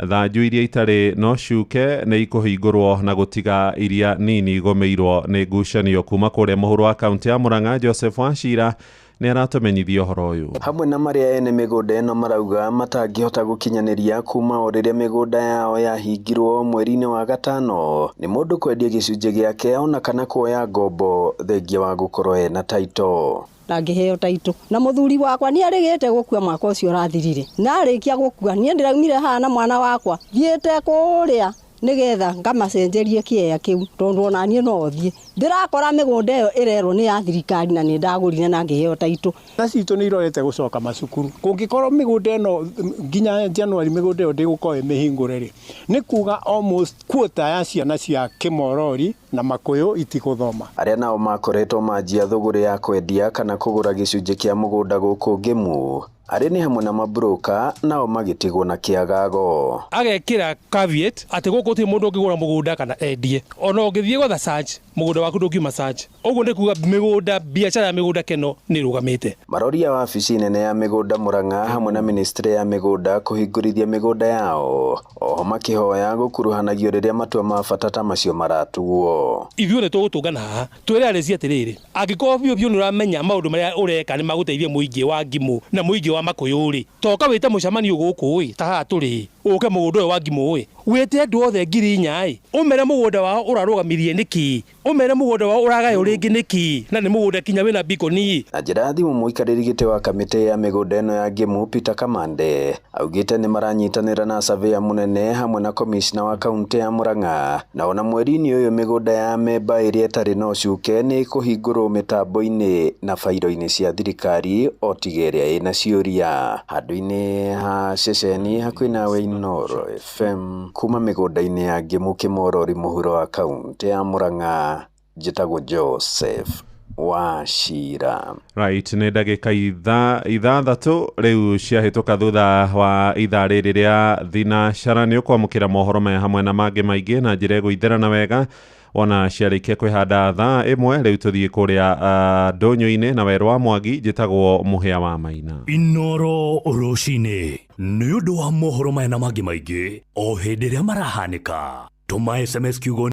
thanju iria itarĩ no cuke nĩ ikũhingũrwo na gũtiga iria nini igũmĩirwo nĩ ngucanio. Kuma kũrĩa mũhuro wa kaunti ya Mũrang'a, Joseph Wachira nĩ aratũmenyithia ũhoro ũyũ. Hamwe na marĩa ene mĩgũnda ĩno marauga matangĩhota gũkinyanĩria kuma o rĩrĩa mĩgũnda yao yahingirwo mweri-inĩ wa gatano nĩ mũndũ kwendia gĩcunjĩ gĩake ona kana kuoya ngombo thengia wa gũkorwo ena taito. Na ngĩheo taito na mũthuri wakwa nĩ arĩgĩte gũkua mwaka ũcio ũrathirire, na arĩkia gũkua niĩ ndĩraumire haha na mwana wakwa thiĩte kũrĩa nigetha ngamacenjerie kĩeya kĩu tondũ ona niĩ no thiĩ ndirakora mĩgũnda ĩyo ĩrerwo nĩ ya thirikari na nĩ ndagũrire na ngĩheo taito. Na citũ nĩ irorete gũcoka macukuru. Kũngĩkorwo mĩgũnda ĩno nginya January mĩgũnda ĩyo ndĩgũkorwo ĩmĩhingũre rĩ, nĩ kuga almost quarter ya ciana cia Kĩmorori na Makũyũ itigũthoma. Arĩa nao makoretwo manjia thũgũrĩ ya kwendia kana kũgũra gĩcunjĩ kĩa mũgũnda gũkũ Ngemu arĩ nĩ hamwe na mabroka nao magĩtigwo na kĩagago. Agekĩra caveat atĩ gũkũ gũtirĩ mũndũ ũngĩgũra mũgũnda kana endie, ona ũngĩthiĩ gwetha search mũgũnda waku ndũngiuma search. Ũguo nĩ kuga mĩgũnda biacara ya mĩgũnda Keno nĩ ĩrũgamĩte. Maroria wa wabici nene ya mĩgũnda Mũrang'a hamwe na ministry ya mĩgũnda kũhingũrithia mĩgũnda yao, oho makĩhoya gũkuruhanagio rĩrĩa matua ma bata ta macio maratuo. Ithuĩ nĩ tũgũtũngana haha twĩre arĩci atĩrĩrĩ, angĩkorwo biũ nĩ ũramenya maũndũ marĩa ũreka nĩ magũteithia mũingĩ wa Ngemu na mũingĩ wa Makũyũ rĩ, toka wĩte mũcemanio gũkũ ĩ ta haha tũrĩ ũke mũgũnda ũyũ wa Ngemu ĩ wĩte andũ othe 4,000 ĩ ũmere mũgũnda wao ũrarũgamirie nĩkĩ, ũmere mũgũnda wao ũragayo rĩngĩ nĩkĩ, na nĩ mũgũnda kinya wĩna bikoni. Na njĩra thimũ mũikarĩri gĩtĩ wa kamĩtĩ ya mĩgũnda ĩno ya Ngemu Peter Kamande augĩte nĩ maranyitanĩra na surveyor mũnene hamwe na commissioner wa kaunti ya Mũrang'a, na ona mweri-inĩ ũyũ mĩgũnda ya memba ĩrĩa ĩtarĩ no cuke nĩ kũhingũrwo mĩtambo-inĩ na bairo-inĩ cia thirikari o tiga ĩrĩa ĩna ciũria. Handũ-inĩ ha ceceni hakuhĩ nawe Inoro FM kuma mĩgũnda-inĩ ya Ngemu Kĩmorori mũhuro wa kaunti ya Mũrang'a, njĩtagwo Joseph Wachira. Right, nĩ ndagĩka ithathatũ rĩu ciahĩtũka thutha wa ithaa rĩrĩ rĩa thinacara. Nĩ ũkwamũkĩra mohoro maya hamwe na mangĩ maingĩ na njĩra ĩgũitherana wega ona ciarĩkia kwĩhanda thaa ĩmwe. Rĩu tũthiĩ kũrĩa ndũnyũ-inĩ na Werũ wa Mwangi, njĩtagwo Mũhĩa wa Maina. Inoro rũcinĩ nĩ ũndũ wa mohoro maya na mangĩ maingĩ o hĩndĩ ĩrĩa marahanĩka, tũma SMS kiugo